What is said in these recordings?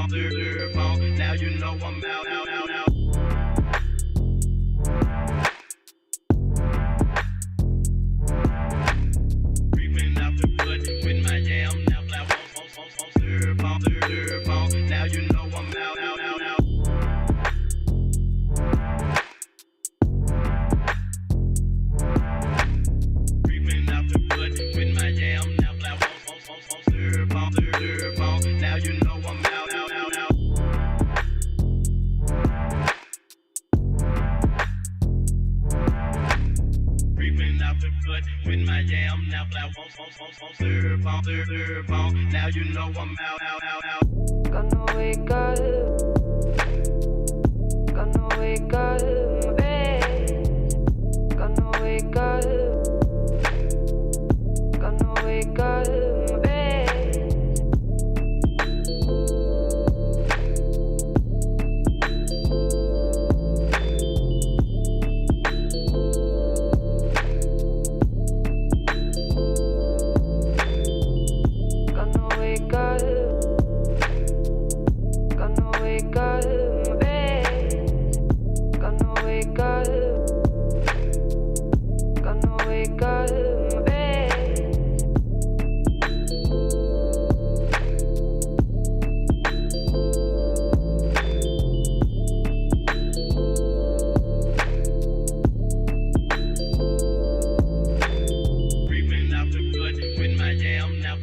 Now you know I'm out. Creeping out the foot with my jam. Now now you know I'm out. Creeping out the foot with my jam. Now now you know I'm out. Creeping out the foot with my jam. Now now you know I'm out. Gonna wake up, babe. Gonna wake up, babe. Gonna wake up. Gonna wake up, babe. Gonna wake up. Gonna wake up, babe. Creeping out the foot with my jam. Now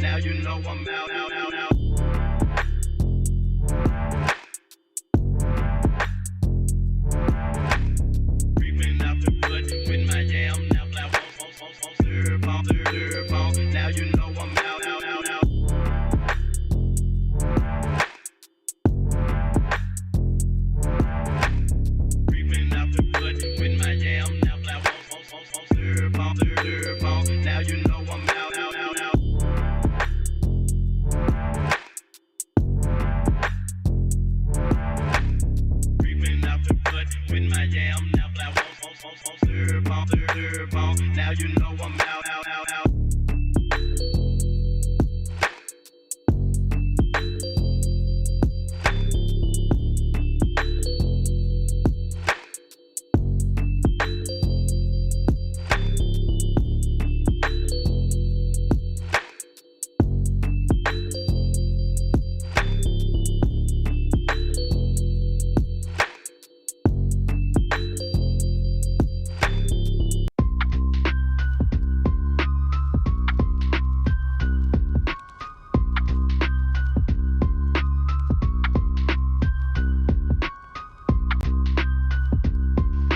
now you know I'm out. Creeping out the foot with my jam. Now now you know I'm out. Creeping out the foot with my jam. Now now you know I'm out. Creeping out the foot with my jam. Now now you know I'm out.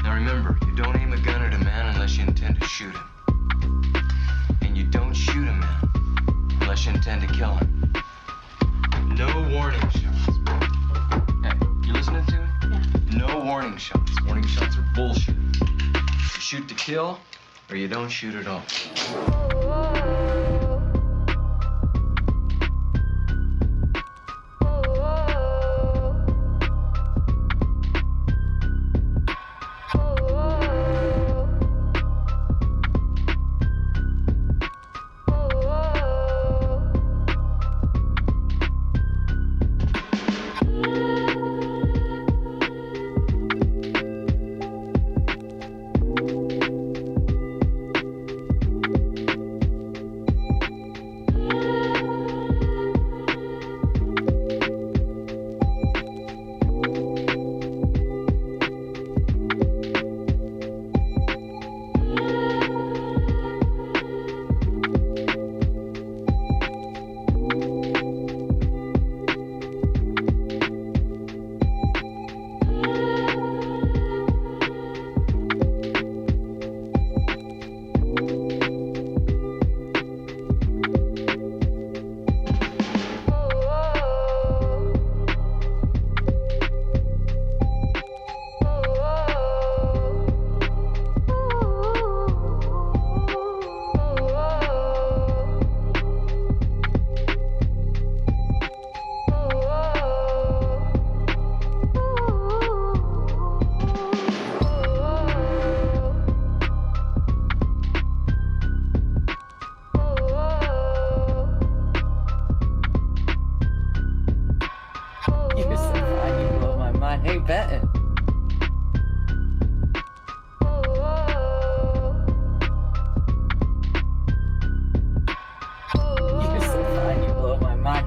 Now remember, you don't aim a gun at a man unless you intend to shoot him. And you don't shoot a man unless you intend to kill him. No warning shots. Hey, you listening to me? Yeah. No warning shots. Warning shots are bullshit. You shoot to kill, or you don't shoot at all.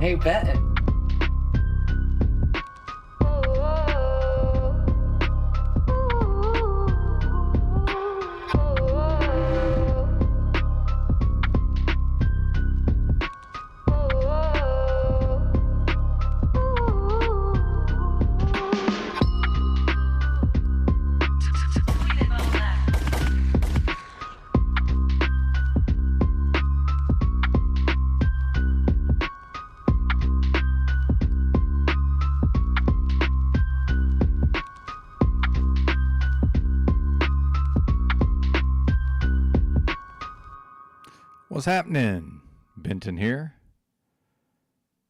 Hey, bet. What's happening? Benton here.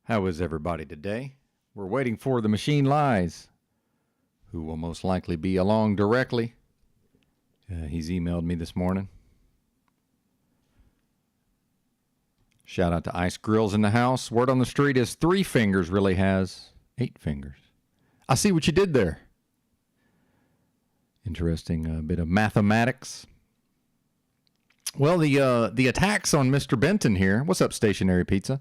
How is everybody today? We're waiting for the Machine Lies, who will most likely be along directly. He's emailed me this morning. Shout out to Ice Grills in the house. Word on the street is 3 fingers really has 8 fingers. I see what you did there. Interesting bit of mathematics. Well, the attacks on Mr. Benton here. What's up, Stationary Pizza?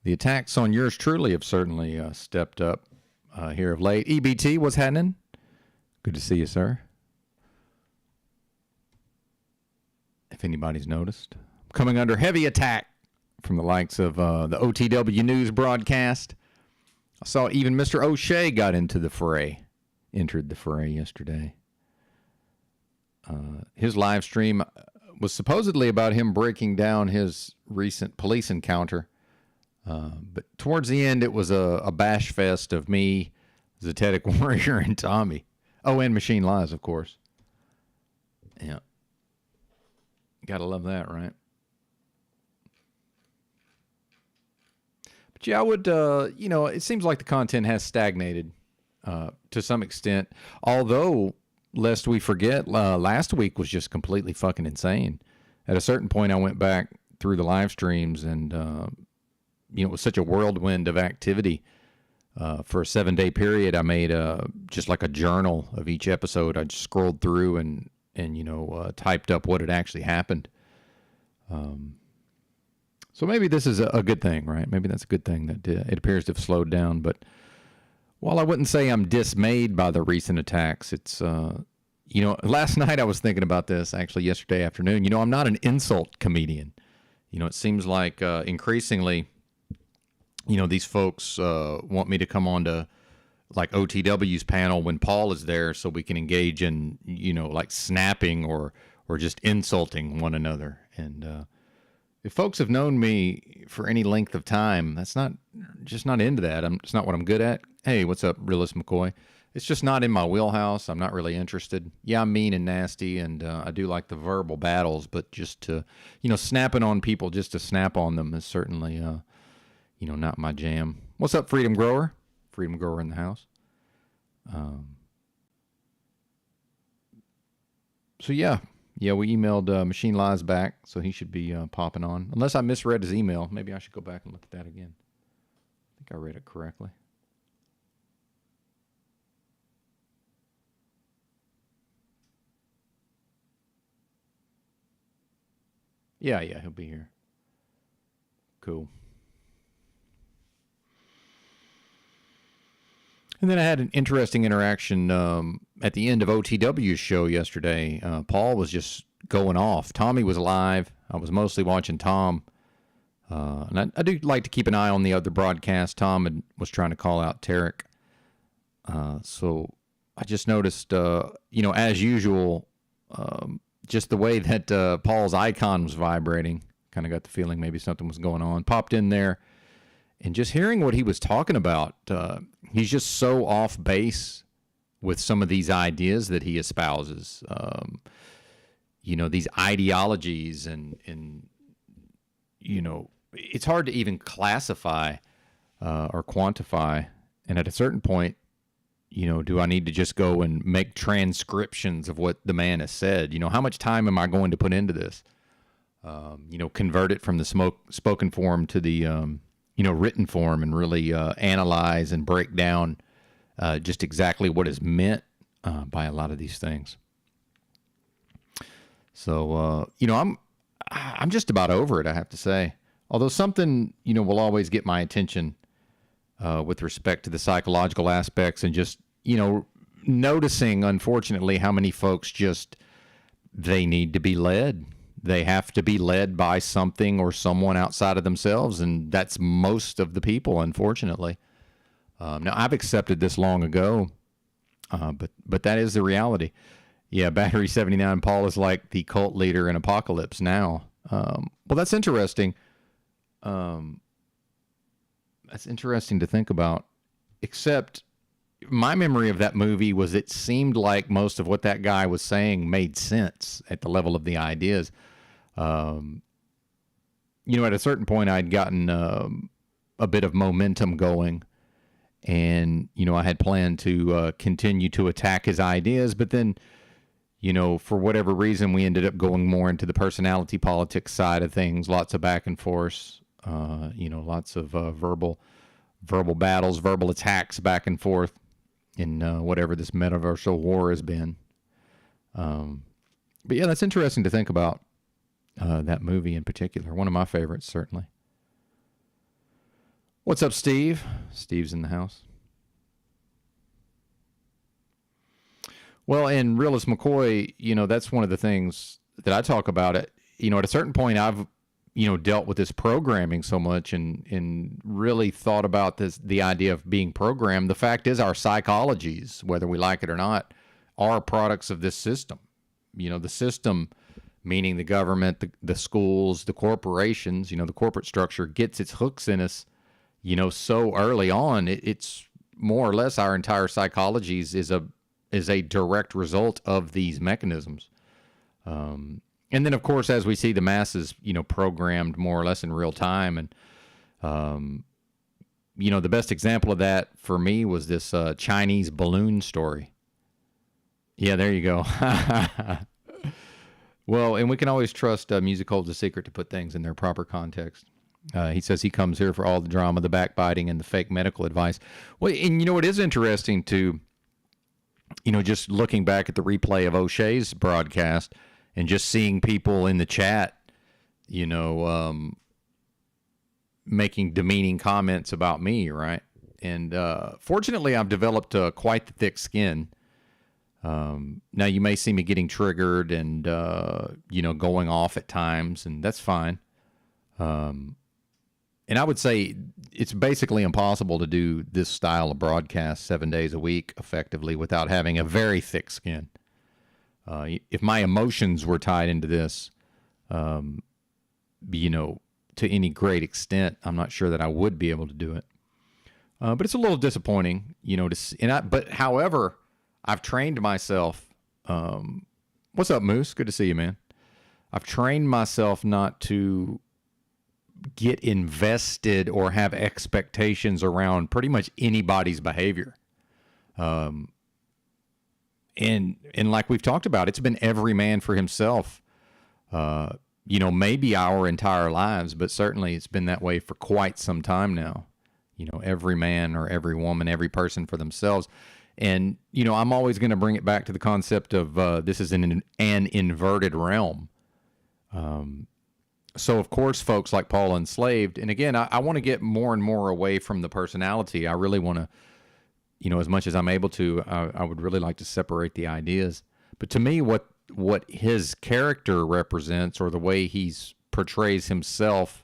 The attacks on yours truly have certainly stepped up here of late. EBT, what's happening? Good to see you, sir. If anybody's noticed. Coming under heavy attack from the likes of the OTW News broadcast. I saw even Mr. O'Shea got into the fray. Entered the fray yesterday. His live stream was supposedly about him breaking down his recent police encounter. But towards the end, it was a bash fest of me, Zetetic Warrior, and Tommy. Oh, and Machine Lies, of course. Yeah. Gotta love that, right? But yeah, I would, it seems like the content has stagnated to some extent. Although, lest we forget, last week was just completely fucking insane. At a certain point, I went back through the live streams and, it was such a whirlwind of activity. For a 7-day period, I made just like a journal of each episode. I just scrolled through and typed up what had actually happened. So maybe this is a good thing, right? Maybe that's a good thing that it appears to have slowed down. But while I wouldn't say I'm dismayed by the recent attacks, it's, last night I was thinking about this, actually yesterday afternoon. I'm not an insult comedian. It seems like increasingly, these folks want me to come on to like OTW's panel when Paul is there so we can engage in, like snapping or just insulting one another. And if folks have known me for any length of time, that's not into that. It's not what I'm good at. Hey, what's up, Realist McCoy? It's just not in my wheelhouse. I'm not really interested. Yeah, I'm mean and nasty, and I do like the verbal battles, but just to, snapping on people just to snap on them is certainly, not my jam. What's up, Freedom Grower? Freedom Grower in the house. So yeah, we emailed Machine Lies back, so he should be popping on. Unless I misread his email. Maybe I should go back and look at that again. I think I read it correctly. Yeah, he'll be here. Cool. And then I had an interesting interaction at the end of OTW's show yesterday. Paul was just going off. Tommy was live. I was mostly watching Tom. And I do like to keep an eye on the other broadcast. Tom was trying to call out Tarek. So I just noticed, as usual, just the way that Paul's icon was vibrating. Kind of got the feeling maybe something was going on. Popped in there. And just hearing what he was talking about, he's just so off base with some of these ideas that he espouses. These ideologies and it's hard to even classify or quantify. And at a certain point, do I need to just go and make transcriptions of what the man has said? How much time am I going to put into this? Convert it from the spoken form to the written form and really analyze and break down just exactly what is meant by a lot of these things. So, I'm just about over it, I have to say. Although something, will always get my attention with respect to the psychological aspects and just, noticing, unfortunately, how many folks they need to be led. They have to be led by something or someone outside of themselves, and that's most of the people, unfortunately. Now, I've accepted this long ago, but that is the reality. Yeah, Battery 79 Paul is like the cult leader in Apocalypse Now. Well, that's interesting. That's interesting to think about, except my memory of that movie was it seemed like most of what that guy was saying made sense at the level of the ideas. At a certain point, I'd gotten a bit of momentum going, and, I had planned to continue to attack his ideas, but then, for whatever reason, we ended up going more into the personality politics side of things, lots of back and forth, lots of verbal battles, verbal attacks back and forth in whatever this metaversal war has been. But yeah, that's interesting to think about, that movie in particular. One of my favorites, certainly. What's up, Steve? Steve's in the house. Well, and Realist McCoy, that's one of the things that I talk about. At a certain point, I've, dealt with this programming so much and really thought about the idea of being programmed. The fact is our psychologies, whether we like it or not, are products of this system. The system, meaning the government, the schools, the corporations, the corporate structure gets its hooks in us, so early on. It's more or less our entire psychologies is a direct result of these mechanisms. And then, of course, as we see the masses, programmed more or less in real time. And, the best example of that for me was this Chinese balloon story. Yeah, there you go. Well, and we can always trust Music Holds a Secret to put things in their proper context. He says he comes here for all the drama, the backbiting, and the fake medical advice. Well, and it is interesting to, just looking back at the replay of O'Shea's broadcast and just seeing people in the chat, making demeaning comments about me, right? And fortunately, I've developed quite the thick skin. Now, you may see me getting triggered and, going off at times, and that's fine. And I would say it's basically impossible to do this style of broadcast 7 days a week effectively without having a very thick skin. If my emotions were tied into this, to any great extent, I'm not sure that I would be able to do it. But it's a little disappointing, but however, I've trained myself. What's up, Moose? Good to see you, man. I've trained myself not to get invested or have expectations around pretty much anybody's behavior. And like we've talked about, it's been every man for himself, maybe our entire lives, but certainly it's been that way for quite some time now. Every man or every woman, every person for themselves. And, I'm always going to bring it back to the concept of this is an inverted realm. So, of course, folks like Paul Enslaved, and again, I want to get more and more away from the personality. I really want to, as much as I'm able to, I would really like to separate the ideas. But to me, what his character represents, or the way he's portrays himself,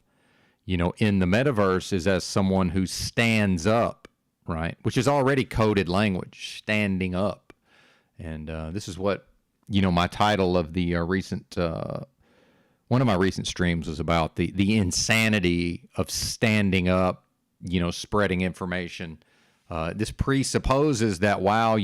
in the metaverse, is as someone who stands up, right? Which is already coded language, standing up. And this is what, my title of the recent, one of my recent streams was about the insanity of standing up, spreading information. This presupposes that while,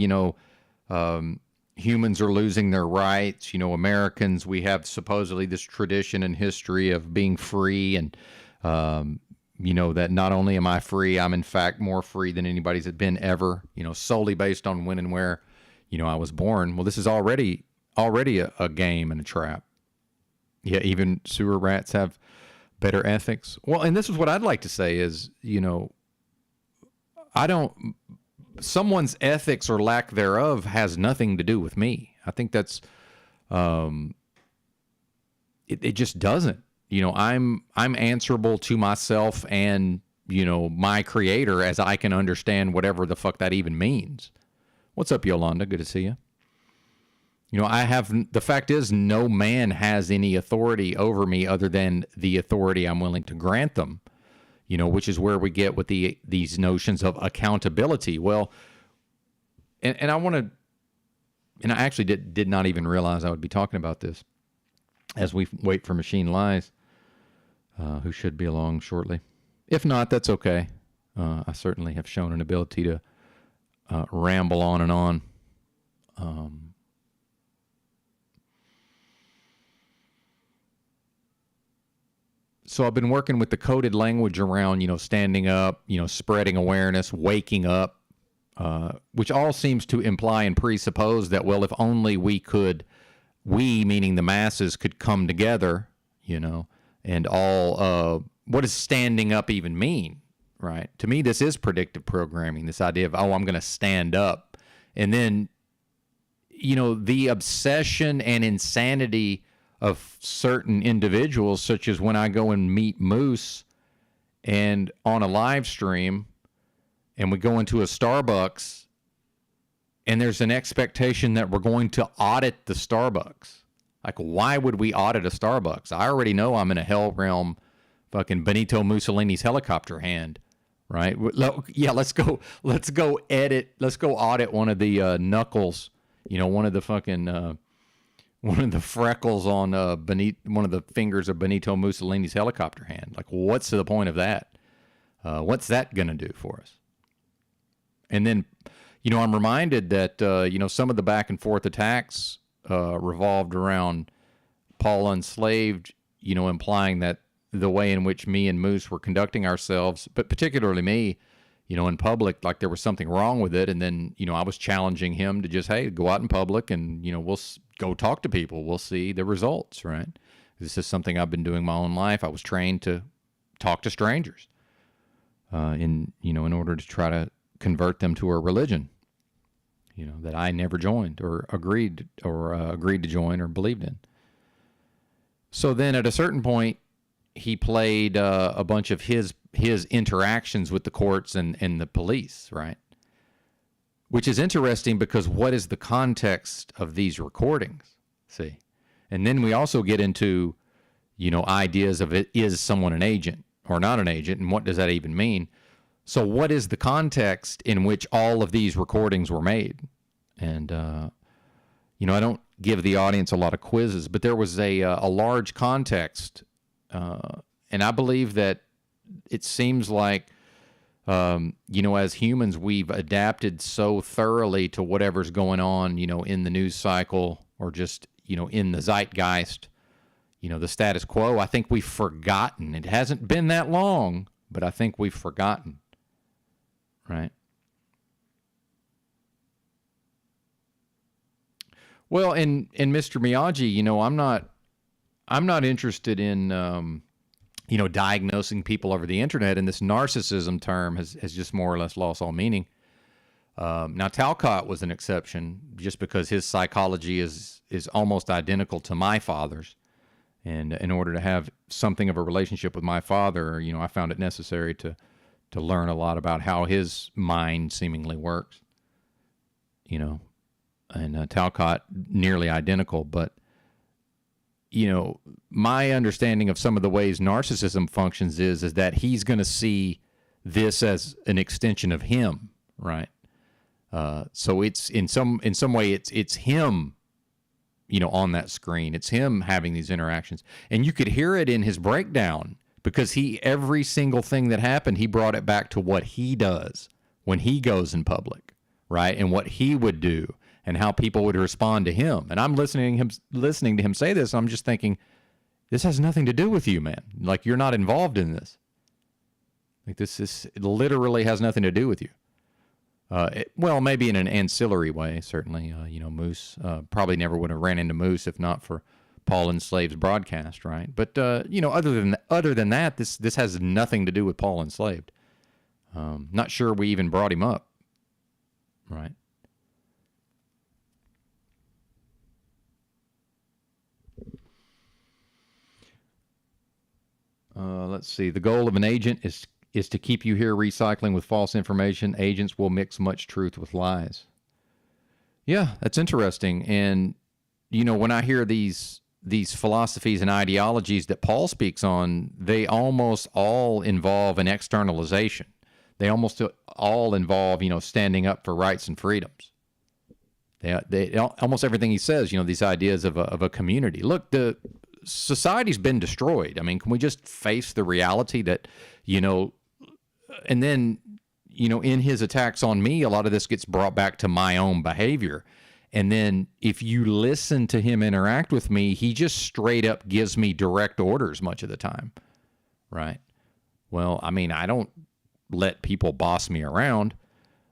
humans are losing their rights, Americans, we have supposedly this tradition and history of being free, and, that not only am I free, I'm in fact more free than anybody's been ever, solely based on when and where, I was born. Well, this is already a game and a trap. Yeah, even sewer rats have better ethics. Well, and this is what I'd like to say is, someone's ethics or lack thereof has nothing to do with me. I think that's, it just doesn't. I'm answerable to myself and, my creator as I can understand whatever the fuck that even means. What's up, Yolanda? Good to see you. The fact is, no man has any authority over me other than the authority I'm willing to grant them, which is where we get with these notions of accountability. Well, and I want to, and I actually did not even realize I would be talking about this as we wait for Machine Lies, who should be along shortly. If not, that's okay. I certainly have shown an ability to ramble on and on. So I've been working with the coded language around, standing up, spreading awareness, waking up, which all seems to imply and presuppose that, well, if only we, meaning the masses, could come together, and all, what does standing up even mean, right? To me, this is predictive programming, this idea of, I'm going to stand up. And then, the obsession and insanity of certain individuals, such as when I go and meet Moose and on a live stream and we go into a Starbucks and there's an expectation that we're going to audit the Starbucks. Like, why would we audit a Starbucks? I already know I'm in a hell realm, fucking Benito Mussolini's helicopter hand, right? Yeah, let's go audit one of the knuckles, one of the fucking... one of the freckles on one of the fingers of Benito Mussolini's helicopter hand. Like, what's the point of that? What's that going to do for us? And then, I'm reminded that, some of the back and forth attacks revolved around Paul Enslaved, implying that the way in which me and Moose were conducting ourselves, but particularly me, in public, like there was something wrong with it. And then, I was challenging him to just, hey, go out in public and, we'll go talk to people. We'll see the results, right? This is something I've been doing my own life. I was trained to talk to strangers in order to try to convert them to a religion, that I never joined or agreed to join or believed in. So then at a certain point, he played a bunch of his interactions with the courts and the police, right? Which is interesting because what is the context of these recordings? See? And then we also get into, ideas of is someone an agent or not an agent, and what does that even mean? So what is the context in which all of these recordings were made? And, I don't give the audience a lot of quizzes, but there was a large context, and I believe that it seems like, as humans, we've adapted so thoroughly to whatever's going on, in the news cycle or just, in the zeitgeist, the status quo. I think we've forgotten. It hasn't been that long, but I think we've forgotten, right? Well, and Mr. Miyagi, I'm not interested in, diagnosing people over the internet, and this narcissism term has just more or less lost all meaning. Now, Talcott was an exception just because his psychology is almost identical to my father's. And in order to have something of a relationship with my father, I found it necessary to learn a lot about how his mind seemingly works, and Talcott nearly identical, but my understanding of some of the ways narcissism functions is that he's going to see this as an extension of him, right? So it's in some way it's him, on that screen. It's him having these interactions, and you could hear it in his breakdown because every single thing that happened, he brought it back to what he does when he goes in public, right? And what he would do and how people would respond to him. And I'm listening to him say this. I'm just thinking, this has nothing to do with you, man. Like, you're not involved in this. Like, it literally has nothing to do with you. Well, maybe in an ancillary way, certainly. Moose probably never would have ran into Moose if not for Paul Enslaved's broadcast, right? But other than that, this has nothing to do with Paul Enslaved. Not sure we even brought him up, right? let's see. The goal of an agent is to keep you here recycling with false information. Agents will mix much truth with lies. Yeah, that's interesting. And, when I hear these philosophies and ideologies that Paul speaks on, they almost all involve an externalization. They almost all involve, standing up for rights and freedoms. They almost everything he says, these ideas of a community. Look, the society's been destroyed. I mean, can we just face the reality that, and then, in his attacks on me, a lot of this gets brought back to my own behavior. And then if you listen to him interact with me, he just straight up gives me direct orders much of the time, right? Well, I mean, I don't let people boss me around.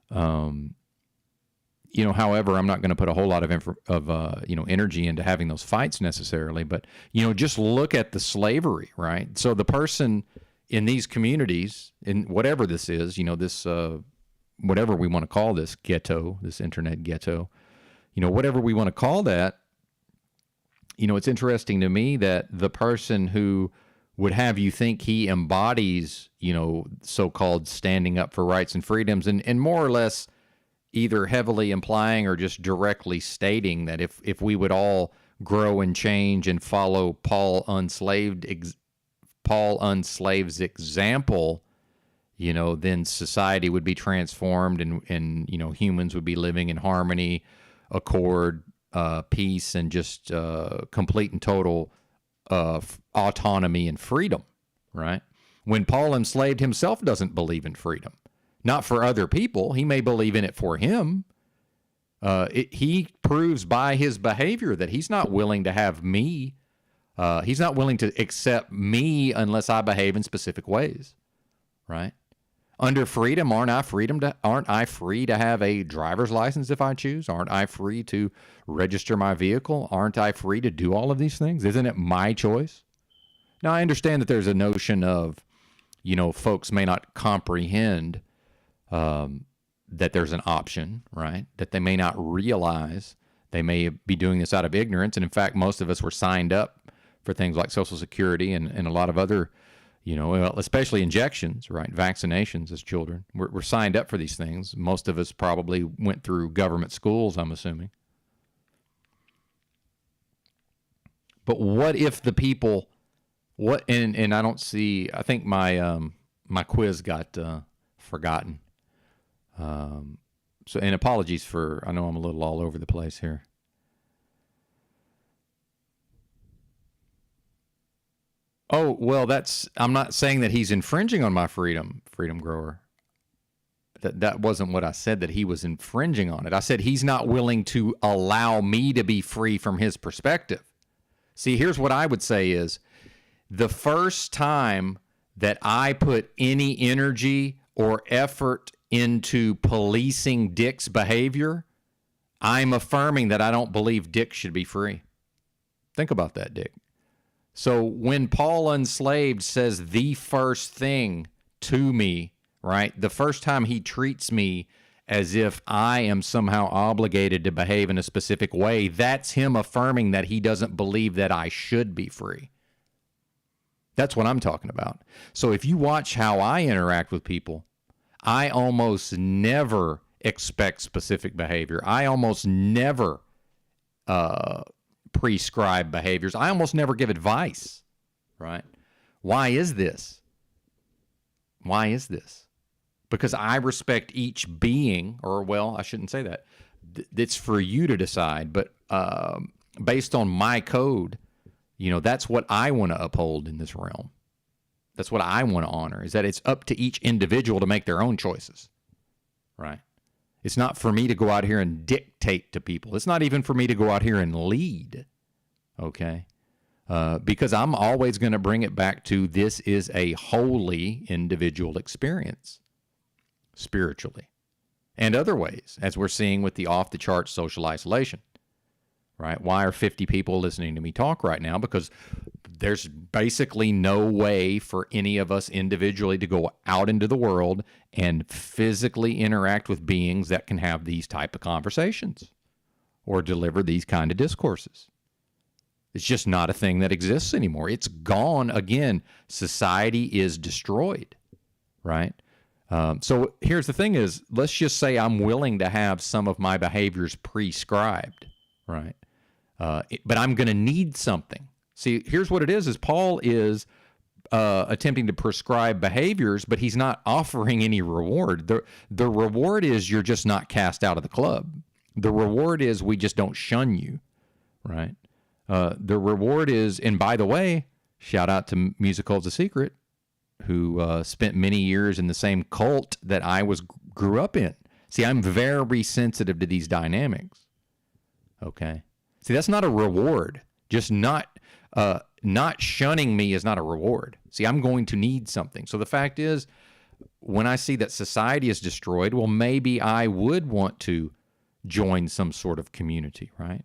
However, I'm not going to put a whole lot of energy into having those fights necessarily. But, just look at the slavery, right? So the person in these communities, in whatever this is, this, whatever we want to call this ghetto, this internet ghetto, whatever we want to call that, it's interesting to me that the person who would have you think he embodies, so-called standing up for rights and freedoms and more or less either heavily implying or just directly stating that if we would all grow and change and follow Paul Unslaved's example, then society would be transformed and humans would be living in harmony, accord, peace, and just complete and total autonomy and freedom, right? When Paul enslaved himself doesn't believe in freedom. Not for other people. He may believe in it for him. He proves by his behavior that he's not willing to have me. He's not willing to accept me unless I behave in specific ways, right? Under freedom, aren't I free to have a driver's license if I choose? Aren't I free to register my vehicle? Aren't I free to do all of these things? Isn't it my choice? Now, I understand that there's a notion of, folks may not comprehend that there's an option, right? That they may not realize. They may be doing this out of ignorance. And in fact, most of us were signed up for things like Social Security and a lot of other, especially injections, right? Vaccinations as children. We're signed up for these things. Most of us probably went through government schools, I'm assuming. But what if the people, and I don't see, I think my quiz got forgotten. And apologies for, I know I'm a little all over the place here. Oh, well, I'm not saying that he's infringing on my freedom grower. That wasn't what I said, that he was infringing on it. I said he's not willing to allow me to be free from his perspective. See, here's what I would say is the first time that I put any energy or effort into policing Dick's behavior, I'm affirming that I don't believe Dick should be free. Think about that, Dick. So when Paul Unslaved says the first thing to me, right, the first time he treats me as if I am somehow obligated to behave in a specific way, that's him affirming that he doesn't believe that I should be free. That's what I'm talking about. So if you watch how I interact with people, I almost never expect specific behavior. I almost never prescribe behaviors. I almost never give advice, right? Why is this? Why is this? Because I respect each being, or well, I shouldn't say that. It's for you to decide, but based on my code, that's what I want to uphold in this realm. That's what I want to honor, is that it's up to each individual to make their own choices, right? It's not for me to go out here and dictate to people. It's not even for me to go out here and lead, okay? Because I'm always going to bring it back to this is a holy individual experience, spiritually, and other ways, as we're seeing with the off-the-charts social isolation, right? Why are 50 people listening to me talk right now? Because there's basically no way for any of us individually to go out into the world and physically interact with beings that can have these type of conversations or deliver these kind of discourses. It's just not a thing that exists anymore. It's gone. Again, society is destroyed, right? So here's the thing is, let's just say I'm willing to have some of my behaviors prescribed, right? But I'm going to need something. See, here's what it is Paul is attempting to prescribe behaviors, but he's not offering any reward. The reward is you're just not cast out of the club. The reward is we just don't shun you, right? The reward is, and by the way, shout out to Musical's a Secret, who spent many years in the same cult that I grew up in. See, I'm very sensitive to these dynamics. Okay. See, that's not a reward. Just not shunning me is not a reward. See, I'm going to need something. So the fact is, when I see that society is destroyed, well, maybe I would want to join some sort of community, right?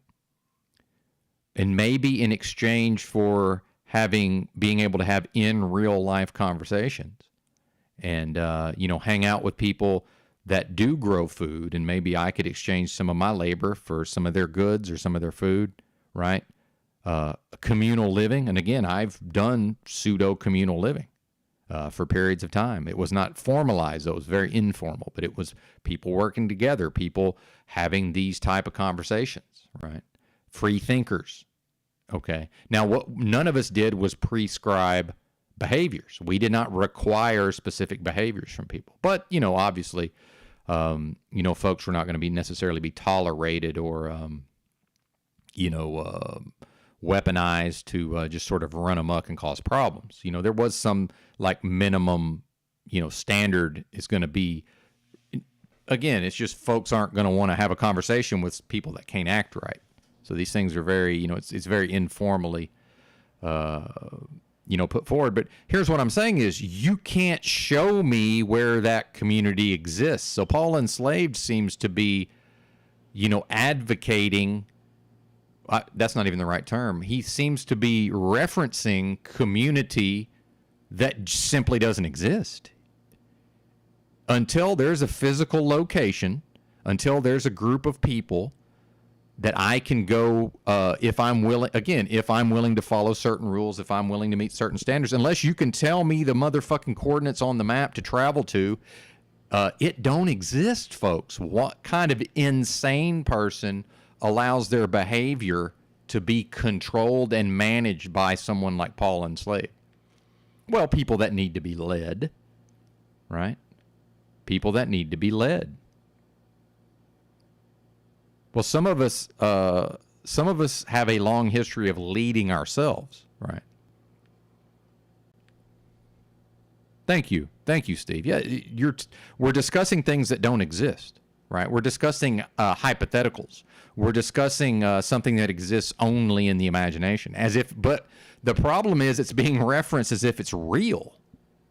And maybe in exchange for being able to have in real life conversations and, hang out with people that do grow food, and maybe I could exchange some of my labor for some of their goods or some of their food, right? Communal living. And again, I've done pseudo communal living for periods of time. It was not formalized, though. It was very informal, but it was people working together, people having these type of conversations, right? Free thinkers. Okay. Now, what none of us did was prescribe behaviors. We did not require specific behaviors from people. But, obviously, folks were not going to necessarily be tolerated or, weaponized to just sort of run amok and cause problems. There was some like minimum, standard is going to be, again, it's just folks aren't going to want to have a conversation with people that can't act right. So these things are very, it's very informally, put forward. But here's what I'm saying is you can't show me where that community exists. So Paul Enslaved seems to be, advocating, that's not even the right term. He seems to be referencing community that simply doesn't exist. Until there's a physical location, until there's a group of people that I can go, if I'm willing to follow certain rules, if I'm willing to meet certain standards, unless you can tell me the motherfucking coordinates on the map to travel to, it don't exist, folks. What kind of insane person allows their behavior to be controlled and managed by someone like Paul Enslaved? Well, people that need to be led, right? People that need to be led. Well, some of us have a long history of leading ourselves, right? Thank you, Steve. Yeah, we're discussing things that don't exist, right? We're discussing hypotheticals. We're discussing something that exists only in the imagination, but the problem is it's being referenced as if it's real,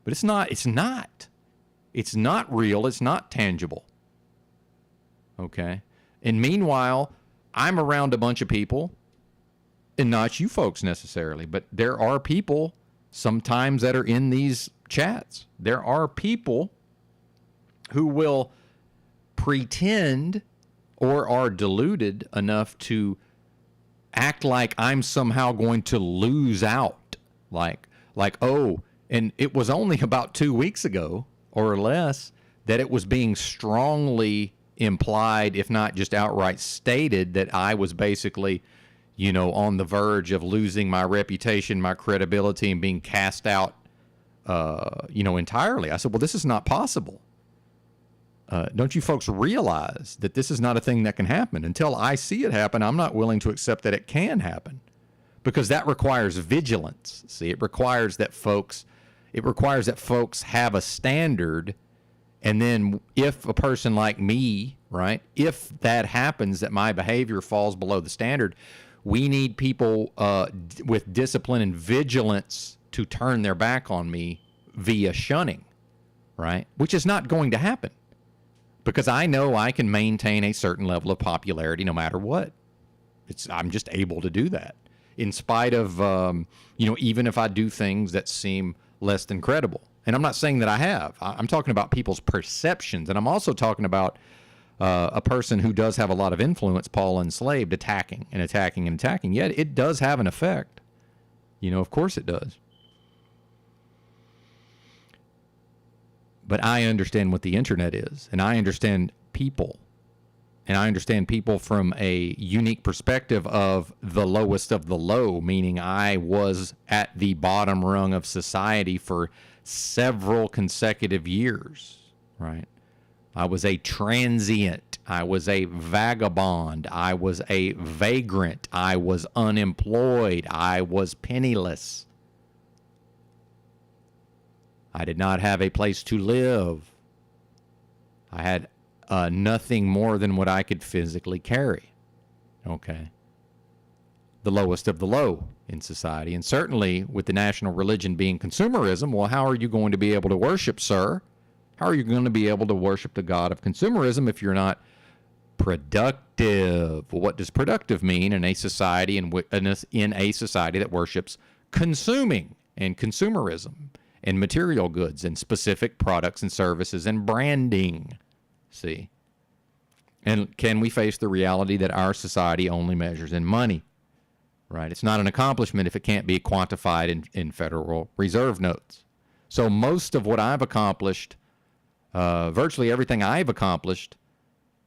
but it's not. It's not. It's not real. It's not tangible. Okay. And meanwhile, I'm around a bunch of people, and not you folks necessarily, but there are people sometimes that are in these chats. There are people who will pretend or are deluded enough to act like I'm somehow going to lose out. Like, and it was only about 2 weeks ago or less that it was being strongly implied, if not just outright stated, that I was basically, on the verge of losing my reputation, my credibility, and being cast out, entirely. I said, well, this is not possible. Don't you folks realize that this is not a thing that can happen? Until I see it happen, I'm not willing to accept that it can happen, because that requires vigilance. See, it requires that folks have a standard. And then if a person like me, right, if that happens, that my behavior falls below the standard, we need people with discipline and vigilance to turn their back on me via shunning, right? Which is not going to happen, because I know I can maintain a certain level of popularity no matter what. I'm just able to do that in spite of, even if I do things that seem less than credible. And I'm not saying that I have. I'm talking about people's perceptions. And I'm also talking about a person who does have a lot of influence, Paul enslaved, attacking and attacking and attacking. Yet it does have an effect. Of course it does. But I understand what the internet is, and I understand people. And I understand people from a unique perspective of the lowest of the low, meaning I was at the bottom rung of society for several consecutive years, right? I was a transient. I was a vagabond. I was a vagrant. I was unemployed. I was penniless. I did not have a place to live. I had nothing more than what I could physically carry. Okay. The lowest of the low in society. And certainly with the national religion being consumerism, well, how are you going to be able to worship, sir? How are you going to be able to worship the God of consumerism if you're not productive? Well, what does productive mean in a society in a society that worships consuming and consumerism and material goods and specific products and services and branding? See? And can we face the reality that our society only measures in money? Right? It's not an accomplishment if it can't be quantified in Federal Reserve notes. So most of what I've accomplished, virtually everything I've accomplished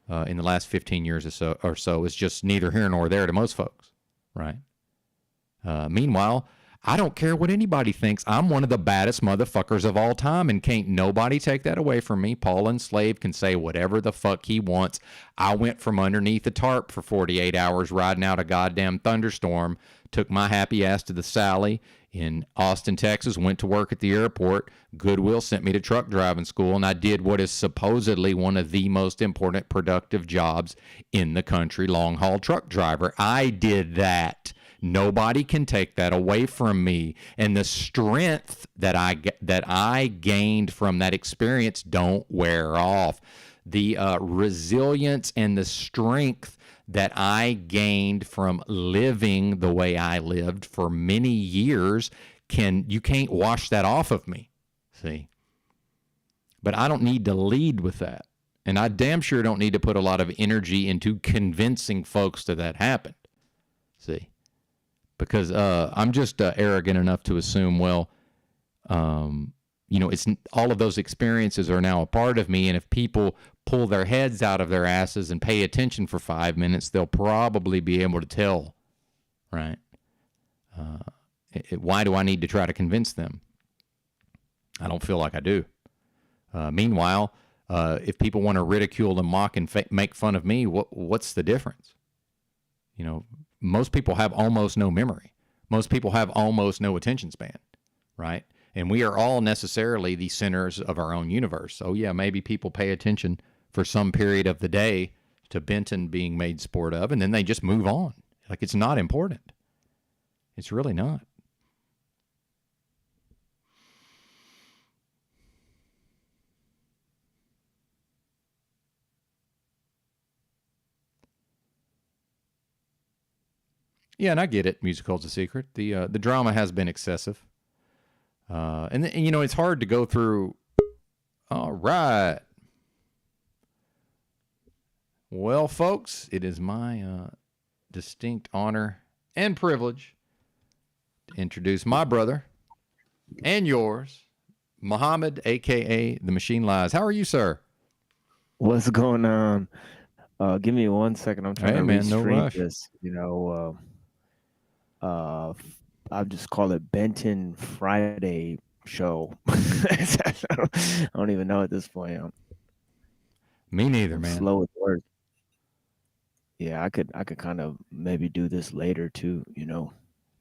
in the last 15 years or so is just neither here nor there to most folks. Right? Meanwhile, I don't care what anybody thinks. I'm one of the baddest motherfuckers of all time, and can't nobody take that away from me. Paul enslaved can say whatever the fuck he wants. I went from underneath a tarp for 48 hours riding out a goddamn thunderstorm, took my happy ass to the Sally in Austin, Texas, went to work at the airport. Goodwill sent me to truck driving school, and I did what is supposedly one of the most important productive jobs in the country, long-haul truck driver. I did that. Nobody can take that away from me. And the strength that I gained from that experience don't wear off. The resilience and the strength that I gained from living the way I lived for many years, you can't wash that off of me. See? But I don't need to lead with that. And I damn sure don't need to put a lot of energy into convincing folks that happened. See? Because I'm just arrogant enough to assume, well, it's all of those experiences are now a part of me, and if people pull their heads out of their asses and pay attention for 5 minutes, they'll probably be able to tell, right? Why do I need to try to convince them? I don't feel like I do. Meanwhile, if people want to ridicule and mock and make fun of me, what's the difference? Most people have almost no memory. Most people have almost no attention span, right? And we are all necessarily the centers of our own universe. So yeah, maybe people pay attention for some period of the day to Benton being made sport of, and then they just move on. Like it's not important. It's really not. Yeah, and I get it. Musical's a secret. The drama has been excessive, and it's hard to go through. All right. Well, folks, it is my distinct honor and privilege to introduce my brother and yours, Muhammad, aka the Machine Lies. How are you, sir? What's going on? Give me 1 second. I'm trying to restream this. I'll just call it Benton Friday show. I don't even know at this point. Me neither, man. Slow with words. Yeah, I could kind of maybe do this later too.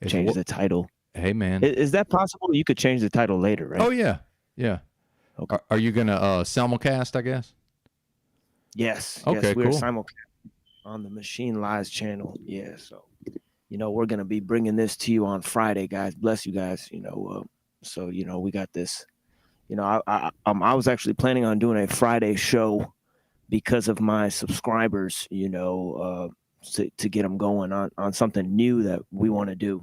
Change the title. Hey, man, is that possible? You could change the title later, right? Oh yeah. Okay. Are you gonna simulcast? I guess. Yes. Okay. Yes, we're cool. simulcast on the Machine Lies channel. Yeah. So. We're going to be bringing this to you on Friday, guys. Bless you guys. So, we got this. I was actually planning on doing a Friday show because of my subscribers, to get them going on something new that we want to do,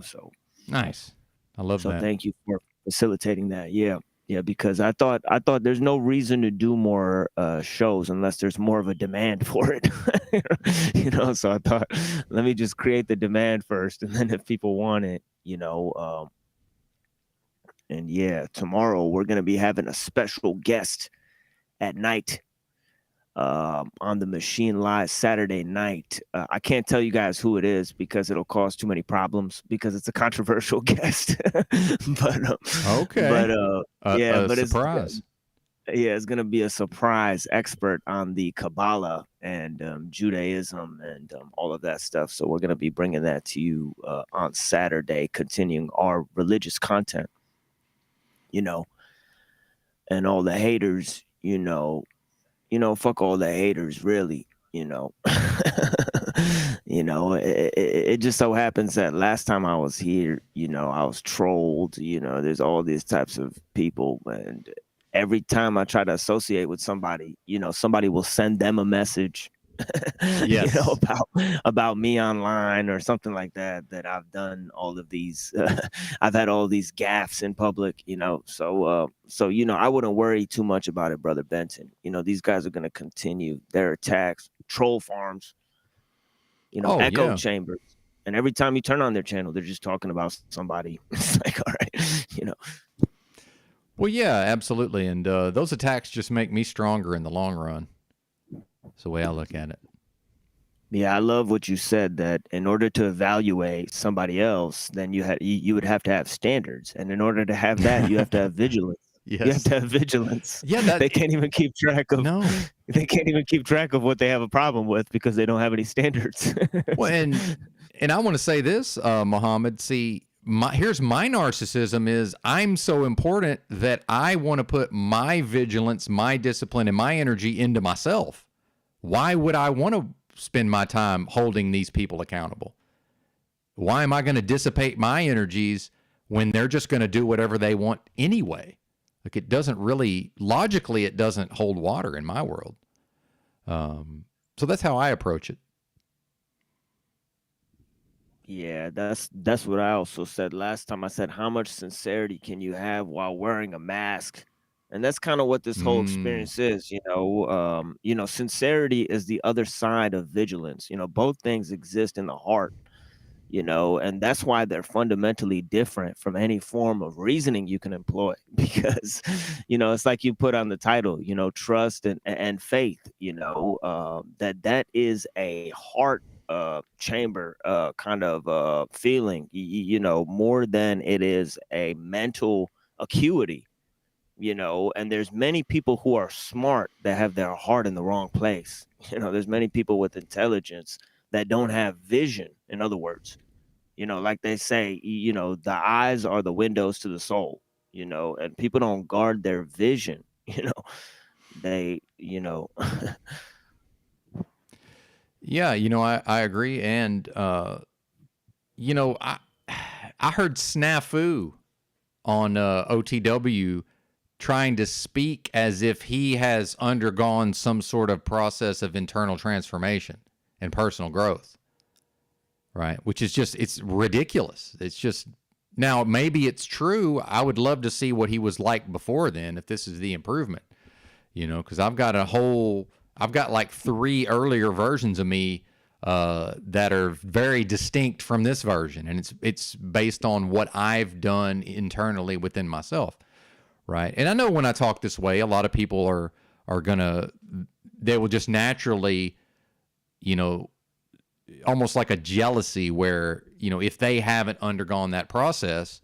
so. Nice. I love that. So thank you for facilitating that. Yeah. Yeah, because I thought there's no reason to do more shows unless there's more of a demand for it. So I thought, let me just create the demand first, and then if people want it, and yeah, tomorrow we're gonna be having a special guest at night on the Machine Live Saturday night. I can't tell you guys who it is because it'll cause too many problems because it's a controversial guest. but Okay. but Surprise. it's gonna be a surprise expert on the Kabbalah and Judaism and all of that stuff. So we're gonna be bringing that to you on Saturday, continuing our religious content. And all the haters, fuck all the haters, really. It just so happens that last time I was here, I was trolled. There's all these types of people, and every time I try to associate with somebody, somebody will send them a message, Yes. about me online or something like that I've done all of these. I've had all these gaffes in public, so I wouldn't worry too much about it, brother Benton. These guys are going to continue their attacks, troll farms, echo chambers, and every time you turn on their channel, they're just talking about somebody. It's like, all right, Well, yeah, absolutely. And those attacks just make me stronger in the long run. That's the way I look at it. Yeah, I love what you said, that in order to evaluate somebody else, then you would have to have standards. And in order to have that, you have to have vigilance. Yes. You have to have vigilance. Yeah, they can't even keep track of they can't even keep track of what they have a problem with because they don't have any standards. Well, and I want to say this, Muhammad, see, here's my narcissism is I'm so important that I want to put my vigilance, my discipline, and my energy into myself. Why would I want to spend my time holding these people accountable? Why am I going to dissipate my energies when they're just going to do whatever they want anyway? Like, it doesn't really, logically, it doesn't hold water in my world. So that's how I approach it. Yeah, that's what I also said last time. I said, how much sincerity can you have while wearing a mask? And that's kind of what this whole experience is, sincerity is the other side of vigilance. Both things exist in the heart, and that's why they're fundamentally different from any form of reasoning you can employ, because, it's like you put on the title, trust and faith, that is a heart chamber kind of feeling, more than it is a mental acuity. And there's many people who are smart that have their heart in the wrong place. There's many people with intelligence that don't have vision, in other words. Like they say, the eyes are the windows to the soul, and people don't guard their vision, they, Yeah, I agree. And, I heard Snafu on OTW trying to speak as if he has undergone some sort of process of internal transformation and personal growth, right? Which is just, it's ridiculous. It's just, now maybe it's true. I would love to see what he was like before then, if this is the improvement, because I've got like 3 earlier versions of me that are very distinct from this version, and it's based on what I've done internally within myself. Right. And I know when I talk this way, a lot of people are they will just naturally, almost like a jealousy where, if they haven't undergone that process,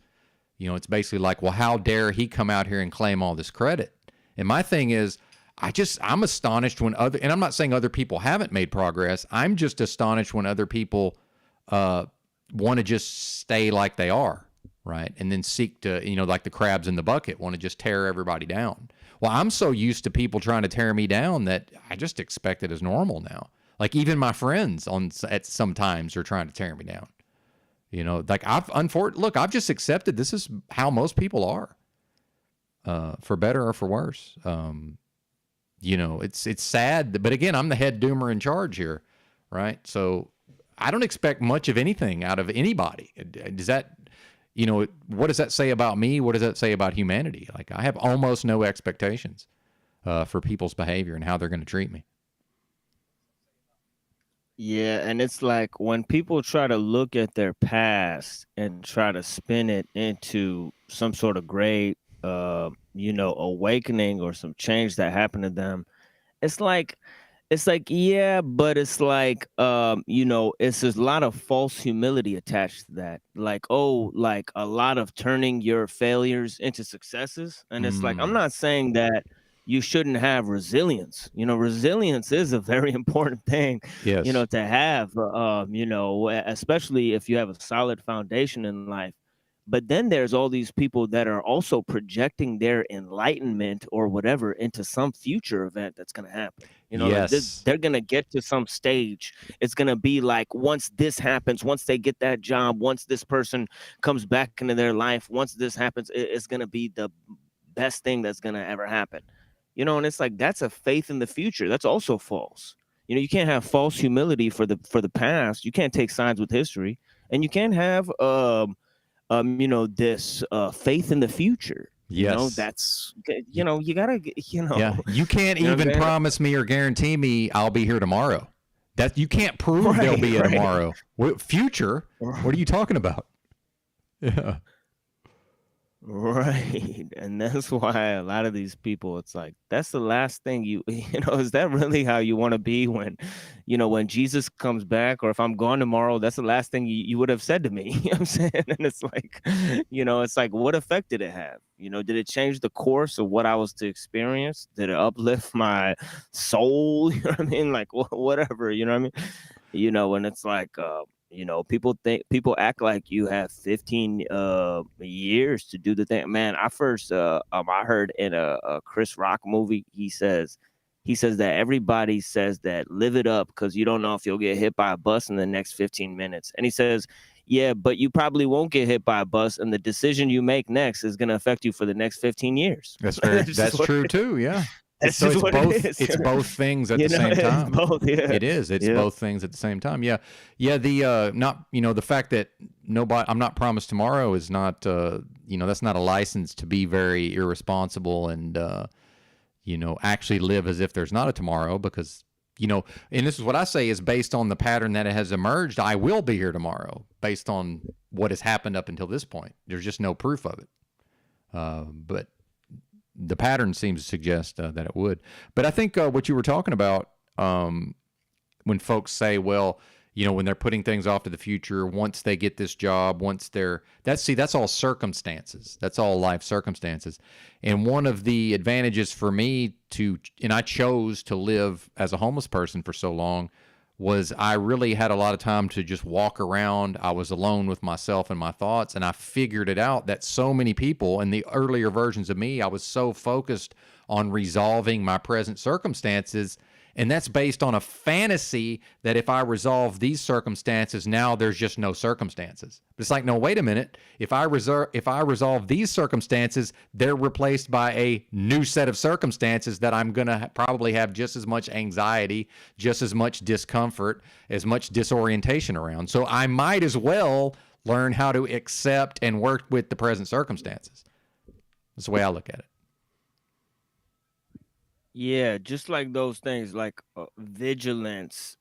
it's basically like, well, how dare he come out here and claim all this credit? And my thing is, I'm astonished when and I'm not saying other people haven't made progress. I'm just astonished when other people want to just stay like they are. Right. And then seek to, like the crabs in the bucket, want to just tear everybody down. Well, I'm so used to people trying to tear me down that I just expect it as normal now. Like even my friends at some times are trying to tear me down. Like I've just accepted this is how most people are, for better or for worse. It's sad, but again, I'm the head doomer in charge here. Right. So I don't expect much of anything out of anybody. Does that, what does that say about me? What does that say about humanity? Like, I have almost no expectations for people's behavior and how they're going to treat me. Yeah, and it's like when people try to look at their past and try to spin it into some sort of great, awakening or some change that happened to them. It's like, yeah, but it's like, it's a lot of false humility attached to that. Like, oh, like a lot of turning your failures into successes. And it's like, I'm not saying that you shouldn't have resilience. Resilience is a very important thing, Yes. to have, especially if you have a solid foundation in life. But then there's all these people that are also projecting their enlightenment or whatever into some future event that's going to happen. Like Yes. they're going to get to some stage. It's going to be like, once this happens, once they get that job, once this person comes back into their life, once this happens, it's going to be the best thing that's going to ever happen. And it's like, that's a faith in the future. That's also false. You can't have false humility for the past. You can't take sides with history, and you can't have this faith in the future. Yes. That's you gotta Yeah, you can't You know what I'm even saying? promise me or guarantee me I'll be here tomorrow. That you can't prove there'll be a Right. tomorrow. Future? What are you talking about? Yeah. Right. And that's why a lot of these people, it's like, that's the last thing is that really how you want to be when Jesus comes back, or if I'm gone tomorrow, that's the last thing you would have said to me. You know what I'm saying? And it's like, what effect did it have? Did it change the course of what I was to experience? Did it uplift my soul? You know what I mean? Like, whatever, you know what I mean? And it's like, people act like you have 15 years to do the thing. Man, I heard in a Chris Rock movie, he says that everybody says that live it up because you don't know if you'll get hit by a bus in the next 15 minutes. And he says, yeah, but you probably won't get hit by a bus, and the decision you make next is going to affect you for the next 15 years. That's true too. Yeah. That's So just it's what both. it is. It's both things at the It's same time. both, yeah. It is. It's Yeah. both things at the same time. Yeah. Yeah. The fact that I'm not promised tomorrow is not, that's not a license to be very irresponsible and, actually live as if there's not a tomorrow, because, and this is what I say is based on the pattern that has emerged. I will be here tomorrow based on what has happened up until this point. There's just no proof of it. But the pattern seems to suggest that it would. But I think what you were talking about, when folks say, well, when they're putting things off to the future, once they get this job, that's all circumstances. That's all life circumstances. And one of the advantages for me and I chose to live as a homeless person for so long, was I really had a lot of time to just walk around. I was alone with myself and my thoughts, and I figured it out that so many people in the earlier versions of me, I was so focused on resolving my present circumstances, and that's based on a fantasy that if I resolve these circumstances, now there's just no circumstances. But it's like, no, wait a minute. If I resolve these circumstances, they're replaced by a new set of circumstances that I'm going to probably have just as much anxiety, just as much discomfort, as much disorientation around. So I might as well learn how to accept and work with the present circumstances. That's the way I look at it. Yeah, just like those things, like vigilance,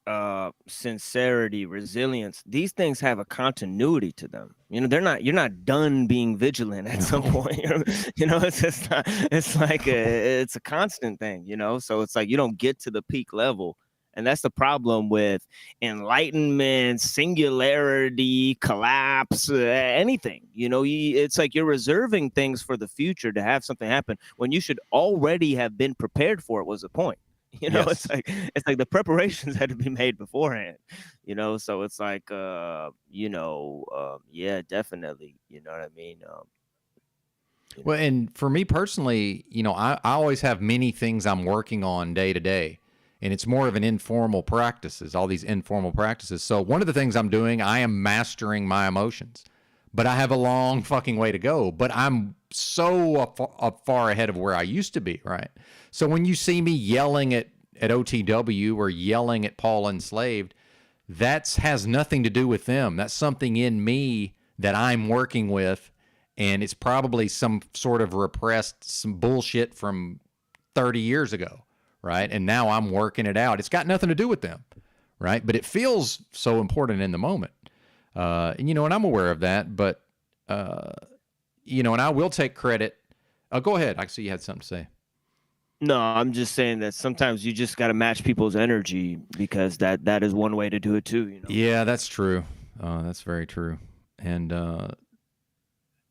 sincerity, resilience. These things have a continuity to them. You're not done being vigilant at some point. It's just not. It's like it's a constant thing. So it's like you don't get to the peak level. And that's the problem with enlightenment, singularity, collapse, anything. It's like you're reserving things for the future to have something happen when you should already have been prepared for it. Was the point? Yes. It's like the preparations had to be made beforehand. So it's like yeah, definitely. You know what I mean? Well, and for me personally, I always have many things I'm working on day to day. And it's more of an informal practices, all these informal practices. So one of the things I'm doing, I am mastering my emotions. But I have a long fucking way to go. But I'm so far ahead of where I used to be, right? So when you see me yelling at OTW or yelling at Paul Enslaved, that has nothing to do with them. That's something in me that I'm working with, and it's probably some sort of repressed, some bullshit from 30 years ago, right? And now I'm working it out. It's got nothing to do with them, right? But it feels so important in the moment. And, you know, and I'm aware of that, but, you know, and I will take credit. Oh, go ahead. I see you had something to say. No, I'm just saying that sometimes you just got to match people's energy, because that is one way to do it too. You know? Yeah, that's true. That's very true. And,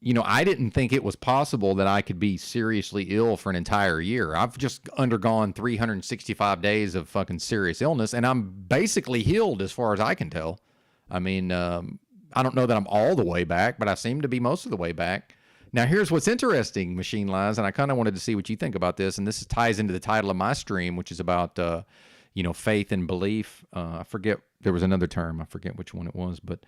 you know, I didn't think it was possible that I could be seriously ill for an entire year. I've just undergone 365 days of fucking serious illness, and I'm basically healed as far as I can tell. I mean, I don't know that I'm all the way back, but I seem to be most of the way back. Now, here's what's interesting, Machine Lines, and I kind of wanted to see what you think about this, and this ties into the title of my stream, which is about, you know, faith and belief. I forget, there was another term. I forget which one it was, but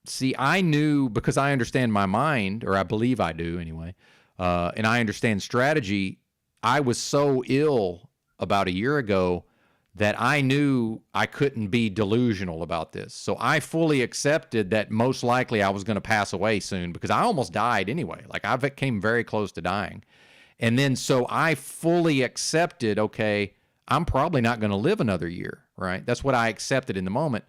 see, I knew, because I understand my mind, or I believe I do anyway, and I understand strategy. I was so ill about a year ago that I knew I couldn't be delusional about this. So I fully accepted that most likely I was going to pass away soon, because I almost died anyway. Like, I came very close to dying. And then so I fully accepted, okay, I'm probably not going to live another year, right? That's what I accepted in the moment.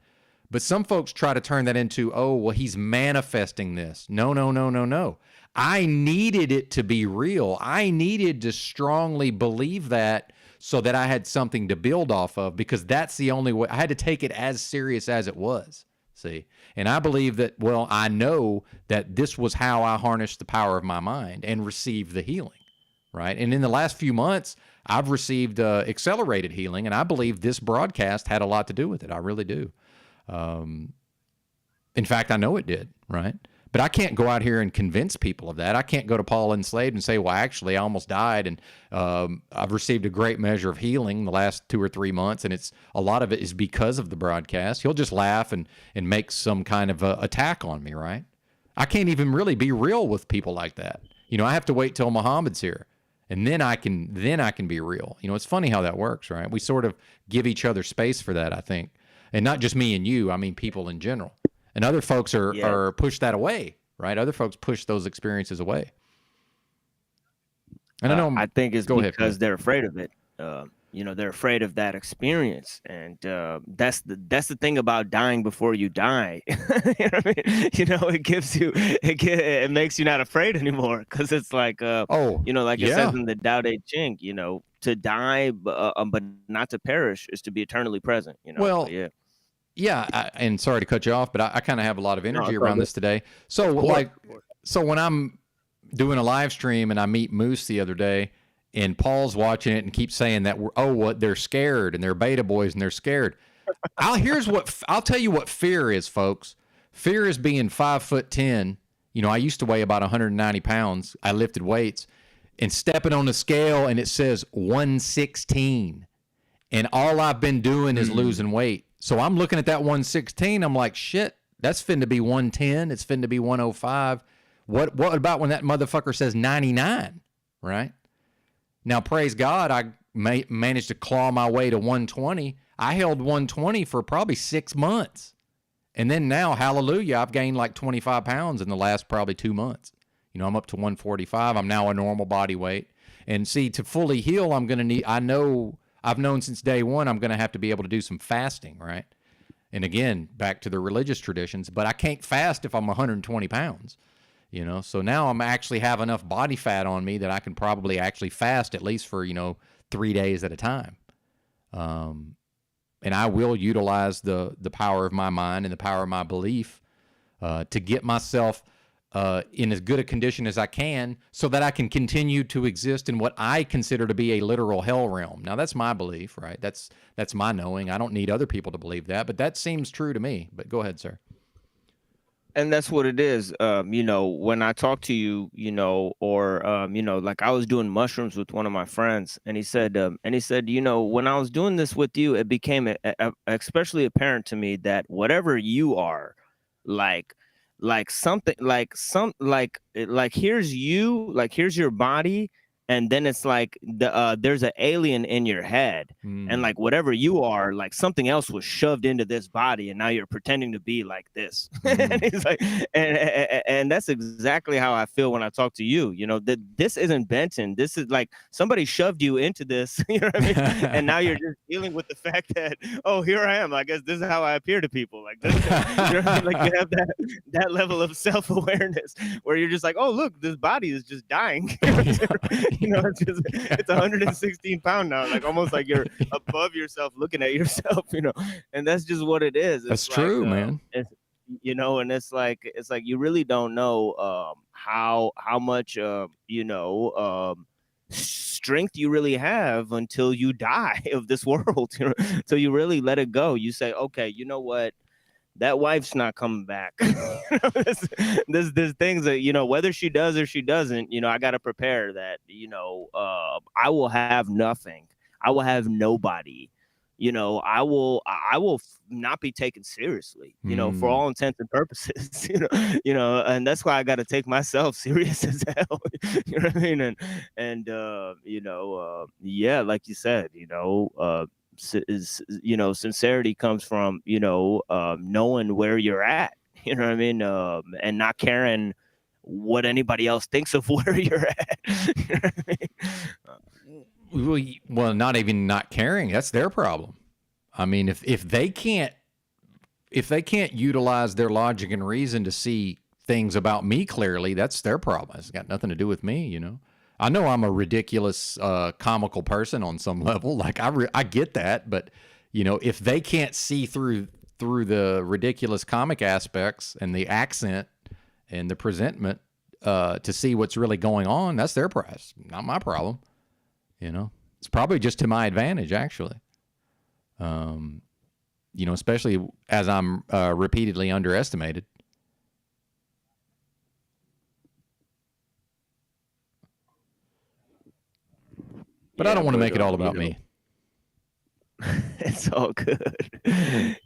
But some folks try to turn that into, oh, well, he's manifesting this. No, no, no, no, no. I needed it to be real. I needed to strongly believe that, so that I had something to build off of, because that's the only way. I had to take it as serious as it was, see? And I believe that, well, I know that this was how I harnessed the power of my mind and received the healing, right? And in the last few months, I've received accelerated healing, and I believe this broadcast had a lot to do with it. I really do. In fact, I know it did, right? But I can't go out here and convince people of that. I can't go to Paul Enslaved and say, well, actually, I almost died, and I've received a great measure of healing the last 2 or 3 months, and it's a lot of it is because of the broadcast. He'll just laugh and make some kind of attack on me, right? I can't even really be real with people like that. You know, I have to wait till Muhammad's here, and then I can be real. You know, it's funny how that works, right? We sort of give each other space for that, I think. And not just me and you, I mean people in general. And other folks are push that away, right? Other folks push those experiences away. And I know I think it's because ahead, they're afraid of it. You know, they're afraid of that experience, and that's the thing about dying before you die. You know what I mean? You know, it makes you not afraid anymore, because it's like, you know, like it says in the Tao Te Ching, you know, to die but not to perish is to be eternally present. You know, well, yeah. Yeah, and sorry to cut you off, but I kind of have a lot of energy around this today. So, so when I'm doing a live stream and I meet Moose the other day, and Paul's watching it and keeps saying that they're scared, and they're beta boys and they're scared. I'll tell you what fear is, folks. Fear is being 5'10". You know, I used to weigh about 190 pounds. I lifted weights, and stepping on the scale, and it says 116, and all I've been doing is losing weight. So I'm looking at that 116. I'm like, shit, that's finna be 110. It's finna be 105. What about when that motherfucker says 99, right? Now, praise God, I managed to claw my way to 120. I held 120 for probably 6 months. And then now, hallelujah, I've gained like 25 pounds in the last probably 2 months. You know, I'm up to 145. I'm now a normal body weight. And see, to fully heal, I'm going to need, I've known since day one I'm going to have to be able to do some fasting, right? And again, back to the religious traditions, but I can't fast if I'm 120 pounds, you know? So now I'm actually have enough body fat on me that I can probably actually fast at least for, 3 days at a time. And I will utilize the power of my mind and the power of my belief to get myself in as good a condition as I can, so that I can continue to exist in what I consider to be a literal hell realm. Now, that's my belief, right? That's my knowing. I don't need other people to believe that, but that seems true to me. But go ahead, sir. And that's what it is. When I talk to you, like I was doing mushrooms with one of my friends, and he said, when I was doing this with you, it became especially apparent to me that whatever you are, here's you, like here's your body, and then it's like there's an alien in your head, and like whatever you are, like something else was shoved into this body, and now you're pretending to be like this. And he's like, and that's exactly how I feel when I talk to you. You know, that this isn't Benton. This is like somebody shoved you into this. You know what I mean? And now you're just dealing with the fact that, oh, here I am. I guess this is how I appear to people. Like this, you know what I mean? Like you have that level of self-awareness where you're just like, oh, look, this body is just dying. You know, it's 116 pounds now, like almost like you're above yourself, looking at yourself, you know, and that's just what it is. That's like, true, man. You know, and it's like you really don't know how much you know strength you really have until you die of this world. You know, until you really let it go. You say, okay, you know what? That wife's not coming back. There's things that, you know, whether she does or she doesn't, you know, I got to prepare that, you know, I will have nothing. I will have nobody. You know, I will not be taken seriously, you know, for all intents and purposes, you know, and that's why I got to take myself serious as hell. You know what I mean? And you know, yeah, like you said, you know, is, you know, sincerity comes from, you know, knowing where you're at, you know what I mean, and not caring what anybody else thinks of where you're at. You know what I mean? Well, not even not caring, that's their problem. I mean, if they can't utilize their logic and reason to see things about me clearly, that's their problem. It's got nothing to do with me, you know. I know I'm a ridiculous, comical person on some level. Like I get that, but you know, if they can't see through the ridiculous comic aspects and the accent and the presentment to see what's really going on, that's their price, not my problem. You know, it's probably just to my advantage, actually. You know, especially as I'm repeatedly underestimated. But I don't want to make it all about me. It's all good.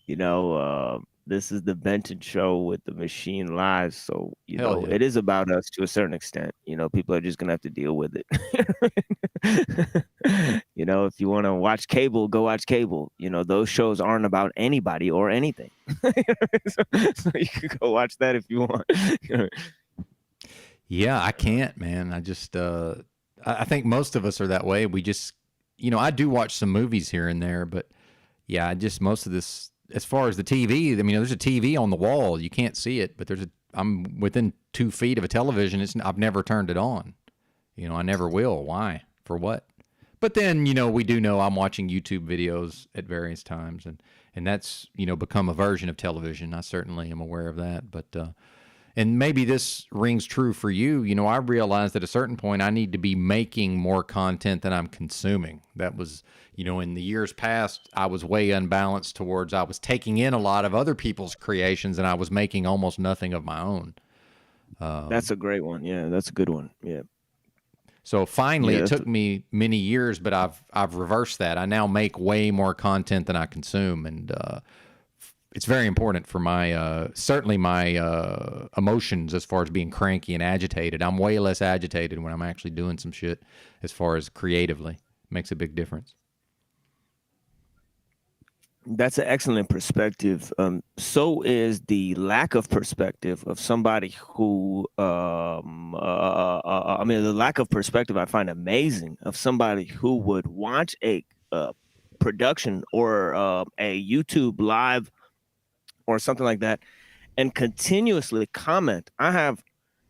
You know, this is the Benton Show with the Machine Lives. So, you Hell know, yeah. it is about us to a certain extent. You know, people are just going to have to deal with it. You know, if you want to watch cable, go watch cable. You know, those shows aren't about anybody or anything. So you can go watch that if you want. Yeah, I can't, man. I just, I think most of us are that way. We just, you know, I do watch some movies here and there, but yeah, I just, most of this, as far as the TV, I mean, there's a TV on the wall. You can't see it, but I'm within 2 feet of a television. I've never turned it on. You know, I never will. Why? For what? But then, you know, we do know I'm watching YouTube videos at various times, and that's, you know, become a version of television. I certainly am aware of that, but, and maybe this rings true for you. You know, I realized at a certain point I need to be making more content than I'm consuming. That was, you know, in the years past, I was way unbalanced towards, I was taking in a lot of other people's creations and I was making almost nothing of my own. That's a great one. Yeah, that's a good one. Yeah. So finally, it took me many years, but I've reversed that. I now make way more content than I consume, and it's very important for my certainly my emotions as far as being cranky and agitated. I'm way less agitated when I'm actually doing some shit as far as creatively. Makes a big difference. That's an excellent perspective. So is the lack of perspective of somebody who, I mean, the lack of perspective I find amazing of somebody who would watch a production or a YouTube live or something like that and continuously comment. I have,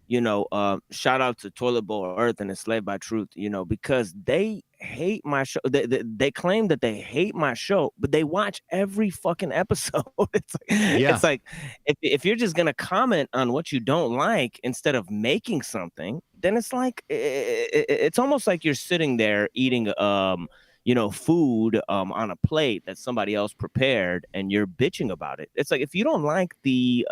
you know, shout out to Toilet Bowl Earth and Enslaved by Truth, you know, because they hate my show. They claim that they hate my show, but they watch every fucking episode. It's like if you're just gonna comment on what you don't like instead of making something, then it's like it's almost like you're sitting there eating you know, food on a plate that somebody else prepared and you're bitching about it. It's like, if you don't like the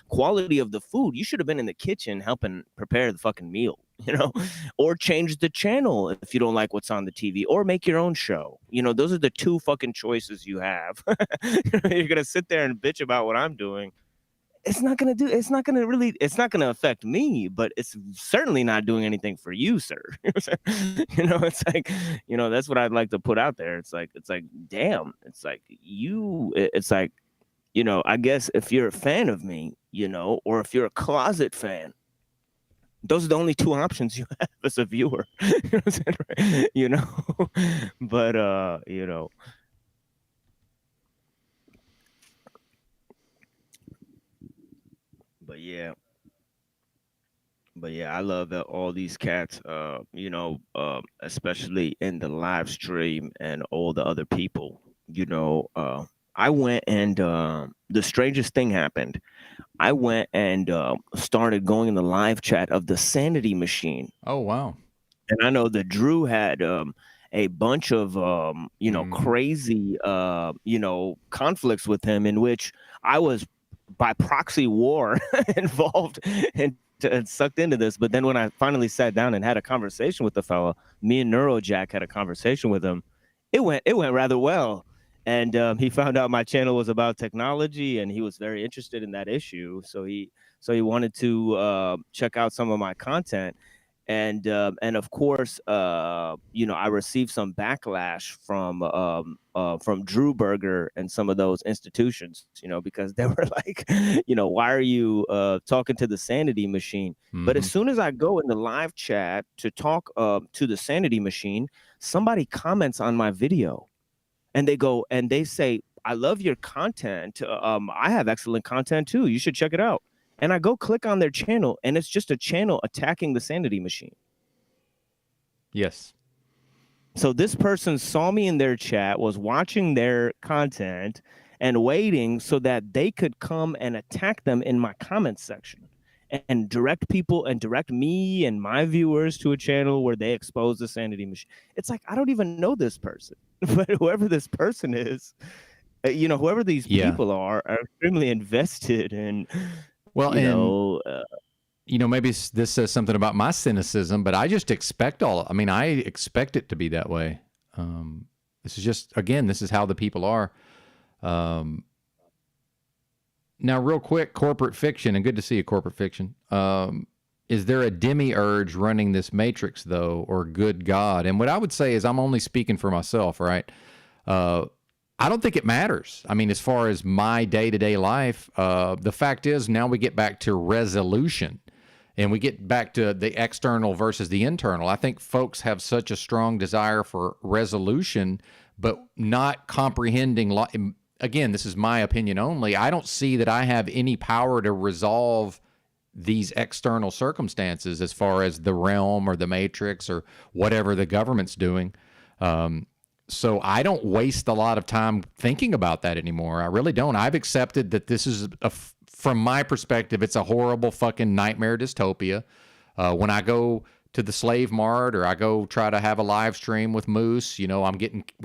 quality of the food, you should have been in the kitchen helping prepare the fucking meal, you know, or change the channel if you don't like what's on the TV, or make your own show. You know, those are the two fucking choices you have. You're going to sit there and bitch about what I'm doing. it's not gonna affect me, but it's certainly not doing anything for you, sir. It's like, that's what I'd like to put out there. It's like, damn, it's like it's like, I guess if you're a fan of me, or if you're a closet fan, those are the only two options you have as a viewer. What I'm saying? But but yeah. But yeah, I love that all these cats, especially in the live stream and all the other people, I went and the strangest thing happened. I went and started going in the live chat of the Sanity Machine. Oh, wow. And I know that Drew had a bunch of, crazy, conflicts with him, in which I was by proxy war involved and sucked into this. But then when I finally sat down and had a conversation with the fella, me and Neurojack had a conversation with him. It went rather well. And he found out my channel was about technology, and he was very interested in that issue. So he wanted to check out some of my content. And of course, I received some backlash from Drew Berger and some of those institutions, because they were like, why are you talking to the Sanity Machine? But as soon as I go in the live chat to talk to the Sanity Machine, somebody comments on my video, and they say, I love your content. I have excellent content too. You should check it out. And I go click on their channel, and it's just a channel attacking the Sanity Machine. Yes. So this person saw me in their chat, was watching their content, and waiting so that they could come and attack them in my comments section and direct me and my viewers to a channel where they expose the Sanity Machine. It's like, I don't even know this person, but whoever this person is, whoever these people are extremely invested in. Well, maybe this says something about my cynicism, but I just expect I expect it to be that way. This is just, again, this is how the people are. Now, real quick, corporate fiction, and good to see you, corporate fiction. Is there a demiurge running this matrix, though, or good God? And what I would say is, I'm only speaking for myself, right? I don't think it matters. I mean, as far as my day-to-day life, the fact is now we get back to resolution, and we get back to the external versus the internal. I think folks have such a strong desire for resolution, but not comprehending. Again, this is my opinion only. I don't see that I have any power to resolve these external circumstances as far as the realm or the matrix or whatever the government's doing. So I don't waste a lot of time thinking about that anymore. I really don't. I've accepted that this is, from my perspective, it's a horrible fucking nightmare dystopia. When I go to the Slave Mart or I go try to have a live stream with Moose, we're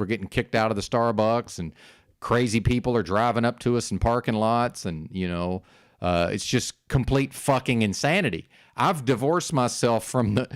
getting kicked out of the Starbucks, and crazy people are driving up to us in parking lots, and it's just complete fucking insanity. I've divorced myself from the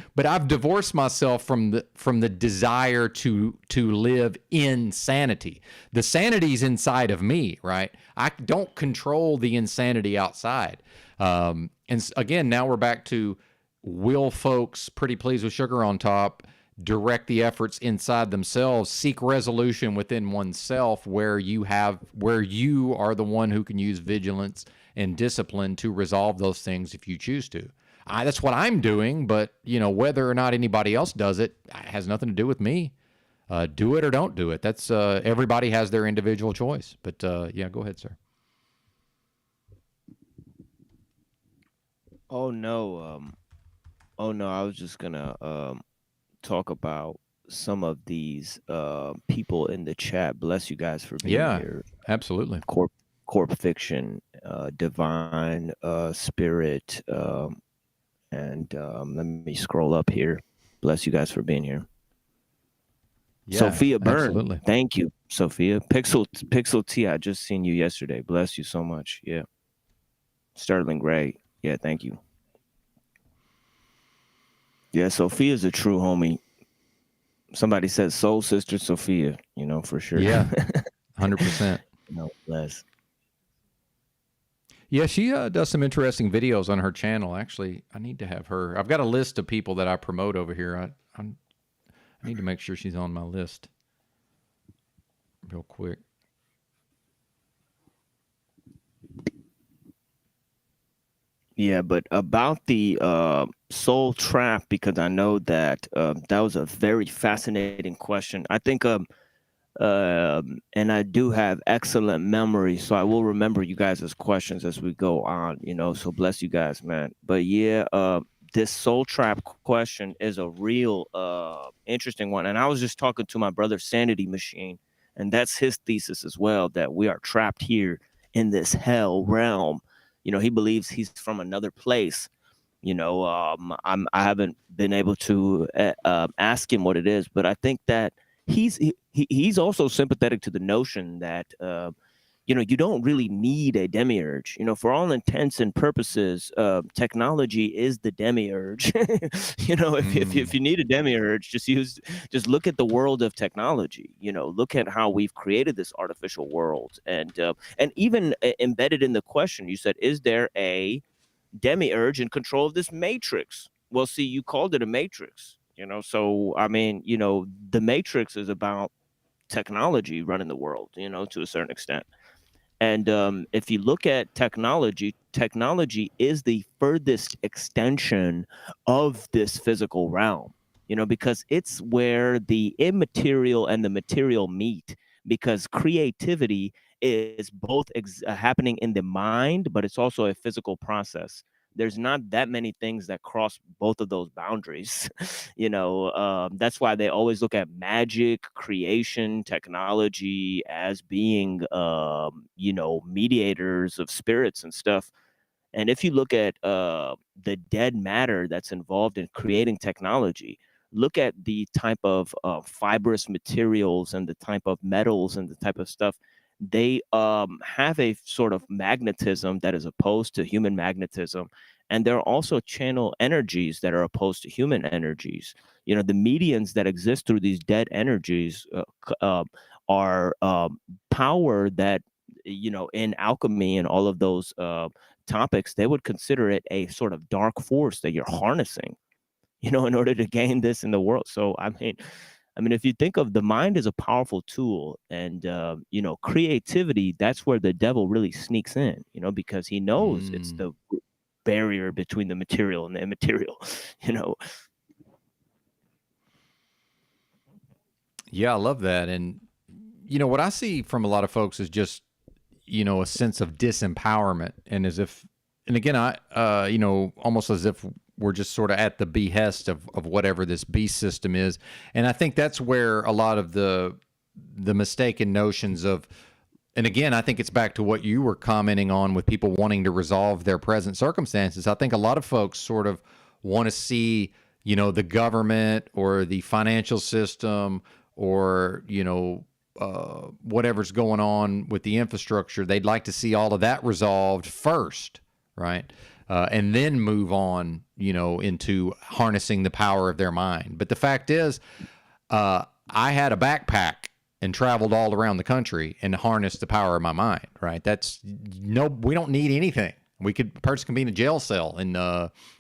desire to live in sanity. The sanity's inside of me, right? I don't control the insanity outside. And again, now we're back to, will folks, pretty pleased with sugar on top, direct the efforts inside themselves, seek resolution within oneself, where you are the one who can use vigilance and discipline to resolve those things if you choose to. That's what I'm doing, but whether or not anybody else does it has nothing to do with me. Do it or don't do it. That's everybody has their individual choice. But yeah, go ahead, sir. Oh no, I was just gonna talk about some of these people in the chat. Bless you guys for being here. Absolutely. Corp Fiction, Divine Spirit, and let me scroll up here. Bless you guys for being here. Yeah, Sophia Byrne, absolutely. Thank you, Sophia. Pixel T, I just seen you yesterday. Bless you so much. Yeah. Sterling Gray. Yeah, thank you. Yeah, Sophia's a true homie. Somebody said soul sister Sophia, for sure. Yeah, 100%. Bless. Yeah, she does some interesting videos on her channel. Actually, I need to have her. I've got a list of people that I promote over here. I need to make sure she's on my list real quick. Yeah, but about the soul trap, because I know that that was a very fascinating question. I think and I do have excellent memory, so I will remember you guys' questions as we go on, so bless you guys, man. But yeah, this soul trap question is a real interesting one. And I was just talking to my brother Sanity Machine, and that's his thesis as well, that we are trapped here in this hell realm. He believes he's from another place. I haven't been able to ask him what it is, but I think that he's also sympathetic to the notion that you don't really need a demiurge. For all intents and purposes, technology is the demiurge. If you need a demiurge, just look at the world of technology. Look at how we've created this artificial world, and even embedded in the question, you said, is there a demiurge in control of this matrix? Well, see, you called it a matrix. So I mean, the matrix is about technology running the world, to a certain extent. And if you look at technology, technology is the furthest extension of this physical realm, because it's where the immaterial and the material meet, because creativity is both happening in the mind, but it's also a physical process. There's not that many things that cross both of those boundaries. That's why they always look at magic, creation, technology as being mediators of spirits and stuff. And if you look at the dead matter that's involved in creating technology, look at the type of fibrous materials and the type of metals and the type of stuff. They have a sort of magnetism that is opposed to human magnetism. And there are also channel energies that are opposed to human energies. The medians that exist through these dead energies are power that, in alchemy and all of those topics, they would consider it a sort of dark force that you're harnessing, in order to gain this in the world. So, I mean, if you think of the mind as a powerful tool, and creativity, that's where the devil really sneaks in, because he knows it's the barrier between the material and the immaterial. Yeah, I love that. And what I see from a lot of folks is just a sense of disempowerment, and again, I almost as if we're just sort of at the behest of whatever this beast system is. And I think that's where a lot of the mistaken notions of, and again, I think it's back to what you were commenting on with people wanting to resolve their present circumstances. I think a lot of folks sort of want to see, the government or the financial system or, whatever's going on with the infrastructure. They'd like to see all of that resolved first, right? And then move on, into harnessing the power of their mind. But the fact is, I had a backpack and traveled all around the country and harnessed the power of my mind, right? We don't need anything. A person can be in a jail cell in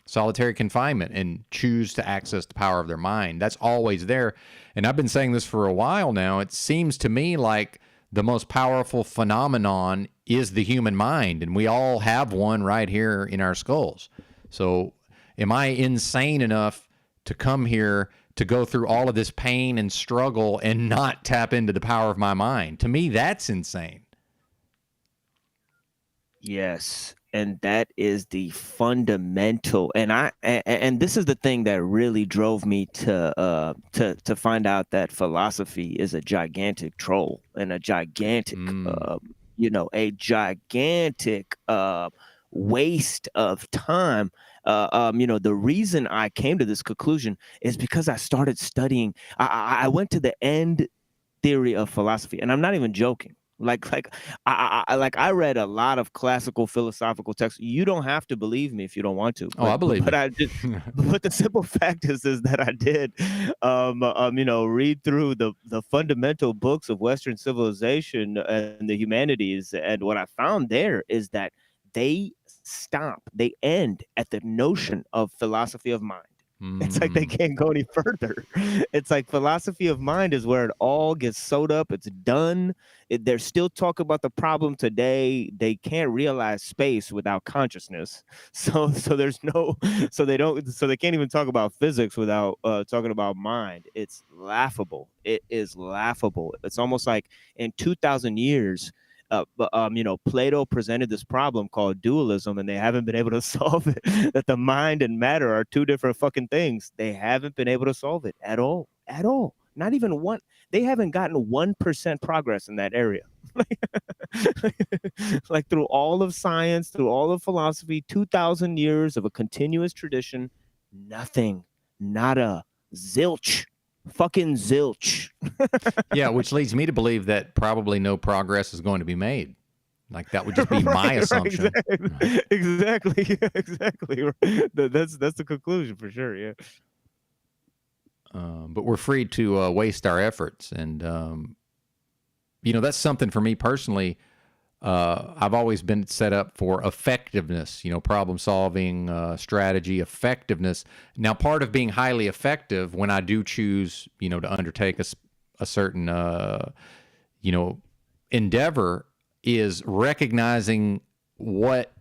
solitary confinement and choose to access the power of their mind. That's always there. And I've been saying this for a while now. It seems to me like the most powerful phenomenon is the human mind, and we all have one right here in our skulls. So am I insane enough to come here to go through all of this pain and struggle and not tap into the power of my mind? To me, that's insane. Yes, and that is the fundamental. And this is the thing that really drove me to find out that philosophy is a gigantic troll and a gigantic a gigantic waste of time. The reason I came to this conclusion is because I started studying. I went to the end theory of philosophy, and I'm not even joking. I read a lot of classical philosophical texts. You don't have to believe me if you don't want to. I believe but you. I did. But the simple fact is that I did, read through the fundamental books of Western civilization and the humanities. And what I found there is that they end at the notion of philosophy of mind. It's like they can't go any further. It's like philosophy of mind is where it all gets sewed up. It's done. They're still talking about the problem today. They can't realize space without consciousness. So there's no, so they can't even talk about physics without talking about mind. It's laughable. It is laughable. It's almost like in 2,000 years, Plato presented this problem called dualism, and they haven't been able to solve it. That the mind and matter are two different fucking things. They haven't been able to solve it at all. Not even one. They haven't gotten 1% progress in that area. Like through all of science, through all of philosophy, 2,000 years of a continuous tradition, nothing, nada, zilch. Fucking zilch. Yeah, which leads me to believe that probably no progress is going to be made. Like that would just be my assumption. Exactly. That's the conclusion for sure. Yeah. But we're free to waste our efforts, and that's something for me personally. I've always been set up for effectiveness, problem solving, strategy, effectiveness. Now, part of being highly effective when I do choose, to undertake a certain, endeavor is recognizing what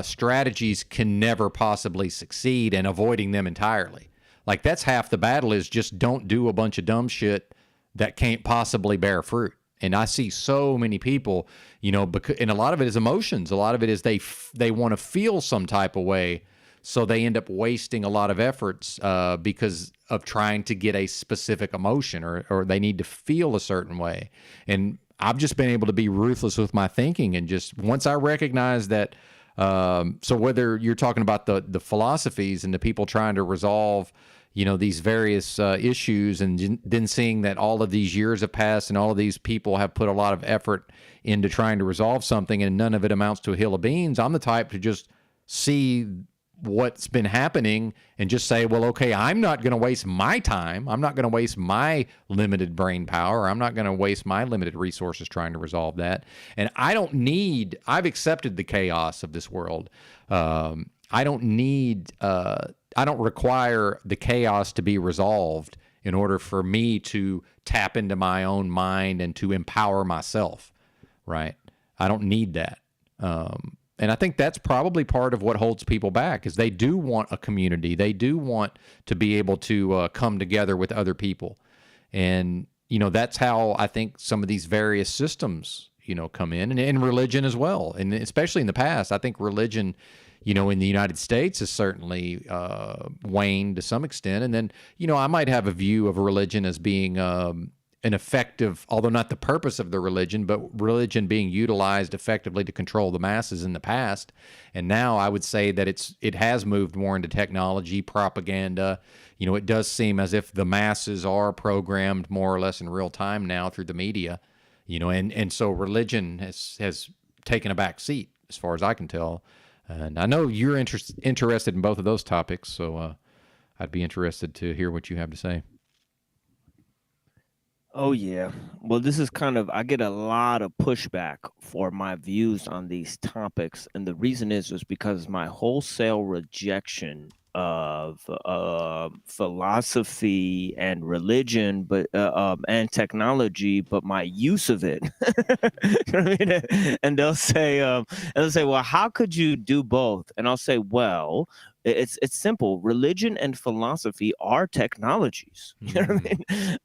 strategies can never possibly succeed and avoiding them entirely. Like that's half the battle, is just don't do a bunch of dumb shit that can't possibly bear fruit. And I see so many people, and a lot of it is emotions. A lot of it is they want to feel some type of way, so they end up wasting a lot of efforts because of trying to get a specific emotion, or they need to feel a certain way. And I've just been able to be ruthless with my thinking, and just once I recognize that. So whether you're talking about the philosophies and the people trying to resolve these various issues, and then seeing that all of these years have passed and all of these people have put a lot of effort into trying to resolve something, and none of it amounts to a hill of beans. I'm the type to just see what's been happening and just say, well, okay, I'm not going to waste my time. I'm not going to waste my limited brain power. I'm not going to waste my limited resources trying to resolve that. And I've accepted the chaos of this world. I don't require the chaos to be resolved in order for me to tap into my own mind and to empower myself, right? I don't need that. And I think that's probably part of what holds people back, is they do want a community. They do want to be able to come together with other people. And, that's how I think some of these various systems, come in religion as well. And especially in the past, I think religion, in the United States has certainly waned to some extent. And then, I might have a view of religion as being an effective, although not the purpose of the religion, but religion being utilized effectively to control the masses in the past. And now I would say that it has moved more into technology, propaganda. It does seem as if the masses are programmed more or less in real time now through the media, and so religion has taken a back seat as far as I can tell. And I know you're interested in both of those topics, so I'd be interested to hear what you have to say. Oh yeah. Well, this is I get a lot of pushback for my views on these topics, and the reason is because my wholesale rejection of philosophy and religion, but and technology, but my use of it. You know what I mean? And they'll say, well, how could you do both? And I'll say, well, it's simple. Religion and philosophy are technologies. You know what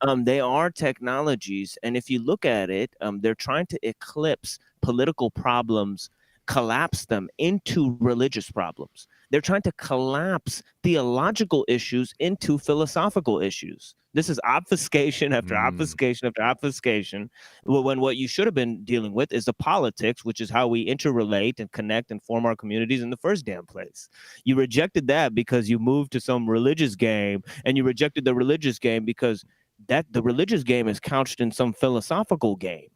I mean? They are technologies, and if you look at it, they're trying to eclipse political problems, collapse them into religious problems. They're trying to collapse theological issues into philosophical issues. This is obfuscation after obfuscation after obfuscation, when what you should have been dealing with is the politics, which is how we interrelate and connect and form our communities in the first damn place. You rejected that because you moved to some religious game, and you rejected the religious game because the religious game is couched in some philosophical game.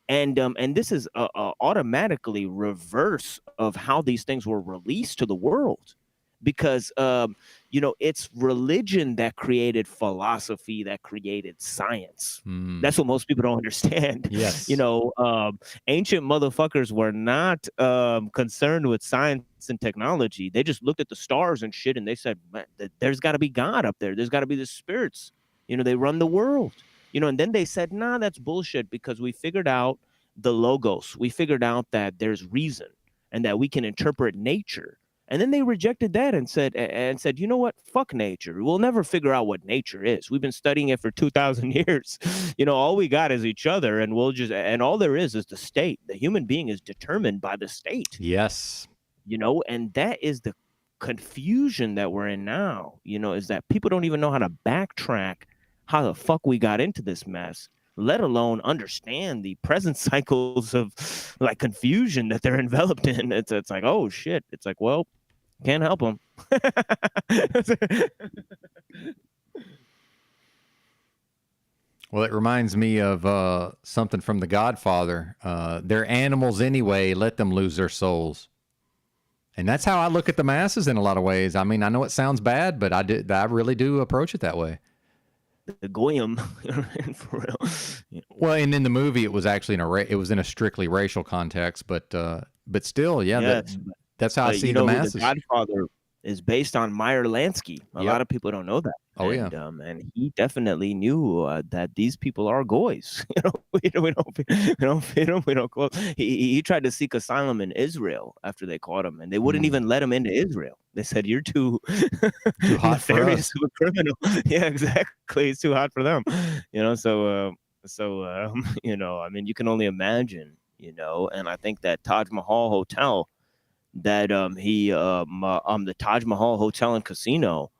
And this is automatically reverse of how these things were released to the world. because it's religion that created philosophy, that created science. That's what most people don't understand. Yes. Ancient motherfuckers were not concerned with science and technology. They just looked at the stars and shit, and they said, man, there's got to be God up there. There's got to be the spirits. They run the world. And then they said, nah, that's bullshit, because we figured out the logos. We figured out that there's reason and that we can interpret nature. And then they rejected that and said, you know what? Fuck nature. We'll never figure out what nature is. We've been studying it for 2,000 years. All we got is each other, and and all there is the state. The human being is determined by the state. Yes. And that is the confusion that we're in now, is that people don't even know how to backtrack how the fuck we got into this mess, let alone understand the present cycles of like confusion that they're enveloped in. It's like, oh shit. It's like, well, can't help them. Well, it reminds me of something from The Godfather. They're animals anyway. Let them lose their souls. And that's how I look at the masses in a lot of ways. I mean, I know it sounds bad, but I really do approach it that way. The goyim, for real. Well, and in the movie, it was actually it was in a strictly racial context, but still, yeah, yes. That's how I see the masses. The Godfather is based on Meyer Lansky. A lot of people don't know that. Oh, and, and he definitely knew that these people are goys. We don't feed them. We don't close. He tried to seek asylum in Israel after they caught him, and they wouldn't even let him into Israel. They said, "You're too hot for us." Of a criminal." Yeah, exactly. It's too hot for them. So I mean, you can only imagine. And I think that Taj Mahal Hotel, that the Taj Mahal Hotel and Casino,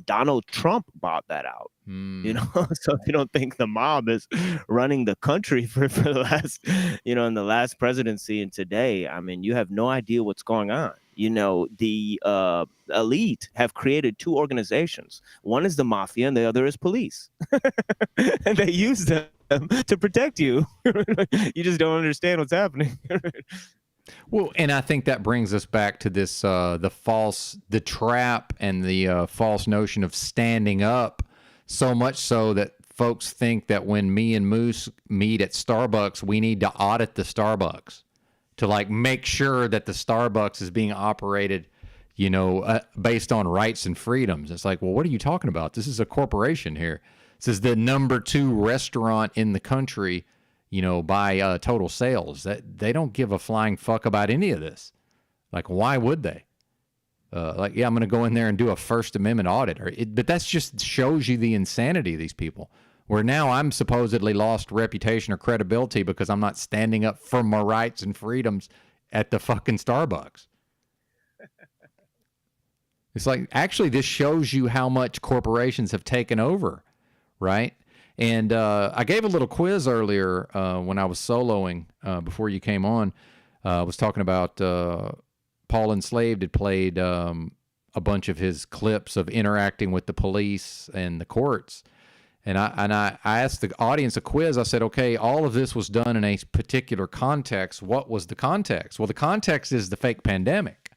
Donald Trump bought that out. So if you don't think the mob is running the country for the last, in the last presidency and today, I mean, you have no idea what's going on. The elite have created two organizations. One is the mafia and the other is police. And they use them to protect you. You just don't understand what's happening. Well, and I think that brings us back to this, the trap and the false notion of standing up, so much so that folks think that when me and Moose meet at Starbucks, we need to audit the Starbucks to like make sure that the Starbucks is being operated, based on rights and freedoms. It's like, well, what are you talking about? This is a corporation here. This is the number 2 restaurant in the country, by total sales. That they don't give a flying fuck about any of this. Like, why would they? I'm going to go in there and do a First Amendment audit. But that just shows you the insanity of these people. Where now I'm supposedly lost reputation or credibility because I'm not standing up for my rights and freedoms at the fucking Starbucks. It's like, actually, this shows you how much corporations have taken over, right? And I gave a little quiz earlier when I was soloing before you came on. I was talking about Paul Enslaved had played a bunch of his clips of interacting with the police and the courts. And I asked the audience a quiz. I said, okay, all of this was done in a particular context. What was the context? Well, the context is the fake pandemic.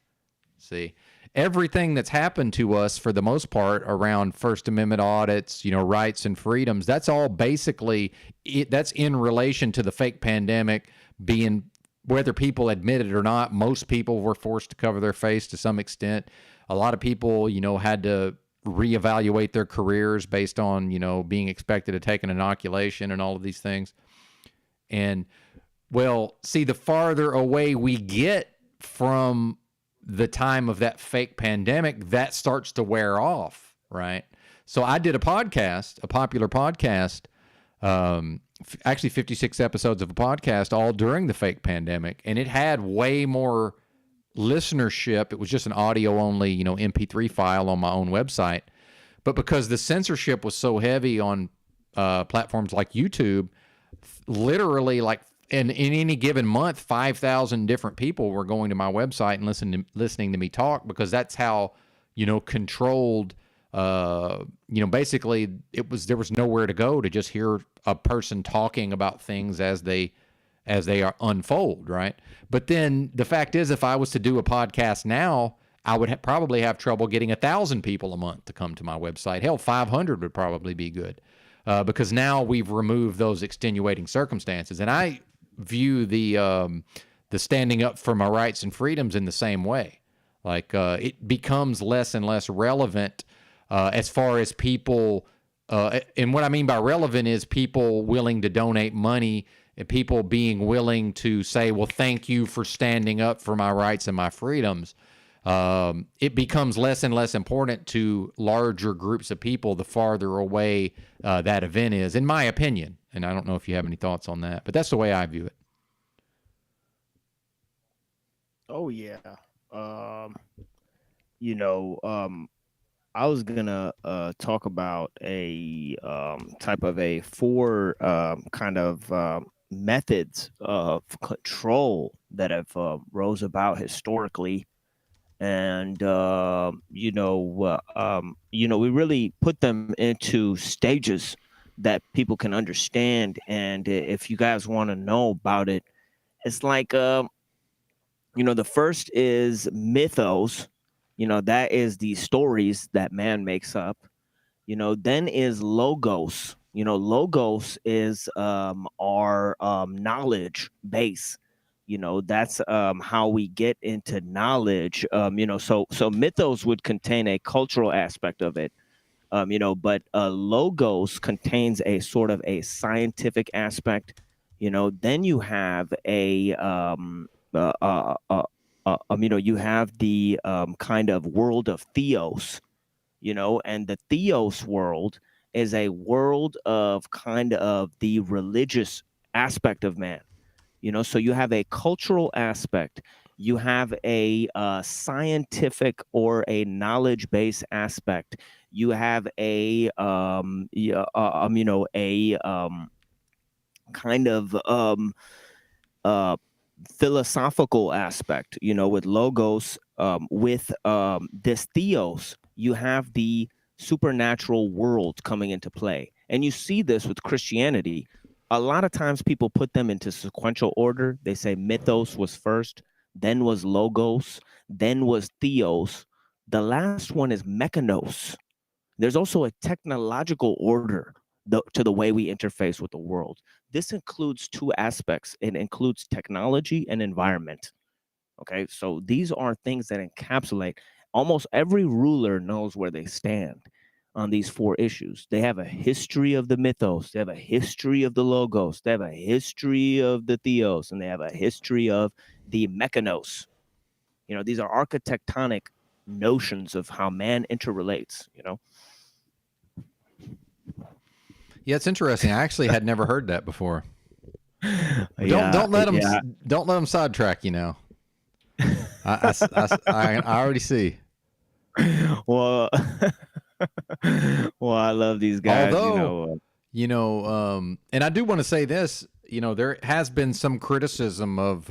See? Everything that's happened to us for the most part around First Amendment audits, rights and freedoms, that's all basically, that's in relation to the fake pandemic being, whether people admit it or not, most people were forced to cover their face to some extent. A lot of people, had to reevaluate their careers based on, being expected to take an inoculation and all of these things. And, well, see, the farther away we get from the time of that fake pandemic, that starts to wear off, right? So I did a popular podcast, actually 56 episodes of a podcast all during the fake pandemic, and it had way more listenership. It was just an audio only, MP3 file on my own website. But because the censorship was so heavy on platforms like YouTube, literally like in any given month, 5,000 different people were going to my website and listening to me talk, because that's how, controlled, basically there was nowhere to go to just hear a person talking about things as they are unfold, right? But then the fact is, if I was to do a podcast now I would probably have trouble getting 1,000 people a month to come to my website. Hell, 500 would probably be good, because now we've removed those extenuating circumstances. And I view the standing up for my rights and freedoms in the same way. Like, it becomes less and less relevant as far as people, and what I mean by relevant is people willing to donate money and people being willing to say, well, thank you for standing up for my rights and my freedoms. It becomes less and less important to larger groups of people the farther away that event is, in my opinion. And I don't know if you have any thoughts on that, but that's the way I view it. Oh yeah. You know, I was gonna talk about a type of a four kind of methods of control that have rose about historically, and we really put them into stages that people can understand. And if you guys want to know about it, it's like the first is mythos. That is the stories that man makes up. Then is logos. Logos is our knowledge base. That's how we get into knowledge. So mythos would contain a cultural aspect of it. But logos contains a sort of a scientific aspect. Then you have a you have the kind of world of theos, and the theos world is a world of kind of the religious aspect of man. So you have a cultural aspect, you have a scientific or a knowledge-based aspect, you have a kind of philosophical aspect, with logos. With this theos, you have the supernatural world coming into play. And you see this with Christianity. A lot of times people put them into sequential order. They say mythos was first, then was logos, then was theos. The last one is mechanos. There's also a technological order to the way we interface with the world. This includes two aspects. It includes technology and environment. Okay, so these are things that encapsulate. Almost every ruler knows where they stand on these four issues. They have a history of the mythos, they have a history of the logos, they have a history of the theos, and they have a history of the mechanos. These are architectonic notions of how man interrelates. Yeah, it's interesting. I actually had never heard that before. Yeah, Don't let them yeah. don't let them sidetrack you now. I already see. Well, well, I love these guys. Although, and I do want to say this. There has been some criticism of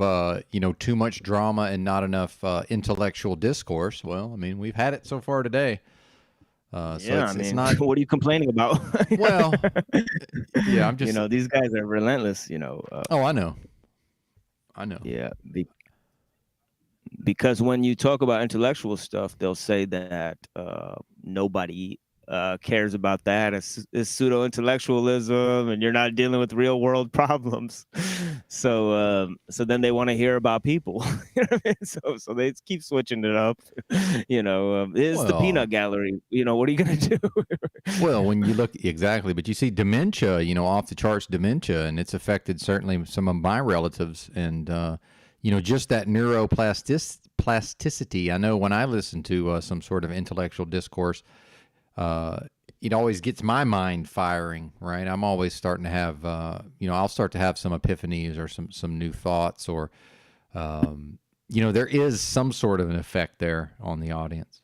too much drama and not enough intellectual discourse. Well, I mean, we've had it so far today. So yeah, it's not. What are you complaining about? Well, yeah, I'm just. These guys are relentless. Oh, I know. Yeah, because when you talk about intellectual stuff, they'll say that nobody cares about that. It's pseudo intellectualism, and you're not dealing with real world problems. So then they want to hear about people. So they keep switching it up. It's the peanut gallery. What are you gonna do? Well, when you look exactly, but you see dementia, off the charts dementia, and it's affected certainly some of my relatives, and just that neuroplasticity. I know when I listen to some sort of intellectual discourse, it always gets my mind firing, right? I'm always starting to have, I'll start to have some epiphanies or some new thoughts, or, there is some sort of an effect there on the audience.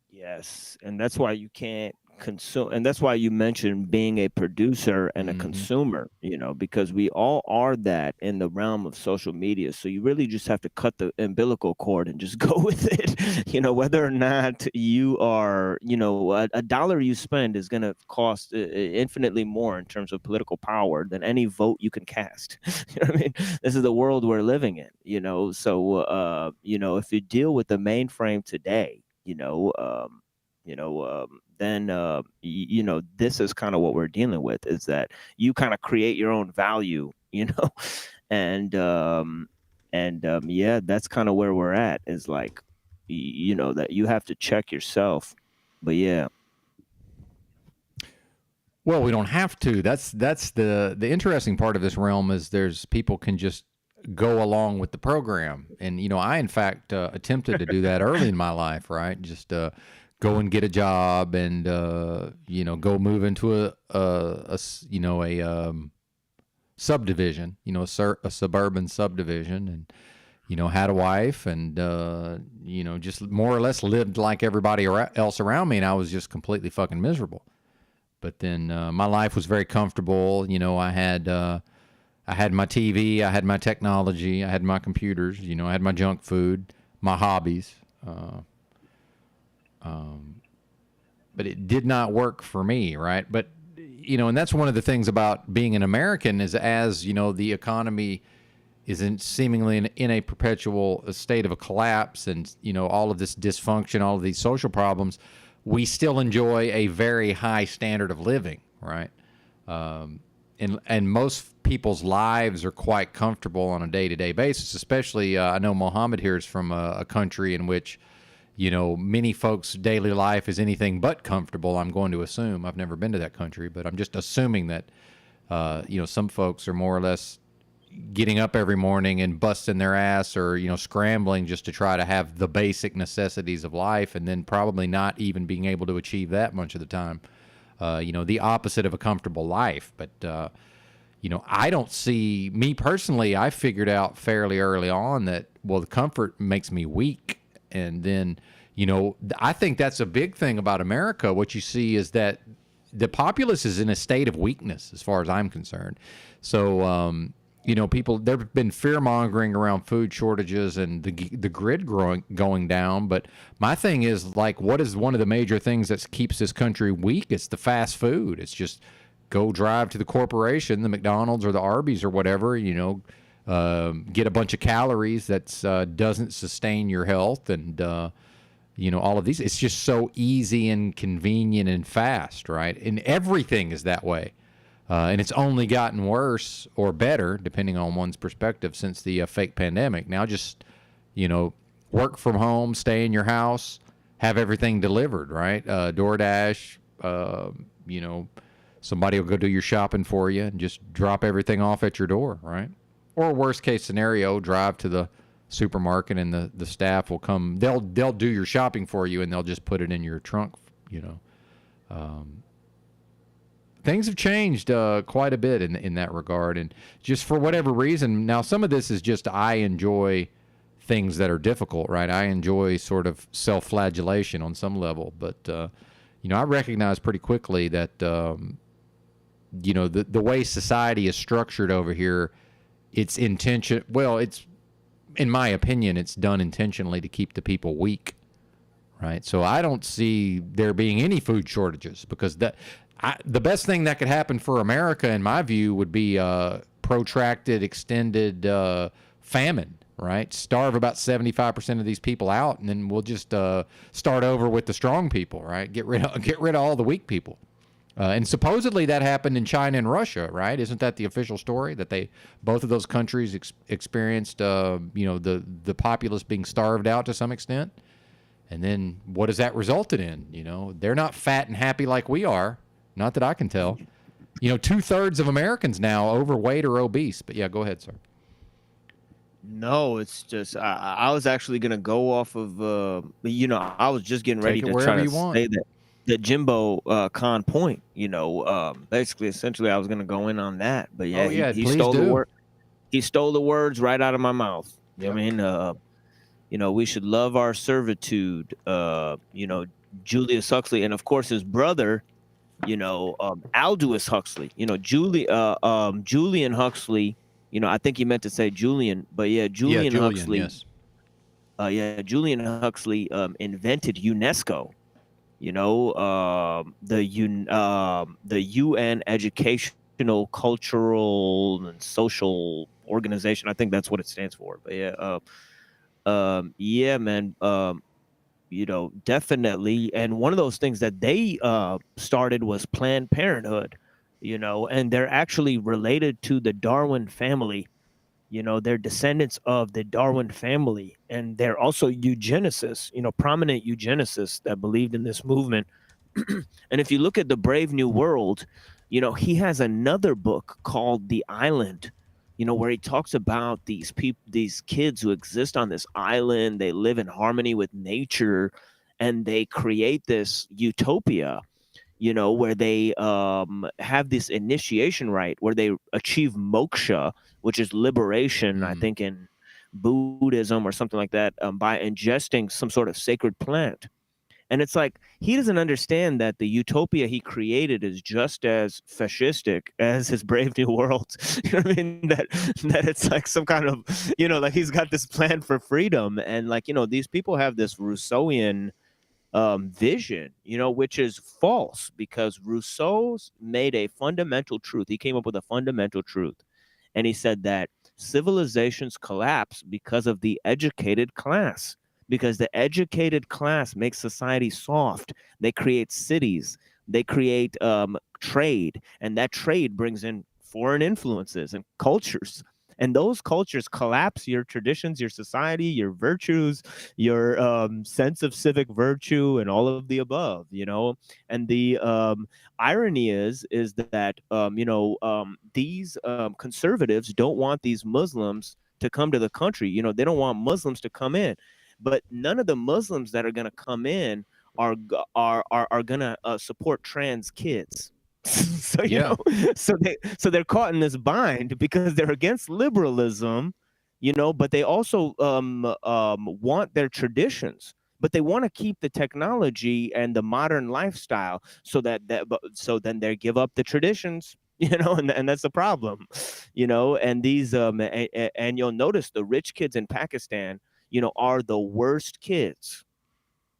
Yes, and that's why you can't consume, and that's why you mentioned being a producer and a consumer, because we all are that in the realm of social media. So you really just have to cut the umbilical cord and just go with it, whether or not you are, a dollar you spend is going to cost infinitely more in terms of political power than any vote you can cast. You know what I mean? This is the world we're living in, so, if you deal with the mainframe today, then this is kind of what we're dealing with, is that you kind of create your own value, and yeah, that's kind of where we're at, is like, that you have to check yourself. But yeah. Well, we don't have to. That's the interesting part of this realm, is there's people can just go along with the program. And, I, in fact, attempted to do that early in my life, right? Just go and get a job and, go move into a subdivision, a suburban subdivision, and, had a wife and, just more or less lived like everybody else around me. And I was just completely fucking miserable. But then my life was very comfortable. I had my TV, I had my technology, I had my computers, I had my junk food, my hobbies. But it did not work for me, right? But, and that's one of the things about being an American, is as, the economy is seemingly in a perpetual state of a collapse, and, all of this dysfunction, all of these social problems, we still enjoy a very high standard of living, right? And most people's lives are quite comfortable on a day-to-day basis, especially I know Mohammed here is from a country in which, many folks' daily life is anything but comfortable, I'm going to assume. I've never been to that country, but I'm just assuming that, some folks are more or less getting up every morning and busting their ass, or, scrambling just to try to have the basic necessities of life, and then probably not even being able to achieve that much of the time. The opposite of a comfortable life. But, I don't see, me personally, I figured out fairly early on that, well, the comfort makes me weak. And then, I think that's a big thing about America. What you see is that the populace is in a state of weakness, as far as I'm concerned. So, people, there have been fear mongering around food shortages and the grid going down. But my thing is, like, what is one of the major things that keeps this country weak? It's the fast food. It's just go drive to the corporation, the McDonald's or the Arby's or whatever, get a bunch of calories that doesn't sustain your health, and, all of these. It's just so easy and convenient and fast, right? And everything is that way. And it's only gotten worse or better, depending on one's perspective, since the fake pandemic. Now just, work from home, stay in your house, have everything delivered, right? DoorDash, somebody will go do your shopping for you and just drop everything off at your door, right? Or worst case scenario, drive to the supermarket and the staff will come. They'll do your shopping for you, and they'll just put it in your trunk, Things have changed quite a bit in that regard, and just for whatever reason. Now, some of this is just I enjoy things that are difficult, right? I enjoy sort of self-flagellation on some level, but I recognize pretty quickly that the way society is structured over here, it's in my opinion, it's done intentionally to keep the people weak, right? So I don't see there being any food shortages, because the best thing that could happen for America, in my view, would be protracted, extended famine, right? Starve about 75% of these people out, and then we'll just start over with the strong people, right? Get rid of all the weak people. And supposedly that happened in China and Russia, right? Isn't that the official story, that both of those countries experienced, the populace being starved out to some extent? And then what has that resulted in? They're not fat and happy like we are. Not that I can tell. 2/3 of Americans now overweight or obese. But yeah, go ahead, sir. No, it's just I was actually gonna go off of I was just getting ready to try to say that Jimbo Khan point. Basically, essentially, I was gonna go in on that. But yeah, he stole the word. He stole the words right out of my mouth. You know what I mean? We should love our servitude. Julius Huxley, and of course his brother, Aldous Huxley. Julian Huxley. I think he meant to say Julian, but yeah, Julian Huxley. Yes. Julian Huxley invented UNESCO. The UN Educational, Cultural, and Social Organization. I think that's what it stands for. But yeah, man. Definitely. And one of those things that they started was Planned Parenthood. And they're actually related to the Darwin family. They're descendants of the Darwin family, and they're also eugenicists, prominent eugenicists that believed in this movement. And if you look at the Brave New World, he has another book called The Island, where he talks about these kids who exist on this island. They live in harmony with nature, and they create this utopia, where they have this initiation rite where they achieve moksha, which is liberation, I think in Buddhism or something like that, by ingesting some sort of sacred plant. And it's like, he doesn't understand that the utopia he created is just as fascistic as his Brave New World. You know what I mean? That it's like some kind of, like he's got this plan for freedom. And like, these people have this Rousseauian vision, which is false, because Rousseau made a fundamental truth. He came up with a fundamental truth. And he said that civilizations collapse because of the educated class, because the educated class makes society soft. They create cities, they create trade, and that trade brings in foreign influences and cultures. And those cultures collapse your traditions, your society, your virtues, your sense of civic virtue, and all of the above, And the irony is that, these conservatives don't want these Muslims to come to the country. They don't want Muslims to come in. But none of the Muslims that are going to come in are going to support trans kids. So so they're caught in this bind because they're against liberalism, but they also want their traditions, but they want to keep the technology and the modern lifestyle, so then they give up the traditions, and that's the problem, and these and you'll notice the rich kids in Pakistan, are the worst kids.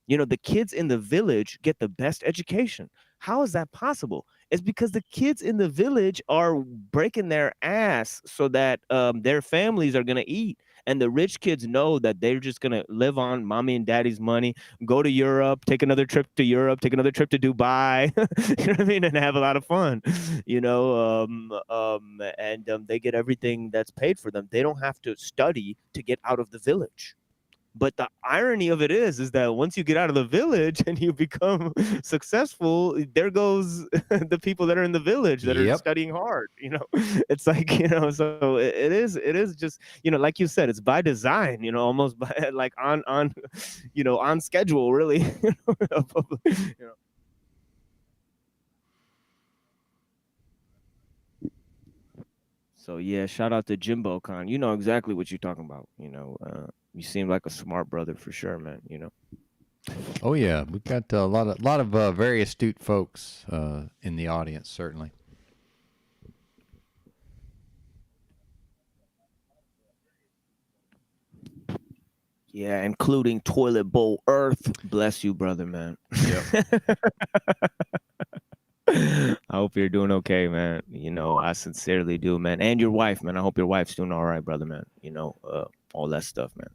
The kids in the village get the best education. How is that possible? It's because the kids in the village are breaking their ass so that their families are going to eat. And the rich kids know that they're just going to live on mommy and daddy's money, go to Europe, take another trip to Europe, take another trip to Dubai, you know what I mean? And have a lot of fun, and they get everything that's paid for them. They don't have to study to get out of the village. But the irony of it is that once you get out of the village and you become successful, there goes the people that are in the village that are studying hard. It's like, so it is just, like you said, it's by design, almost by like on schedule, really. So yeah, shout out to Jimbo Khan. You know exactly what you're talking about. You seem like a smart brother for sure, man. Oh yeah, we've got a lot of very astute folks in the audience, certainly. Yeah, including Toilet Bowl Earth. Bless you, brother, man. Yep. I hope you're doing okay, man. I sincerely do, man. And your wife, man. I hope your wife's doing all right, brother, man. All that stuff, man.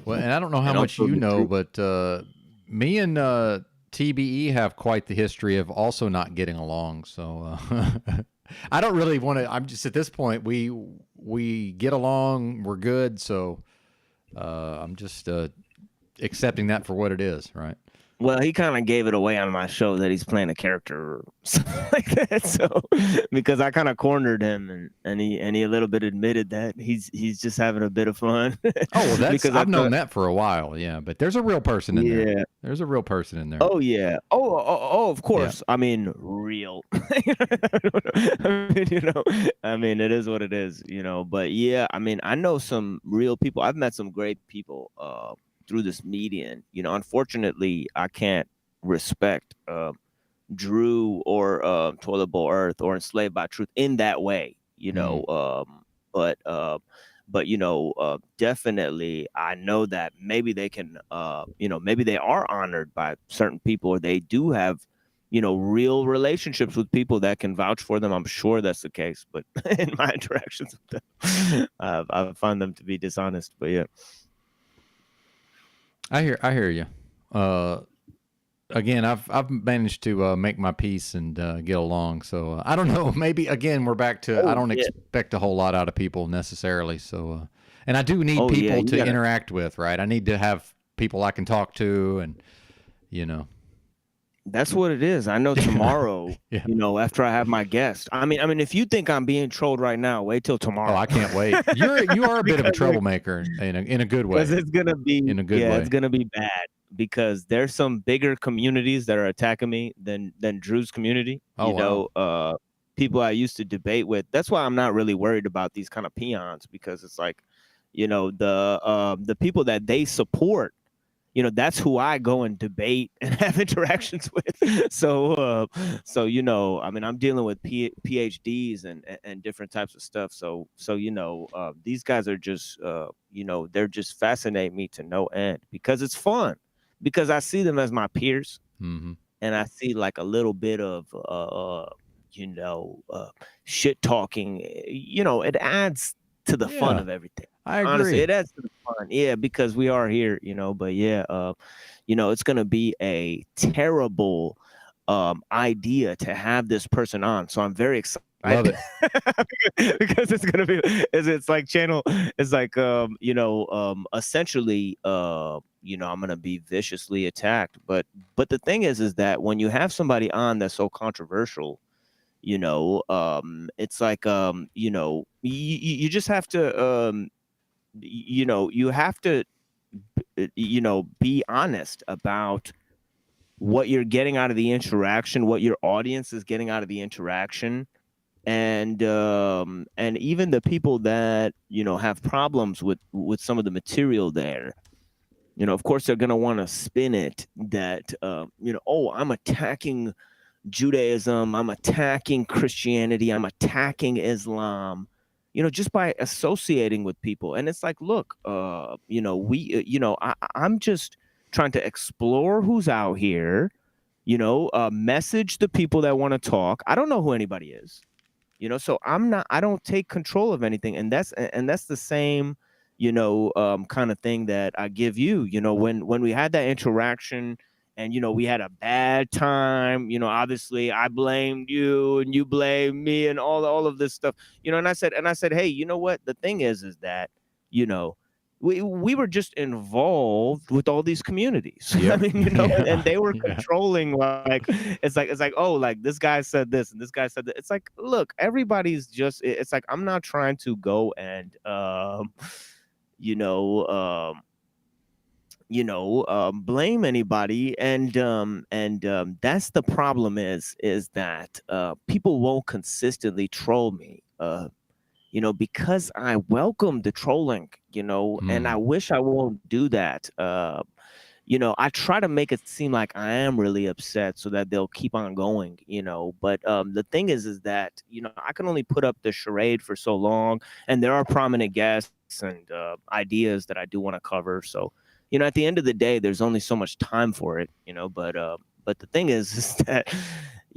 Well, and I don't know how much you know, but me and TBE have quite the history of also not getting along. So I don't really want to. I'm just at this point. We get along. We're good. So I'm just accepting that for what it is, right? Well, he kind of gave it away on my show that he's playing a character or something like that. So, because I kind of cornered him, and he a little bit admitted that he's just having a bit of fun. Oh, well, that's I've known that for a while. Yeah, but there's a real person in there. There's a real person in there. Oh yeah. Oh, of course. Yeah. I mean, real. I mean, it is what it is. But yeah, I mean, I know some real people. I've met some great people. through this median. Unfortunately, I can't respect Drew or Toilet Bowl Earth or Enslaved by Truth in that way. But definitely I know that maybe they can maybe they are honored by certain people, or they do have real relationships with people that can vouch for them. I'm sure that's the case, but in my interactions with them, I find them to be dishonest. But yeah, I hear you. Again, I've managed to make my peace and get along. So I don't know. Maybe again we're back to I don't expect a whole lot out of people necessarily. So and I do need people to interact with, right? I need to have people I can talk to, and that's what it is. I know tomorrow, after I have my guest. I mean, if you think I'm being trolled right now, wait till tomorrow. Oh, I can't wait. You are a bit of a troublemaker in a good way. Because it's gonna be in a good way. It's gonna be bad, because there's some bigger communities that are attacking me than Drew's community. Wow. People I used to debate with. That's why I'm not really worried about these kind of peons, because it's like, the people that they support, that's who I go and debate and have interactions with. So I mean, I'm dealing with PhDs and different types of stuff. So these guys are just, they're just fascinating me to no end, because it's fun, because I see them as my peers, mm-hmm. and I see like a little bit of, shit talking. It adds to the fun of everything. I agree. Honestly, it adds to the fun. Yeah, because we are here, but it's gonna be a terrible idea to have this person on. So I'm very excited. Love it. Because it's like channel, it's like essentially I'm gonna be viciously attacked. But the thing is that when you have somebody on that's so controversial, it's like you just have to you have to be honest about what you're getting out of the interaction, what your audience is getting out of the interaction, and even the people that have problems with some of the material there. Of course they're going to want to spin it that I'm attacking Judaism, I'm attacking Christianity, I'm attacking Islam, just by associating with people. And it's like, look, I'm just trying to explore who's out here, message the people that want to talk. I don't know who anybody is, so I don't take control of anything. And that's the same, kind of thing that I give you, when we had that interaction, and we had a bad time, obviously I blamed you and you blamed me and all of this stuff, and I said, hey, you know what? The thing is that, we were just involved with all these communities. Yep. I mean, and they were controlling, like, it's like, oh, like this guy said this and this guy said that. It's like, look, everybody's just, it's like, I'm not trying to go and, blame anybody, and that's the problem is that people won't consistently troll me, because I welcome the trolling, and I wish I won't do that. I try to make it seem like I am really upset so that they'll keep on going, but the thing is that, I can only put up the charade for so long, and there are prominent guests and ideas that I do want to cover. So, at the end of the day, there's only so much time for it, but the thing is that,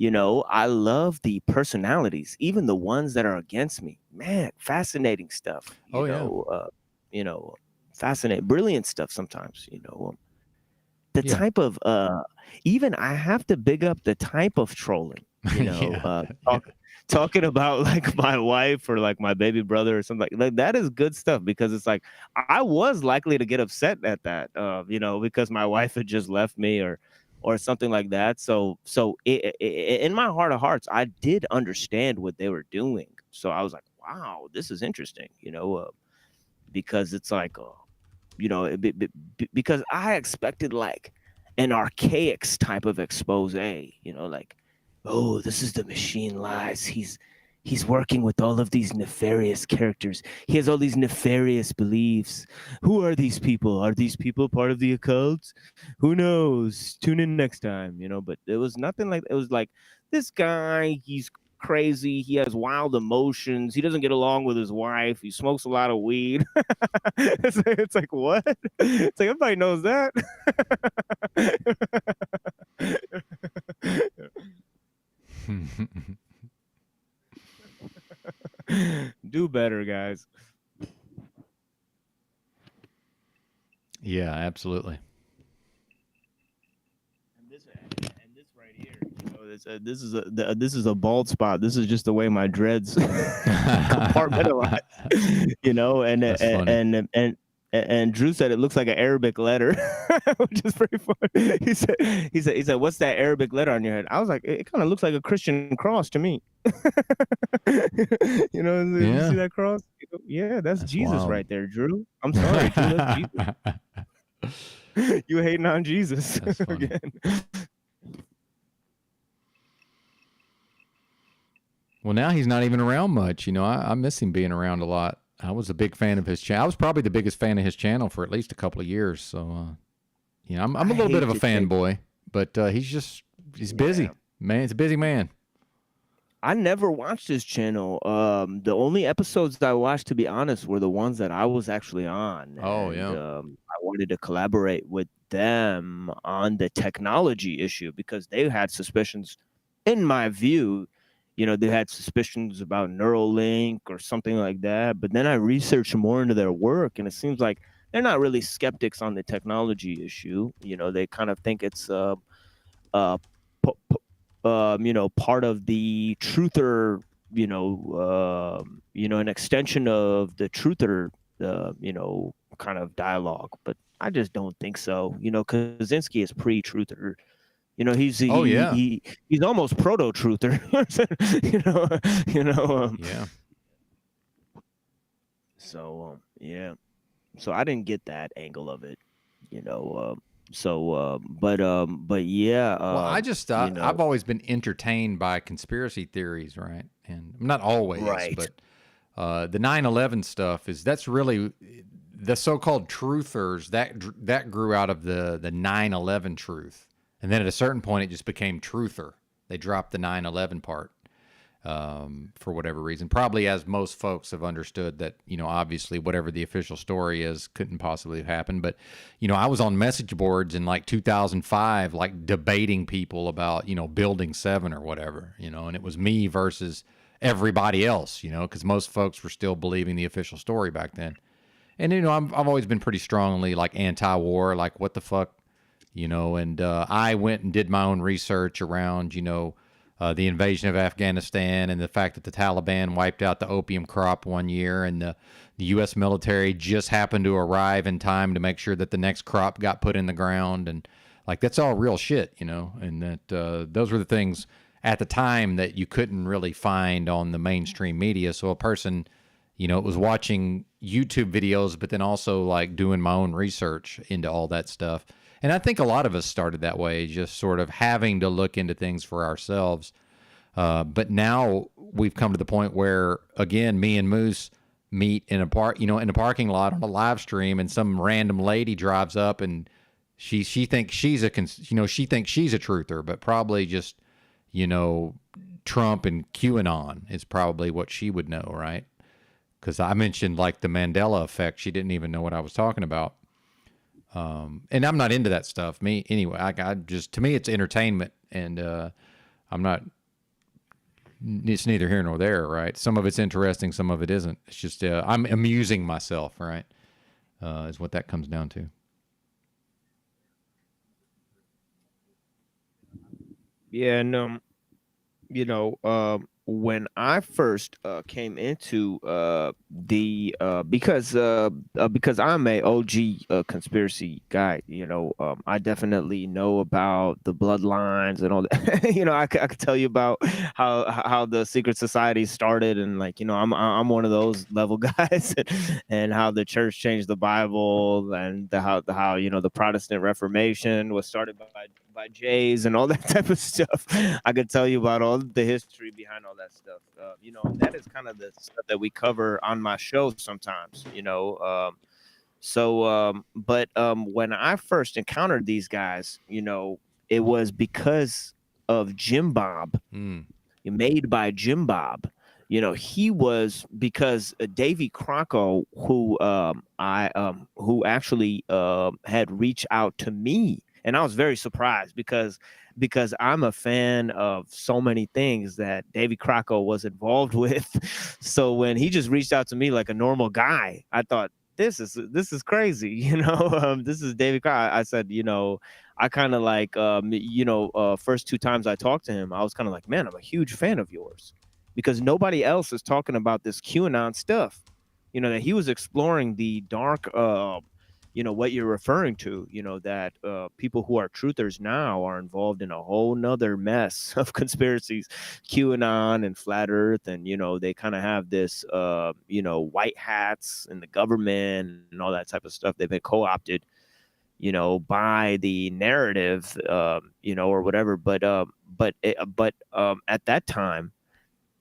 I love the personalities, even the ones that are against me. Man, fascinating stuff. Fascinating, brilliant stuff sometimes, the type of, even I have to big up the type of trolling, talking about like my wife or like my baby brother or something like that is good stuff, because it's like I was likely to get upset at that, because my wife had just left me or something like that. So in my heart of hearts, I did understand what they were doing. So I was like, wow, this is interesting, because it's like, because I expected like an archaic type of expose, like, oh, this is the machine lies. He's he's working with all of these nefarious characters. He has all these nefarious beliefs. Who are these people? Are these people part of the occult? Who knows? Tune in next time, you know. But it was nothing like it was like this guy, he's crazy, he has wild emotions, he doesn't get along with his wife, he smokes a lot of weed. It's like what? It's like everybody knows that. Do better, guys. Yeah, absolutely. And this right here, you know, this is a bald spot. This is just the way my dreads compartmentalize, you know. That's funny. And Drew said it looks like an Arabic letter, which is pretty funny. He said, "What's that Arabic letter on your head?" I was like, "It kind of looks like a Christian cross to me." You know, you Yeah. see that cross? Yeah, that's Jesus wild. right there, Drew. I'm sorry, Drew. That's Jesus. You hating on Jesus That's funny. again? Well, now he's not even around much. You know, I miss him being around a lot. I was a big fan of his channel. I was probably the biggest fan of his channel for at least a couple of years. So, you know, I'm a little bit of a fanboy, but he's busy, man. He's a busy man. I never watched his channel. The only episodes that I watched, to be honest, were the ones that I was actually on. Oh, And, yeah. I wanted to collaborate with them on the technology issue because they had suspicions, in my view, you know, they had suspicions about Neuralink or something like that. But then I researched more into their work, and it seems like they're not really skeptics on the technology issue. You know, they kind of think it's you know, part of the truther, you know, an extension of the truther, you know, kind of dialogue. But I just don't think so. You know, Kaczynski is pre-truther. You know, he's almost proto-truther. you know. Yeah. So yeah. So I didn't get that angle of it. You know. But yeah. Well, I just you know, I've always been entertained by conspiracy theories, right? And not always, Right. but the 9/11 stuff that's really the so-called truthers that grew out of the 9/11 truth, and then at a certain point it just became truther. They dropped the 9/11 part for whatever reason. Probably as most folks have understood that, you know, obviously whatever the official story is couldn't possibly have happened. But, you know, I was on message boards in like 2005, like debating people about, you know, Building 7 or whatever, you know, and it was me versus everybody else, you know, because most folks were still believing the official story back then. And, you know, I've always been pretty strongly like anti-war, like what the fuck, you know, and I went and did my own research around, you know, the invasion of Afghanistan and the fact that the Taliban wiped out the opium crop one year, and the U.S. military just happened to arrive in time to make sure that the next crop got put in the ground. And like, that's all real shit, you know, and that those were the things at the time that you couldn't really find on the mainstream media. So a person, you know, was watching YouTube videos, but then also like doing my own research into all that stuff. And I think a lot of us started that way, just sort of having to look into things for ourselves. But now we've come to the point where, again, me and Moose meet in a parking lot on a live stream, and some random lady drives up and she thinks she's a truther, but probably just, you know, Trump and QAnon is probably what she would know, right? Because I mentioned like the Mandela effect. She didn't even know what I was talking about. And I'm not into that stuff. To me, it's entertainment, and it's neither here nor there, right? Some of it's interesting, some of it isn't. It's just, I'm amusing myself, right? Is what that comes down to. Yeah, and you know, when I first came into because I'm a OG conspiracy guy, you know, I definitely know about the bloodlines and all that. You know, I could tell you about how the secret society started, and like, you know, I'm one of those level guys, and how the church changed the Bible, and how you know, the Protestant Reformation was started by Jays and all that type of stuff. I could tell you about all the history behind all all that stuff. You know, and that is kind of the stuff that we cover on my show sometimes. You know, when I first encountered these guys, you know, it was because of Jim Bob, made by Jim Bob. You know, he was because Davy Crocco, who actually had reached out to me, and I was very surprised because I'm a fan of so many things that Davy Crocco was involved with. So when he just reached out to me like a normal guy, I thought, this is crazy, you know. This is David Crocco. I said, you know, I kind of like, first 2 times I talked to him, I was kind of like, man, I'm a huge fan of yours, because nobody else is talking about this QAnon stuff, you know, that he was exploring the dark, you know, what you're referring to, you know, that people who are truthers now are involved in a whole nother mess of conspiracies, QAnon and flat earth. And, you know, they kind of have this, you know, white hats in the government and all that type of stuff. They've been co-opted, you know, by the narrative, you know, or whatever. But at that time,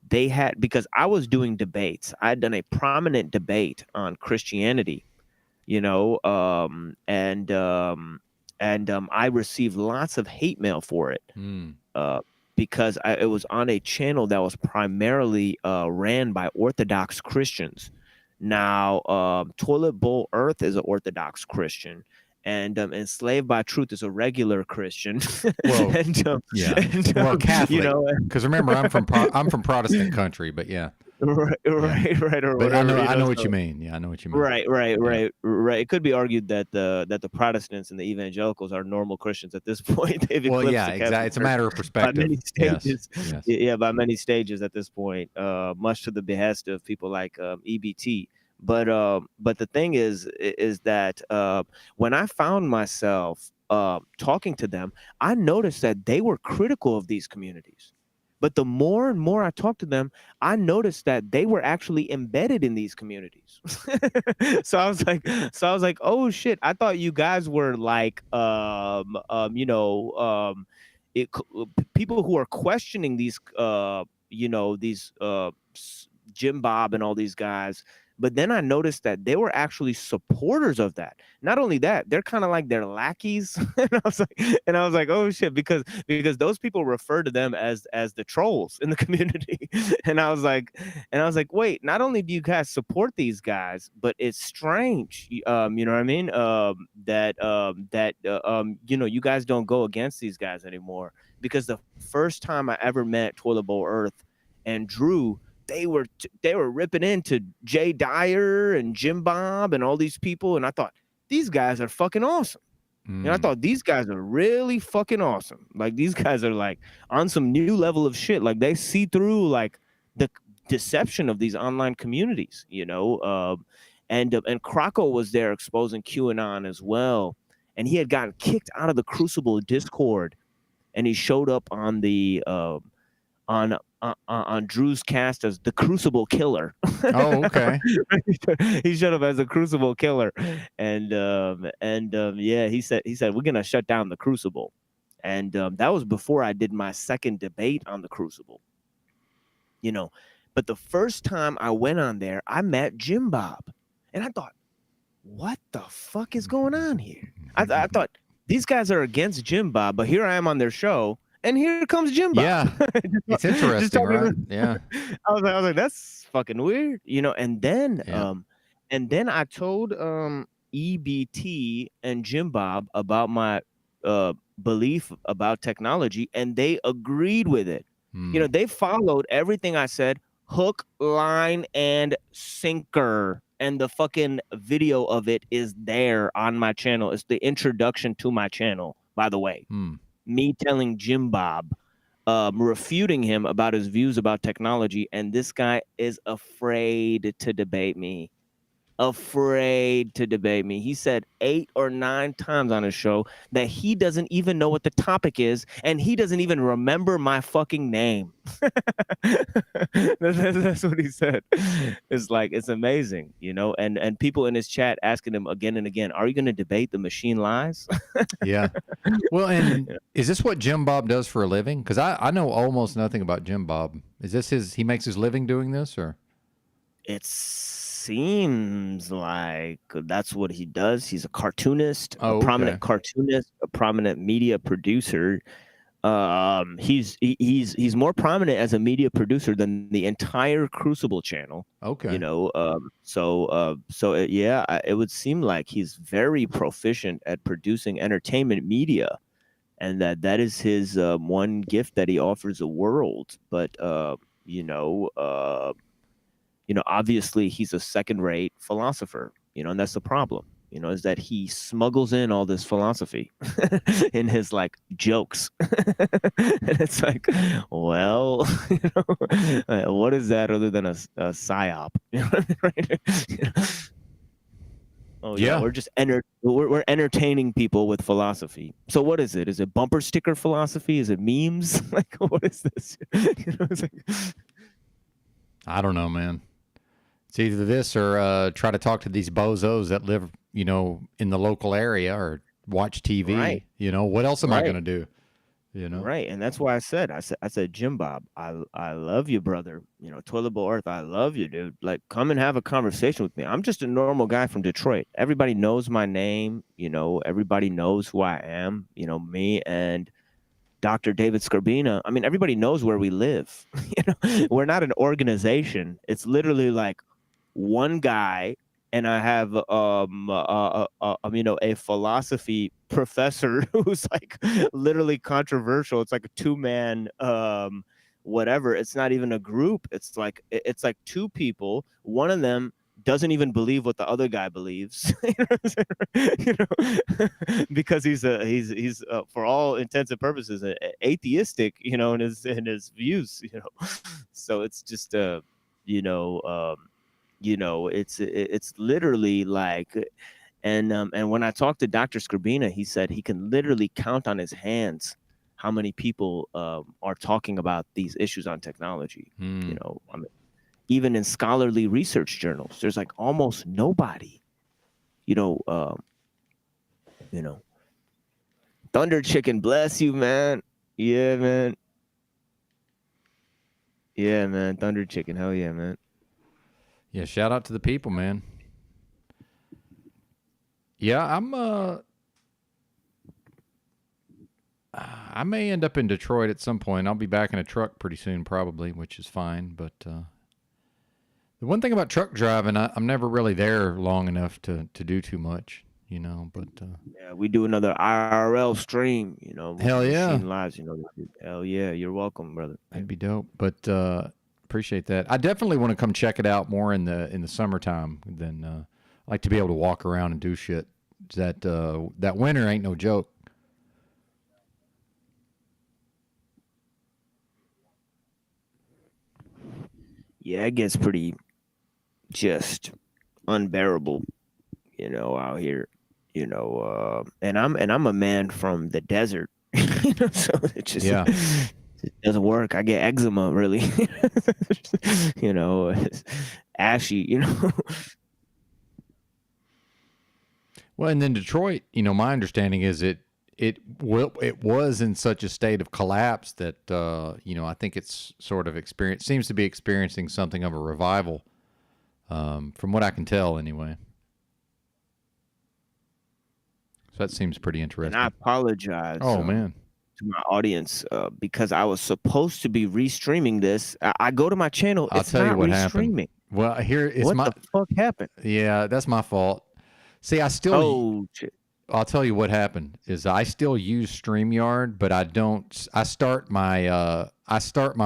they had, because I was doing debates, I'd done a prominent debate on Christianity, you know, I received lots of hate mail for it, because it was on a channel that was primarily ran by Orthodox Christians. Now, Toilet Bowl Earth is an Orthodox Christian, and Enslaved by Truth is a regular Christian. Well, well, Catholic. You know, because remember, I'm from Protestant country, but yeah. Right. Or but whatever, I know what you mean. Yeah, I know what you mean. Right. It could be argued that the Protestants and the evangelicals are normal Christians at this point. They've eclipsed the exactly. It's a matter of perspective. By many stages. Yes. Yeah, by many stages at this point, much to the behest of people like EBT. But the thing is that when I found myself talking to them, I noticed that they were critical of these communities. But the more and more I talked to them, I noticed that they were actually embedded in these communities. So I was like, oh shit! I thought you guys were like, people who are questioning these, Jim Bob and all these guys. But then I noticed that they were actually supporters of that. Not only that, they're kind of like their lackeys. And I was like, oh shit, because those people refer to them as the trolls in the community. And I was like, wait, not only do you guys support these guys, but it's strange, you know what I mean? You guys don't go against these guys anymore. Because the first time I ever met Toilet Bowl Earth and Drew, they were ripping into Jay Dyer and Jim Bob and all these people, and I thought, these guys are fucking awesome. And I thought, these guys are really fucking awesome. Like, these guys are like on some new level of shit. Like, they see through like the deception of these online communities, you know. And Crocco was there exposing QAnon as well, and he had gotten kicked out of the Crucible Discord, and he showed up on the on Drew's cast as the Crucible Killer. Oh, okay. He showed up as a Crucible Killer, and he said we're gonna shut down the Crucible, and that was before I did my second debate on the Crucible. You know, but the first time I went on there, I met Jim Bob, and I thought, what the fuck is going on here? I thought these guys are against Jim Bob, but here I am on their show. And here comes Jim Bob. Yeah, it's interesting, right? Yeah. I was like, that's fucking weird, you know. And then, I told EBT and Jim Bob about my belief about technology, and they agreed with it. You know, they followed everything I said, hook, line, and sinker. And the fucking video of it is there on my channel. It's the introduction to my channel, by the way. Me telling Jim Bob, refuting him about his views about technology, and this guy is afraid to debate me. He said 8 or 9 times on his show that he doesn't even know what the topic is, and he doesn't even remember my fucking name. That's what he said. It's like, it's amazing, you know, and people in his chat asking him again and again, are you going to debate the machine lies? Yeah. Well, and is this what Jim Bob does for a living? Because I know almost nothing about Jim Bob. Is this he makes his living doing this, or? It seems like that's what he does. He's a cartoonist, Oh, a prominent okay. cartoonist, a prominent media producer. He's more prominent as a media producer than the entire Crucible channel. Okay. You know, it would seem like he's very proficient at producing entertainment media, and that is his one gift that he offers the world. But obviously he's a second-rate philosopher, and that's the problem, is that he smuggles in all this philosophy in his like jokes. And it's like, well, what is that other than a psyop? Right? Oh yeah, Yeah. we're just we're entertaining people with philosophy. So what is it? Is it bumper sticker philosophy? Is it memes? Like, what is this? It's like, I don't know, man. It's either this or try to talk to these bozos that live, in the local area or watch TV. Right. What else am I Right. going to do? Right, and that's why I said, Jim Bob, I love you, brother. Toilet Bowl Earth, I love you, dude. Like, come and have a conversation with me. I'm just a normal guy from Detroit. Everybody knows my name. Everybody knows who I am. Me and Dr. David Skrbina. I mean, everybody knows where we live. We're not an organization. It's literally like one guy, and I have a philosophy professor who's like literally controversial. It's like a two-man whatever. It's not even a group. It's like two people. One of them doesn't even believe what the other guy believes. Because he's for all intents and purposes atheistic, in his views, So it's just it's literally like, and when I talked to Dr. Skrbina, he said he can literally count on his hands how many people are talking about these issues on technology. I mean, even in scholarly research journals, there's like almost nobody. Thunder Chicken, bless you, man. Yeah, man. Yeah, man. Thunder Chicken, hell yeah, man. Yeah, shout out to the people, man. Yeah, I may end up in Detroit at some point. I'll be back in a truck pretty soon, probably, which is fine. But the one thing about truck driving, I'm never really there long enough to do too much, But yeah, we do another IRL stream, Hell yeah. Machine Lives, hell yeah, you're welcome, brother. That'd be dope. But appreciate that. I definitely want to come check it out more in the summertime. Than I like to be able to walk around and do shit. That winter ain't no joke. Yeah, it gets pretty just unbearable, out here, and I'm a man from the desert, so it just it doesn't work. I get eczema, really. It's ashy, Well, and then Detroit, my understanding is it was in such a state of collapse that I think it's sort of seems to be experiencing something of a revival, from what I can tell, anyway. So that seems pretty interesting. And I apologize. Oh man. To my audience, because I was supposed to be restreaming this. I go to my channel. I'll tell you what happened. Well, here is what the fuck happened? Yeah, that's my fault. See, I still. Oh shit. I'll tell you what happened is I still use StreamYard, but I don't. I start my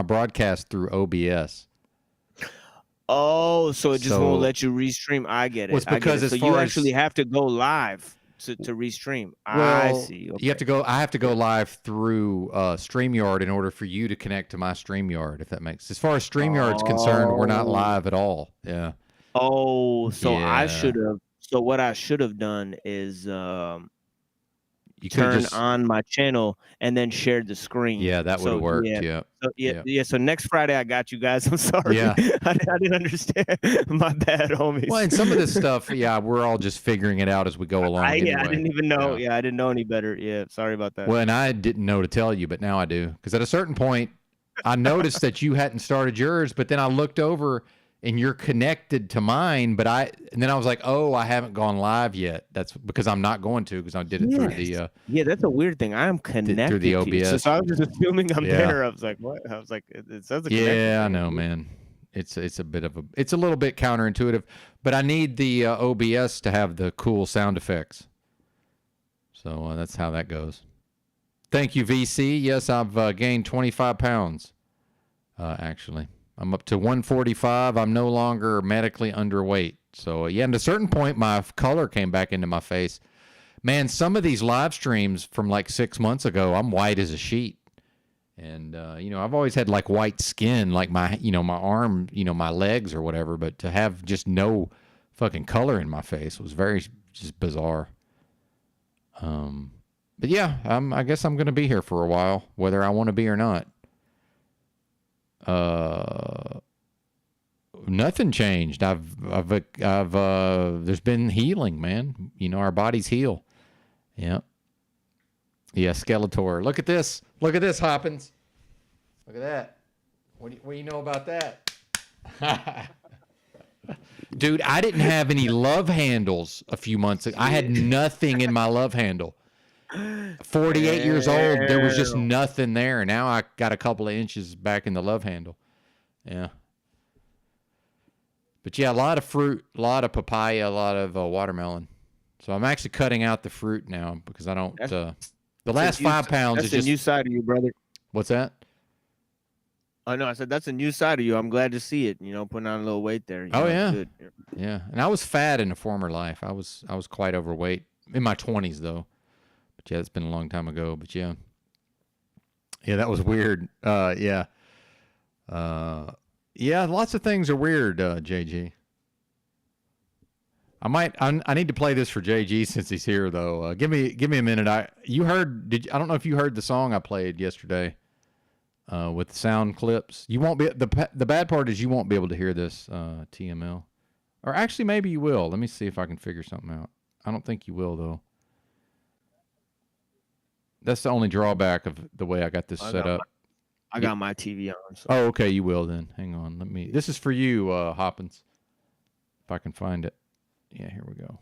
broadcast through OBS. Oh, so it just won't let you restream. I get it. Well, it's because so you actually have to go live to restream. I see. Okay. You have to go. I have to go live through StreamYard in order for you to connect to my StreamYard. If that makes. As far as StreamYard's concerned, we're not live at all. Yeah. Oh, so Yeah. I should have. So what I should have done is You turn on my channel and then share the screen. Yeah, that would have worked. Yeah. Yeah. So, so next Friday I got you guys. I'm sorry. Yeah. I didn't understand. My bad, homies. Well, and some of this stuff, we're all just figuring it out as we go along. I anyway. didn't even know. Yeah, I didn't know any better. Yeah, sorry about that. Well, and I didn't know to tell you, but now I do. Because at a certain point, I noticed that you hadn't started yours, but then I looked over and you're connected to mine, and then I was like, oh, I haven't gone live yet. That's because I'm not going to, because I did it through the yeah, that's a weird thing. I am connected through the to you. OBS. So I was just assuming I'm there. I was like, what? I was like, it says a connection. Yeah, I know, man. It's a little bit counterintuitive, but I need the OBS to have the cool sound effects. So that's how that goes. Thank you, VC. Yes, I've gained 25 pounds. Actually, I'm up to 145. I'm no longer medically underweight. So yeah, at a certain point, my color came back into my face. Man, some of these live streams from like 6 months ago, I'm white as a sheet. And, I've always had like white skin, like my arm, my legs or whatever, but to have just no fucking color in my face was very just bizarre. But yeah, I guess I'm going to be here for a while, whether I want to be or not. Nothing changed. There's been healing, man. Our bodies heal. Yeah. Yeah, Skeletor. Look at this, Hoppins. Look at that. What do you know about that? Dude, I didn't have any love handles a few months ago. I had nothing in my love handle. 48 years old, there was just nothing there. Now I got a couple of inches back in the love handle. Yeah. But yeah, a lot of fruit, a lot of papaya, a lot of watermelon. So I'm actually cutting out the fruit now because I don't... The last 5 pounds is just... That's a new side of you, brother. What's that? Oh, no, I said that's a new side of you. I'm glad to see it, putting on a little weight there. Yeah. Good. Yeah. And I was fat in a former life. I was quite overweight. In my 20s, though. But yeah, it's been a long time ago. But yeah. Yeah, that was weird. Yeah. Yeah, lots of things are weird, JG. I need to play this for JG since he's here though. Give me a minute. I don't know if you heard the song I played yesterday with the sound clips. You won't be the bad part is you won't be able to hear this TML. Or actually maybe you will. Let me see if I can figure something out. I don't think you will though. That's the only drawback of the way I got this set up. I got my TV on. So. Oh, okay, you will then. Hang on. This is for you, Hoppins. If I can find it. Yeah, here we go.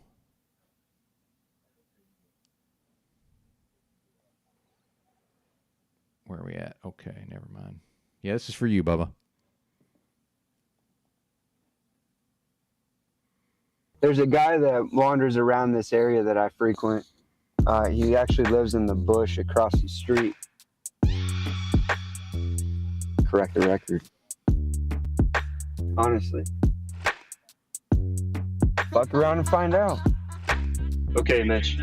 Where are we at? Okay, never mind. Yeah, this is for you, Bubba. There's a guy that wanders around this area that I frequent. He actually lives in the bush across the street. Correct the record. Honestly. Fuck around and find out. Okay, Mitch.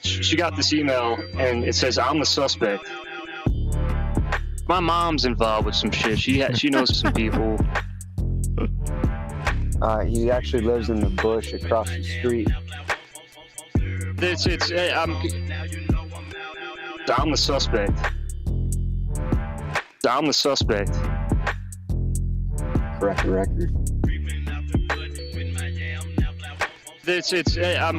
She got this email and it says, I'm the suspect. My mom's involved with some shit. She knows some people. He actually lives in the bush across the street. I'm the suspect. I'm the suspect. Correct the record. I'm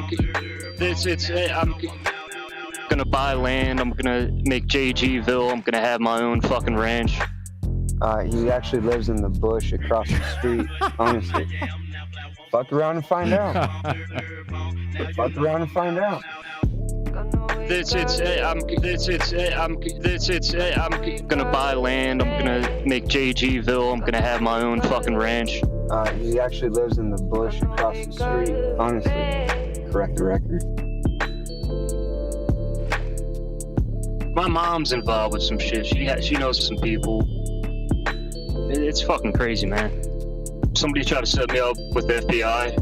gonna buy land. I'm gonna make JGville. I'm gonna have my own fucking ranch. He actually lives in the bush across the street. Honestly. Fuck around and find out. Fuck around and find out. I'm gonna buy land. I'm gonna make JGville. I'm gonna have my own fucking ranch. He actually lives in the bush across the street. Honestly. Correct the record. My mom's involved with some shit. She knows some people. It's fucking crazy, man. Somebody tried to set me up with the FBI.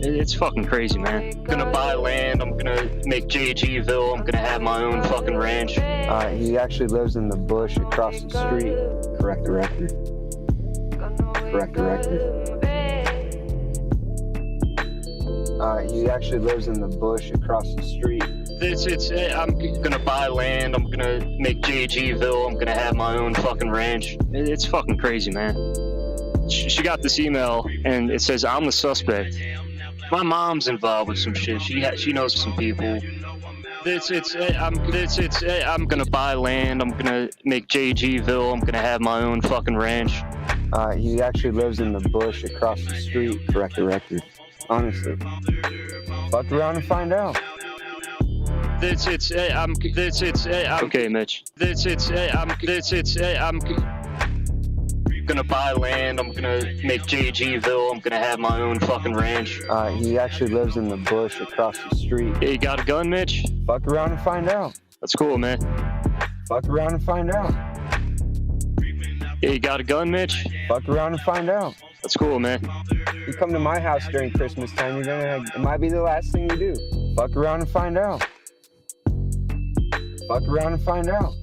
It's fucking crazy, man. I'm gonna buy land. I'm gonna make JGville. I'm gonna have my own fucking ranch. He actually lives in the bush across the street. Correct the record. Correct the record. He actually lives in the bush across the street. I'm gonna buy land. I'm gonna make JGville. I'm gonna have my own fucking ranch. It's fucking crazy, man. She got this email and it says, I'm the suspect. My mom's involved with some shit. She knows some people. I'm gonna buy land. I'm gonna make JGville. I'm gonna have my own fucking ranch. He actually lives in the bush across the street. Correct the record. Honestly. Fuck around and find out. Okay, Mitch. I'm gonna buy land. I'm gonna make JGville. I'm gonna have my own fucking ranch. He actually lives in the bush across the street. Hey, you got a gun, Mitch? Fuck around and find out. That's cool, man. Fuck around and find out. Hey, you got a gun, Mitch? Fuck around and find out. That's cool, man. You come to my house during Christmas time, it might be the last thing you do. Fuck around and find out. Fuck around and find out.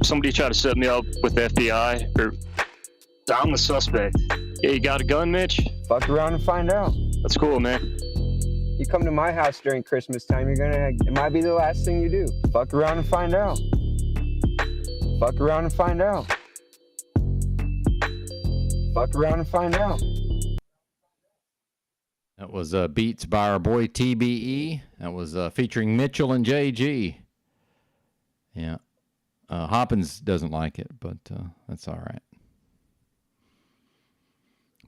Somebody tried to set me up with the FBI, or I'm the suspect. Yeah, you got a gun, Mitch? Fuck around and find out. That's cool, man. You come to my house during Christmas time, it might be the last thing you do. Fuck around and find out. Fuck around and find out. Fuck around and find out. That was Beats by our boy TBE. That was featuring Mitchell and JG. Yeah. Hoppins doesn't like it, but that's all right.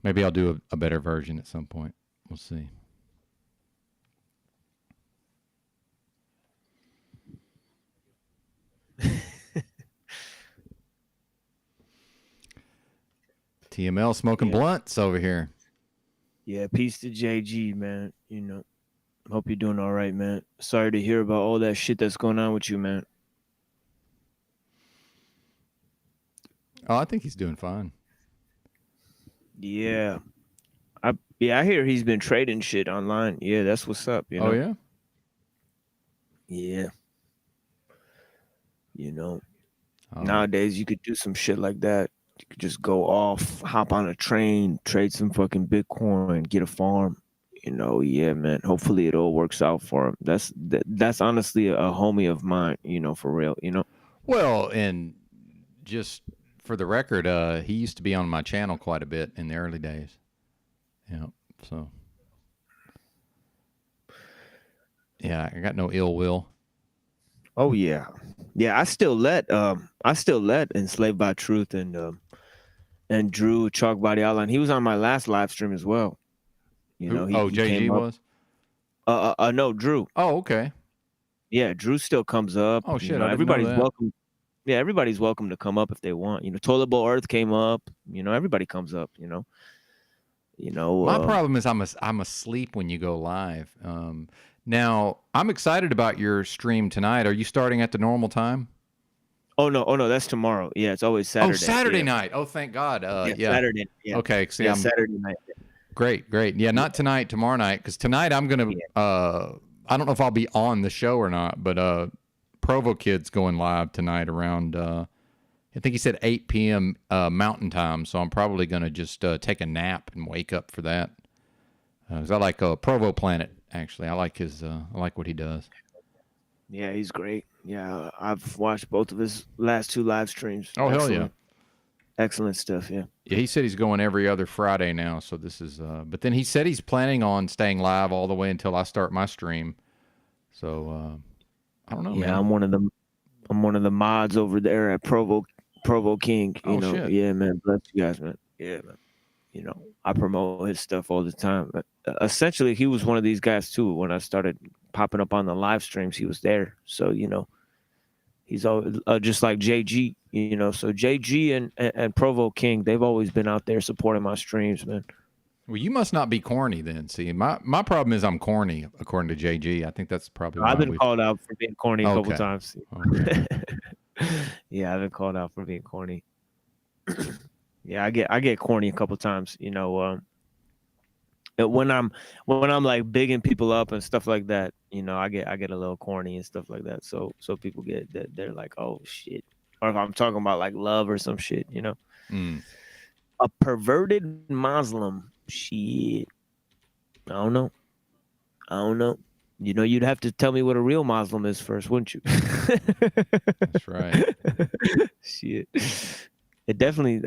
Maybe I'll do a better version at some point. We'll see. TML smoking blunts over here. Yeah, peace to JG, man. You know, hope you're doing all right, man. Sorry to hear about all that shit that's going on with you, man. Oh, I think he's doing fine. Yeah. I hear he's been trading shit online. Yeah, that's what's up, you know. Oh, yeah? Yeah. You know, nowadays you could do some shit like that. You could just go off, hop on a train, trade some fucking Bitcoin, get a farm. You know, yeah, man. Hopefully it all works out for him. That's honestly a homie of mine, you know, for real, you know. Well, and just for the record, he used to be on my channel quite a bit in the early days. Yeah, so. Yeah, I got no ill will. Oh yeah. Yeah, I still let Enslaved by Truth and Drew Chalk Body Outline. He was on my last live stream as well. You know, he JG was? No, Drew. Oh, okay. Yeah, Drew still comes up. Oh shit, you know, everybody's welcome. Yeah, everybody's welcome to come up if they want. You know, Toilet Bowl Earth came up. You know, everybody comes up, you know. You know, my problem is I'm asleep when you go live. Now, I'm excited about your stream tonight. Are you starting at the normal time? Oh no, that's tomorrow. Yeah, it's always Saturday. Oh, Saturday night. Oh, thank God. Yeah. Saturday. Yeah. Okay, see, yeah, Saturday night. Great. Yeah, not tonight, tomorrow night, because tonight I'm gonna. I don't know if I'll be on the show or not, but Provo Kid's going live tonight around. I think he said 8 p.m. Mountain Time, so I'm probably gonna just take a nap and wake up for that. Because I like Provo Planet. Actually, I like his. I like what he does. Yeah, he's great. Yeah, I've watched both of his last two live streams. Oh, hell yeah. Excellent stuff, yeah. Yeah, he said he's going every other Friday now, so this is... but then he said he's planning on staying live all the way until I start my stream. So, I don't know, yeah, man. I'm one of the mods over there at Provo King. You know, shit. Yeah, man. Bless you guys, man. Yeah, man. You know, I promote his stuff all the time. But essentially, he was one of these guys, too. When I started popping up on the live streams, he was there. So, you know, he's always, just like JG, you know. So JG and Provo King, they've always been out there supporting my streams, man. Well, you must not be corny then. See, my problem is I'm corny, according to JG. I think that's probably why I've been called out for being corny a couple times. Okay. Yeah, I've been called out for being corny. Yeah, I get corny a couple times, you know. When I'm like bigging people up and stuff like that, you know, I get a little corny and stuff like that. So people get that, they're like, oh shit. Or if I'm talking about like love or some shit, you know. A perverted Muslim, shit. I don't know. You know, you'd have to tell me what a real Muslim is first, wouldn't you? That's right. Shit. It definitely.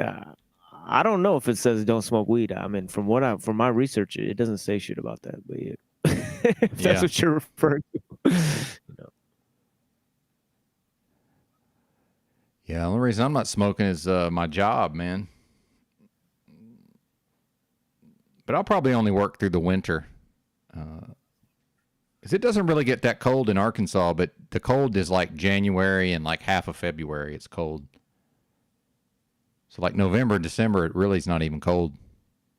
I don't know if it says don't smoke weed. I mean, from my research, it doesn't say shit about that. But yeah, if that's what you're referring to. You know. Yeah, the only reason I'm not smoking is my job, man. But I'll probably only work through the winter. Because it doesn't really get that cold in Arkansas, but the cold is like January and like half of February. It's cold. So like November, December, it really is not even cold.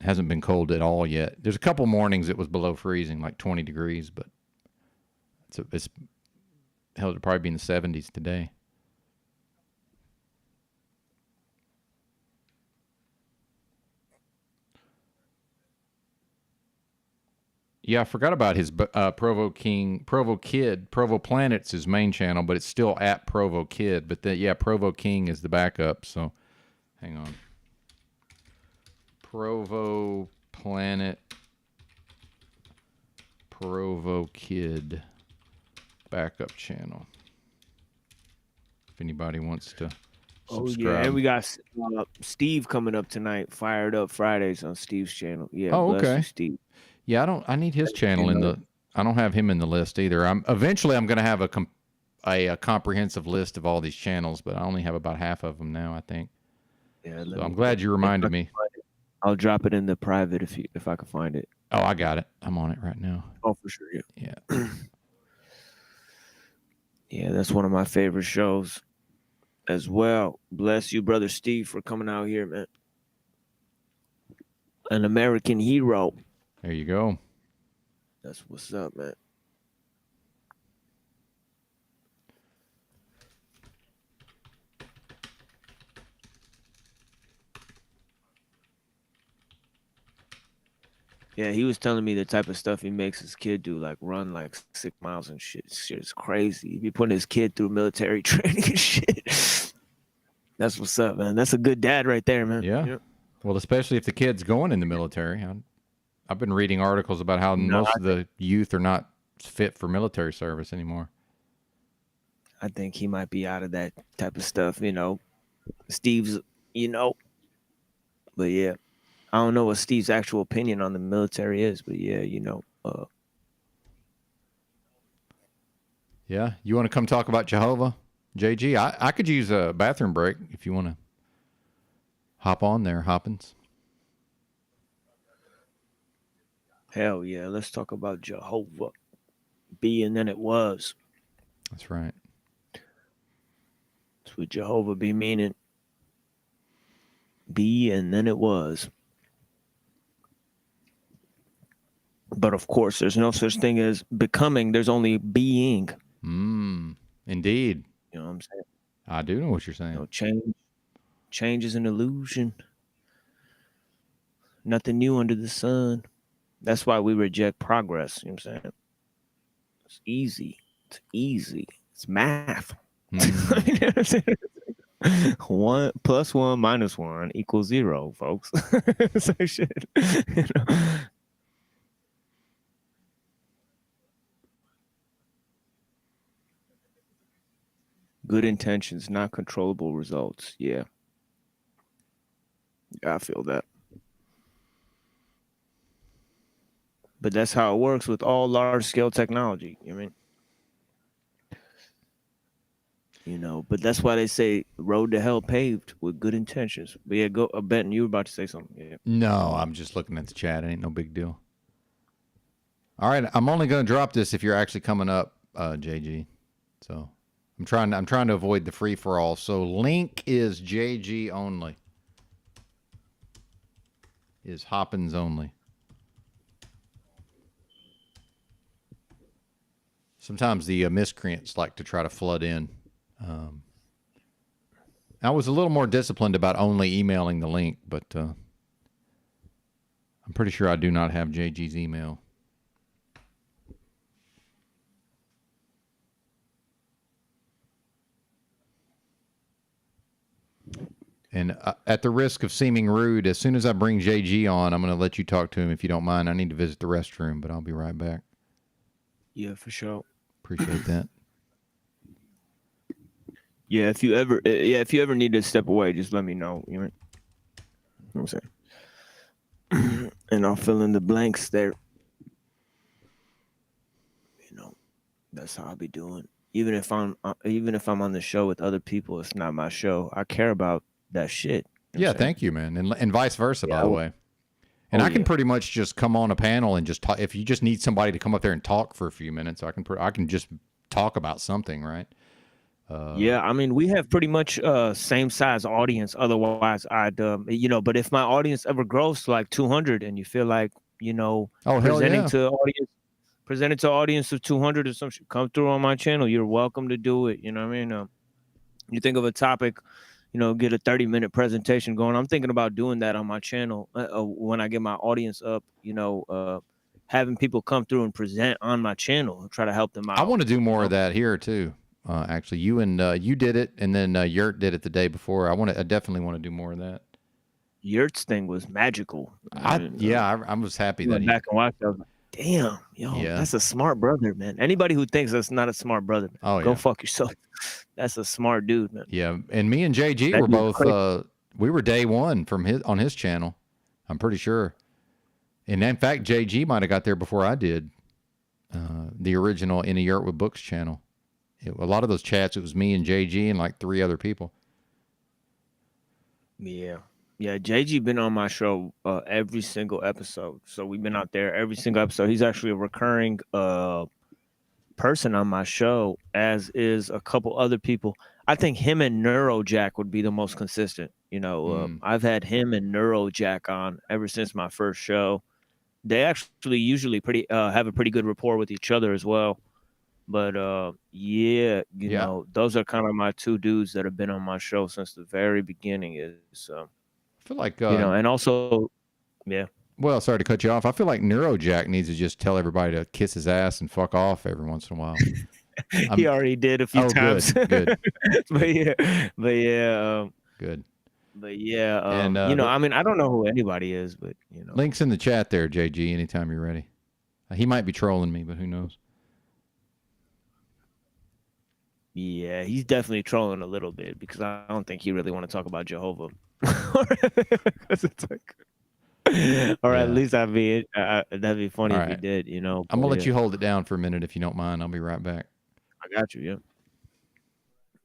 It hasn't been cold at all yet. There's a couple mornings it was below freezing, like 20 degrees, but it's hell, it'll probably be in the 70s today. Yeah, I forgot about his Provo Kid. Provo Planet's his main channel, but it's still at Provo Kid. But Provo King is the backup. So, hang on. Provo Planet, Provo Kid, backup channel. If anybody wants to subscribe. Oh yeah, and we got Steve coming up tonight. Fired Up Fridays on Steve's channel. Yeah. Oh, bless okay. you, Steve. Yeah, I need his channel in the. I don't have him in the list either. Eventually I'm going to have a comprehensive list of all these channels, but I only have about half of them now, I think. Yeah. So I'm glad you reminded me. I'll drop it in the private if I can find it. Oh, I got it. I'm on it right now. Oh, for sure. Yeah. Yeah. Yeah, that's one of my favorite shows as well. Bless you, brother Steve, for coming out here, man. An American hero. There you go. That's what's up, man. Yeah, he was telling me the type of stuff he makes his kid do, like run like 6 miles and shit. Shit is crazy. He be putting his kid through military training and shit. That's what's up, man. That's a good dad right there, man. Yeah. Well, especially if the kid's going in the military. I've been reading articles about how most of the youth are not fit for military service anymore. I think he might be out of that type of stuff, you know. Steve's, you know. But yeah, I don't know what Steve's actual opinion on the military is, but yeah, you know. Yeah. You want to come talk about Jehovah, JG? I could use a bathroom break if you want to hop on there, Hoppins. Hell yeah, let's talk about Jehovah. Be and then it was. That's right. That's what Jehovah be meaning. Be and then it was. But of course, there's no such thing as becoming. There's only being. Indeed. You know what I'm saying? I do know what you're saying. You know, change is an illusion. Nothing new under the sun. That's why we reject progress. You know what I'm saying? It's easy. It's easy. It's math. You know what I'm saying? 1 + 1 - 1 = 0, folks. So shit. You know? Good intentions, not controllable results. Yeah. I feel that. But that's how it works with all large-scale technology. You know what I mean? You know, but that's why they say road to hell paved with good intentions. But yeah, go. Benton, you were about to say something. Yeah. No, I'm just looking at the chat. It ain't no big deal. All right, I'm only going to drop this if you're actually coming up, JG. So I'm trying to avoid the free for all. So link is JG only. Is Hoppins only. Sometimes the miscreants like to try to flood in. I was a little more disciplined about only emailing the link, but I'm pretty sure I do not have JG's email. And at the risk of seeming rude, as soon as I bring JG on, I'm going to let you talk to him if you don't mind. I need to visit the restroom, but I'll be right back. Yeah, for sure. Appreciate that. Yeah, if you ever need to step away, just let me know. You know what I'm saying? And I'll fill in the blanks there. You know, that's how I'll be doing. even if I'm on the show with other people, it's not my show. I care about that shit. You know Yeah, what I'm saying? thank you, man, and vice versa, by Yeah, the way. And oh, I can yeah. pretty much just come on a panel and just talk. If you just need somebody to come up there and talk for a few minutes, I can just talk about something, right? Yeah, I mean, we have pretty much same size audience. Otherwise, I'd but if my audience ever grows to like 200, and you feel like Oh, hell presenting yeah. to audience of 200 or some shit, come through on my channel. You're welcome to do it. You know what I mean? You think of a topic, get a 30-minute presentation going. I'm thinking about doing that on my channel when I get my audience up. Having people come through and present on my channel and try to help them out. I want to do more of that here too. Actually, you did it, and then Yurt did it the day before. I definitely want to do more of that. Yurt's thing was magical. I was happy that went back and watched. I was like, damn, Yeah. that's a smart brother, man. Anybody who thinks that's not a smart brother, man, Oh, go yeah. fuck yourself. That's a smart dude, man. Yeah, and me and JG That were dude's both. We were day one on his channel. I'm pretty sure. And in fact, JG might have got there before I did. The original In a Yurt with Books channel. A lot of those chats, it was me and JG and like 3 other people. Yeah. Yeah, JG been on my show every single episode. So we've been out there every single episode. He's actually a recurring person on my show, as is a couple other people. I think him and Neurojack would be the most consistent. I've had him and Neurojack on ever since my first show. They actually usually have a pretty good rapport with each other as well. But you know, those are kind of my 2 dudes that have been on my show since the very beginning. I feel like and also, yeah. Well, sorry to cut you off. I feel like Neurojack needs to just tell everybody to kiss his ass and fuck off every once in a while. He already did a few times. Good. but yeah, Good. But yeah, And, I mean, I don't know who anybody is, but Links in the chat there, JG. Anytime you're ready. He might be trolling me, but who knows? Yeah, he's definitely trolling a little bit because I don't think he really want to talk about Jehovah. Because it's like, or at least that'd be funny if he did. I'm gonna let you hold it down for a minute if you don't mind. I'll be right back. I got you. Yeah.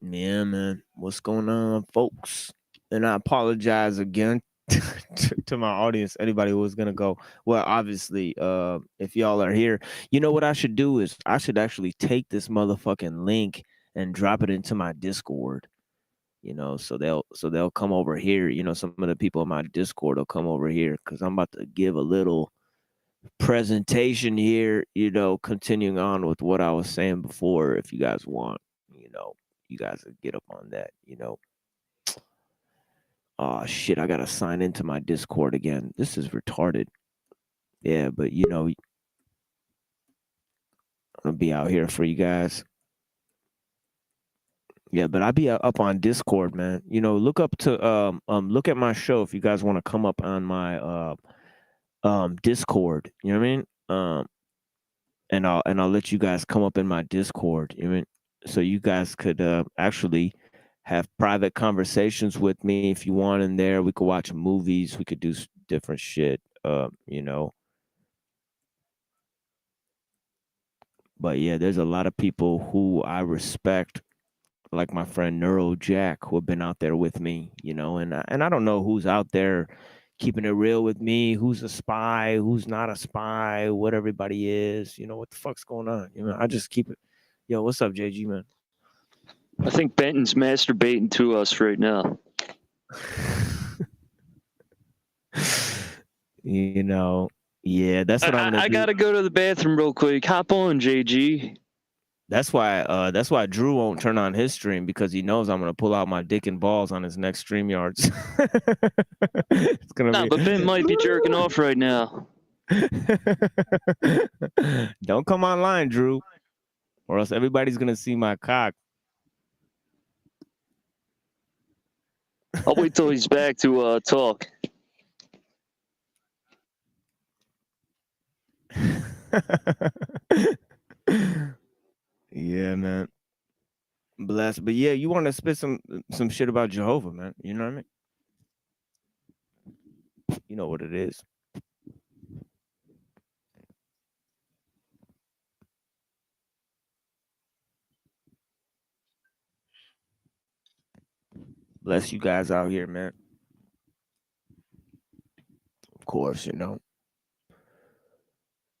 Yeah, man. What's going on, folks? And I apologize again to my audience, anybody who was gonna go. Well, obviously, if y'all are here, you know what I should do is I should actually take this motherfucking link and drop it into my Discord. So they'll come over here. Some of the people in my Discord will come over here because I'm about to give a little presentation here. Continuing on with what I was saying before. If you guys want, you guys will get up on that. Oh shit, I gotta sign into my Discord again. This is retarded. Yeah, but I'm gonna be out here for you guys. Yeah, but I'll be up on Discord, man. Look up to look at my show if you guys want to come up on my Discord. You know what I mean? And I'll let you guys come up in my Discord. You know what I mean? So you guys could actually have private conversations with me if you want in there. We could watch movies. We could do different shit. But yeah, there's a lot of people who I respect, like my friend Neurojack, who have been out there with me, and I don't know who's out there keeping it real with me, who's a spy, who's not a spy, what everybody is, what the fuck's going on. I just keep it. Yo, what's up, JG, man? I think Benton's masturbating to us right now. Yeah, that's what I'm gonna I do. gotta go to the bathroom real quick. Hop on, JG. That's why Drew won't turn on his stream, because he knows I'm gonna pull out my dick and balls on his next StreamYards. It's gonna be... but Ben might be jerking off right now. Don't come online, Drew, or else everybody's gonna see my cock. I'll wait till he's back to talk. Yeah, man. Blessed. But yeah, you want to spit some shit about Jehovah, man. You know what I mean? You know what it is. Bless you guys out here, man. Of course,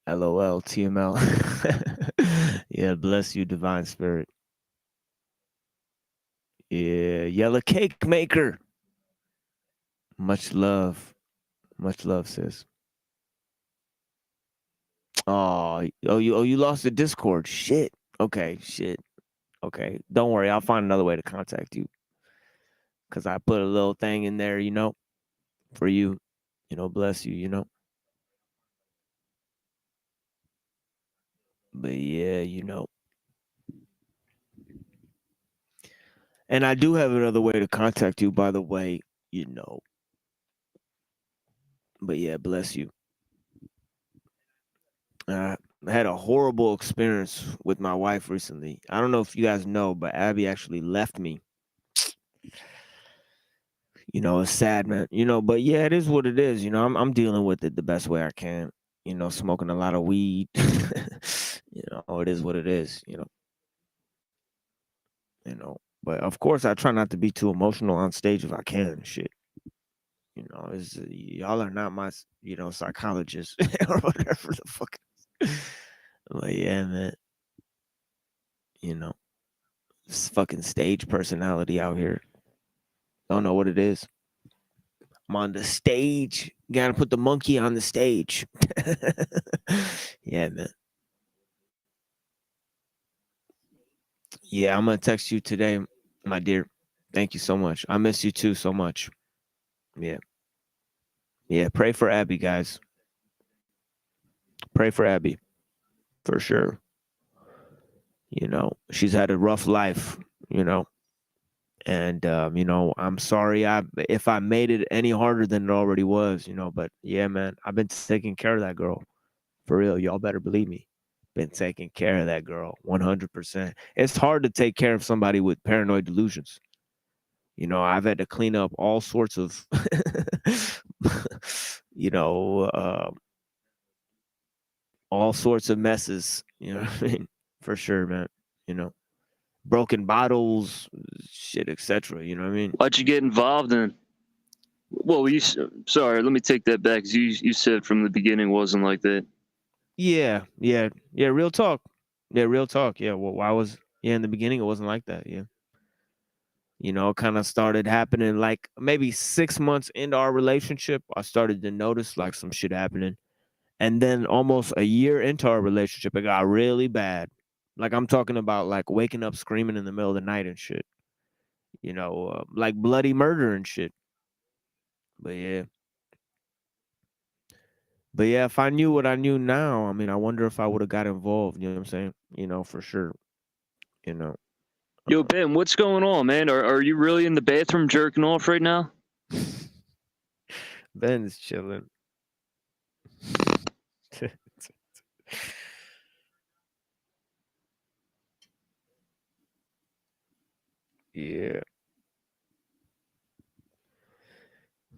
LOL, TML. Yeah, bless you, divine spirit. Yeah, yellow cake maker. Much love, sis. You lost the Discord. Shit. Okay, shit. Okay, don't worry. I'll find another way to contact you. Cause I put a little thing in there, for you. Bless you. But yeah, And I do have another way to contact you, by the way, But yeah, bless you. I had a horrible experience with my wife recently. I don't know if you guys know, but Abby actually left me. It's sad, man. But yeah, it is what it is. I'm dealing with it the best way I can. Smoking a lot of weed. It is what it is. But of course, I try not to be too emotional on stage if I can. And shit. Y'all are not my, psychologists or whatever the fuck. But yeah, man. This fucking stage personality out here. Don't know what it is. I'm on the stage. Gotta put the monkey on the stage. Yeah, man. Yeah, I'm gonna text you today, my dear. Thank you so much. I miss you too so much. Yeah. Yeah, pray for Abby, guys. Pray for Abby. For sure. She's had a rough life, and I'm sorry if I made it any harder than it already was, but yeah, man, I've been taking care of that girl. For real, y'all better believe me. Been taking care of that girl 100%. It's hard to take care of somebody with paranoid delusions. I've had to clean up all sorts of all sorts of messes, what I mean? For sure, man. Broken bottles, shit, etc. You know what I mean? Why'd you get involved in? Well, sorry, let me take that back. 'Cause you said from the beginning it wasn't like that. Yeah. Real talk. Yeah, real talk. Yeah. Well, in the beginning it wasn't like that. Yeah. It kind of started happening like maybe 6 months into our relationship. I started to notice like some shit happening. And then almost a year into our relationship, it got really bad. Like I'm talking about like waking up screaming in the middle of the night and shit. Like bloody murder and shit. But yeah. But yeah, if I knew what I knew now, I mean, I wonder if I would have got involved. You know what I'm saying? For sure. Yo, Ben, what's going on, man? Are you really in the bathroom jerking off right now? Ben's chilling. Yeah.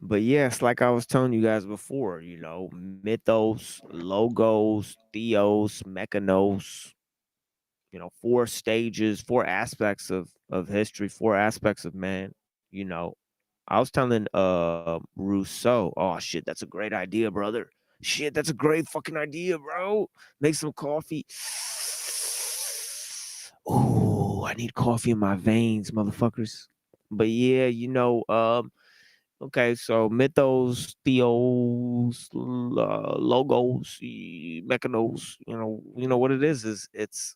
But yes, like I was telling you guys before, mythos, logos, theos, mechanos, 4 stages, 4 aspects of history, 4 aspects of man. I was telling Rousseau, oh shit, that's a great idea, brother. Shit, that's a great fucking idea, bro. Make some coffee. Oh, I need coffee in my veins, motherfuckers. But yeah, okay, so mythos, theos, logos, mechanos, what it is it's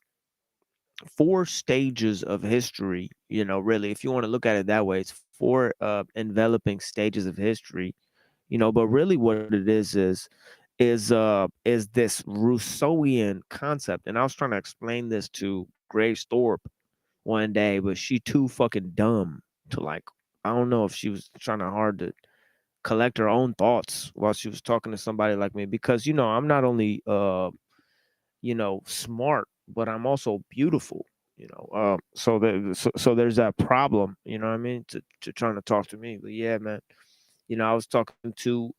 4 stages of history, really, if you want to look at it that way, it's 4 enveloping stages of history, but really what it is this Rousseauian concept. And I was trying to explain this to Grace Thorpe one day, but she too fucking dumb to like, I don't know if she was trying hard to collect her own thoughts while she was talking to somebody like me, because I'm not only smart, but I'm also beautiful, so there's that problem, what I mean, to trying to talk to me. But yeah, man, I was talking to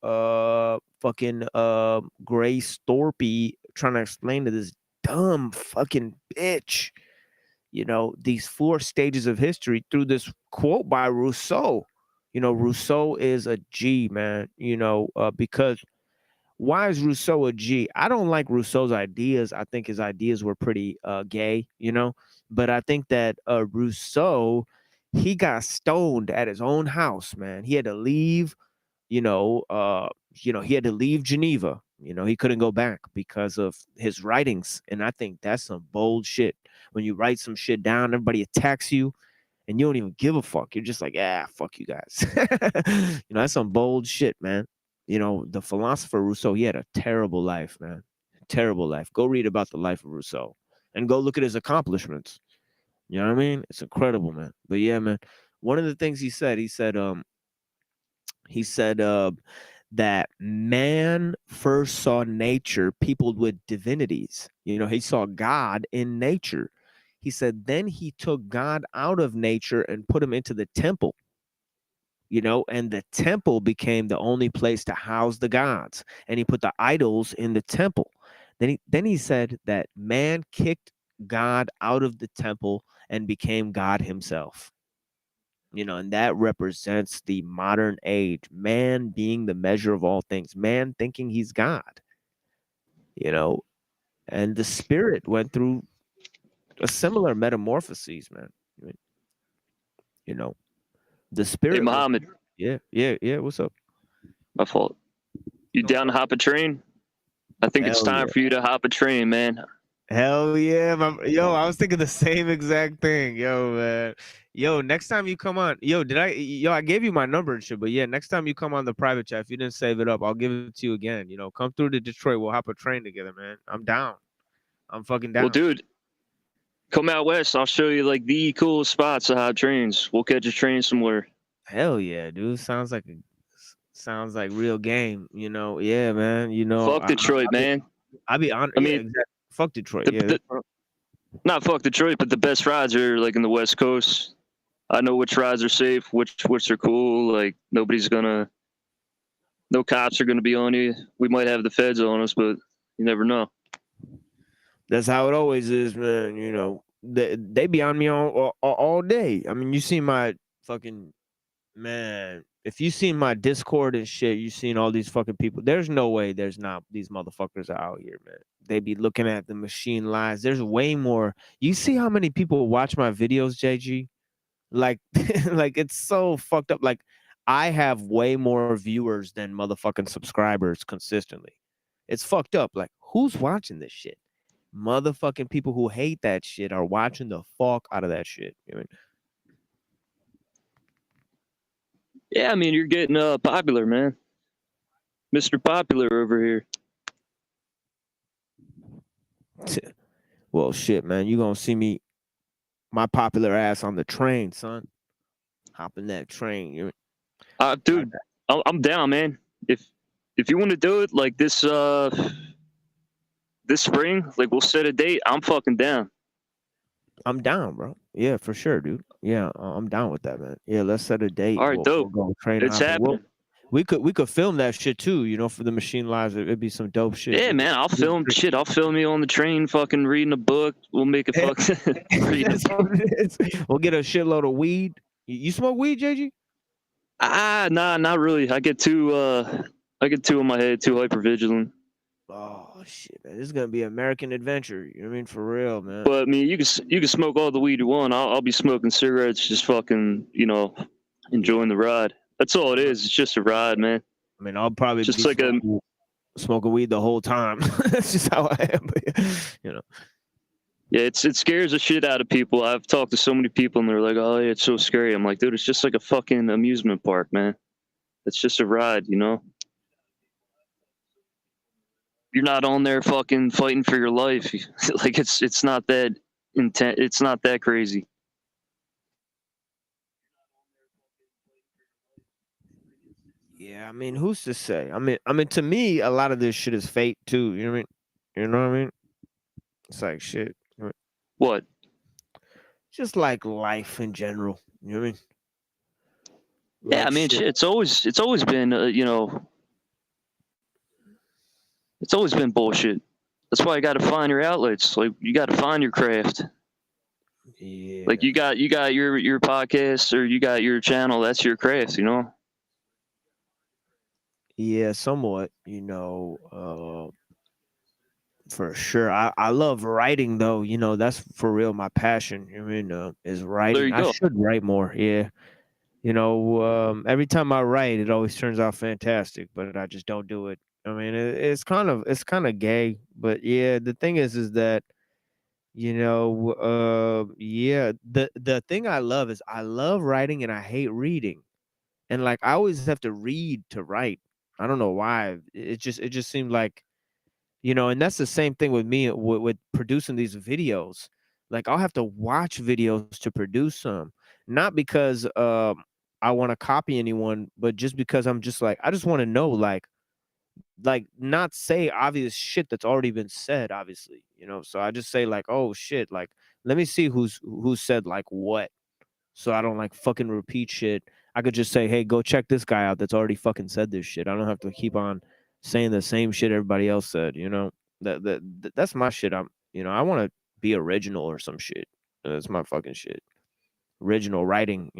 fucking Grace Thorpe, trying to explain to this dumb fucking bitch, you know, these 4 stages of history through this quote by Rousseau. You know, Rousseau is a G, man, you know, because why is Rousseau a G? I don't like Rousseau's ideas. I think his ideas were pretty gay, you know, but I think that Rousseau, he got stoned at his own house, man. He had to leave, you know, he had to leave Geneva. You know, he couldn't go back because of his writings. And I think that's some bold shit. When you write some shit down, everybody attacks you and you don't even give a fuck. You're just like, fuck you guys. You know, that's some bold shit, man. You know, the philosopher Rousseau, he had a terrible life, man. Terrible life. Go read about the life of Rousseau and go look at his accomplishments. You know what I mean? It's incredible, man. But yeah, man. One of the things he said, that man first saw nature peopled with divinities. You know, he saw God in nature. He said, then he took God out of nature and put him into the temple, you know, and the temple became the only place to house the gods. And he put the idols in the temple. Then he said that man kicked God out of the temple and became God himself. You know, and that represents the modern age, man being the measure of all things, man thinking he's God, you know, and the spirit went through a similar metamorphoses, man. I mean, you know, the spirit. Hey, Muhammad. Yeah. What's up? My fault. You down to hop a train? I think it's time for you to hop a train, man. Hell yeah, yo! I was thinking the same exact thing, yo, man. Yo, next time you come on, I gave you my number and shit, but yeah, next time you come on the private chat, if you didn't save it up, I'll give it to you again. You know, come through to Detroit, we'll hop a train together, man. I'm down. I'm fucking down. Well, dude, come out west. I'll show you like the coolest spots to hop trains. We'll catch a train somewhere. Hell yeah, dude. Sounds like real game. You know, yeah, man. You know, fuck Detroit, man. I'll be on. I mean, exactly. Fuck Detroit. Not fuck Detroit, but the best rides are like in the West Coast. I know which rides are safe, which are cool. Like no cops are gonna be on you. We might have the feds on us, but you never know. That's how it always is, man. You know, they be on me all day. I mean, you see my fucking man. If you seen my Discord and shit, you seen all these fucking people. There's no way there's not these motherfuckers are out here, man. They be looking at the machine lies. There's way more. You see how many people watch my videos, JG? Like, like it's so fucked up. Like, I have way more viewers than motherfucking subscribers consistently. It's fucked up. Like, who's watching this shit? Motherfucking people who hate that shit are watching the fuck out of that shit. You know what I mean? Yeah, I mean, you're getting popular, man. Mr. Popular over here. Well, shit, man. You gonna see me, my popular ass on the train, son. Hop in that train. Dude, I'm down, man. If you want to do it like this spring, like we'll set a date. I'm fucking down. I'm down, bro. Yeah, for sure, dude. Yeah, I'm down with that, man. Yeah, let's set a date. All right, dope. We'll go train. It's happening. We could film that shit too, you know, for the Machine Lives. It'd be some dope shit. Yeah, man, I'll film shit. I'll film you on the train, fucking reading a book. We'll make a fucking. We'll get a shitload of weed. You smoke weed, JG? Nah, not really. I get too in my head, too hypervigilant. Oh shit, man. This is gonna be American adventure. You know what I mean? For real, man. But I mean, you can smoke all the weed you want. I'll be smoking cigarettes, just fucking, you know, enjoying the ride. That's all it is. It's just a ride, man. I mean, I'll probably just be like smoking weed the whole time. That's just how I am. You know. Yeah, it scares the shit out of people. I've talked to so many people, and they're like, "Oh, yeah, it's so scary." I'm like, dude, it's just like a fucking amusement park, man. It's just a ride, you know. You're not on there fucking fighting for your life. Like it's not that intense. It's not that crazy. Yeah, I mean, who's to say? I mean, to me, a lot of this shit is fate too. You know what I mean? You know what I mean? It's like shit. What? Just like life in general. You know what I mean? Like yeah, I mean, shit. It's always been, you know, it's always been bullshit. That's why you got to find your outlets. Like you got to find your craft. Yeah. Like you got your podcast or you got your channel. That's your craft, you know. Yeah, somewhat, for sure. I love writing though, that's for real my passion. Is There writing. you I go. should write more. Yeah. Every time I write, it always turns out fantastic, but I just don't do it. It's kind of gay, but yeah, the thing is that yeah, the thing I love is I love writing and I hate reading, and like I always have to read to write. I don't know why. It just seemed like and that's the same thing with me with producing these videos. Like I'll have to watch videos to produce them, not because I want to copy anyone, but just because I'm just like I just want to know like not say obvious shit that's already been said, obviously. So I just say like, oh shit, like let me see who said like what, so I don't like fucking repeat shit. I could just say, hey, go check this guy out that's already fucking said this shit. I don't have to keep on saying the same shit everybody else said. That's my shit. I want to be original or some shit. That's my fucking shit. Original writing.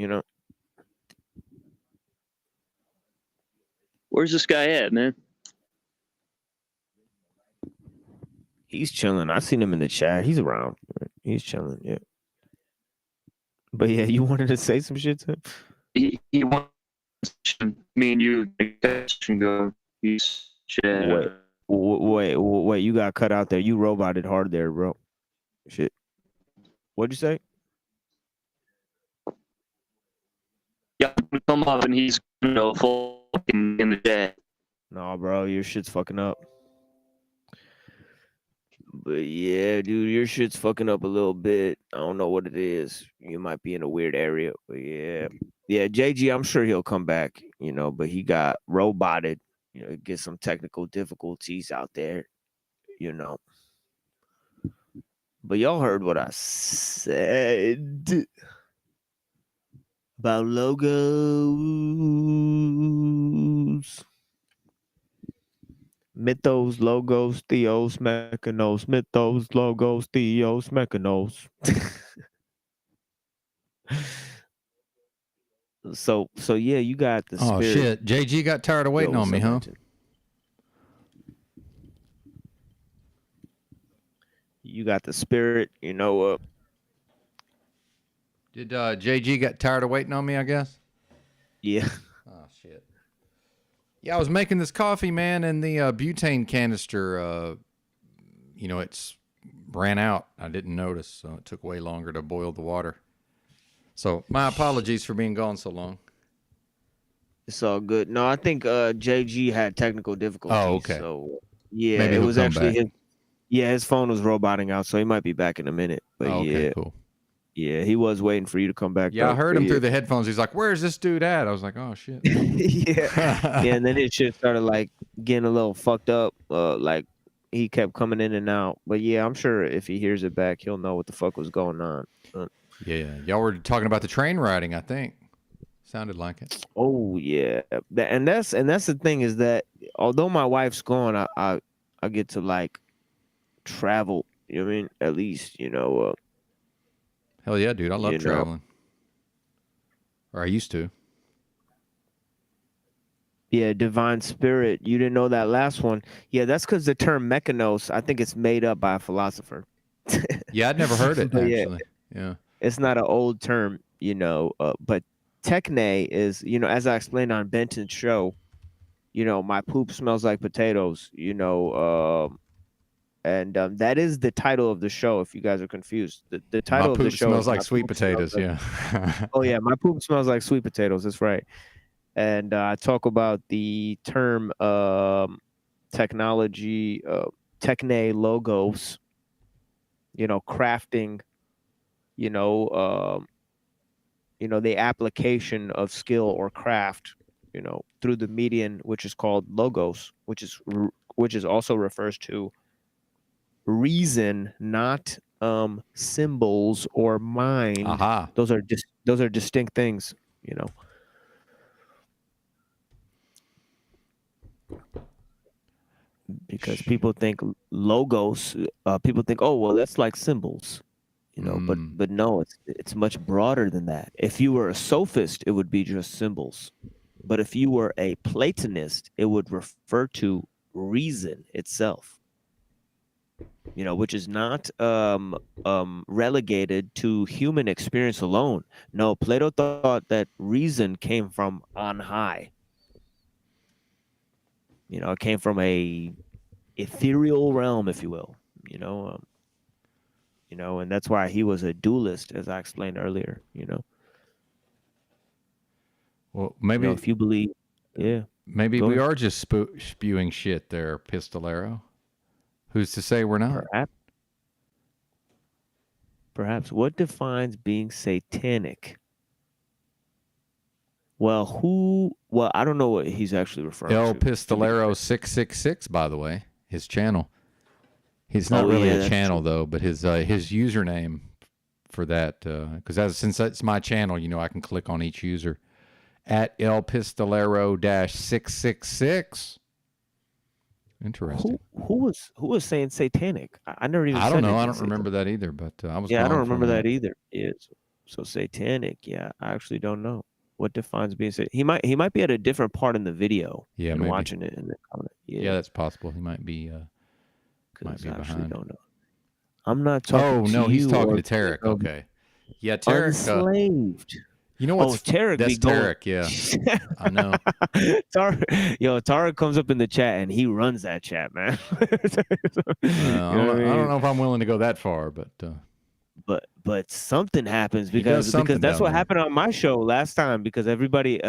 Where's this guy at, man? He's chilling. I seen him in the chat. He's around. He's chilling. Yeah. But yeah, you wanted to say some shit to him? He wants me and you can go. He's chat. Wait, you got cut out there. You roboted hard there, bro. Shit. What'd you say? Yeah, come up and he's fucking in the chat. No, bro, your shit's fucking up. But yeah, dude, your shit's fucking up a little bit. I don't know what it is. You might be in a weird area, but yeah. Yeah, JG, I'm sure he'll come back, but he got roboted, get some technical difficulties out there. But y'all heard what I said about logos. Mythos, logos, theos, mechanos. Mythos, logos, theos, mechanos. So yeah, you got the spirit. Oh shit, JG got tired of waiting on me, huh? You got the spirit, Did JG get tired of waiting on me, I guess? Yeah. Oh shit. Yeah, I was making this coffee, man, and the butane canister, it's ran out. I didn't notice, so it took way longer to boil the water. So my apologies for being gone so long. It's all good. No, I think JG had technical difficulties. Oh, okay. So yeah, Maybe it he'll was come actually back. his phone was roboting out, so he might be back in a minute. But okay, yeah, cool. Yeah, he was waiting for you to come back. Yeah, though. I heard him Yeah. through the headphones. He's like, "Where's this dude at?" I was like, "Oh shit." Yeah, and then his shit started like getting a little fucked up. Like he kept coming in and out. But yeah, I'm sure if he hears it back, he'll know what the fuck was going on. Yeah, y'all were talking about the train riding, I think. Sounded like it. Oh yeah, and that's the thing is that although my wife's gone, I get to like travel. You know what I mean? At least Hell yeah, dude! I love traveling. Or I used to. Yeah, divine spirit. You didn't know that last one. Yeah, that's because the term mechanos, I think it's made up by a philosopher. Yeah, I'd never heard it, But yeah, actually. Yeah. it's not an old term, but techne is, as I explained on Benton's show, my poop smells like potatoes, and that is the title of the show. If you guys are confused, the title My of the poop show smells is like My sweet Poop Smells potatoes, Like- yeah. Oh yeah, my poop smells like sweet potatoes. That's right. And I talk about the term technology, techne logos. Crafting. The application of skill or craft. Through the medium, which is called logos, which is also refers to reason, not symbols or mind. Aha. Those are distinct things. Because people think logos, people think, oh well, that's like symbols. you know, but no, it's much broader than that. If you were a sophist, it would be just symbols. But if you were a Platonist, it would refer to reason itself, you know, which is not relegated to human experience alone. No, Plato thought that reason came from on high. You know, it came from a ethereal realm, if you will, you know, and that's why he was a dualist, as I explained earlier, you know. Well, maybe if you believe, maybe we are just spewing shit there, Pistolero. Who's to say we're not? Perhaps. What defines being satanic? Well, I don't know what he's actually referring El to. Pistolero 666, by the way, his channel. He's not really a channel though, but his username for that, because since it's my channel, you know, I can click on each user. At El Pistolero -666. Interesting. Who was saying satanic? I never even. I don't know. I don't remember that either. But I was. Yeah, I don't remember that either. Yeah, so satanic. Yeah, I actually don't know what defines being satanic. He might be at a different part in the video. Yeah, and maybe. Watching it in the comment. Yeah, that's possible. He might be. Might be I actually behind. don't know. I'm not talking. Oh to no, he's you talking or to Tarek. Okay. Yeah, Tarek. Enslaved. You know what's Tarek? That's Tarek. Yeah, I know. Tarek comes up in the chat and he runs that chat, man. I don't know if I'm willing to go that far, but something happens because that's what happened on my show last time, because everybody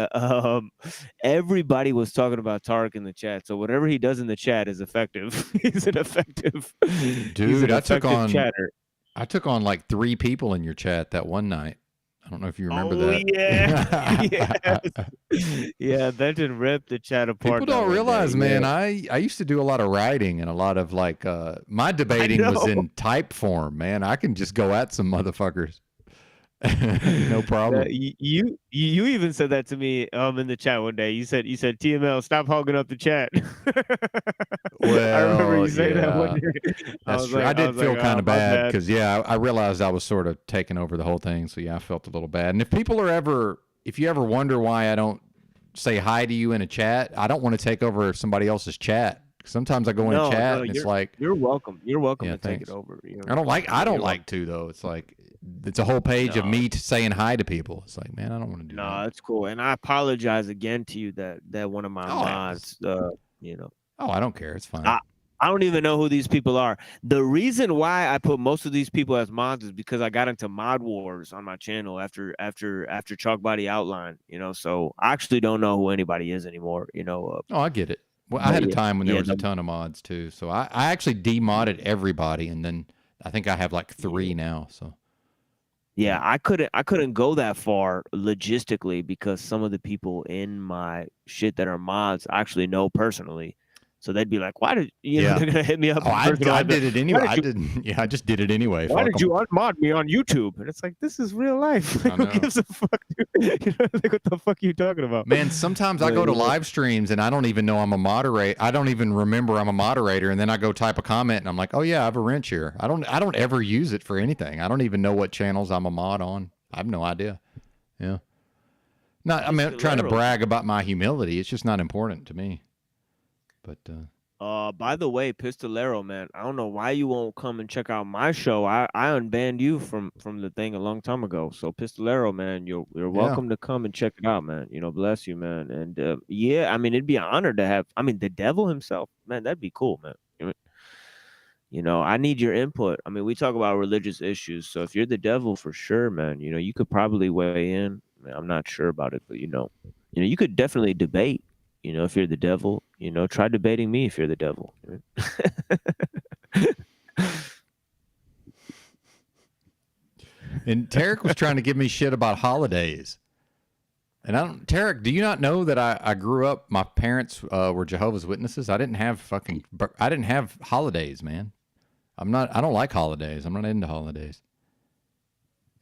was talking about Tarek in the chat. So whatever he does in the chat is effective. He's an effective dude. I took on chatter. I took on like 3 people in your chat that one night. I don't know if you remember that. Yeah, that didn't rip the chat apart. People don't realize, man. I used to do a lot of writing and a lot of like my debating was in type form, man. I can just go at some motherfuckers. No problem. You even said that to me in the chat one day. You said TML, stop hogging up the chat. Well, I remember you saying that one day. That's true. I did feel kind of bad because I realized I was sort of taking over the whole thing. So yeah, I felt a little bad. And if you ever wonder why I don't say hi to you in a chat, I don't want to take over somebody else's chat. Sometimes I go in a chat and it's like, you're welcome. You're welcome to take it over. I don't like to though. It's like it's a whole page of me saying hi to people. It's like, man, I don't want to do that. No, that's cool. And I apologize again to you that one of my mods, you know. Oh, I don't care. It's fine. I don't even know who these people are. The reason why I put most of these people as mods is because I got into mod wars on my channel after Chalk Body Outline, you know. So I actually don't know who anybody is anymore, you know. Oh, I get it. Well, I had a time when there was a ton of mods too. So I actually demodded everybody, and then I think I have like 3 now. So yeah, I couldn't go that far logistically because some of the people in my shit that are mods I actually know personally. So they'd be like, "Why did you know, they're gonna hit me up?" Oh, I did it anyway. I just did it anyway. Why did you unmod me on YouTube? And it's like, this is real life. Like, who gives a fuck? Dude? You know, like, what the fuck are you talking about? Man, sometimes I go to live streams and I don't even know I'm a moderator. I don't even remember I'm a moderator, and then I go type a comment and I'm like, "Oh yeah, I have a wrench here." I don't ever use it for anything. I don't even know what channels I'm a mod on. I have no idea. Yeah. I'm not trying to brag about my humility. It's just not important to me. But by the way, Pistolero, man, I don't know why you won't come and check out my show. I unbanned you from the thing a long time ago. So Pistolero, man, you're welcome to come and check it out, man. You know, bless you, man. And yeah, I mean, it'd be an honor to have. I mean, the devil himself, man, that'd be cool, man. You know, I need your input. I mean, we talk about religious issues, so if you're the devil, for sure, man, you know, you could probably weigh in. I'm not sure about it, but you know, you could definitely debate. You know, if you're the devil, you know, try debating me if you're the devil. And Tarek was trying to give me shit about holidays. And Tarek, do you not know that I grew up, my parents were Jehovah's Witnesses? I didn't have holidays, man. I don't like holidays. I'm not into holidays.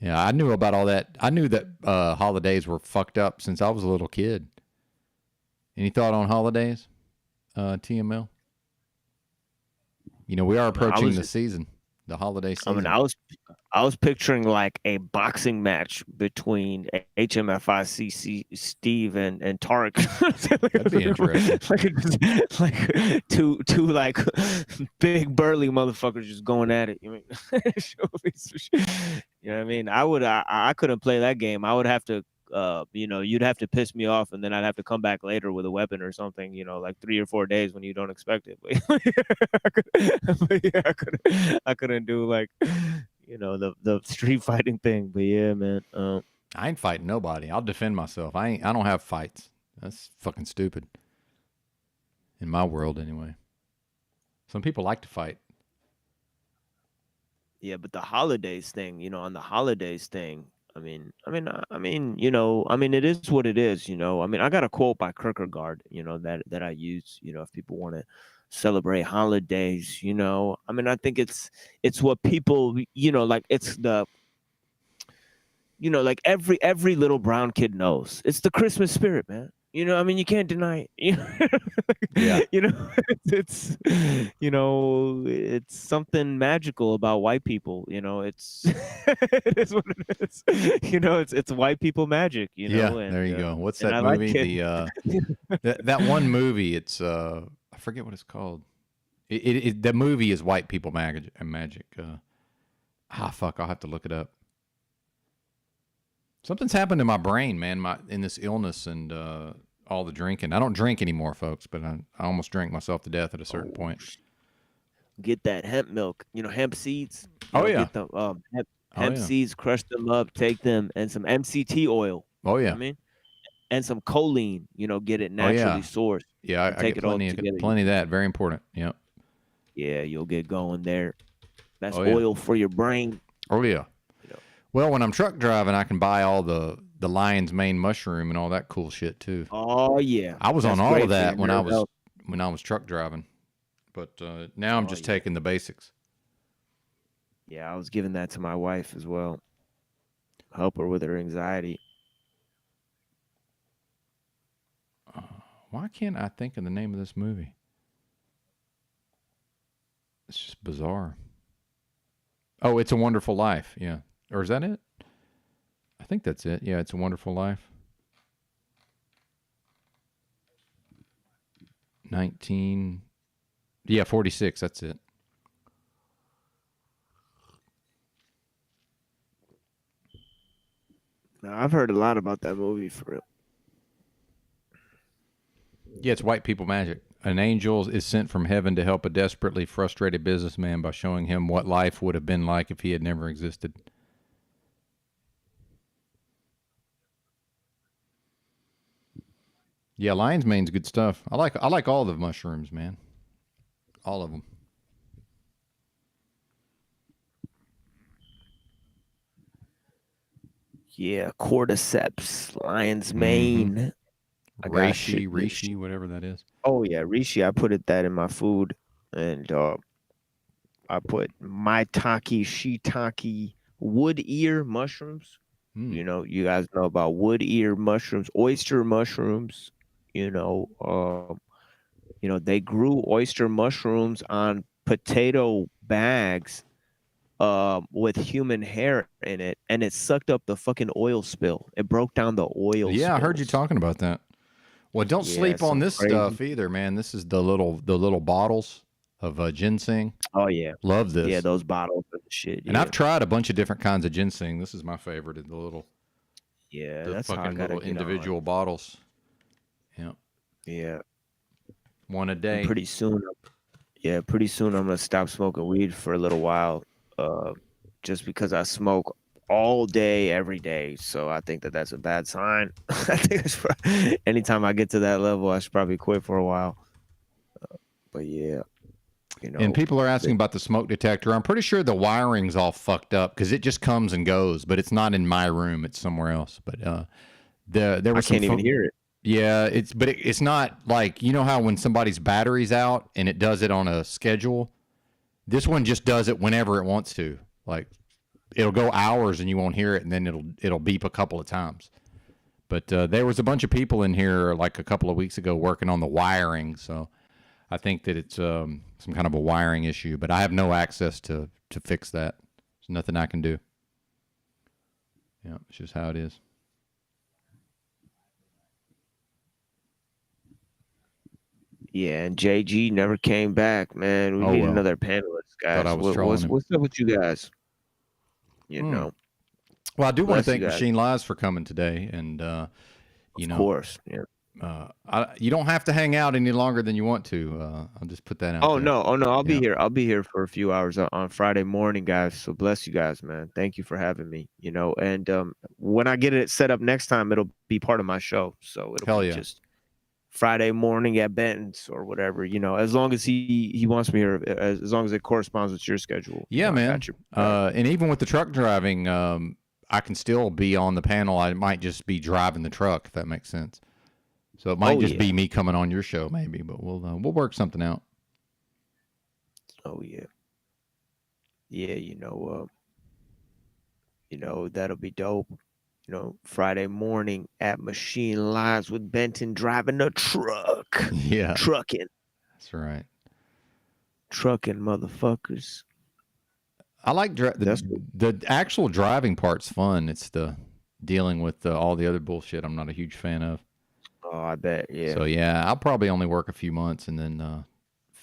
Yeah, I knew about all that. I knew that holidays were fucked up since I was a little kid. Any thought on holidays, TML? You know, we are approaching the season. The holiday I mean, season. I was picturing like a boxing match between HMFIC Steve and Tarek. That'd be interesting. like two like big burly motherfuckers just going at it. You mean? You know what I mean? I couldn't play that game. I would have to you know, you'd have to piss me off, and then I'd have to come back later with a weapon or something, you know, like 3 or 4 days when you don't expect it. But yeah, I couldn't do like, you know, the street fighting thing. But yeah, man. I ain't fighting nobody. I'll defend myself. I don't have fights. That's fucking stupid. In my world, anyway. Some people like to fight. Yeah, but the holidays thing, you know, on the holidays thing, I mean, you know, I mean, it is what it is, you know. I mean, I got a quote by Kierkegaard, you know, that I use, you know, if people want to celebrate holidays, you know. I mean, I think it's what people, you know, like it's the, you know, like every little brown kid knows. It's the Christmas spirit, man. You know, I mean, you can't deny it. You know? Yeah. You know, it's you know, it's something magical about white people. You know, it's it is what it is. You know, it's white people magic. You know, Yeah, and, there you go. What's and that I movie? like it. That one movie. It's I forget what it's called. The movie is White People Magic. Fuck! I'll have to look it up. Something's happened to my brain, man. In this illness and all the drinking. I don't drink anymore, folks, but I almost drank myself to death at a certain point. Get that hemp milk. You know, hemp seeds. Oh, yeah. Get the hemp yeah. seeds, crush them up, take them, and some MCT oil. Oh You know yeah. what I mean, and some choline. You know, get it naturally sourced. Yeah, I take get it all plenty together. of that. Very important. Yep. Yeah, you'll get going there. That's Oh, yeah. oil for your brain. Oh yeah. You know. Well, when I'm truck driving, I can buy all the lion's mane mushroom and all that cool shit too. Oh yeah, I was That's on all great of for that your nerve health. when I was truck driving, but now I'm just taking the basics. Yeah, I was giving that to my wife as well. Help her with her anxiety. Why can't I think of the name of this movie? It's just bizarre. Oh, It's a Wonderful Life. Yeah. Or is that it? I think that's it. Yeah, It's a Wonderful Life. 46. That's it. Now, I've heard a lot about that movie for real. Yeah, it's White People Magic. An angel is sent from heaven to help a desperately frustrated businessman by showing him what life would have been like if he had never existed. Yeah, lion's mane's good stuff. I like all the mushrooms, man. All of them. Yeah, cordyceps, lion's mane. I got Reishi, whatever that is. Oh yeah, reishi. I put that in my food, and I put maitake, shiitake, wood ear mushrooms. You know, you guys know about wood ear mushrooms, oyster mushrooms. You know, they grew oyster mushrooms on potato bags, with human hair in it, and it sucked up the fucking oil spill. It broke down the oil. Yeah, I heard you spills. talking about that. Well, don't sleep on some this crazy- stuff either, man. This is the little bottles of ginseng. Oh yeah, Love this. yeah, those bottles of the shit. And yeah. I've tried a bunch of different kinds of ginseng. This is my favorite. Yeah, The that's how I fucking gotta little get on. individual bottles. Yeah, Yeah, one a day. pretty soon. Pretty soon I'm gonna stop smoking weed for a little while, just because I smoke all day, every day. So I think that's a bad sign. I think anytime I get to that level, I should probably quit for a while. But yeah, you know. And people are asking about the smoke detector. I'm pretty sure the wiring's all fucked up because it just comes and goes, but it's not in my room. It's somewhere else. But there I was can't even hear it. Yeah, it's not like, you know how when somebody's battery's out and it does it on a schedule? This one just does it whenever it wants to. Like, it'll go hours and you won't hear it, and then it'll beep a couple of times. But there was a bunch of people in here like a couple of weeks ago working on the wiring, so I think that it's some kind of a wiring issue, but I have no access to fix that. There's nothing I can do. Yeah, it's just how it is. Yeah, and JG never came back, man. We need another panelist, guys. Thought I was trolling him. What's up with you guys? You know. Well, I do want Bless to you thank guys. Machine Lies for coming today, and you know, Of course. Yeah. you don't have to hang out any longer than you want to. I'll just put that out. Oh there. no, I'll be Yeah. here. I'll be here for a few hours on Friday morning, guys. So bless you guys, man. Thank you for having me. You know, and when I get it set up next time, it'll be part of my show. So it'll Hell be yeah. just Friday morning at Benton's or whatever. You know, as long as he wants me here, as long as it corresponds with your schedule. Yeah, you know, I man. got your back. And even with the truck driving, I can still be on the panel. I might just be driving the truck, if that makes sense. So it might just be me coming on your show, maybe. But we'll work something out. Oh yeah. Yeah, you know, that'll be dope. You know, Friday morning at Machine Lives with Benton driving a truck. Yeah, Trucking, motherfuckers. I like the actual driving part's fun. It's the dealing with all the other bullshit I'm not a huge fan of. Oh, I bet. Yeah. So yeah, I'll probably only work a few months and then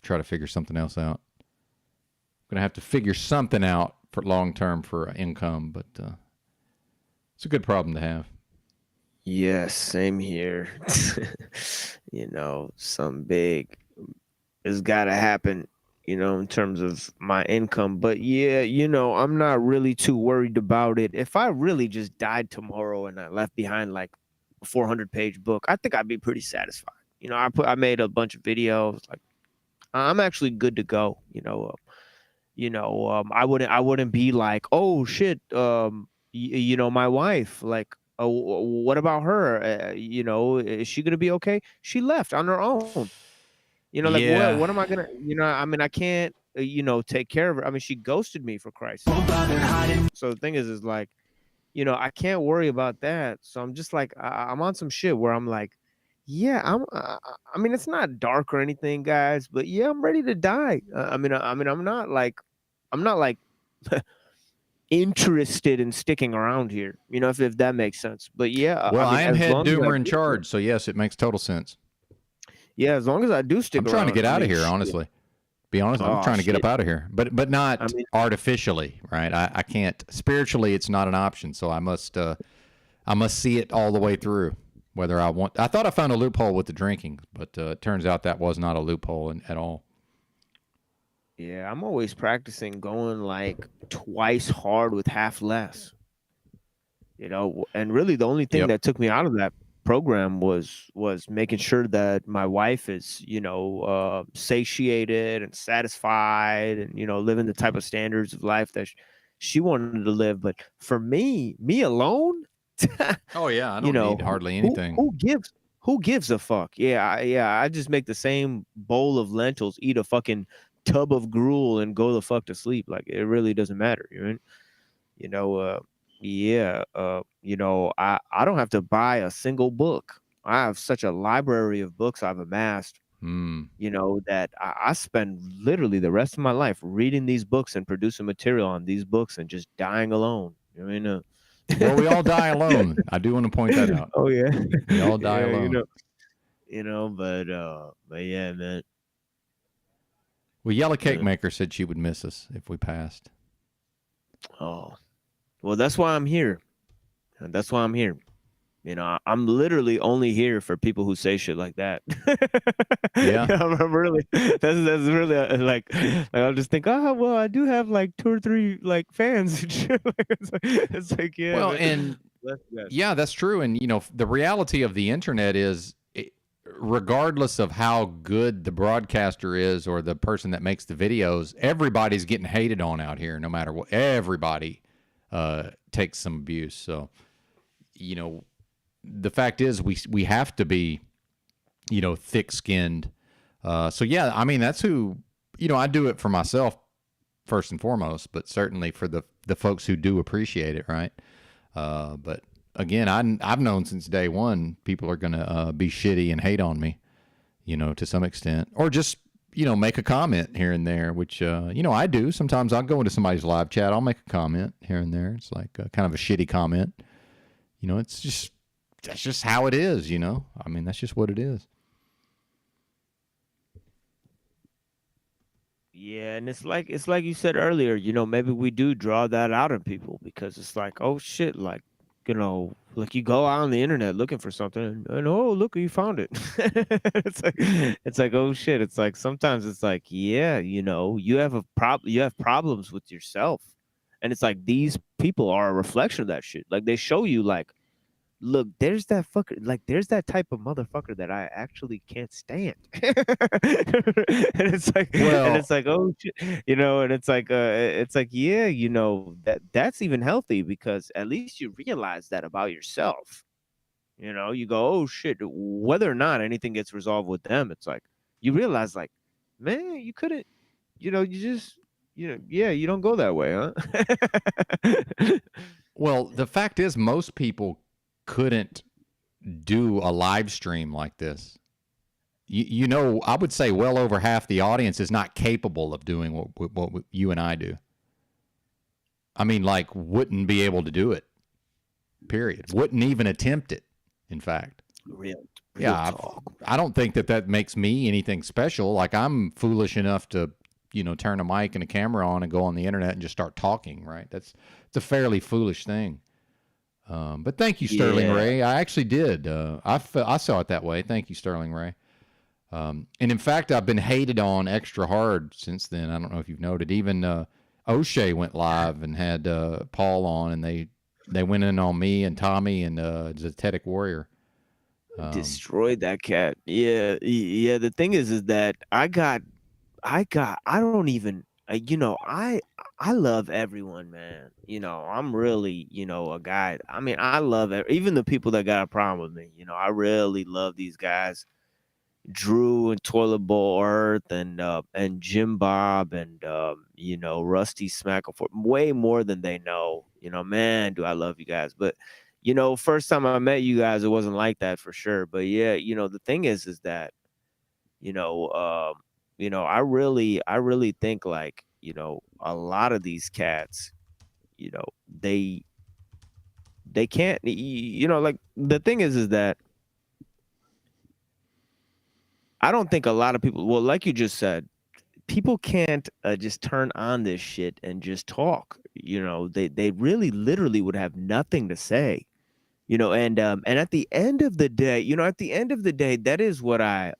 try to figure something else out. I'm gonna have to figure something out for long term for income, but it's a good problem to have. Yes, same here. You know, some big has got to happen, you know, in terms of my income. But yeah, you know, I'm not really too worried about it. If I really just died tomorrow and I left behind like a 400-page book, I think I'd be pretty satisfied. You know, I made a bunch of videos. Like, I'm actually good to go. I wouldn't be like, oh shit, you know, my wife, like, oh, what about her? You know, is she gonna be okay? She left on her own. You know, like what am I gonna? You know, I mean, I can't, you know, take care of her. I mean, she ghosted me, for Christ's sake. So the thing is like, you know, I can't worry about that. So I'm just like, I'm on some shit where I'm like, yeah, I mean, it's not dark or anything, guys, but yeah, I'm ready to die. I mean, I'm not like interested in sticking around here, you know, if that makes sense. But yeah, Well, I am as head long as doomer I in do- charge, so yes, it makes total sense. Yeah, as long as I do stick I'm around. trying to get I out of mean, here, shit. honestly. Be honest, I'm Oh, trying to get shit. up out of here, but not I mean- artificially, right? I can't spiritually. It's not an option, so I must see it all the way through. Whether I want, I thought I found a loophole with the drinking, but it turns out that was not a loophole at all. Yeah, I'm always practicing going like twice hard with half less. You know, and really the only thing Yep. that took me out of that program was making sure that my wife is, you know, satiated and satisfied and, you know, living the type of standards of life that she wanted to live. But for me alone, Oh yeah, I don't you know, need hardly who- anything. Who gives a fuck? Yeah, I just make the same bowl of lentils, eat a fucking tub of gruel, and go the fuck to sleep. Like, it really doesn't matter. You know, you know, I don't have to buy a single book. I have such a library of books I've amassed, you know, that I spend literally the rest of my life reading these books and producing material on these books and just dying alone. I mean, Well, we all die alone. I do want to point that out. oh yeah, We all die Yeah, alone. you know, but yeah, man. Well, Yellow Cake Yeah. Maker said she would miss us if we passed. Oh, well, that's why I'm here. That's why I'm here. You know, I'm literally only here for people who say shit like that. Yeah. I'm really. That's really like I'll just think, oh well, I do have like 2 or 3 like fans and shit. It's like yeah. Well, man. and Bless you guys. yeah, that's true. And you know, the reality of the internet is, regardless of how good the broadcaster is or the person that makes the videos, everybody's getting hated on out here. No matter what, everybody takes some abuse. So, you know, the fact is, we have to be, you know, thick-skinned. So yeah, I mean, that's who, you know, I do it for myself first and foremost, but certainly for the folks who do appreciate it, right? But again, I've known since day one people are gonna be shitty and hate on me, you know, to some extent, or just make a comment here and there, which, I do. Sometimes I'll go into somebody's live chat. I'll make a comment here and there. It's like kind of a shitty comment. That's just how it is, I mean, that's just what it is. Yeah, and it's like you said earlier, maybe we do draw that out of people because it's like, oh shit, like, like you go out on the internet looking for something and oh look, you found it. it's like oh shit. It's like sometimes it's like, yeah, you have problems with yourself. And it's like these people are a reflection of that shit. Like they show you like, look, there's that fucker, like there's that type of motherfucker that I actually can't stand. And it's like, oh shit, and it's like yeah, that's even healthy because at least you realize that about yourself. You go, oh shit, whether or not anything gets resolved with them, it's like you realize like, man, you couldn't, you just, yeah, you don't go that way, huh? Well, the fact is most people couldn't do a live stream like this. I would say well over half the audience is not capable of doing what you and I do. I mean, like, wouldn't be able to do it, period. Wouldn't even attempt it, in fact. Real Yeah, I don't think that makes me anything special. Like, I'm foolish enough to, turn a mic and a camera on and go on the internet and just start talking, right? It's a fairly foolish thing. But thank you, Sterling Ray. I actually did. I saw it that way. Thank you, Sterling Ray. And in fact, I've been hated on extra hard since then. I don't know if you've noted. Even O'Shea went live and had Paul on, and they went in on me and Tommy and Zetetic Warrior. Destroyed that cat. Yeah. The thing is that I don't even. I love everyone, man. I'm really, a guy. I mean, I love even the people that got a problem with me. I really love these guys, Drew and Toilet Bowl Earth and Jim Bob and Rusty Smackleforth way more than they know. Man, do I love you guys. But first time I met you guys, it wasn't like that for sure. But yeah, the thing is that I really think like, a lot of these cats, they can't, like the thing is that I don't think a lot of people, well, like you just said, people can't just turn on this shit and just talk. They really literally would have nothing to say. And at the end of the day, that is what I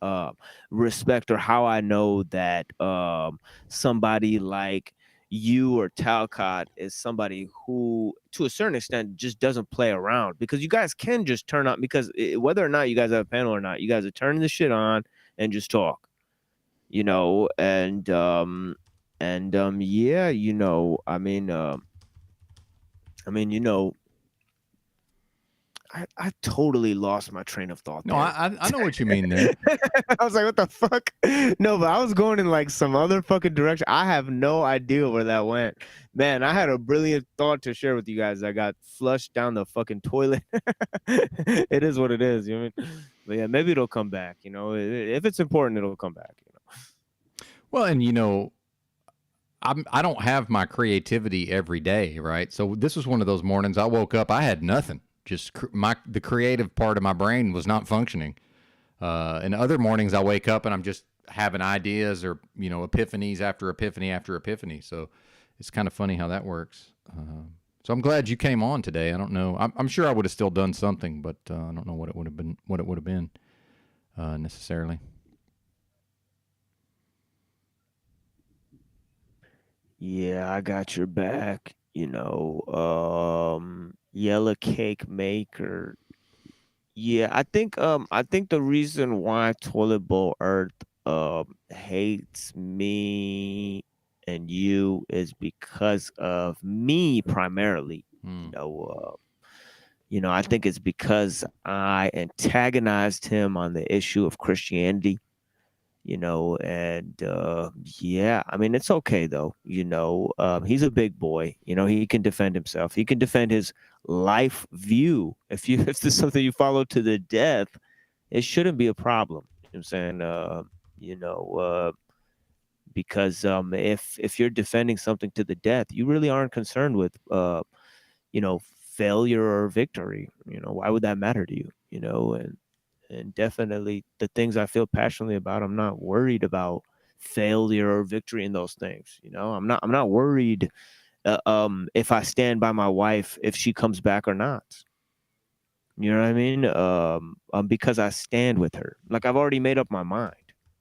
respect, or how I know that somebody like you or Talcott is somebody who, to a certain extent, just doesn't play around, because you guys can just turn on, because whether or not you guys have a panel or not, you guys are turning the shit on and just talk, and yeah, I totally lost my train of thought. No, I know what you mean there. I was like, what the fuck? No, but I was going in like some other fucking direction. I have no idea where that went. Man, I had a brilliant thought to share with you guys. I got flushed down the fucking toilet. It is what it is. You know what I mean? But yeah, maybe it'll come back. If it's important, it'll come back. Well, and I don't have my creativity every day, right? So this was one of those mornings I woke up, I had nothing. Just the creative part of my brain was not functioning. And other mornings I wake up and I'm just having ideas or, epiphanies after epiphany after epiphany. So it's kind of funny how that works. So I'm glad you came on today. I don't know. I'm sure I would have still done something, but I don't know what it would have been necessarily. Yeah, I got your back. Yellow Cake Maker. Yeah, I think the reason why Toilet Bowl Earth hates me and you is because of me primarily. I think it's because I antagonized him on the issue of Christianity. And yeah, I mean, it's okay though. He's a big boy. He can defend himself. He can defend his life view. If this is something you follow to the death, it shouldn't be a problem. You know what I'm saying? because if you're defending something to the death, you really aren't concerned with failure or victory. Why would that matter to you? And definitely the things I feel passionately about, I'm not worried about failure or victory in those things. I'm not worried if I stand by my wife, if she comes back or not. You know what I mean? Because I stand with her. Like, I've already made up my mind.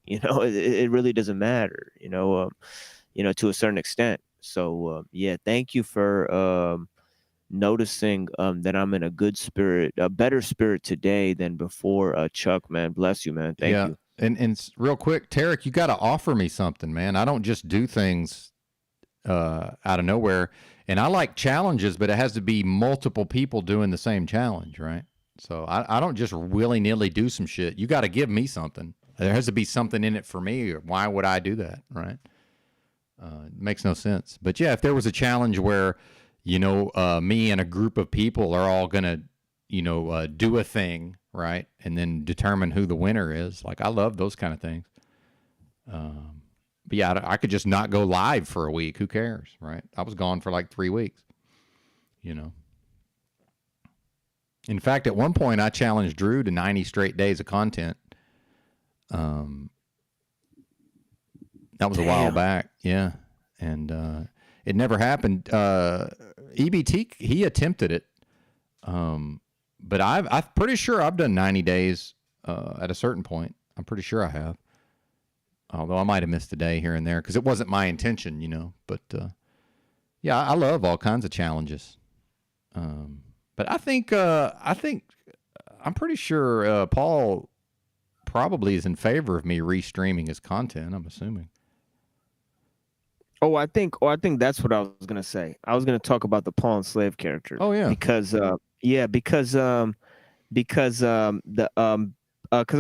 It really doesn't matter, to a certain extent. So yeah, thank you for noticing that I'm in a good spirit, a better spirit today than before. Chuck, man, bless you, man. Thank you. And real quick, Tarek, you got to offer me something, man. I don't just do things out of nowhere. And I like challenges, but it has to be multiple people doing the same challenge, right? So I don't just willy-nilly do some shit. You got to give me something. There has to be something in it for me. Why would I do that, right? It makes no sense. But yeah, if there was a challenge where, me and a group of people are all going to, do a thing, right? And then determine who the winner is. Like, I love those kind of things. But yeah, I could just not go live for a week. Who cares, right? I was gone for like 3 weeks, In fact, at one point, I challenged Drew to 90 straight days of content. That was a while back, yeah. And it never happened. EBT, he attempted it. But I'm pretty sure I've done 90 days at a certain point. I'm pretty sure I have. Although I might have missed a day here and there because it wasn't my intention, But yeah, I love all kinds of challenges. But I think I'm pretty sure Paul probably is in favor of me restreaming his content. I'm assuming. I think that's what I was gonna say. I was gonna talk about the Paul and Slave character. Oh yeah, because because I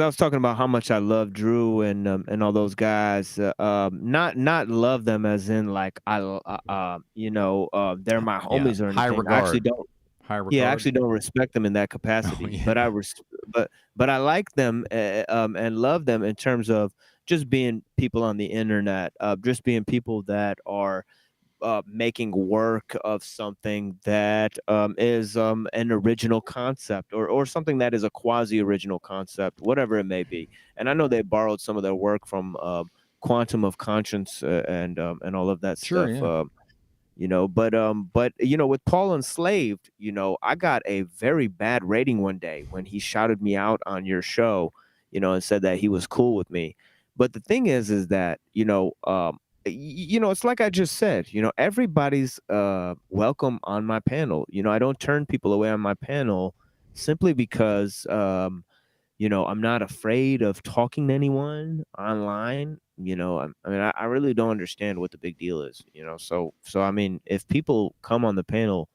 was talking about how much I love Drew and all those guys. Not love them as in like they're my homies or anything. High regard. I actually don't. High regard. Yeah, I actually don't respect them in that capacity. Oh, yeah. But I like them and love them in terms of just being people on the internet, just being people that are making work of something that is an original concept or something that is a quasi-original concept, whatever it may be. And I know they borrowed some of their work from Quantum of Conscience and all of that Sure, stuff. yeah. But with Paul Enslaved, I got a very bad rating one day when he shouted me out on your show, and said that he was cool with me. But the thing is that, it's like I just said, everybody's welcome on my panel. I don't turn people away on my panel simply because, I'm not afraid of talking to anyone online. I really don't understand what the big deal is, So I mean, if people come on the panel,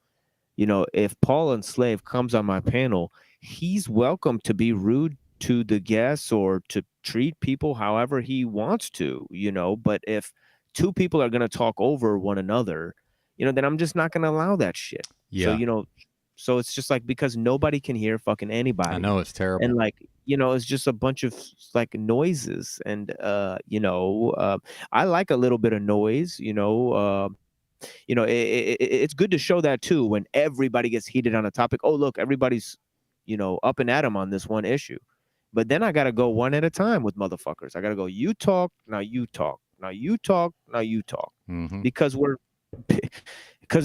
if Paul Enslaved comes on my panel, he's welcome to be rude to the guests or to treat people however he wants to, but if two people are going to talk over one another, then I'm just not going to allow that shit. Yeah. So, so it's just like, because nobody can hear fucking anybody. I know, it's terrible. And like, it's just a bunch of like noises and, I like a little bit of noise, it's good to show that too, when everybody gets heated on a topic. Oh, look, everybody's, up and at 'em on this one issue. But then I got to go one at a time with motherfuckers. I got to go, you talk, now you talk. Now you talk, now you talk. Mm-hmm. Because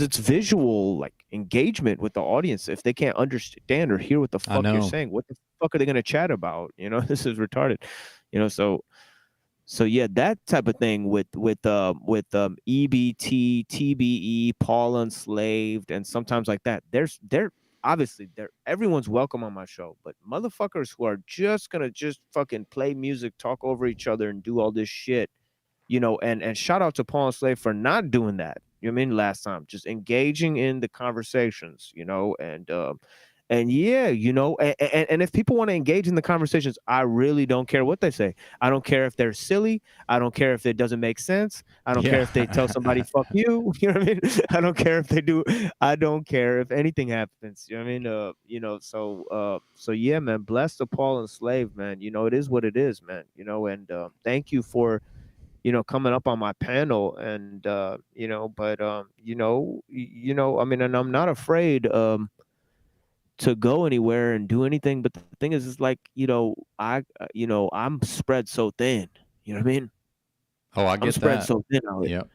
it's visual like engagement with the audience. If they can't understand or hear what the fuck you're saying, what the fuck are they going to chat about? This is retarded. So yeah, that type of thing with EBT, TBE, Paul Enslaved, and sometimes like that. Obviously everyone's welcome on my show, but motherfuckers who are just gonna just fucking play music, talk over each other, and do all this shit, and shout out to Paul Enslaved for not doing that. Last time, just engaging in the conversations, and yeah, and if people want to engage in the conversations, I really don't care what they say. I don't care if they're silly. I don't care if it doesn't make sense. I don't care if they tell somebody fuck you. You know what I mean? I don't care if they do. I don't care if anything happens. You know what I mean? So yeah, man. Bless the Paul Enslaved, man. It is what it is, man. And thank you for coming up on my panel, and but I mean, and I'm not afraid to go anywhere and do anything. But the thing is like, I'm spread so thin. You know what I mean? Oh, I I'm get spread that. so thin out here. Yep.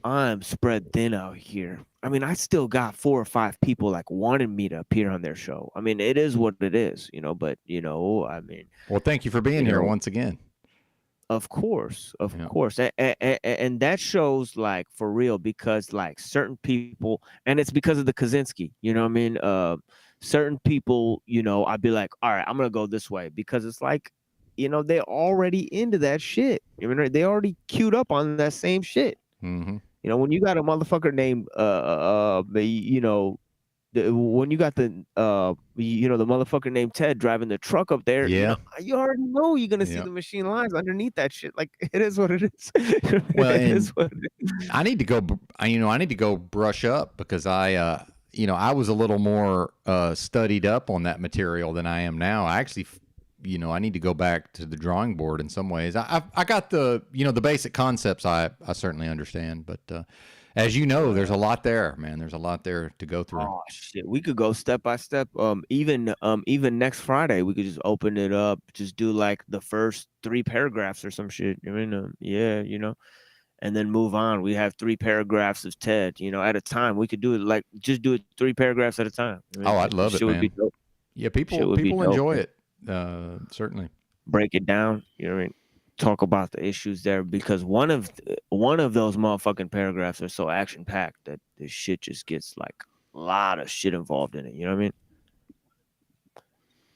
I'm spread thin out here. I mean, I still got 4 or 5 people like wanting me to appear on their show. I mean, it is what it is, but I mean, Well, thank you for being here once again. of course, Yeah. and that shows like for real, because like certain people, and it's because of the Kaczynski, you know what I mean? Certain people, I'd be like, all right, I'm gonna go this way, because it's like, they're already into that shit. I mean, they already queued up on that same shit. Mm-hmm. When you got a motherfucker named when you got the the motherfucker named Ted driving the truck up there, Yeah. you already know you're gonna see Yeah. the machine lines underneath that shit. Like, it is what it is. Well, It and is what it is. I need to go. I need to go brush up, because I was a little more studied up on that material than I am now. I actually, I need to go back to the drawing board in some ways. I got the the basic concepts. I certainly understand, but as you know, there's a lot there, man. There's a lot there to go through. Oh shit, we could go step by step. Even next Friday, we could just open it up, just do like the first 3 paragraphs or some shit. I mean, yeah, and then move on. We have 3 paragraphs of Ted, at a time. We could do it like, just do it 3 paragraphs at a time. I mean, Oh, I'd love it, shit would be man. dope. Yeah, Shit would be people dope, enjoy man. it. Certainly. Break it down. You know what I mean? Talk about the issues there, because one of those motherfucking paragraphs are so action packed that this shit just gets like a lot of shit involved in it. You know what I mean?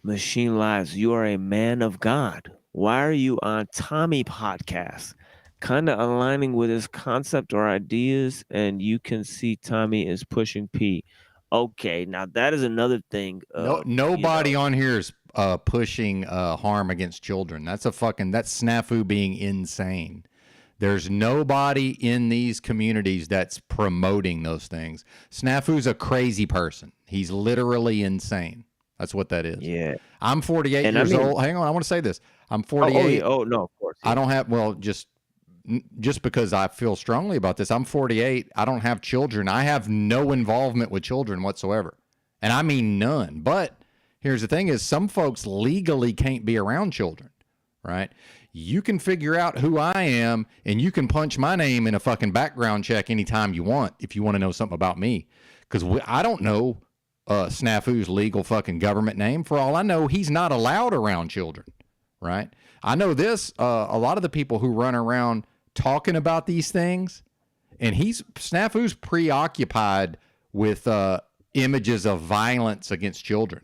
Machine Lives, you are a man of God. Why are you on Tommy podcast? Kind of aligning with his concept or ideas, and you can see Tommy is pushing P. Okay, now that is another thing. Nobody on here is pushing harm against children. That's that's snafu being insane. There's nobody in these communities that's promoting those things. Snafu's a crazy person. He's literally insane. That's what that is. Yeah. I'm 48 years old. Hang on, I want to say this. I'm 48. Oh, no, of course. I don't have, just because I feel strongly about this, I'm 48. I don't have children. I have no involvement with children whatsoever. And I mean none. But here's the thing is, some folks legally can't be around children, right? You can figure out who I am, and you can punch my name in a fucking background check anytime you want if you want to know something about me. Because I don't know Snafu's legal fucking government name. For all I know, he's not allowed around children, right? I know this, a lot of the people who run around talking about these things, and Snafu's preoccupied with images of violence against children.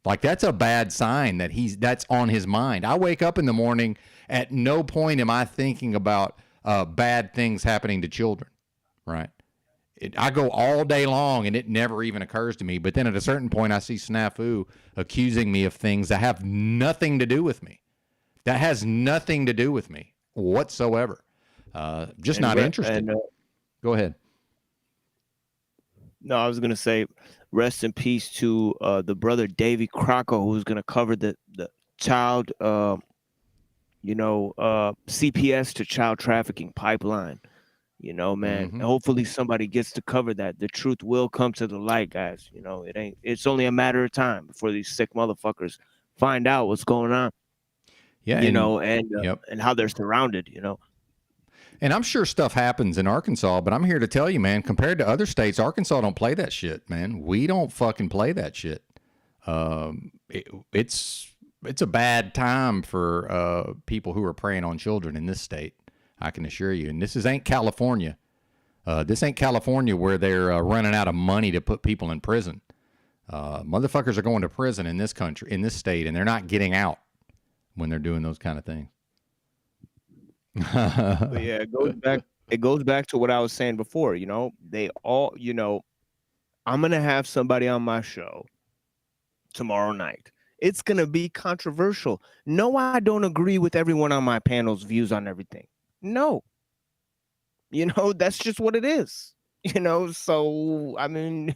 Like, that's a bad sign that that's on his mind. I wake up in the morning, at no point am I thinking about bad things happening to children, right? I go all day long, and it never even occurs to me. But then at a certain point, I see Snafu accusing me of things that have nothing to do with me. That has nothing to do with me whatsoever. Just not interested. Go ahead. No, I was going to say, rest in peace to the brother Davy Crocker, who's going to cover the child, CPS to child trafficking pipeline. Man, Mm-hmm. hopefully somebody gets to cover that. The truth will come to the light, guys. It's only a matter of time before these sick motherfuckers find out what's going on. Yeah, and how they're surrounded. And I'm sure stuff happens in Arkansas, but I'm here to tell you, man, compared to other states, Arkansas don't play that shit, man. We don't fucking play that shit. It's a bad time for people who are preying on children in this state, I can assure you. And this ain't California. This ain't California where they're running out of money to put people in prison. Motherfuckers are going to prison in this country, in this state, and they're not getting out when they're doing those kind of things. But yeah, it goes back to what I was saying before. They all, I'm gonna have somebody on my show tomorrow night. It's gonna be controversial. No, I don't agree with everyone on my panel's views on everything. No, that's just what it is. So I mean,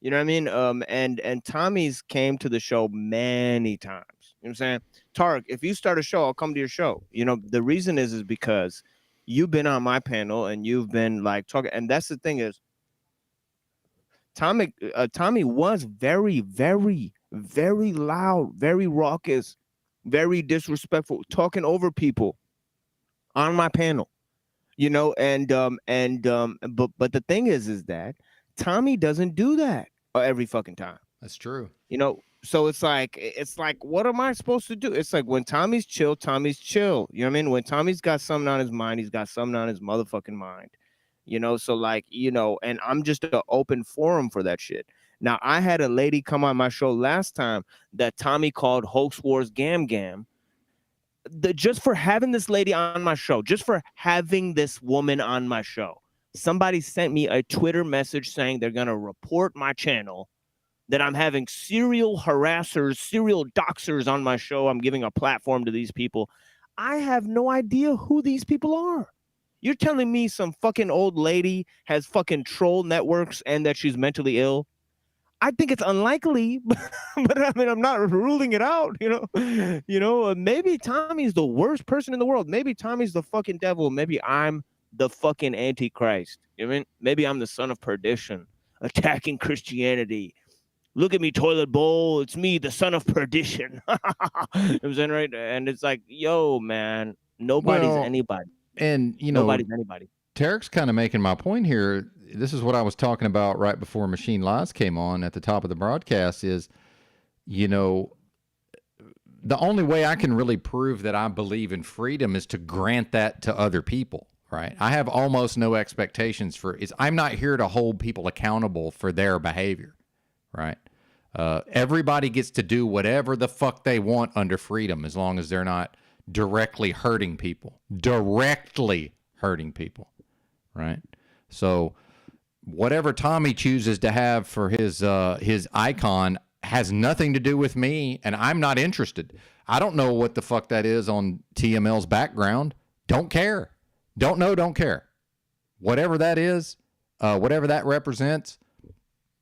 you know what I mean? And Tommy's came to the show many times. You know what I'm saying? Tarek, if you start a show, I'll come to your show. The reason is because you've been on my panel and you've been like talking, and that's the thing is, Tommy was very, very, very loud, very raucous, very disrespectful, talking over people on my panel, you know, but the thing is that Tommy doesn't do that every fucking time. That's true. You know, so it's like, what am I supposed to do? It's like when Tommy's chill, Tommy's chill. You know what I mean? When Tommy's got something on his mind, he's got something on his motherfucking mind. You know, so like, you know, and I'm just an open forum for that shit. Now, I had a lady come on my show last time that Tommy called Hoax Wars Gam Gam. Just for having this lady on my show, just for having this woman on my show, somebody sent me a Twitter message saying they're going to report my channel, that I'm having serial harassers, serial doxers on my show. I'm giving a platform to these people. I have no idea who these people are. You're telling me some fucking old lady has fucking troll networks and that she's mentally ill? I think it's unlikely, but I mean, I'm not ruling it out, you know. You know, maybe Tommy's the worst person in the world. Maybe Tommy's the fucking devil. Maybe I'm the fucking Antichrist. You know what I mean? Maybe I'm the son of perdition, attacking Christianity. Look at me, toilet bowl. It's me, the son of perdition. You know what I'm saying, right? And it's like, yo, man, nobody's anybody. And, you know, nobody's anybody. Tarek's kind of making my point here. This is what I was talking about right before Machine Lies came on at the top of the broadcast is, you know, the only way I can really prove that I believe in freedom is to grant that to other people, right? I have almost no expectations I'm not here to hold people accountable for their behavior, right? Everybody gets to do whatever the fuck they want under freedom as long as they're not directly hurting people, right? So whatever Tommy chooses to have for his icon has nothing to do with me, and I'm not interested. I don't know what the fuck that is on TML's background. Don't care. Don't know, don't care. Whatever that is, whatever that represents,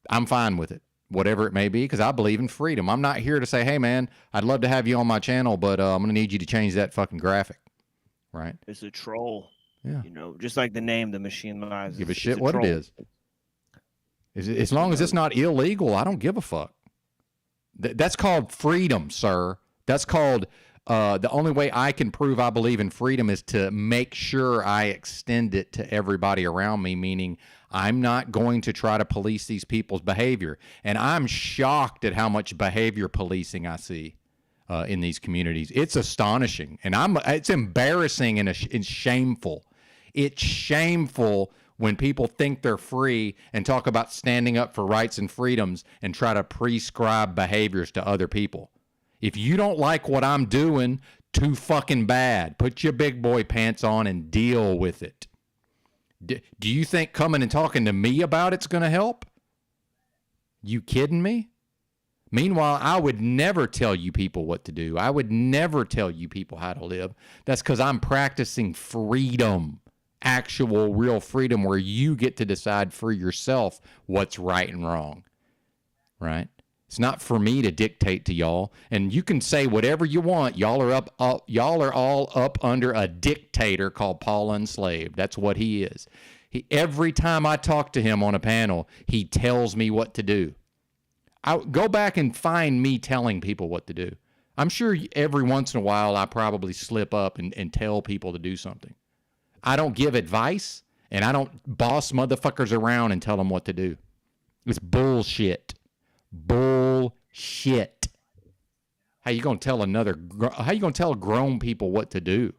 I'm fine with it. Whatever it may be, because I believe in freedom. I'm not here to say, hey, man, I'd love to have you on my channel, but I'm going to need you to change that fucking graphic, right? It's a troll. Yeah. You know, just like the name, the Machine Lies. Give a shit what troll. It is. As long as it's not illegal, I don't give a fuck. That's called freedom, sir. That's called the only way I can prove I believe in freedom is to make sure I extend it to everybody around me, meaning I'm not going to try to police these people's behavior. And I'm shocked at how much behavior policing I see in these communities. It's astonishing. And it's embarrassing and shameful. It's shameful when people think they're free and talk about standing up for rights and freedoms and try to prescribe behaviors to other people. If you don't like what I'm doing, too fucking bad. Put your big boy pants on and deal with it. Do you think coming and talking to me about it's going to help? You kidding me? Meanwhile, I would never tell you people what to do. I would never tell you people how to live. That's because I'm practicing freedom, actual real freedom where you get to decide for yourself what's right and wrong, right? It's not for me to dictate to y'all. And you can say whatever you want. Y'all are all up under a dictator called Paul Enslaved. That's what he is. Every time I talk to him on a panel, he tells me what to do. I go back and find me telling people what to do. I'm sure every once in a while I probably slip up and tell people to do something. I don't give advice, and I don't boss motherfuckers around and tell them what to do. It's bullshit. Bullshit. How you gonna tell grown people what to do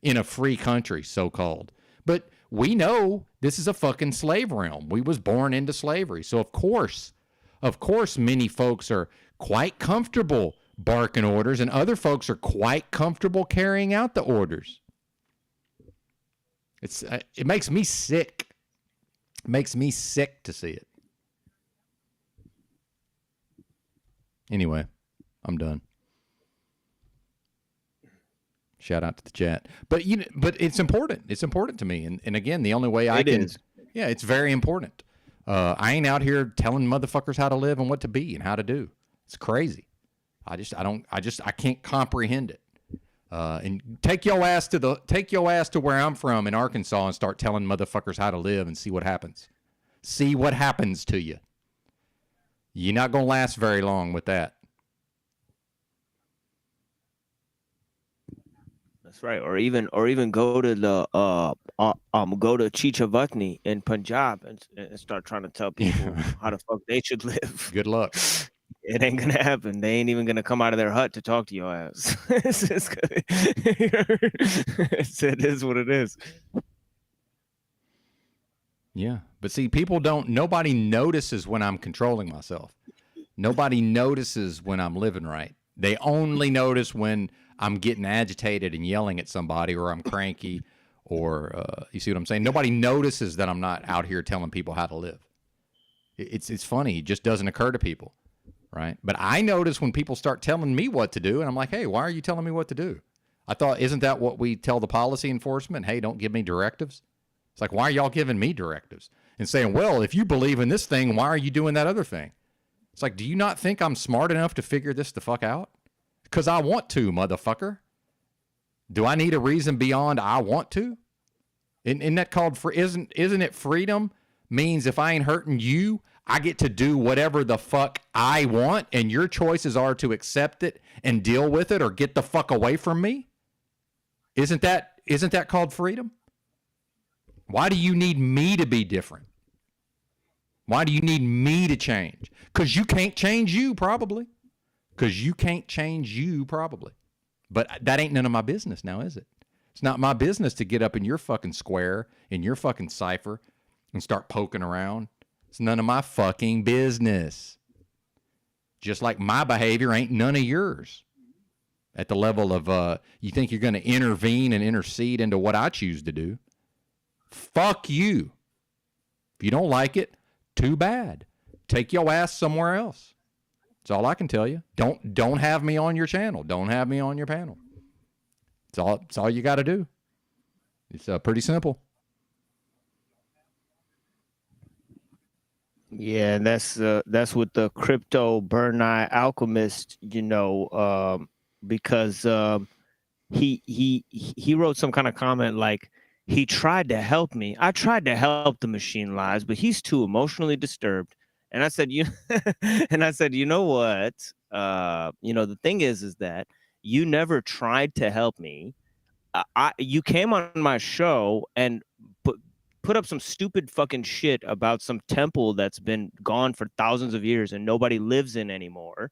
in a free country, so-called? But we know this is a fucking slave realm. We was born into slavery. So of course, many folks are quite comfortable barking orders, and other folks are quite comfortable carrying out the orders. It makes me sick. It makes me sick to see it. Anyway, I'm done. Shout out to the chat. But it's important. It's important to me. And again, the only way yeah, it's very important. I ain't out here telling motherfuckers how to live and what to be and how to do. It's crazy. I can't comprehend it. And take your ass to where I'm from in Arkansas and start telling motherfuckers how to live and see what happens. See what happens to you. You're not gonna last very long with that. That's right. Or even go to the go to Chichavatni in Punjab and start trying to tell people how the fuck they should live. Good luck. It ain't gonna happen. They ain't even gonna come out of their hut to talk to your ass. It is what it is. Yeah. But see, nobody notices when I'm controlling myself. Nobody notices when I'm living right. They only notice when I'm getting agitated and yelling at somebody, or I'm cranky, or you see what I'm saying? Nobody notices that I'm not out here telling people how to live. It's funny. It just doesn't occur to people, right? But I notice when people start telling me what to do, and I'm like, hey, why are you telling me what to do? I thought, isn't that what we tell the policy enforcement? Hey, don't give me directives. It's like, why are y'all giving me directives? And saying, well, if you believe in this thing, why are you doing that other thing? It's like, do you not think I'm smart enough to figure this the fuck out? Because I want to, motherfucker. Do I need a reason beyond I want to? Isn't that called for? Isn't it freedom? Means if I ain't hurting you, I get to do whatever the fuck I want, and your choices are to accept it and deal with it or get the fuck away from me? Isn't that called freedom? Why do you need me to be different? Why do you need me to change? Because you can't change you, probably. But that ain't none of my business now, is it? It's not my business to get up in your fucking square, in your fucking cipher, and start poking around. It's none of my fucking business. Just like my behavior ain't none of yours. At the level of, you think you're going to intervene and intercede into what I choose to do? Fuck you. If you don't like it, too bad. Take your ass somewhere else. That's all I can tell you. Don't have me on your channel. Don't have me on your panel. It's all you got to do. It's pretty simple. Yeah, and that's with the crypto Bernai alchemist, because he wrote some kind of comment like, he tried to help me. I tried to help the machine lives, but he's too emotionally disturbed. And I said, you know what? The thing is that you never tried to help me. You came on my show and put up some stupid fucking shit about some temple that's been gone for thousands of years and nobody lives in anymore.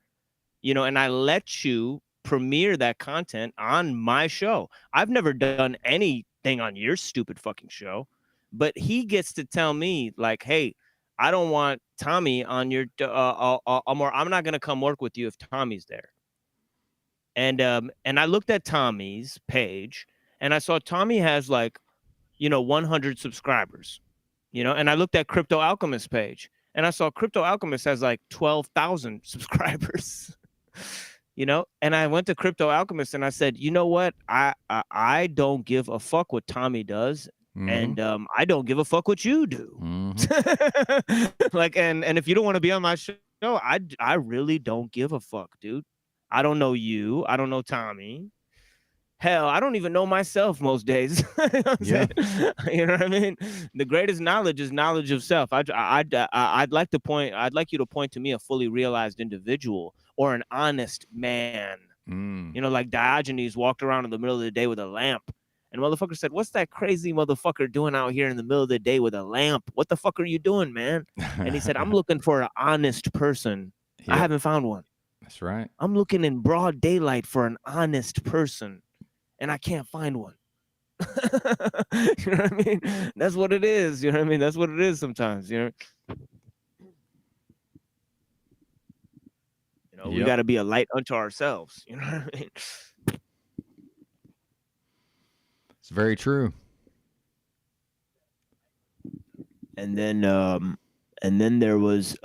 And I let you premiere that content on my show. I've never done anything on your stupid fucking show, but he gets to tell me like, hey, I don't want Tommy on your I'm not gonna come work with you if Tommy's there. And I looked at Tommy's page and I saw Tommy has 100 subscribers, and I looked at Crypto Alchemist page and I saw Crypto Alchemist has 12,000 subscribers. And I went to Crypto Alchemist and I said, you know what? I don't give a fuck what Tommy does. Mm-hmm. And I don't give a fuck what you do. Mm-hmm. and if you don't want to be on my show, I really don't give a fuck, dude. I don't know you. I don't know Tommy. Hell, I don't even know myself most days. You know what I mean? The greatest knowledge is knowledge of self. I'd like you to point to me a fully realized individual or an honest man. Like Diogenes walked around in the middle of the day with a lamp. And motherfucker said, what's that crazy motherfucker doing out here in the middle of the day with a lamp? What the fuck are you doing, man? And he said, I'm looking for an honest person. Yep. I haven't found one. That's right. I'm looking in broad daylight for an honest person, and I can't find one. You know what I mean? That's what it is. You know what I mean? That's what it is sometimes, We got to be a light unto ourselves. You know what I mean? It's very true. And then there was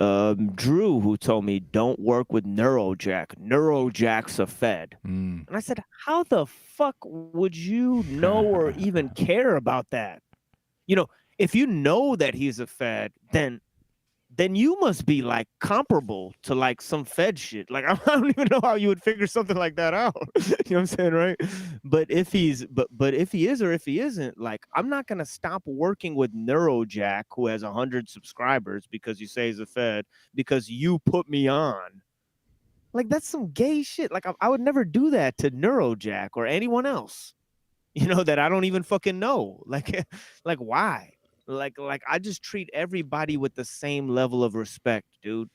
Drew who told me don't work with Neurojack. Neurojack's a Fed. And I said, how the fuck would you know or even care about that? If you know that he's a Fed, then then you must be like comparable to like some Fed shit. Like I don't even know how you would figure something like that out. You know what I'm saying, right? But if he's but if he is or if he isn't, like I'm not gonna stop working with Neurojack, who has 100 subscribers, because you say he's a Fed, because you put me on. Like that's some gay shit. Like I would never do that to Neurojack or anyone else, you know, that I don't even fucking know. Like why? Like I just treat everybody with the same level of respect, dude.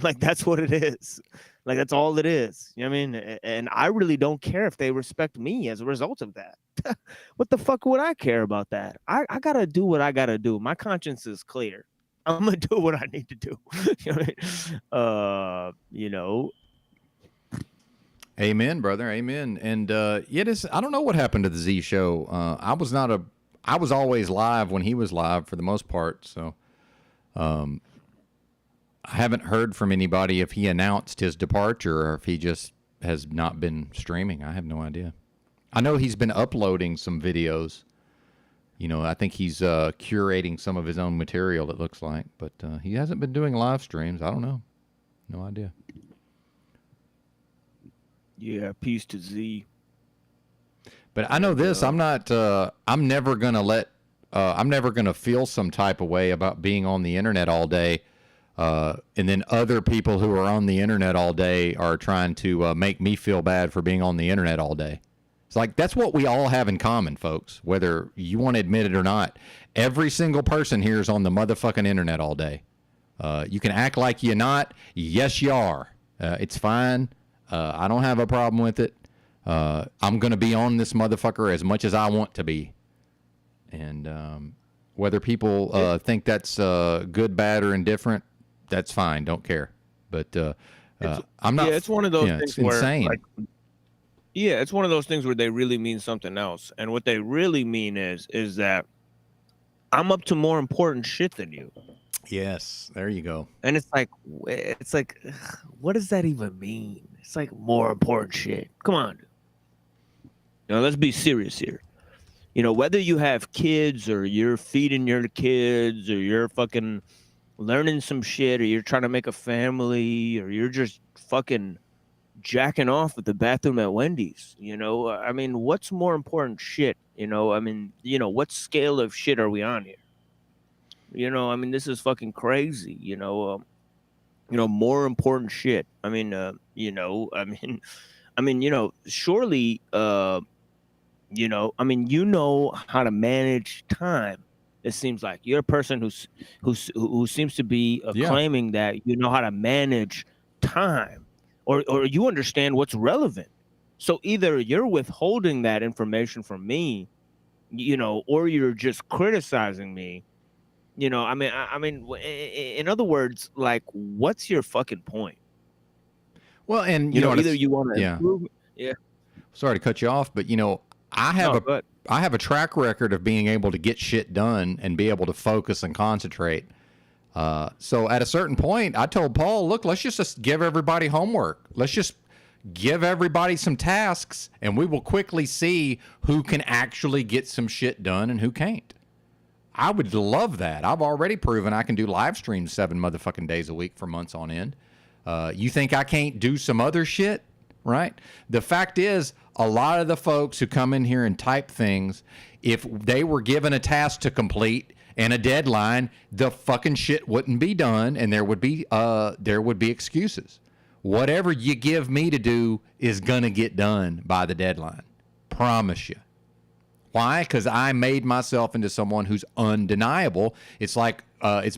Like that's what it is. Like that's all it is. You know what I mean? And I really don't care if they respect me as a result of that. What the fuck would I care about that? I gotta do what I gotta do. My conscience is clear. I'm gonna do what I need to do. You know what I mean? You know. Amen, brother. Amen. And I don't know what happened to the Z show. I was always live when he was live for the most part. So I haven't heard from anybody if he announced his departure or if he just has not been streaming. I have no idea. I know he's been uploading some videos. You know, I think he's curating some of his own material, it looks like. But he hasn't been doing live streams. I don't know. No idea. Yeah, peace to Z. But I know this, I'm never going to feel some type of way about being on the internet all day. And then other people who are on the internet all day are trying to make me feel bad for being on the internet all day. It's like, that's what we all have in common, folks, whether you want to admit it or not. Every single person here is on the motherfucking internet all day. You can act like you're not. Yes, you are. It's fine. I don't have a problem with it. I'm going to be on this motherfucker as much as I want to be. And whether people think that's good, bad, or indifferent, that's fine. Don't care. But I'm not. Yeah, it's one of those things where, insane. like, yeah, it's one of those things where they really mean something else. And what they really mean is that I'm up to more important shit than you. Yes, there you go. And it's like, what does that even mean? It's like more important shit. Come on. Now, let's be serious here. You know, whether you have kids or you're feeding your kids or you're fucking learning some shit or you're trying to make a family or you're just fucking jacking off at the bathroom at Wendy's, you know, I mean, what's more important shit? You know, I mean, you know, what scale of shit are we on here? You know, I mean, this is fucking crazy, you know, more important shit. I mean, you know, you know, surely, you know, I mean, you know how to manage time. It seems like you're a person who seems to be claiming that you know how to manage time, or you understand what's relevant. So either you're withholding that information from me, you know, or you're just criticizing me. You know, I mean, in other words, like, what's your fucking point? Well, and you know either you want to improve. Yeah. Sorry to cut you off, but you know, I have a track record of being able to get shit done and be able to focus and concentrate. So at a certain point, I told Paul, look, let's just give everybody homework. Let's just give everybody some tasks, and we will quickly see who can actually get some shit done and who can't. I would love that. I've already proven I can do live streams 7 motherfucking days a week for months on end. You think I can't do some other shit, right? The fact is, a lot of the folks who come in here and type things, if they were given a task to complete and a deadline, the fucking shit wouldn't be done, and there would be excuses. Whatever you give me to do is gonna get done by the deadline. Promise you. Why? Because I made myself into someone who's undeniable. It's like it's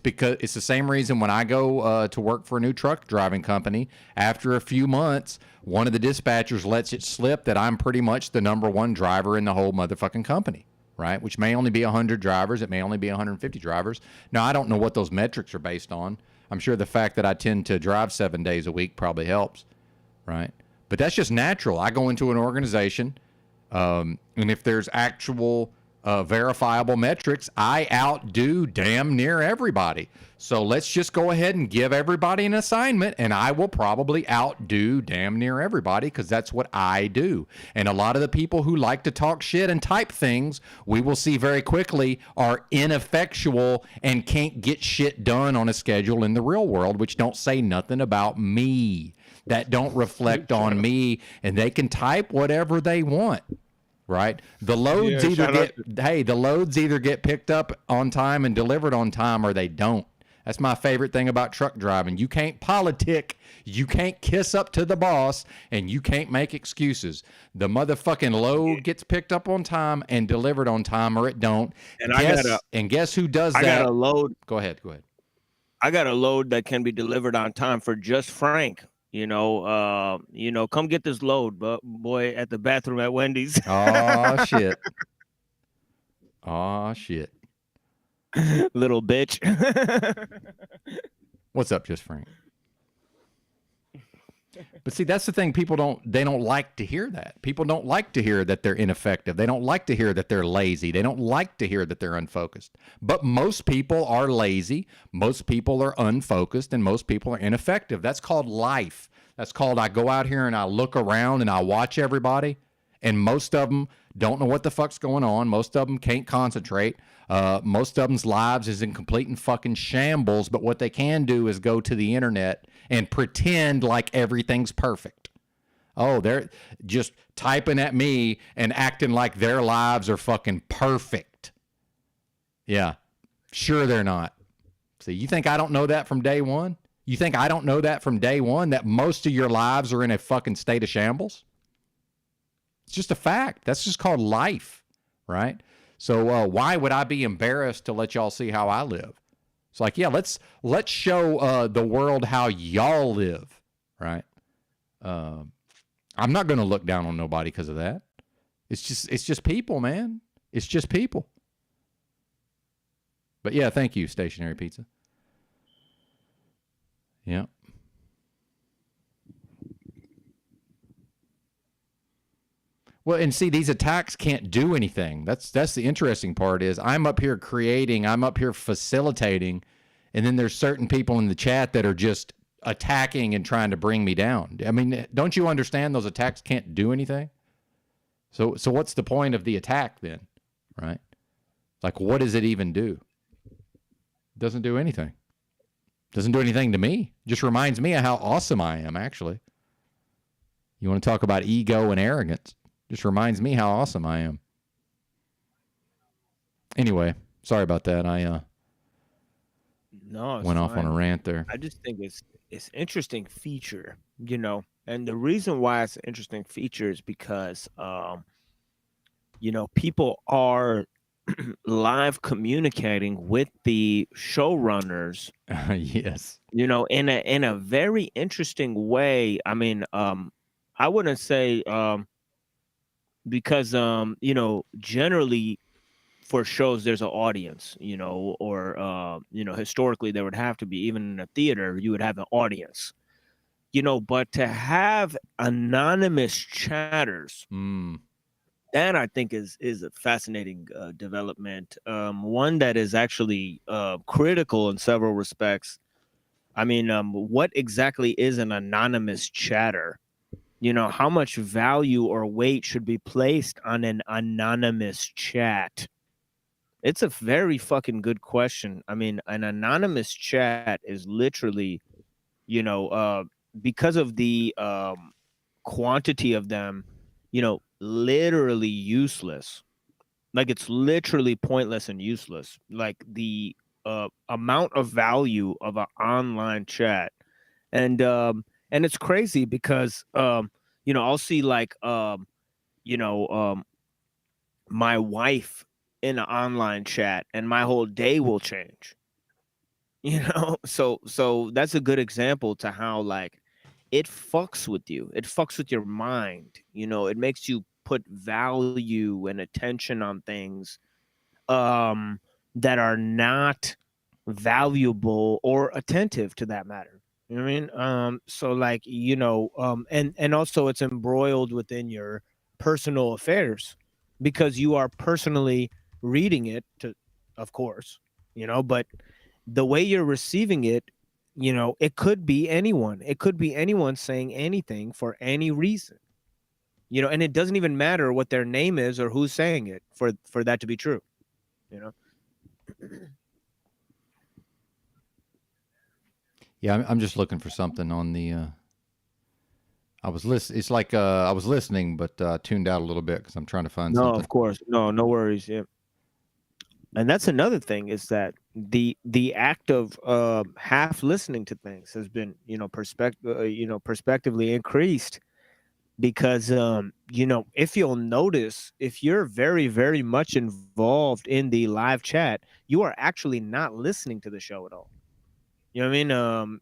the same reason when I go to work for a new truck driving company. After a few months, one of the dispatchers lets it slip that I'm pretty much the #1 driver in the whole motherfucking company, right? Which may only be 100 drivers. It may only be 150 drivers. Now, I don't know what those metrics are based on. I'm sure the fact that I tend to drive 7 days a week probably helps, right? But that's just natural. I go into an organization. And if there's actual verifiable metrics, I outdo damn near everybody. So let's just go ahead and give everybody an assignment, and I will probably outdo damn near everybody because that's what I do. And a lot of the people who like to talk shit and type things, we will see very quickly, are ineffectual and can't get shit done on a schedule in the real world, which don't say nothing about me, that don't reflect on me, and they can type whatever they want. Right, the loads the loads either get picked up on time and delivered on time, or they don't. That's my favorite thing about truck driving. You can't politic, you can't kiss up to the boss, and you can't make excuses. The motherfucking load gets picked up on time and delivered on time, or it don't. And guess who does that? I got a load. Go ahead. I got a load that can be delivered on time for just Frank. Come get this load, but boy, at the bathroom at Wendy's. Oh shit. Oh shit. Little bitch. What's up, Just Frank? But see, that's the thing. People don't like to hear that. People don't like to hear that they're ineffective. They don't like to hear that they're lazy. They don't like to hear that they're unfocused. But most people are lazy. Most people are unfocused, and most people are ineffective. That's called life. That's called, I go out here and I look around and I watch everybody, and most of them don't know what the fuck's going on. Most of them can't concentrate. Most of them's lives is in complete and fucking shambles, but what they can do is go to the internet and pretend like everything's perfect. Oh, they're just typing at me and acting like their lives are fucking perfect. Yeah, sure they're not. See, you think I don't know that from day one? You think I don't know that from day one, that most of your lives are in a fucking state of shambles? It's just a fact. That's just called life, right? So why would I be embarrassed to let y'all see how I live? It's like, yeah, let's show the world how y'all live, right? I'm not going to look down on nobody because of that. It's just people, man. It's just people. But yeah, thank you, Stationary Pizza. Yeah. Well, and see, these attacks can't do anything. That's the interesting part is I'm up here creating, I'm up here facilitating, and then there's certain people in the chat that are just attacking and trying to bring me down. I mean, don't you understand those attacks can't do anything? So what's the point of the attack then, right? Like, what does it even do? It doesn't do anything. Doesn't do anything to me. Just reminds me of how awesome I am, actually. You want to talk about ego and arrogance? Just reminds me how awesome I am. Anyway, sorry about that. I went off on a rant there. I just think it's interesting feature, and the reason why it's an interesting feature is because people are live communicating with the showrunners. Yes. In a very interesting way. I mean, I wouldn't say because generally for shows there's an audience, or historically there would have to be, even in a theater you would have an audience, but to have anonymous chatters, that I think is a fascinating development, one that is actually critical in several respects. I mean, what exactly is an anonymous chatter? How much value or weight should be placed on an anonymous chat? It's a very fucking good question. I mean, an anonymous chat is literally, because of the quantity of them, literally useless. Like, it's literally pointless and useless. Like, the amount of value of an online chat. And it's crazy because, I'll see like, my wife in an online chat and my whole day will change, so that's a good example to how, like, it fucks with you. It fucks with your mind. It makes you put value and attention on things that are not valuable or attentive to that matter. You know what I mean? So like, and also it's embroiled within your personal affairs because you are personally reading it to, of course, but the way you're receiving it, it could be anyone. It could be anyone saying anything for any reason. And it doesn't even matter what their name is or who's saying it for that to be true. Yeah, I'm just looking for something on the. I was It's like I was listening, but tuned out a little bit because I'm trying to find No, something. of course, no worries. Yeah, and that's another thing is that the act of half listening to things has been perspectively increased because if you'll notice, if you're very, very much involved in the live chat, you are actually not listening to the show at all. You know what I mean?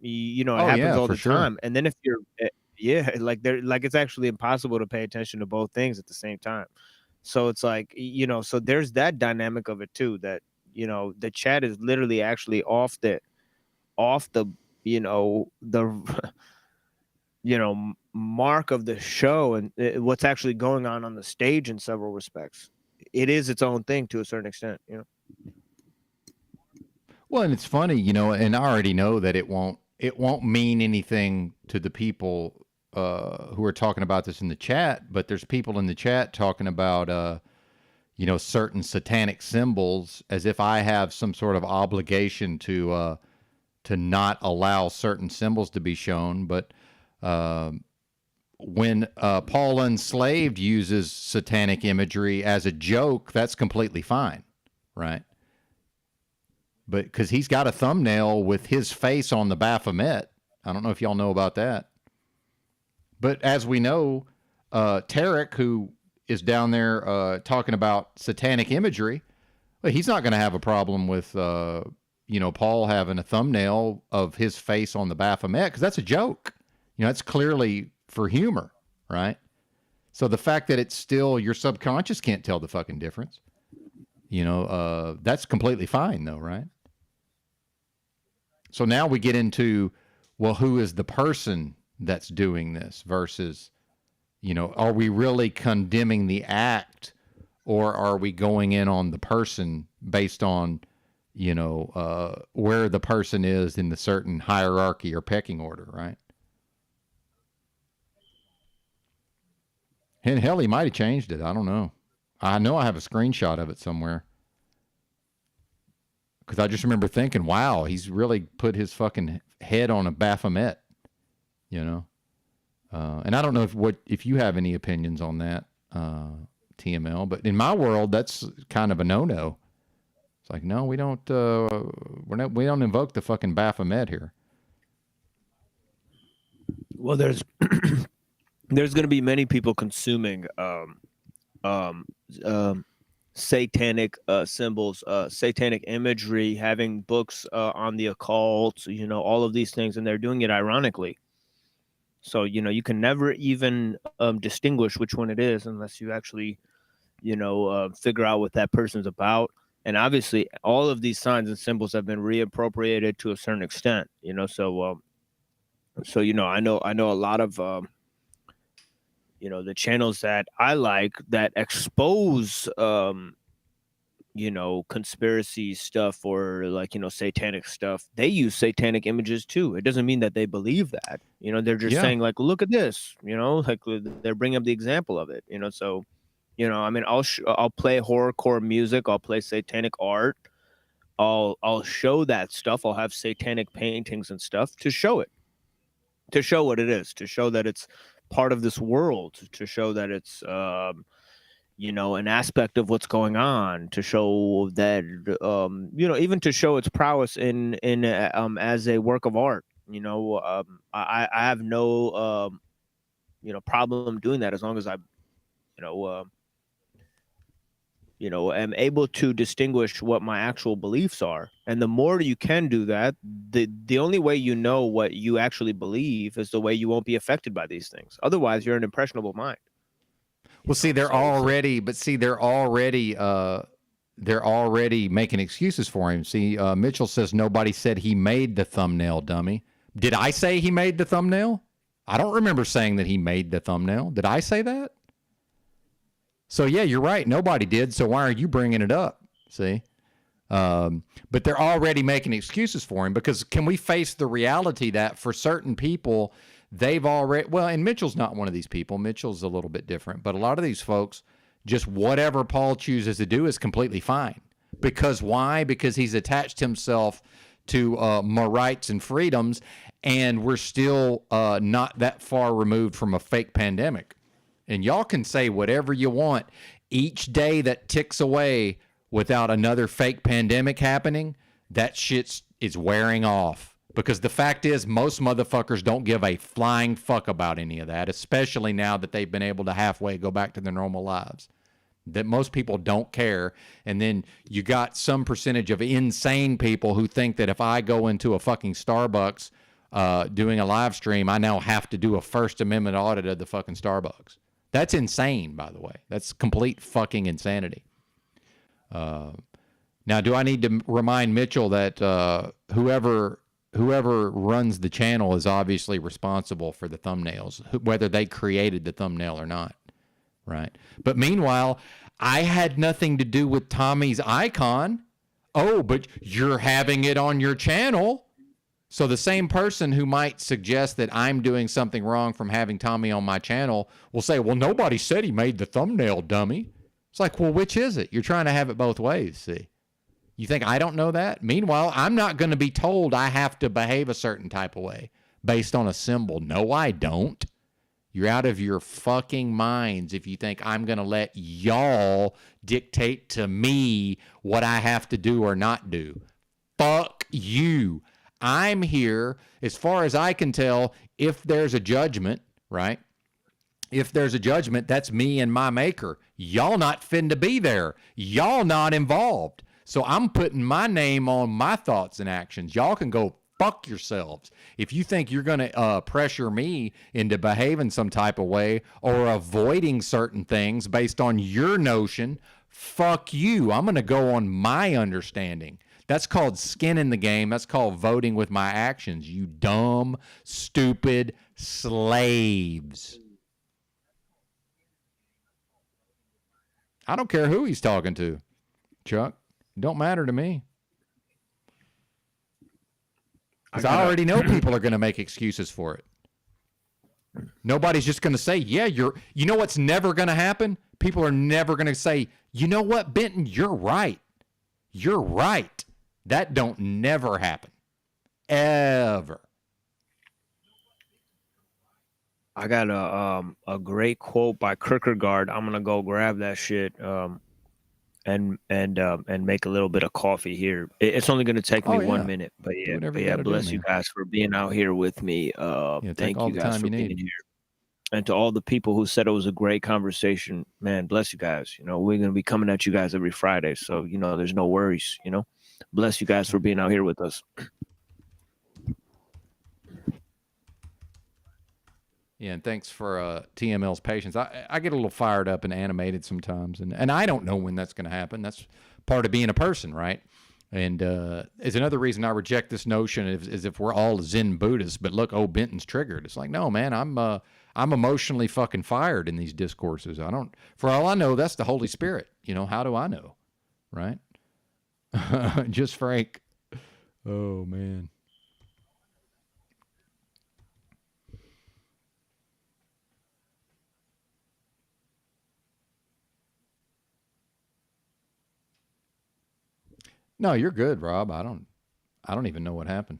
It happens all for the sure. time. And then if you're, like it's actually impossible to pay attention to both things at the same time. So it's like, so there's that dynamic of it too, that, the chat is literally actually off the, the, mark of the show and what's actually going on the stage in several respects. It is its own thing to a certain extent, Well, and it's funny, and I already know that it won't mean anything to the people who are talking about this in the chat, but there's people in the chat talking about certain satanic symbols as if I have some sort of obligation to not allow certain symbols to be shown. But when Paul Unslaved uses satanic imagery as a joke, that's completely fine, right? But because he's got a thumbnail with his face on the Baphomet. I don't know if y'all know about that. But as we know, Tarek, who is down there talking about satanic imagery, well, he's not going to have a problem with, Paul having a thumbnail of his face on the Baphomet because that's a joke. It's clearly for humor, right? So the fact that it's still your subconscious can't tell the fucking difference. That's completely fine though, right? So now we get into, well, who is the person that's doing this versus, are we really condemning the act or are we going in on the person based on, where the person is in the certain hierarchy or pecking order, right? And hell, he might have changed it. I don't know. I know I have a screenshot of it somewhere. Because I just remember thinking, wow, he's really put his fucking head on a Baphomet, And I don't know if you have any opinions on that, TML. But in my world, that's kind of a no-no. It's like, no, we don't. We don't invoke the fucking Baphomet here. Well, there's going to be many people consuming satanic symbols, satanic imagery, having books on the occult, all of these things, and they're doing it ironically. So, you can never even distinguish which one it is unless you actually, figure out what that person's about. And obviously, all of these signs and symbols have been reappropriated to a certain extent, So, I know a lot of the channels that I like that expose, conspiracy stuff or satanic stuff. They use satanic images too. It doesn't mean that they believe that, they're just saying like, look at this, like they're bringing up the example of it, So, I mean, I'll play horrorcore music. I'll play satanic art. I'll show that stuff. I'll have satanic paintings and stuff to show it, to show what it is, to show that it's part of this world, to show that it's an aspect of what's going on, to show that even to show its prowess in as a work of art. I have no problem doing that as long as I am able to distinguish what my actual beliefs are. And the more you can do that, the only way what you actually believe is the way you won't be affected by these things. Otherwise, you're an impressionable mind. Well, see, they're already making excuses for him. See, Mitchell says nobody said he made the thumbnail, dummy. Did I say he made the thumbnail? I don't remember saying that he made the thumbnail. Did I say that? So, yeah, you're right. Nobody did. So why are you bringing it up? See? But they're already making excuses for him because can we face the reality that for certain people, they've already, well, and Mitchell's not one of these people. Mitchell's a little bit different, but a lot of these folks, just whatever Paul chooses to do is completely fine. Because why? Because he's attached himself to more rights and freedoms, and we're still not that far removed from a fake pandemic. And y'all can say whatever you want. Each day that ticks away without another fake pandemic happening, that shit is wearing off. Because the fact is, most motherfuckers don't give a flying fuck about any of that, especially now that they've been able to halfway go back to their normal lives. That most people don't care. And then you got some percentage of insane people who think that if I go into a fucking Starbucks doing a live stream, I now have to do a First Amendment audit of the fucking Starbucks. That's insane, by the way. That's complete fucking insanity. Now, do I need to remind Mitchell that whoever runs the channel is obviously responsible for the thumbnails, whether they created the thumbnail or not, right? But meanwhile, I had nothing to do with Tommy's icon. Oh, but you're having it on your channel. So the same person who might suggest that I'm doing something wrong from having Tommy on my channel will say, well, nobody said he made the thumbnail, dummy. It's like, well, which is it? You're trying to have it both ways, see? You think I don't know that? Meanwhile, I'm not going to be told I have to behave a certain type of way based on a symbol. No, I don't. You're out of your fucking minds if you think I'm going to let y'all dictate to me what I have to do or not do. Fuck you. I'm here, as far as I can tell, if there's a judgment, right? If there's a judgment, that's me and my maker. Y'all not finna be there. Y'all not involved. So I'm putting my name on my thoughts and actions. Y'all can go fuck yourselves. If you think you're going to pressure me into behaving some type of way or avoiding certain things based on your notion, fuck you. I'm going to go on my understanding. That's called skin in the game. That's called voting with my actions, you dumb, stupid slaves. I don't care who he's talking to, Chuck. It don't matter to me. Because I already know people are going to make excuses for it. Nobody's just going to say, yeah, you know what's never going to happen? People are never going to say, you know what, Benton, you're right. You're right. That don't never happen. Ever. I got a great quote by Kierkegaard. I'm gonna go grab that shit and make a little bit of coffee here. It's only gonna take me 1 minute, but yeah, bless you guys for being out here with me. Thank you guys for being here. And to all the people who said it was a great conversation, man, bless you guys. You know, we're gonna be coming at you guys every Friday, so you know, there's no worries. You know, bless you guys for being out here with us. Yeah, and thanks for TML's patience. I get a little fired up and animated sometimes, and I don't know when that's going to happen. That's part of being a person, right? And it's another reason I reject this notion is if we're all Zen Buddhists, but look, Benton's triggered. It's like, no, man, I'm emotionally fucking fired in these discourses. For all I know, that's the Holy Spirit. You know, how do I know, right? Just Frank. Oh, man. No, you're good, Rob. I don't even know what happened.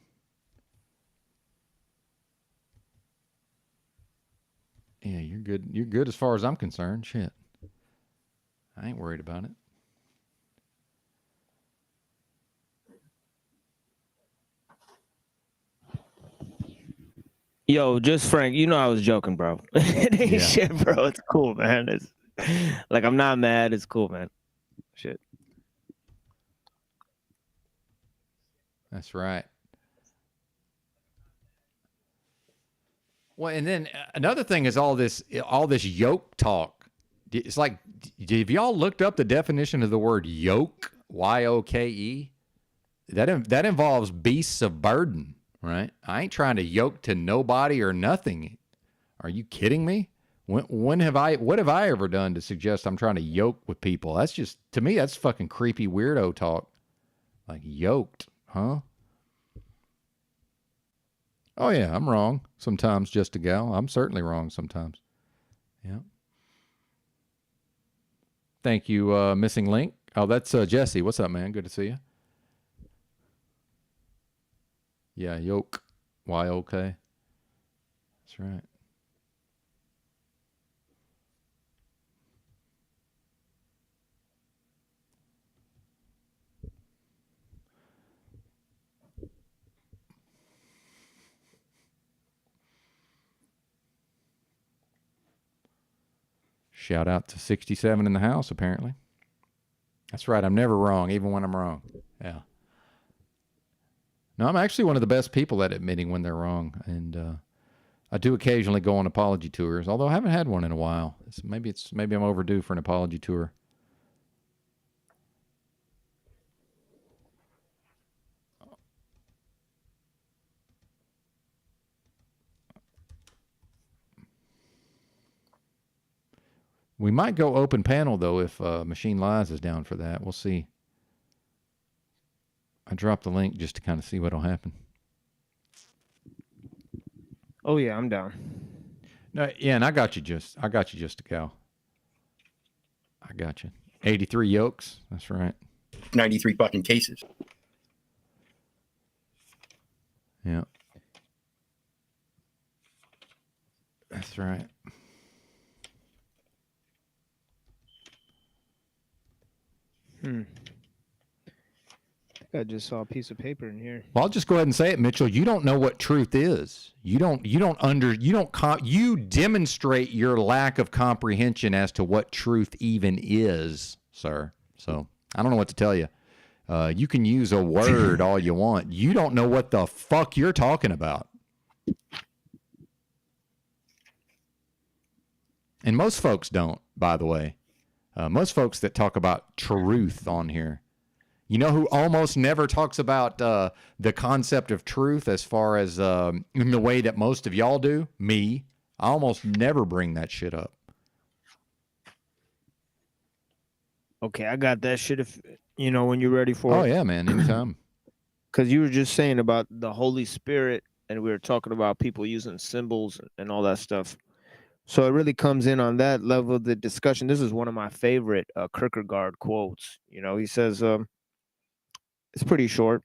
Yeah, you're good. You're good as far as I'm concerned. Shit. I ain't worried about it. Yo, just Frank, you know I was joking, bro. It ain't shit, bro. It's cool, man. It's like I'm not mad. It's cool, man. Shit. That's right. Well, and then another thing is all this yoke talk. It's like, have y'all looked up the definition of the word yoke? Y-O-K-E? That involves beasts of burden, right? I ain't trying to yoke to nobody or nothing. Are you kidding me? When have I? What have I ever done to suggest I'm trying to yoke with people? That's just, to me, that's fucking creepy weirdo talk. Like, yoked, huh? Oh yeah, I'm wrong sometimes, just a gal. I'm certainly wrong sometimes. Yeah. Thank you, Missing Link. Oh, that's Jesse. What's up, man? Good to see you. Yeah, yoke. Y-O-K. That's right. Shout out to 67 in the house, apparently. That's right. I'm never wrong, even when I'm wrong. Yeah. No, I'm actually one of the best people at admitting when they're wrong. And I do occasionally go on apology tours, although I haven't had one in a while. Maybe I'm overdue for an apology tour. We might go open panel, though, if Machine Lies is down for that. We'll see. I dropped the link just to kind of see what'll happen. Oh yeah, I'm down. No, yeah, and I got you just a cow. I got you. 83 yokes. That's right. 93 fucking cases. Yeah. That's right. I just saw a piece of paper in here. Well, I'll just go ahead and say it, Mitchell. You don't know what truth is. You demonstrate your lack of comprehension as to what truth even is, sir. So I don't know what to tell you. You can use a word all you want. You don't know what the fuck you're talking about. And most folks don't, by the way. Most folks that talk about truth on here. You know who almost never talks about the concept of truth as far as in the way that most of y'all do? Me. I almost never bring that shit up. Okay, I got that shit if when you're ready for it. Oh yeah, man, anytime. Because you were just saying about the Holy Spirit, and we were talking about people using symbols and all that stuff. So it really comes in on that level of the discussion. This is one of my favorite Kierkegaard quotes. He says, it's pretty short.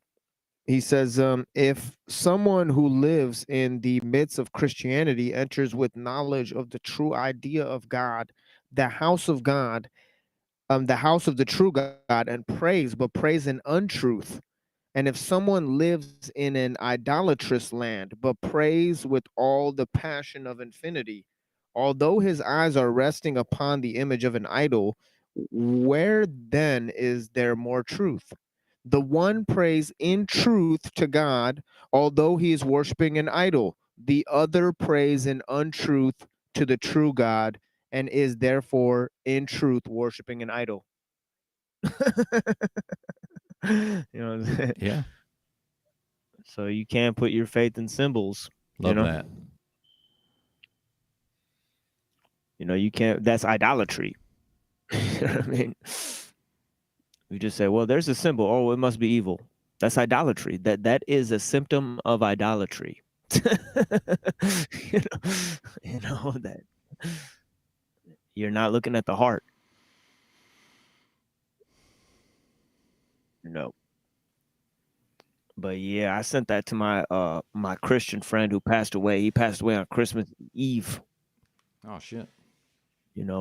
He says, if someone who lives in the midst of Christianity enters with knowledge of the true idea of God, the house of God, the house of the true God, and prays, but prays in untruth. And if someone lives in an idolatrous land, but prays with all the passion of infinity, although his eyes are resting upon the image of an idol, where then is there more truth? The one prays in truth to God, although he is worshiping an idol. The other prays in untruth to the true God, and is therefore in truth worshiping an idol. Yeah. So you can't put your faith in symbols. Love that. You can't. That's idolatry. You know what I mean? You just say, well, there's a symbol. Oh, it must be evil. That's idolatry. That is a symptom of idolatry. you know that you're not looking at the heart. No. But yeah, I sent that to my my Christian friend who passed away. He passed away on Christmas Eve. Oh shit.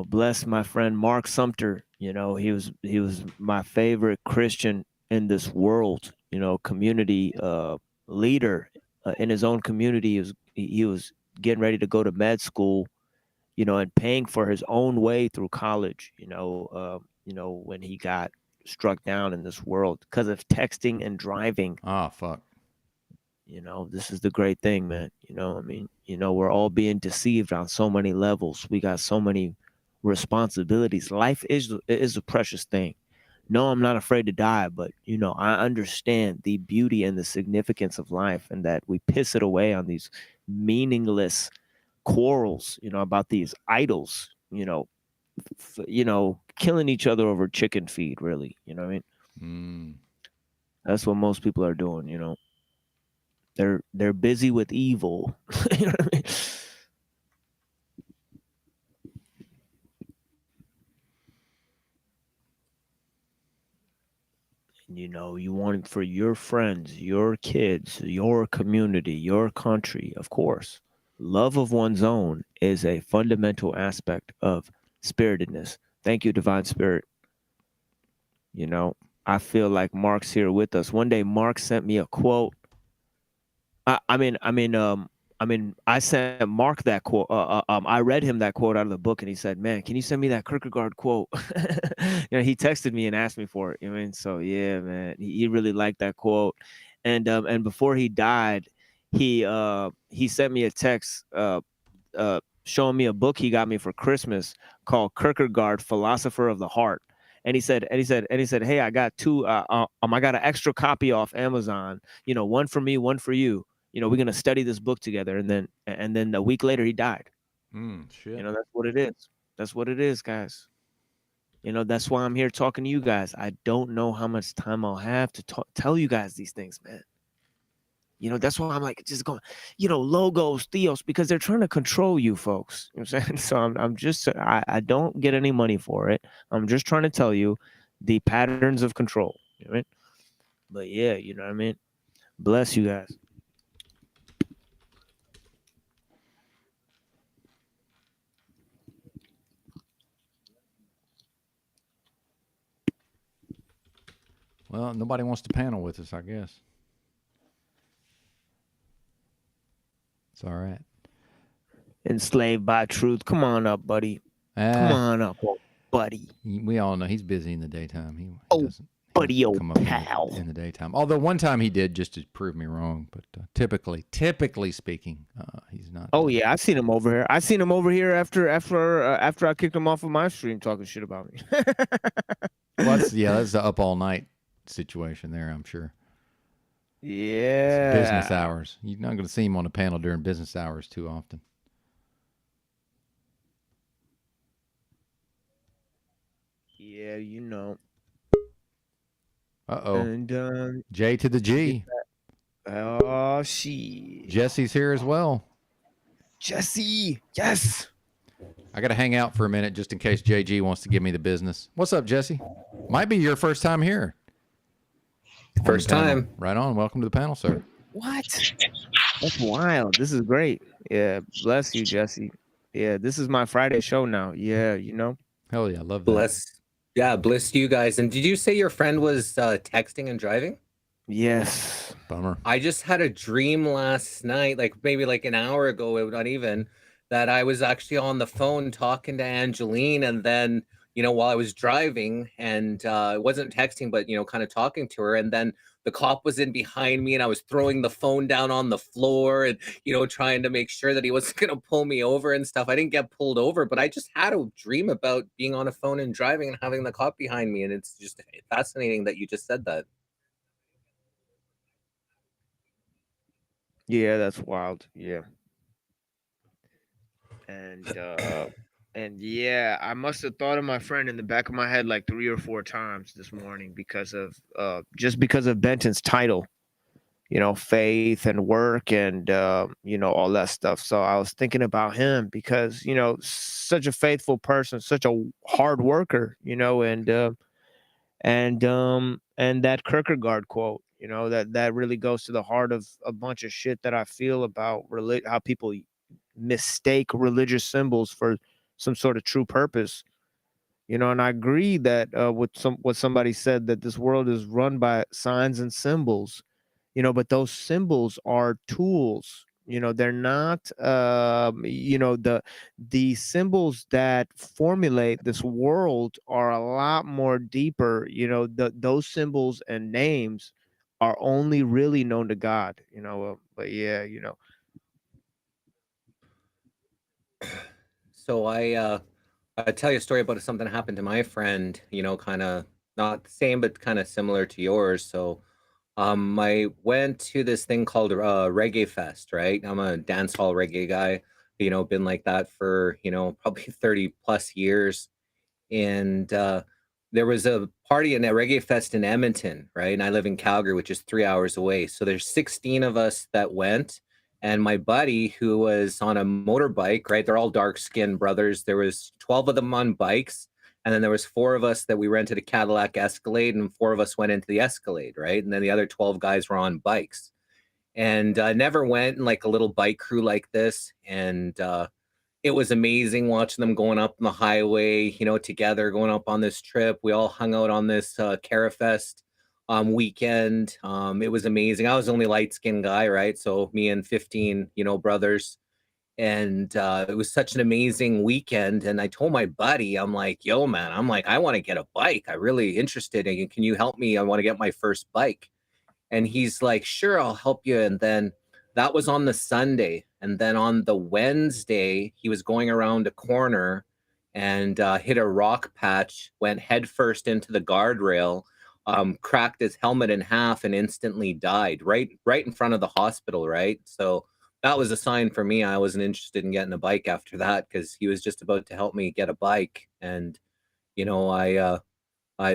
Bless my friend Mark Sumter. He was my favorite Christian in this world. Community leader in his own community. He was getting ready to go to med school, and paying for his own way through college. When he got struck down in this world because of texting and driving. Ah, fuck. This is the great thing, man. We're all being deceived on so many levels. We got so many responsibilities. Life is a precious thing. No, I'm not afraid to die, but I understand the beauty and the significance of life, and that we piss it away on these meaningless quarrels, about these idols, killing each other over chicken feed, really. You know what I mean? That's what most people are doing. They're busy with evil. You know what I mean? You want it for your friends, your kids, your community, your country, of course. Love of one's own is a fundamental aspect of spiritedness. Thank you, Divine Spirit. I feel like Mark's here with us. One day, Mark sent me a quote. I sent Mark that quote. I read him that quote out of the book, and he said, "Man, can you send me that Kierkegaard quote?" He texted me and asked me for it. So yeah, man, he really liked that quote. And before he died, he sent me a text showing me a book he got me for Christmas called Kierkegaard, Philosopher of the Heart. And he said, "Hey, I got two. I got an extra copy off Amazon. One for me, one for you. We're gonna study this book together." And then a week later, he died. Shit. That's what it is. That's what it is, guys. That's why I'm here talking to you guys. I don't know how much time I'll have to tell you guys these things, man. That's why I'm like just going, logos, theos, because they're trying to control you folks. You know what I'm saying? So I'm just, I don't get any money for it. I'm just trying to tell you the patterns of control. You know what I mean? But yeah, you know what I mean? Bless you guys. Well, nobody wants to panel with us, I guess. It's all right. Enslaved by truth. Come on up, buddy. Come on up, buddy. We all know he's busy in the daytime. He doesn't buddy, come up pal. in the daytime. Although one time he did, just to prove me wrong. But typically speaking, he's not. Oh yeah, I seen him over here. I seen him over here after I kicked him off of my stream talking shit about me. Well, that's the up all night situation there, I'm sure. Yeah. It's business hours. You're not going to see him on a panel during business hours too often. Yeah, Uh-oh. And J to the G. Oh, shit. Jesse's here as well. Jesse, yes. I got to hang out for a minute just in case JG wants to give me the business. What's up, Jesse? Might be your first time here. First time. Right on. Welcome to the panel, sir. What? That's wild. This is great. Yeah, bless you, Jesse. Yeah, this is my Friday show now. Yeah, Hell yeah, I love that. Bless you guys. And did you say your friend was texting and driving? Yes. Bummer. I just had a dream last night, maybe an hour ago, not even, that I was actually on the phone talking to Angeline, and then while I was driving, and I wasn't texting, but kind of talking to her, and then the cop was in behind me, and I was throwing the phone down on the floor, and trying to make sure that he wasn't going to pull me over and stuff. I didn't get pulled over, but I just had a dream about being on a phone and driving and having the cop behind me, and it's just fascinating that you just said that. Yeah, that's wild. Yeah. And yeah, I must have thought of my friend in the back of my head 3 or 4 times this morning because of Benton's title, faith and work and all that stuff. So I was thinking about him because such a faithful person, such a hard worker, and that Kierkegaard quote, that really goes to the heart of a bunch of shit that I feel about how people mistake religious symbols for some sort of true purpose, and I agree that what somebody said, that this world is run by signs and symbols, but those symbols are tools. They're not the symbols that formulate this world are a lot more deeper. Those symbols and names are only really known to God, but yeah, So I tell you a story about something that happened to my friend, kind of not the same, but kind of similar to yours. So I went to this thing called Reggae Fest, right? I'm a dance hall reggae guy. been like that for, probably 30 plus years. And there was a party in a reggae fest in Edmonton, right? And I live in Calgary, which is 3 hours away. So there's 16 of us that went. And my buddy who was on a motorbike, right? They're all dark skinned brothers. There was 12 of them on bikes. And then there was 4 of us that we rented a Cadillac Escalade, and 4 of us went into the Escalade, right? And then the other 12 guys were on bikes. And I never went in like a little bike crew like this. And it was amazing watching them going up on the highway, together, going up on this trip. We all hung out on this Carafest weekend. It was amazing. I was the only light-skinned guy, right? So me and 15, brothers. And it was such an amazing weekend. And I told my buddy, I'm like, yo, man, I want to get a bike. I'm really interested in it. Can you help me? I want to get my first bike. And he's like, sure, I'll help you. And then that was on the Sunday. And then on the Wednesday, he was going around a corner and hit a rock patch, went headfirst into the guardrail, cracked his helmet in half, and instantly died right in front of the hospital, right? So that was a sign for me. I wasn't interested in getting a bike after that, because he was just about to help me get a bike. And, I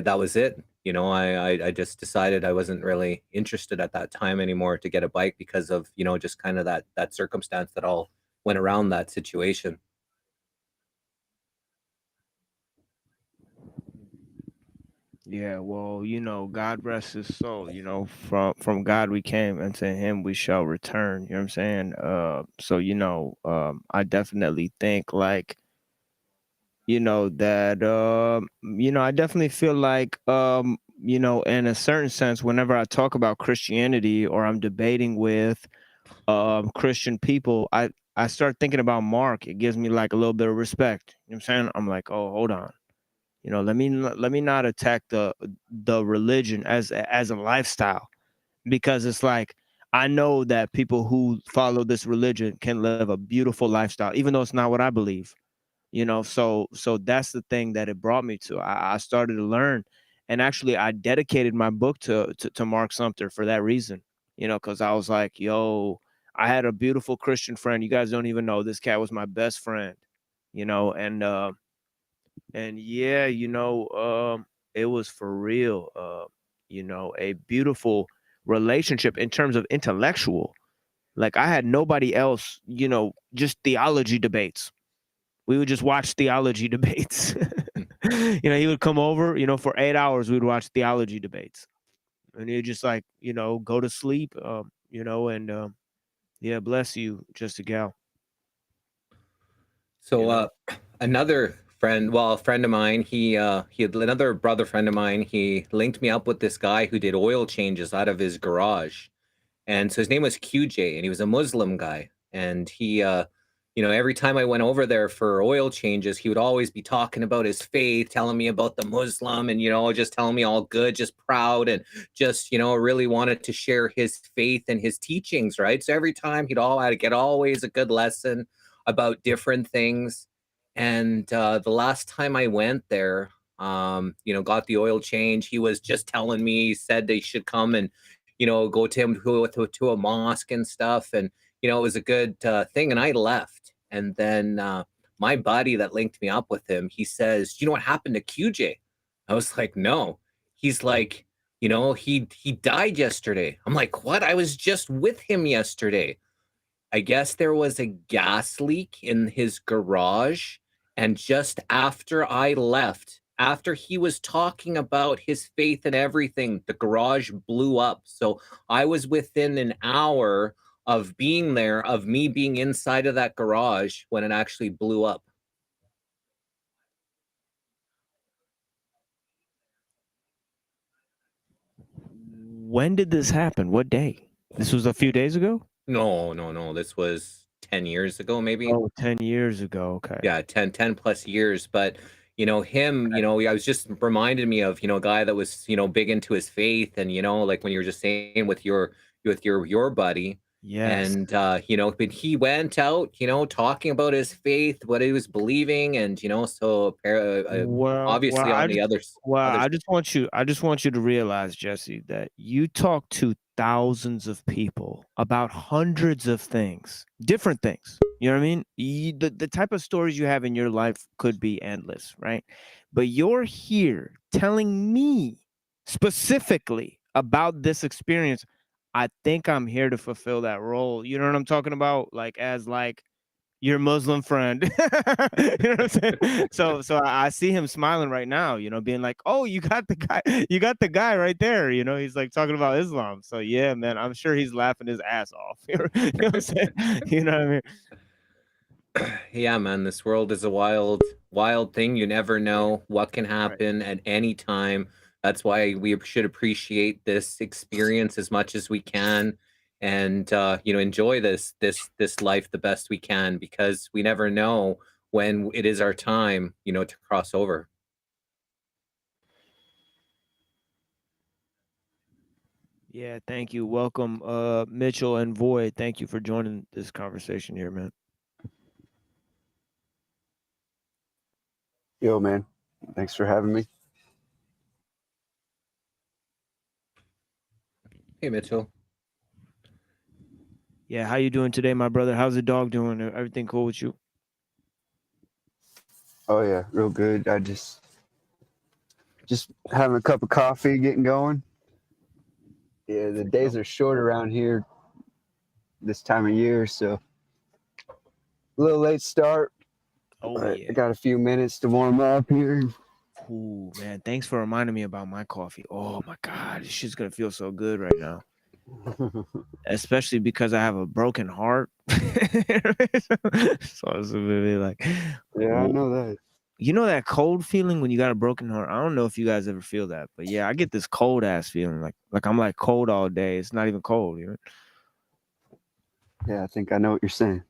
that was it. I just decided I wasn't really interested at that time anymore to get a bike, because of, just kind of that circumstance that all went around that situation. Yeah, well, God rest his soul. From God we came, and to him we shall return. You know what I'm saying? So I definitely think, like, that I definitely feel like in a certain sense, whenever I talk about Christianity or I'm debating with Christian people, I start thinking about Mark. It gives me like a little bit of respect. You know what I'm saying? I'm like, oh, hold on. Let me not attack the religion as a lifestyle, because it's like, I know that people who follow this religion can live a beautiful lifestyle, even though it's not what I believe. So that's the thing that it brought me to. I started to learn, and actually I dedicated my book to Mark Sumter for that reason. Because I was like, yo, I had a beautiful Christian friend. You guys don't even know, this cat was my best friend. And yeah, it was for real. A beautiful relationship in terms of intellectual. Like, I had nobody else. Just theology debates. We would just watch theology debates. He would come over, for 8 hours, we'd watch theology debates. And he'd just like, go to sleep, and yeah, bless you, just a gal. So another friend, well, a friend of mine, he had another brother friend of mine. He linked me up with this guy who did oil changes out of his garage. And so his name was QJ, and he was a Muslim guy. And he, every time I went over there for oil changes, he would always be talking about his faith, telling me about the Muslim, and, just telling me all good, just proud, and just, really wanted to share his faith and his teachings, right? So every time he'd had to get always a good lesson about different things. And the last time I went there, got the oil change, he was just telling me, he said they should come and, go to him to a mosque and stuff. And, it was a good thing. And I left. And then my buddy that linked me up with him, he says, you know what happened to QJ? I was like, no. He's like, he died yesterday. I'm like, what? I was just with him yesterday. I guess there was a gas leak in his garage. And just after I left, after he was talking about his faith and everything, the garage blew up. So I was within an hour of being there, of me being inside of that garage, when it actually blew up. When did this happen? What day? This was a few days ago? No. This was 10 years ago, maybe. Oh, 10 years ago. Okay. Yeah, 10 plus years. But, him, I was just reminded me of, a guy that was, big into his faith. And, like when you were just saying with your buddy, Yes. And but he went out, talking about his faith, what he was believing, and so Well, obviously on the other. I just want you to realize, Jesse, that you talk to thousands of people about hundreds of things, different things. You know what I mean? The type of stories you have in your life could be endless, right? But you're here telling me specifically about this experience. I think I'm here to fulfill that role. You know what I'm talking about? Like as like your Muslim friend. You know what I'm saying? So I see him smiling right now, being like, "Oh, you got the guy right there." He's like talking about Islam. So yeah, man, I'm sure he's laughing his ass off. You know what I'm saying? You know what I mean? Yeah, man, this world is a wild, wild thing. You never know what can happen at any time. That's why we should appreciate this experience as much as we can, and enjoy this life the best we can, because we never know when it is our time, to cross over. Yeah, thank you. Welcome, Mitchell and Void. Thank you for joining this conversation here, man. Yo, man. Thanks for having me. Hey, Mitchell. Yeah, how you doing today, my brother? How's the dog doing? Everything cool with you? Oh yeah, real good. I just having a cup of coffee, getting going. Yeah, the days are short around here this time of year, so a little late start. Oh But yeah. I got a few minutes to warm up here. Ooh, man, thanks for reminding me about my coffee. Oh my God, this shit's gonna feel so good right now. Especially because I have a broken heart. So it's gonna be like, Yeah, I know that. you know that cold feeling when you got a broken heart? I don't know if you guys ever feel that, but yeah, I get this cold ass feeling like I'm like cold all day. It's not even cold, Yeah, I think I know what you're saying.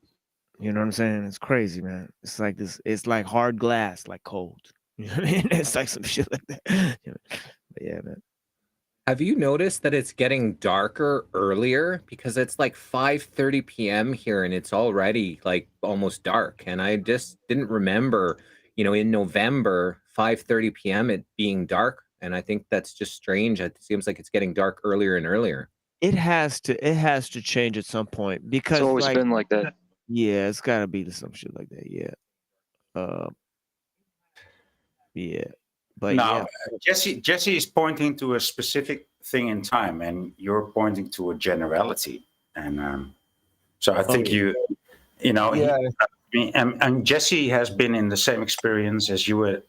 You know what I'm saying? It's crazy, man. It's like this. It's like hard glass, like cold. You know what I mean? It's like some shit like that. But yeah, man. Have you noticed that it's getting darker earlier? Because it's like 5:30 p.m. here and it's already like almost dark. And I just didn't remember, in November, 5:30 p.m. it being dark. And I think that's just strange. It seems like it's getting dark earlier and earlier. It has to change at some point because It's always like been like that. yeah, it's gotta be some shit like that. Yeah. Yeah. But Now, yeah. Jesse is pointing to a specific thing in time, and you're pointing to a generality. And so I think Yeah. and Jesse has been in the same experience as you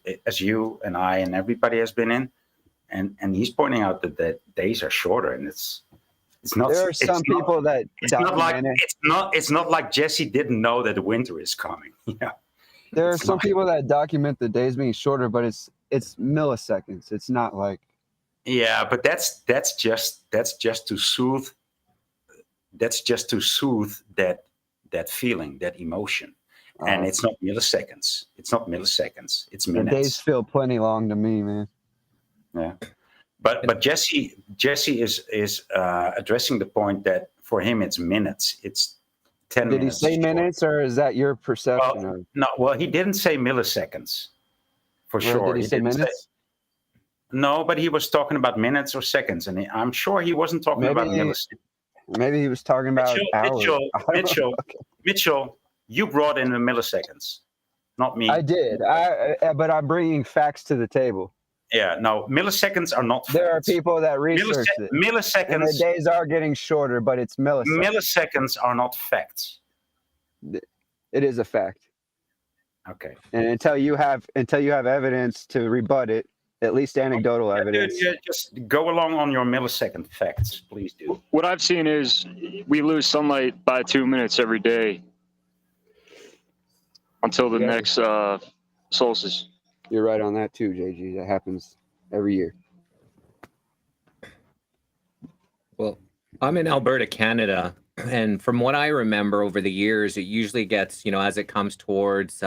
and I and everybody has been in, and he's pointing out that the days are shorter, and it's not. There are some people that it's not like Jesse didn't know that the winter is coming. Yeah. There are some people that document the days being shorter, but it's milliseconds. It's not like. Yeah, but that's just to soothe. That's just to soothe that feeling, that emotion, and it's not milliseconds. It's not milliseconds. It's minutes. The days feel plenty long to me, man. Yeah, but Jesse is addressing the point that for him it's minutes. It's 10 Did minutes. he say minutes, or is that your perception? Well, he didn't say milliseconds, for sure. Did he say minutes? No, but he was talking about minutes or seconds, and I'm sure he wasn't talking about milliseconds. Maybe he was talking about hours. Mitchell, you brought in the milliseconds, not me. I did. But I'm bringing facts to the table. Yeah, no, milliseseconds are not facts. There are people that research it. Milliseconds. And the days are getting shorter, but it's milliseconds. Milliseconds are not facts. It is a fact. Okay. And until you have evidence to rebut it, at least anecdotal evidence. Just go along on your millisecond facts, please do. What I've seen is we lose sunlight by 2 minutes every day until the next solstice. You're right on that too, JG. That happens every year. Well, I'm in Alberta, Canada, and from what I remember over the years, it usually gets, as it comes towards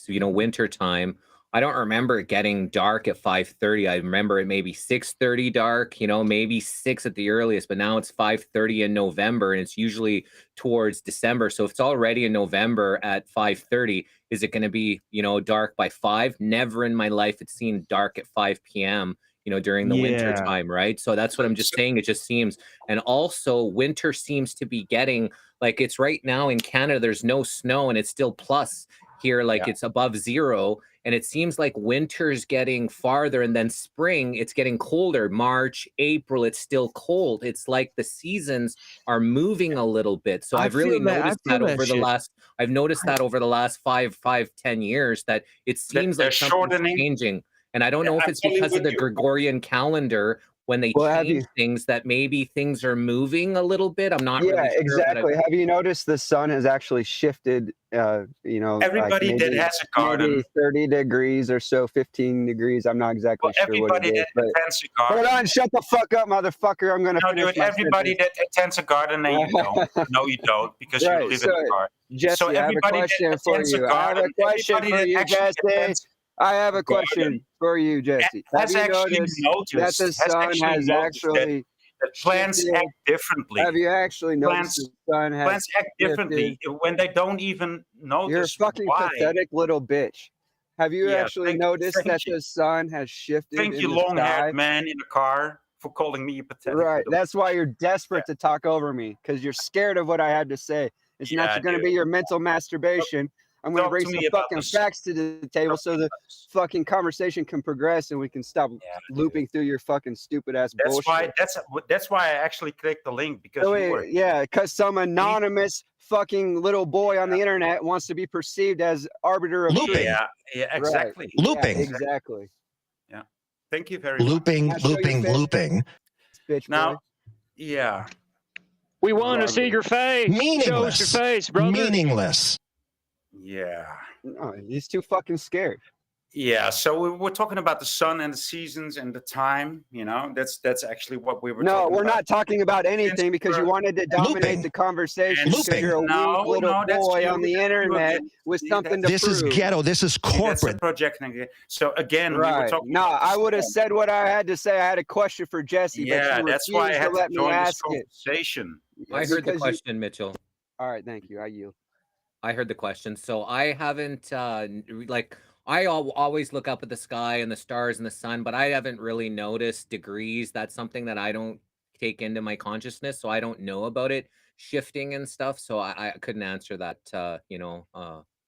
winter time, I don't remember it getting dark at 5:30. I remember it maybe 6:30 dark, maybe 6 at the earliest, but now it's 5:30 in November, and it's usually towards December. So if it's already in November at 5:30, is it going to be, dark by 5? Never in my life it's seen dark at 5 p.m., during the winter Yeah. time, right? So that's what I'm just saying. It just seems, and also winter seems to be getting, like, it's right now in Canada, there's no snow and it's still plus here, like it's above 0. And it seems like winter's getting farther, and then spring, it's getting colder. March, April, it's still cold. It's like the seasons are moving a little bit. So I've really noticed that over the last, I've noticed that over the last 10 years, that it seems like something's changing. And I don't know if it's because of the Gregorian calendar, when they change things, that maybe things are moving a little bit. I'm not really sure. Exactly. Have you noticed the sun has actually shifted, everybody like that has a garden, maybe 30 degrees or so, 15 degrees. I'm not exactly sure what it is. Everybody that attends a garden. Hold on, shut the fuck up, motherfucker. I'm going to finish my everybody sentence. that attends a garden, and you don't. No, you don't, because you live in a garden. Jesse, So I have a everybody question that for attends a you. I have a garden, question everybody for that you, actually Jesse. attends I have a question garden for you, Jesse. has Have you actually noticed that the sun has actually that plants shifted? act differently. Have you actually noticed the sun has Plants act differently shifted? when they don't even notice You're a fucking why. pathetic little bitch. Have you actually noticed that you. the sun has shifted Thank in you, the long-haired sky? man in a car, for calling me a pathetic. Right. little That's why you're desperate to talk over me, because you're scared of what I had to say. It's not going to be your mental masturbation. I'm going to bring some fucking facts to the table so the fucking conversation can progress and we can stop looping through your fucking stupid ass bullshit. That's why I actually clicked the link, because because some anonymous fucking little boy on the internet wants to be perceived as arbiter of truth. Yeah, exactly. Right. Looping. Yeah, exactly. Yeah. Thank you very Looping, much. looping. Bitch Now, boy. yeah. We want to see your face. Show us your face, brother. Meaningless. Yeah. No, he's too fucking scared. Yeah, so we're talking about the sun and the seasons and the time, that's actually what we were talking about. No, we're not talking about anything, because you wanted to dominate the conversation because you're a weak little boy on the internet with something to prove. This is ghetto. This is corporate. Projecting. So again, we were talking No, about I would have said what I had to say. I had a question for Jesse, yeah, but you that's why I refused had to let to me join this ask it. conversation. I heard the question, Mitchell. All right, thank you. I yield. I heard the question. So I haven't, I always look up at the sky and the stars and the sun, but I haven't really noticed degrees. That's something that I don't take into my consciousness, so I don't know about it shifting and stuff. So I couldn't answer that,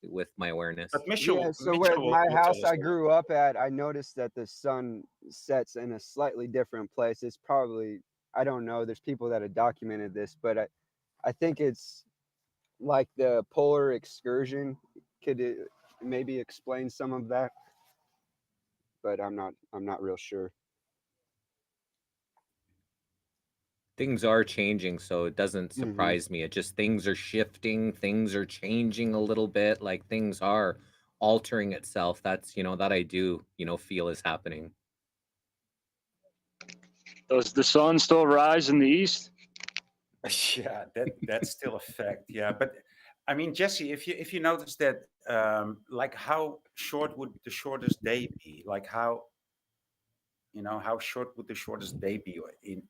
with my awareness. But Mitchell, Yeah, so with my house I grew up at, I noticed that the sun sets in a slightly different place. It's probably, I don't know, there's people that have documented this, but I think it's like the polar excursion. Could it maybe explain some of that? But I'm not real sure. Things are changing, so it doesn't surprise me. It just, things are shifting, things are changing a little bit, like things are altering itself. That's, that I do, feel is happening. Does the sun still rise in the east? Yeah, that's still a fact. Yeah, but I mean, Jesse, if you notice that, like, how short would the shortest day be? Like, how short would the shortest day be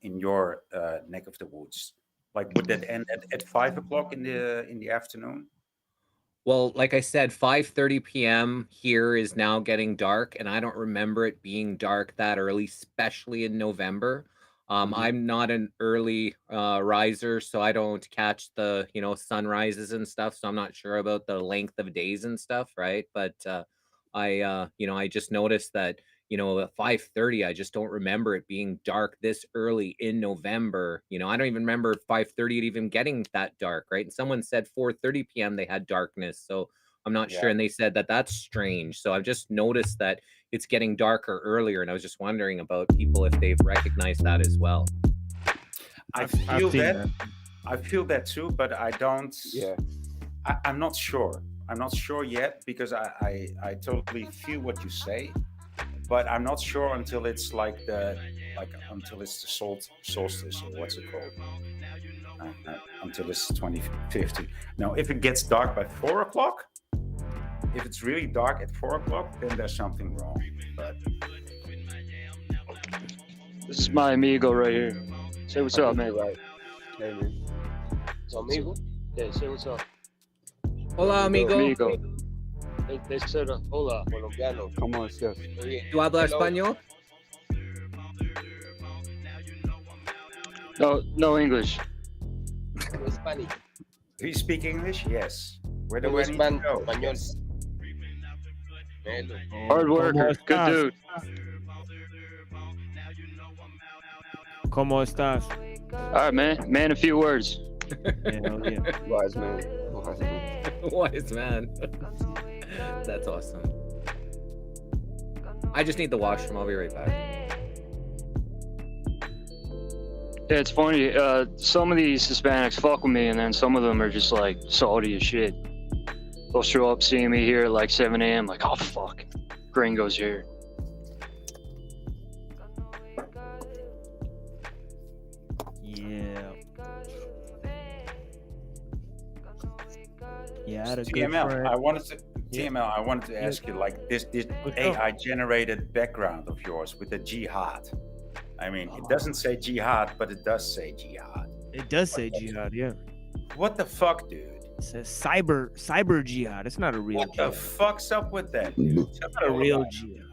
in your neck of the woods? Like, would that end at 5 o'clock in the afternoon? Well, like I said, 5:30 p.m. here is now getting dark, and I don't remember it being dark that early, especially in November. I'm not an early riser, so I don't catch the sunrises and stuff. So I'm not sure about the length of days and stuff, right? But I just noticed that at 5:30, I just don't remember it being dark this early in November. I don't even remember 5:30 it even getting that dark, right? And someone said 4:30 p.m. they had darkness, so I'm not sure. And they said that that's strange. So I've just noticed that it's getting darker earlier, and I was just wondering about people if they've recognized that as well. I feel that. I feel that too, but I don't. Yeah. I'm not sure. I'm not sure yet, because I totally feel what you say, but I'm not sure until it's until it's the solstice, or what's it called? Until it's 2050. Now, if it gets dark by 4 o'clock, if it's really dark at 4 o'clock, then there's something wrong. But This is my amigo right here. Say what's up, man. Right. Hey, man. Amigo? Yeah, say what's up. Hola, amigo. Amigo. They said, hola. Colombiano. ¿Cómo estás? Muy bien. ¿Tú hablas Hello. español? No English. Hablo Spanish. do you speak English? Yes. Where do Hablo I need to go? español. Yes. Hello. Hard worker. Good estás? dude. ¿Cómo estás? All right, man. Man, a few words. Yeah, hell yeah. Wise man. Wise man. Wise man. That's awesome. I just need the washroom. I'll be right back. Yeah, it's funny. Some of these Hispanics fuck with me, and then some of them are just like salty as shit. They'll show up seeing me here at like 7 a.m. Like, oh fuck, gringos here. Yeah. Yeah, I had a good TML, friend. I wanted to ask you, like this What's up? AI generated background of yours with the jihad. I mean, it doesn't say jihad, but it does say jihad. It does say jihad, yeah. What the fuck, dude? It says cyber jihad. It's not a real What the jihad. fuck's up with that, dude? It's not a real jihad.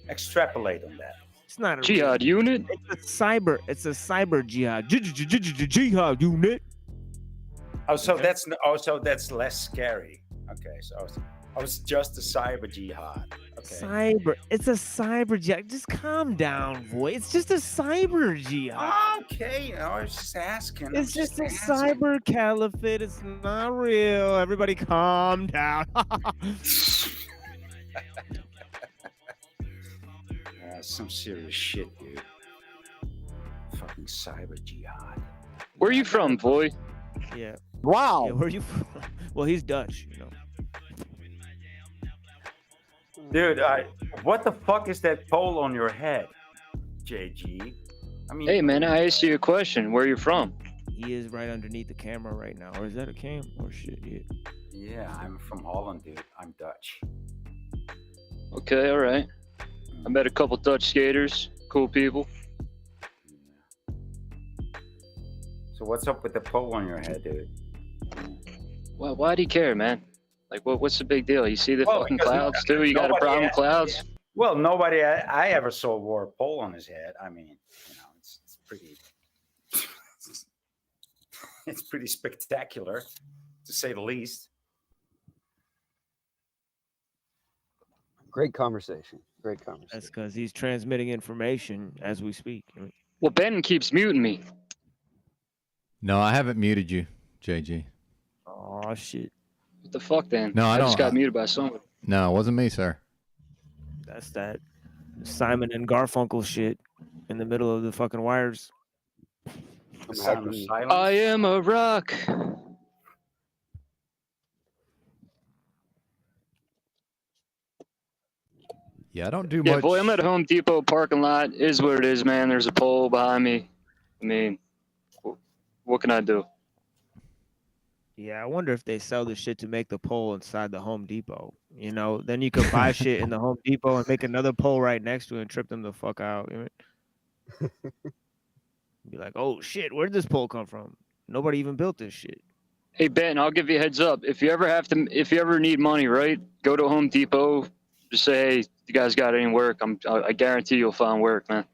Extrapolate on that. It's not a Jihad real, unit? it's a cyber jihad. Jihad unit. Oh, so that's less scary. Okay, so I was just a cyber jihad. Okay. It's a cyber jihad. Just calm down, boy. It's just a cyber jihad. Okay, I was just asking. It's just a cyber caliphate. It's not real. Everybody calm down. Some serious shit, dude. Fucking cyber jihad. Where are you from, boy? Yeah. Wow. Yeah, where are you from? Well, he's Dutch, you know. Dude, what the fuck is that pole on your head, JG? I mean, Hey, man, I asked you a question. Where are you from? He is right underneath the camera right now. Or is that a cam? Or shit, yeah. Yeah, I'm from Holland, dude. I'm Dutch. Okay, all right. I met a couple Dutch skaters. Cool people. Yeah. So what's up with the pole on your head, dude? Well, why do you care, man? Like, what's the big deal? You see the Well, fucking because clouds, too? You got a nobody problem with clouds? Well, nobody I ever saw wore a pole on his head. I mean, you know, it's pretty, it's pretty spectacular, to say the least. Great conversation. Great That's conversation. because he's transmitting information as we speak. I mean, Well, Ben keeps muting me. No, I haven't muted you, JG. oh shit. What the fuck, then? No, I just don't- got muted by someone. No, it wasn't me, sir. That's that Simon and Garfunkel shit in the middle of the fucking wires. The sound of silence. I am a rock. Yeah, I don't do Yeah, much. boy, I'm at a Home Depot parking lot. Is what it is, man. There's a pole behind me. I mean, what can I do? Yeah, I wonder if they sell this shit to make the pole inside the Home Depot. You know, then you could buy shit in the Home Depot and make another pole right next to it and trip them the fuck out. You know? Be like, oh shit, where did this pole come from? Nobody even built this shit. Hey, Ben, I'll give you a heads up. If you ever need money, right? Go to Home Depot. Just say, hey, you guys got any work? I guarantee you'll find work, man.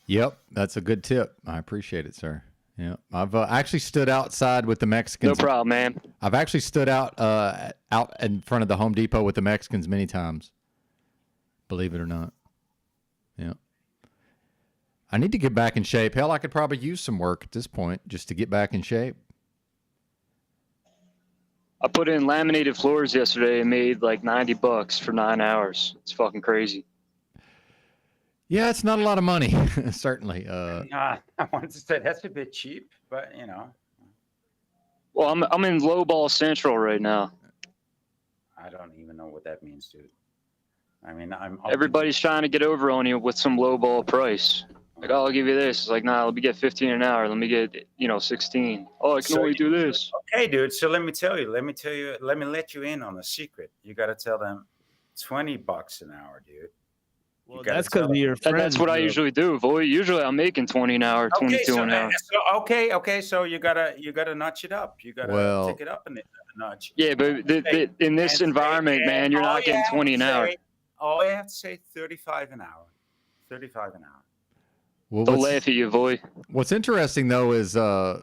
Yep, that's a good tip. I appreciate it, sir. Yeah, I've actually stood outside with the Mexicans. No problem, man. I've actually stood out in front of the Home Depot with the Mexicans many times. Believe it or not. Yeah. I need to get back in shape. Hell, I could probably use some work at this point just to get back in shape. I put in laminated floors yesterday and made like $90 for 9 hours. It's fucking crazy. Yeah, it's not a lot of money, certainly. I wanted to say that's a bit cheap, but you know, Well, I'm in low ball central right now. I don't even know what that means, dude. I mean, I'm Everybody's trying to get over on you with some low ball price. Like, oh, I'll give you this. It's like, nah, let me get 15 an hour. Let me get, 16. Oh, I can So only do this. Okay, dude. So let me let you in on a secret. You got to tell them $20 an hour, dude. Well, gotta that's because tell of them. your And friends. that's what I usually do, boy. Usually I'm making 20 an hour, 22 an hour. Okay. So you gotta notch it up. You gotta Well- take it up a notch. Yeah, but in this And environment, say, man, you're all not you getting have 20 to an hour. say- All you have to say 35 an hour. 35 an hour. Well, They'll laugh at you, boy. what's interesting though is I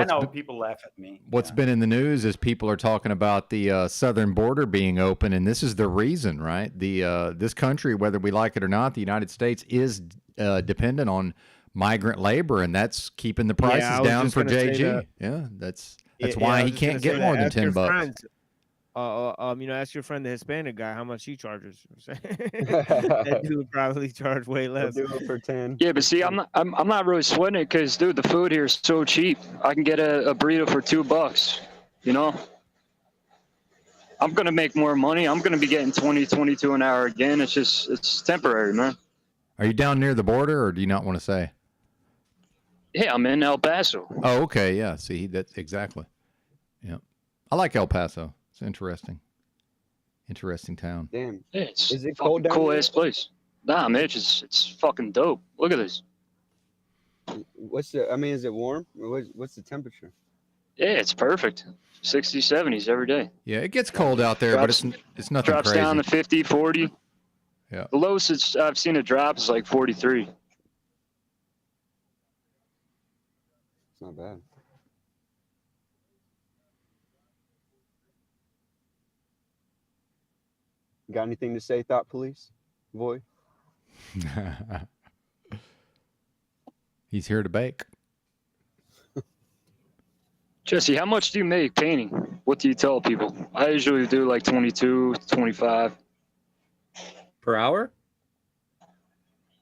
know people laugh at me. What's Yeah. been in the news is people are talking about the southern border being open, and this is the reason, right? This country, whether we like it or not, the United States is dependent on migrant labor, and that's keeping the prices I was down just for gonna say JG. that. Yeah, that's Yeah, why I he was just gonna can't say get that. more than Ask your $10. friends. Ask your friend, the Hispanic guy, how much he charges. That dude would probably charge way I'll less. do it for 10. Yeah, but see, I'm not really sweating it because, dude, the food here is so cheap. I can get a burrito for $2. You know, I'm gonna make more money. I'm gonna be getting 20, 22 an hour again. It's temporary, man. Are you down near the border, or do you not want to say? Yeah, I'm in El Paso. Oh, okay, yeah. See, that's exactly. Yeah, I like El Paso. It's interesting town. Damn. Yeah, it's Is it fucking cold down cool there? ass place. Nah, man, it's fucking dope. Look at this. Is it warm? What's the temperature? Yeah, it's perfect. 60s, 70s every day. Yeah, it gets cold out there, but it's nothing Drops crazy. down to 50, 40. Yeah. The lowest I've seen it drop is like 43. It's not bad. Got anything to say, Thought Police? Boy? He's here to bake. Jesse, how much do you make painting? What do you tell people? I usually do like 22, 25. Per hour?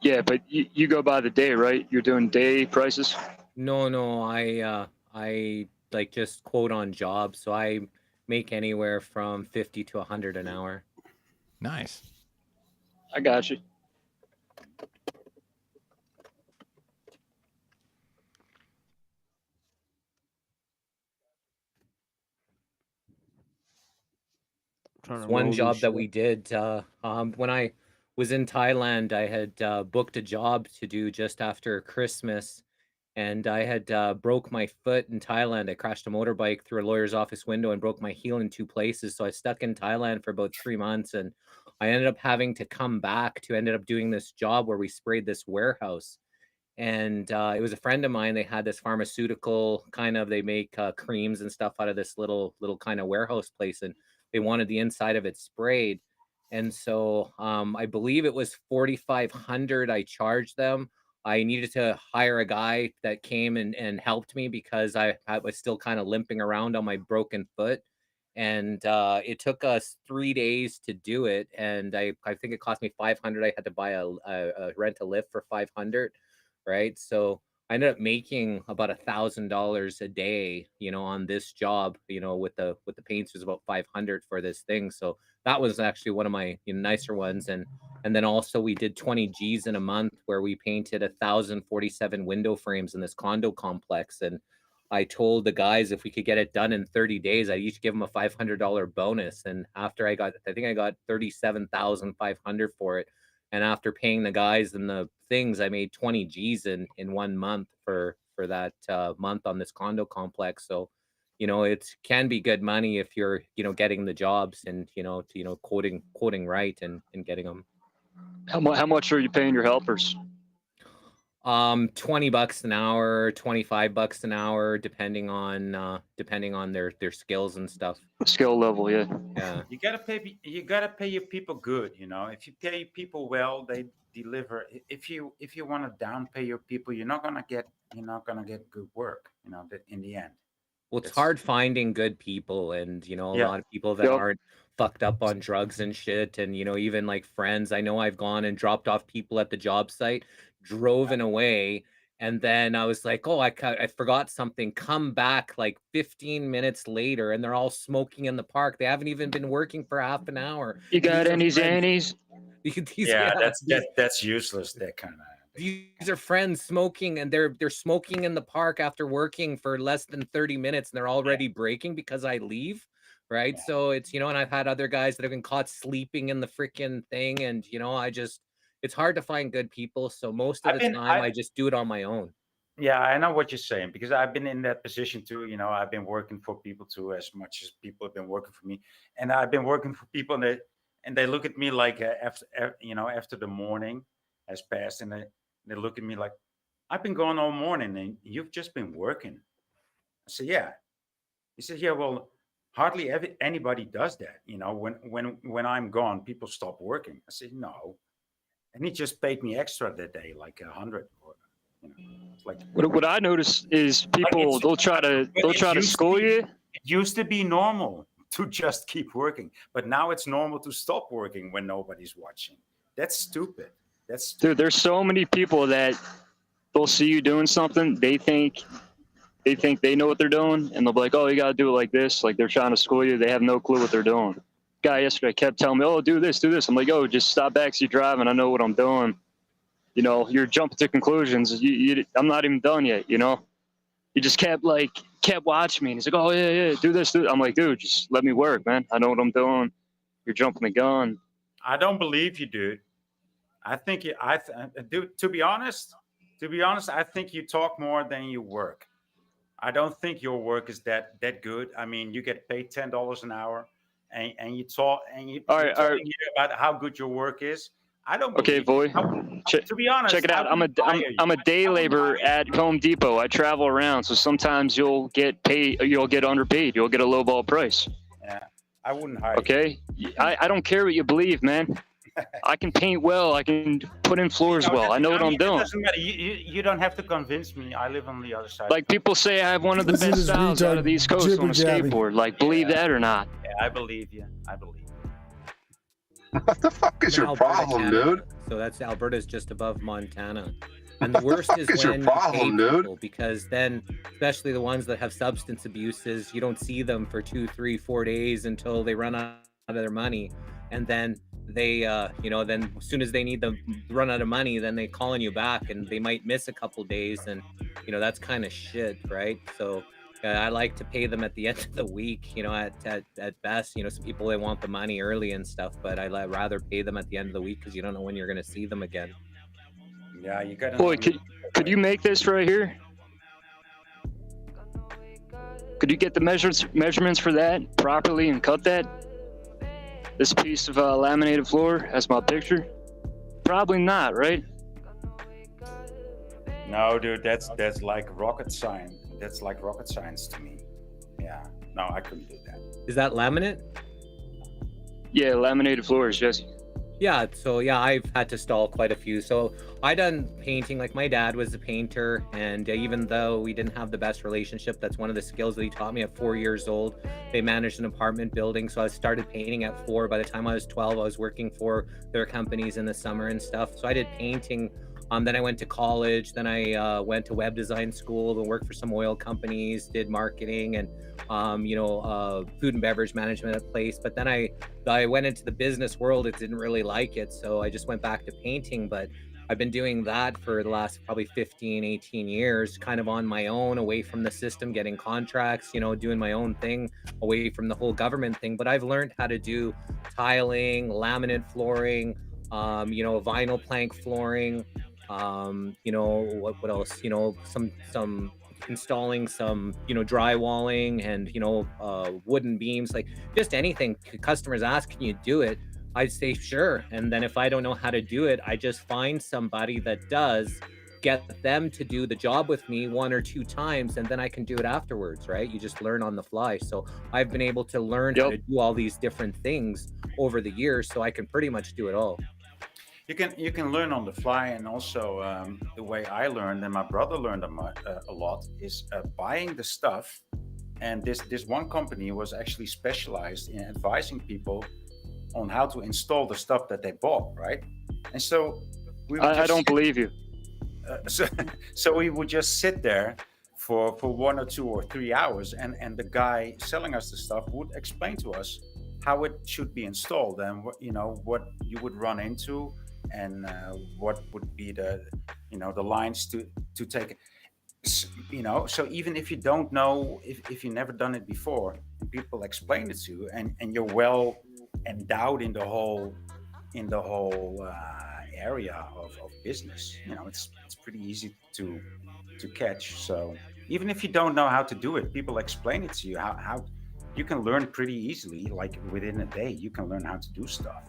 Yeah, but you go by the day, right? You're doing day prices? No, I like just quote on jobs, so I make anywhere from 50 to 100 an hour. Nice. I got you. One job that we did when I was in Thailand, I had booked a job to do just after Christmas, and I had broke my foot in Thailand. I crashed a motorbike through a lawyer's office window and broke my heel in 2 places. So I stuck in Thailand for about 3 months, and I ended up having to come back to ended up doing this job where we sprayed this warehouse. And it was a friend of mine. They had this pharmaceutical kind of, they make creams and stuff out of this little kind of warehouse place, and they wanted the inside of it sprayed. And so I believe it was 4,500 I charged them. I needed to hire a guy that came and helped me because I was still kind of limping around on my broken foot. And it took us 3 days to do it. And I think it cost me 500. I had to buy a rent a lift for 500. Right. So I ended up making about $1,000 a day, on this job, with the paints was about 500 for this thing. So that was actually one of my nicer ones. And then also we did 20 G's in a month where we painted 1,047 window frames in this condo complex. And I told the guys if we could get it done in 30 days, I'd each give them a $500 bonus. And after I think I got 37,500 for it. And after paying the guys and the things, I made 20 G's in 1 month for that month on this condo complex. So, it can be good money if you're, getting the jobs and, quoting right and getting them. How much are you paying your helpers? $20 an hour, $25 an hour, depending on their skills and stuff. Skill level, yeah. Yeah. You gotta pay your people good. If you pay people well, they deliver. If you want to downpay your people, you're not gonna get good work. In the end. Well, it's hard finding good people, and a lot of people that Yep. aren't fucked up on drugs and shit, and even like friends. I know I've gone and dropped off people at the job site, driven away, and then I was like, oh, I forgot something. Come back like 15 minutes later, and they're all smoking in the park. They haven't even been working for half an hour. You got These are any friends. Xannies? That's useless. That kind of. these are friends smoking, and they're smoking in the park after working for less than 30 minutes, and they're already breaking because I leave, right? Yeah. So it's, and I've had other guys that have been caught sleeping in the freaking thing, and it's hard to find good people. So most of the time, I just do it on my own. Yeah, I know what you're saying, because I've been in that position too. I've been working for people too, as much as people have been working for me, and I've been working for people, and they look at me like after the morning has passed, and they look at me like, I've been gone all morning, and you've just been working. I said, yeah. He said, yeah, well, hardly anybody does that. When I'm gone, people stop working. I said, no, and he just paid me extra that day, like 100. It's like, What I notice is people they'll try to school you. It used to be normal to just keep working, but now it's normal to stop working when nobody's watching. That's stupid. Dude, there's so many people that they'll see you doing something, they think they know what they're doing, and they'll be like, oh, you gotta do it like this. Like they're trying to school you. They have no clue what they're doing. Guy yesterday kept telling me, oh, do this. I'm like, oh, just stop backseat driving. I know what I'm doing. You're jumping to conclusions. I'm not even done yet. He just kept watching me. And he's like, oh yeah, do this. I'm like, dude, just let me work, man. I know what I'm doing. You're jumping the gun. I don't believe you, dude. I think dude, to be honest, I think you talk more than you work. I don't think your work is that good. I mean, you get paid $10 an hour, and you talk, and you're talking here about how good your work is. I don't. Okay, boy. To be honest, check it out. I'm a day laborer at Home Depot. I travel around, so sometimes you'll get paid. You'll get underpaid. You'll get a lowball price. Yeah, I wouldn't hire. Okay, I don't care what you believe, man. I can paint well. I can put in floors well. I know what I'm doing. It doesn't matter. You don't have to convince me. I live on the other side. Like people say, I have one of the best styles out of the East Coast on a skateboard. Like, believe that or not? Yeah, I believe you. What the fuck is your problem, Canada. dude? So that's Alberta's just above Montana. And the worst is Is your when problem, you pay dude? people, because then, especially the ones that have substance abuses, you don't see them for 2, 3, 4 days until they run out of their money, and then they, then as soon as they need them run out of money, then they calling you back, and they might miss a couple days, and that's kind of shit, right? So. I like to pay them at the end of the week, at best. Some people, they want the money early and stuff, but I'd rather pay them at the end of the week because you don't know when you're going to see them again. Yeah, you got to. Boy, could you make this right here? Could you get the measurements for that properly and cut that? This piece of laminated floor has my picture? Probably not, right? No, dude, that's like rocket science. That's like rocket science to me. Yeah, no, I couldn't do that. Is that laminate? Yeah, laminated floors, Jesse. Yeah, so I've had to stall quite a few. So I done painting, like my dad was a painter, and even though we didn't have the best relationship, that's one of the skills that he taught me at 4 years old. They managed an apartment building, so I started painting at 4. By the time I was 12, I was working for their companies in the summer and stuff. So I did painting. Then I went to college. Then I went to web design school and worked for some oil companies, did marketing and, food and beverage management at a place. But then I went into the business world. It didn't really like it. So I just went back to painting. But I've been doing that for the last probably 15, 18 years, kind of on my own, away from the system, getting contracts, doing my own thing, away from the whole government thing. But I've learned how to do tiling, laminate flooring, vinyl plank flooring. What else? Some installing some, drywalling and, wooden beams, like just anything. Customers ask, can you do it? I'd say sure. And then if I don't know how to do it, I just find somebody that does, get them to do the job with me 1 or 2 times, and then I can do it afterwards, right? You just learn on the fly. So I've been able to learn how to do all these different things over the years, so I can pretty much do it all. You can learn on the fly, and also the way I learned and my brother learned a lot is buying the stuff. And this one company was actually specialized in advising people on how to install the stuff that they bought, right? And so I don't believe you. So we would just sit there for 1 or 2 or 3 hours, and the guy selling us the stuff would explain to us how it should be installed and what you would run into, what would be the the lines to take. So even if you don't know, if you've never done it before, and people explain it to you, and you're well endowed in the whole area of business, it's pretty easy to catch. So even if you don't know how to do it, people explain it to you how you can learn pretty easily. Like within a day, you can learn how to do stuff.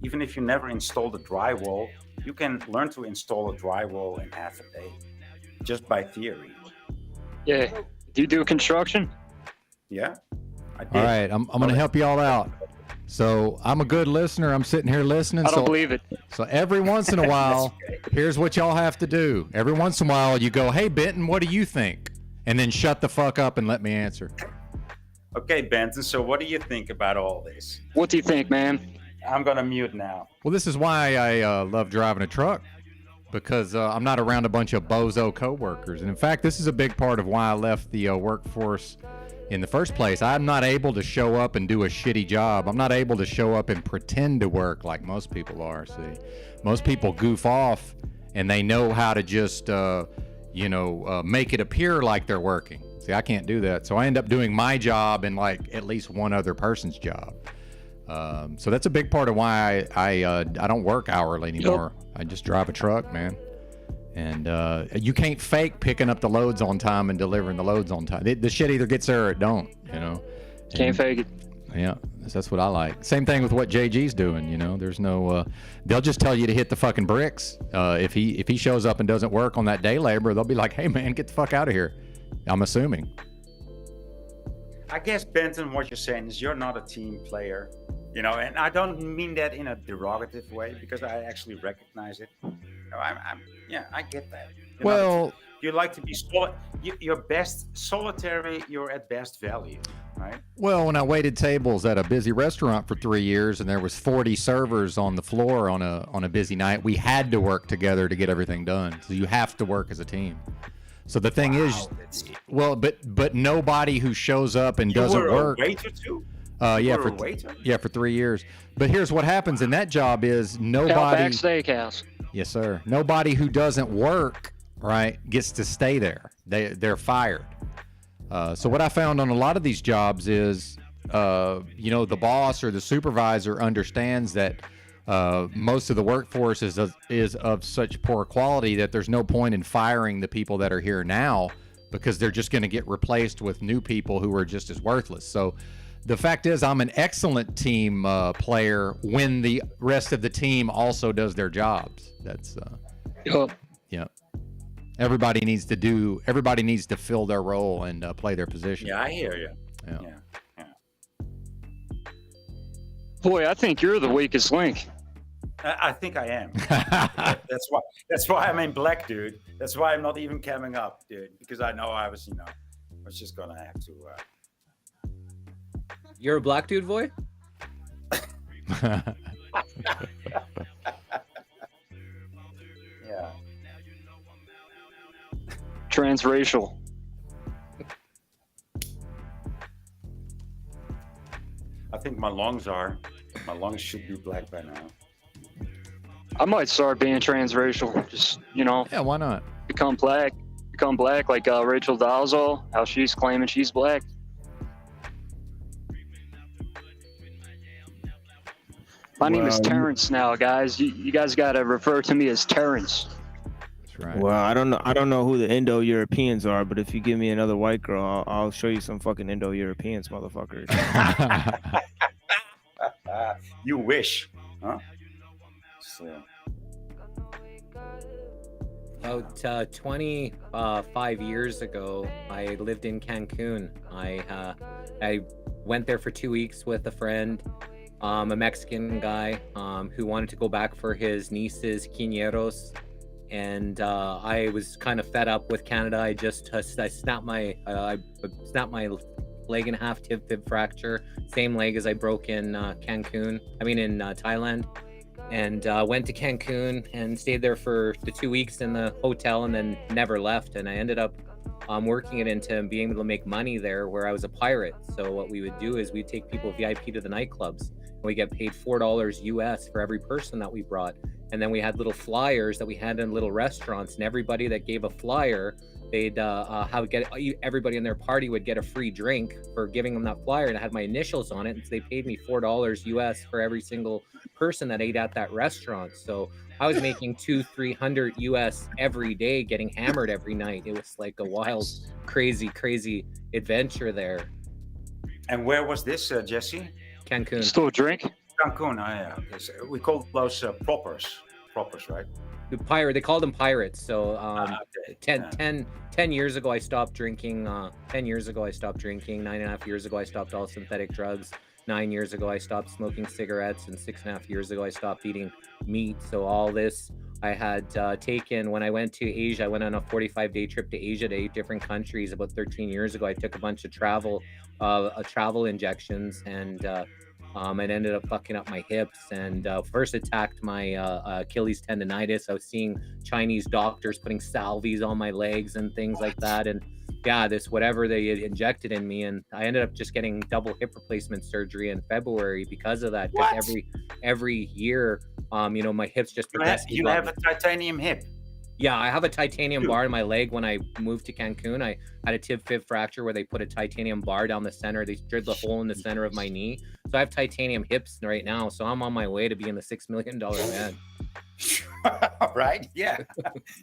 Even if you never installed a drywall, you can learn to install a drywall in half a day, just by theory. Yeah. Do you do construction? Yeah, I did. All right, I'm going to help you all out. So I'm a good listener. I'm sitting here listening. I don't believe it. So every once in a while, here's what y'all have to do. Every once in a while, you go, "Hey, Benton, what do you think?" And then shut the fuck up and let me answer. Okay, Benton. So what do you think about all this? What do you think, man? I'm going to mute now. Well, this is why I love driving a truck, because I'm not around a bunch of bozo coworkers. And in fact, this is a big part of why I left the workforce in the first place. I'm not able to show up and do a shitty job. I'm not able to show up and pretend to work like most people are. See, most people goof off and they know how to just, make it appear like they're working. See, I can't do that. So I end up doing my job and like at least one other person's job. So that's a big part of why I don't work hourly anymore. Yep. I just drive a truck, man. And you can't fake picking up the loads on time and delivering the loads on time. The shit either gets there or it don't, Can't fake it. Yeah, that's what I like. Same thing with what JG's doing, There's no, they'll just tell you to hit the fucking bricks. If he shows up and doesn't work on that day labor, they'll be like, "Hey man, get the fuck out of here." I'm assuming. I guess, Benton, what you're saying is you're not a team player, and I don't mean that in a derogative way, because I actually recognize it. I get that. You like to be you're best solitary. You're at best value, right? Well, when I waited tables at a busy restaurant for 3 years, and there was 40 servers on the floor on a busy night, we had to work together to get everything done. So you have to work as a team. So the thing is, but nobody who shows up and doesn't work. You were a waiter too? For 3 years. But here's what happens in that job is nobody. Outback Steakhouse. Yes, sir. Nobody who doesn't work, right, gets to stay there. They're fired. So what I found on a lot of these jobs is, the boss or the supervisor understands that most of the workforce is of such poor quality that there's no point in firing the people that are here now, because they're just going to get replaced with new people who are just as worthless. So the fact is, I'm an excellent team player when the rest of the team also does their jobs. That's yeah. Everybody needs to fill their role and play their position. Yeah, I hear you. Yeah. Boy, I think you're the weakest link. I think I am. That's why I'm in black, dude. That's why I'm not even coming up, dude. Because I know I was just gonna have to. You're a black dude, boy? Yeah. Transracial. I think my lungs should be black by now. I might start being transracial. Just, Yeah, why not? become black like Rachel Dolezal, how she's claiming she's black. My name is Terrence now, guys. You guys got to refer to me as Terrence. That's right. Well, I don't know who the Indo-Europeans are, but if you give me another white girl, I'll show you some fucking Indo-Europeans, motherfuckers. You wish, huh? So. About 25 years ago, I lived in Cancun. I went there for 2 weeks with a friend, a Mexican guy who wanted to go back for his niece's quinceañeros, and I was kind of fed up with Canada. I snapped my leg in half, tib fracture, same leg as I broke in Thailand. And went to Cancun and stayed there for the 2 weeks in the hotel and then never left. And I ended up working it into being able to make money there, where I was a pirate. So what we would do is we'd take people VIP to the nightclubs. we get paid $4 US for every person that we brought. And then we had little flyers that we had in little restaurants, and everybody that gave a flyer, they'd everybody in their party would get a free drink for giving them that flyer, and I had my initials on it, and so they paid me $4 US for every single person that ate at that restaurant. So I was making $200-300 US every day, getting hammered every night. It was like a wild, crazy adventure there. And where was this, Jesse? Cancun. Still a drink? Cancun. Oh, yeah. We call those proppers, right? The pirate, they called them pirates. So okay. 10 years ago I stopped drinking. 10 years ago I stopped drinking. 9.5 years ago I stopped all synthetic drugs. 9 years ago I stopped smoking cigarettes, and 6.5 years ago I stopped eating meat. So all this I had taken when I went to Asia. I went on a 45-day trip to Asia to 8 different countries about 13 years ago. I took a bunch of travel injections, and it ended up fucking up my hips, and first attacked my Achilles tendonitis. I was seeing Chinese doctors putting salvies on my legs and things like that, and yeah, this whatever they had injected in me, and I ended up just getting double hip replacement surgery in February because of that. Because every year, my hips just progressively. You have a titanium hip. Yeah, I have a titanium bar in my leg. When I moved to Cancun, I had a tib-fib fracture where they put a titanium bar down the center. They drilled a hole in the center of my knee. So I have titanium hips right now. So I'm on my way to being the $6 million man. Right? Yeah.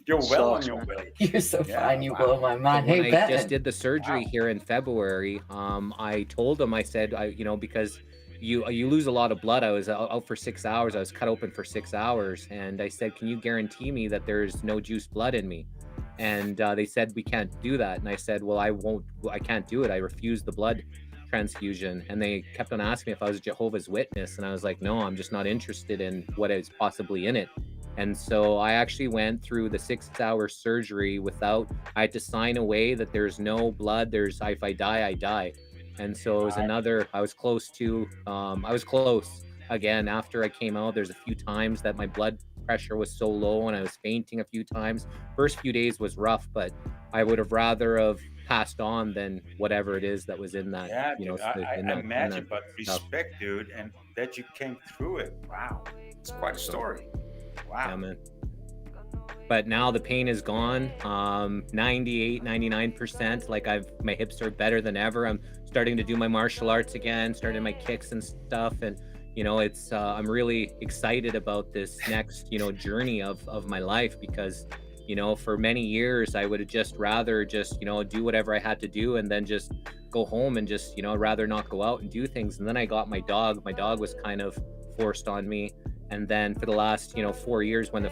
You're well on your way. You're so fine. You blow my mind. Hey, Ben. I just did the surgery here in February. I told them, I said, because you lose a lot of blood. I was out for 6 hours. I was cut open for 6 hours. And I said, can you guarantee me that there's no juice blood in me? And they said, we can't do that. And I said, well, I can't do it. I refuse the blood transfusion. And they kept on asking me if I was a Jehovah's Witness. And I was like, no, I'm just not interested in what is possibly in it. And so I actually went through the 6-hour surgery I had to sign away that there's no blood. If I die, I die. And so it was I was close again. After I came out, there's a few times that my blood pressure was so low and I was fainting a few times. First few days was rough, but I would have rather have passed on than whatever it is that was in that. Yeah, dude, I imagine, but respect, dude, and that you came through it. Wow. It's quite a story. Wow. Yeah, man. But now the pain is gone. 99%. Like my hips are better than ever. I'm starting to do my martial arts again, starting my kicks and stuff. And, it's, I'm really excited about this next, journey of my life, because, for many years, I would have just rather do whatever I had to do and then just go home and just, rather not go out and do things. And then I got my dog. My dog was kind of forced on me. And then for the last, 4 years, when the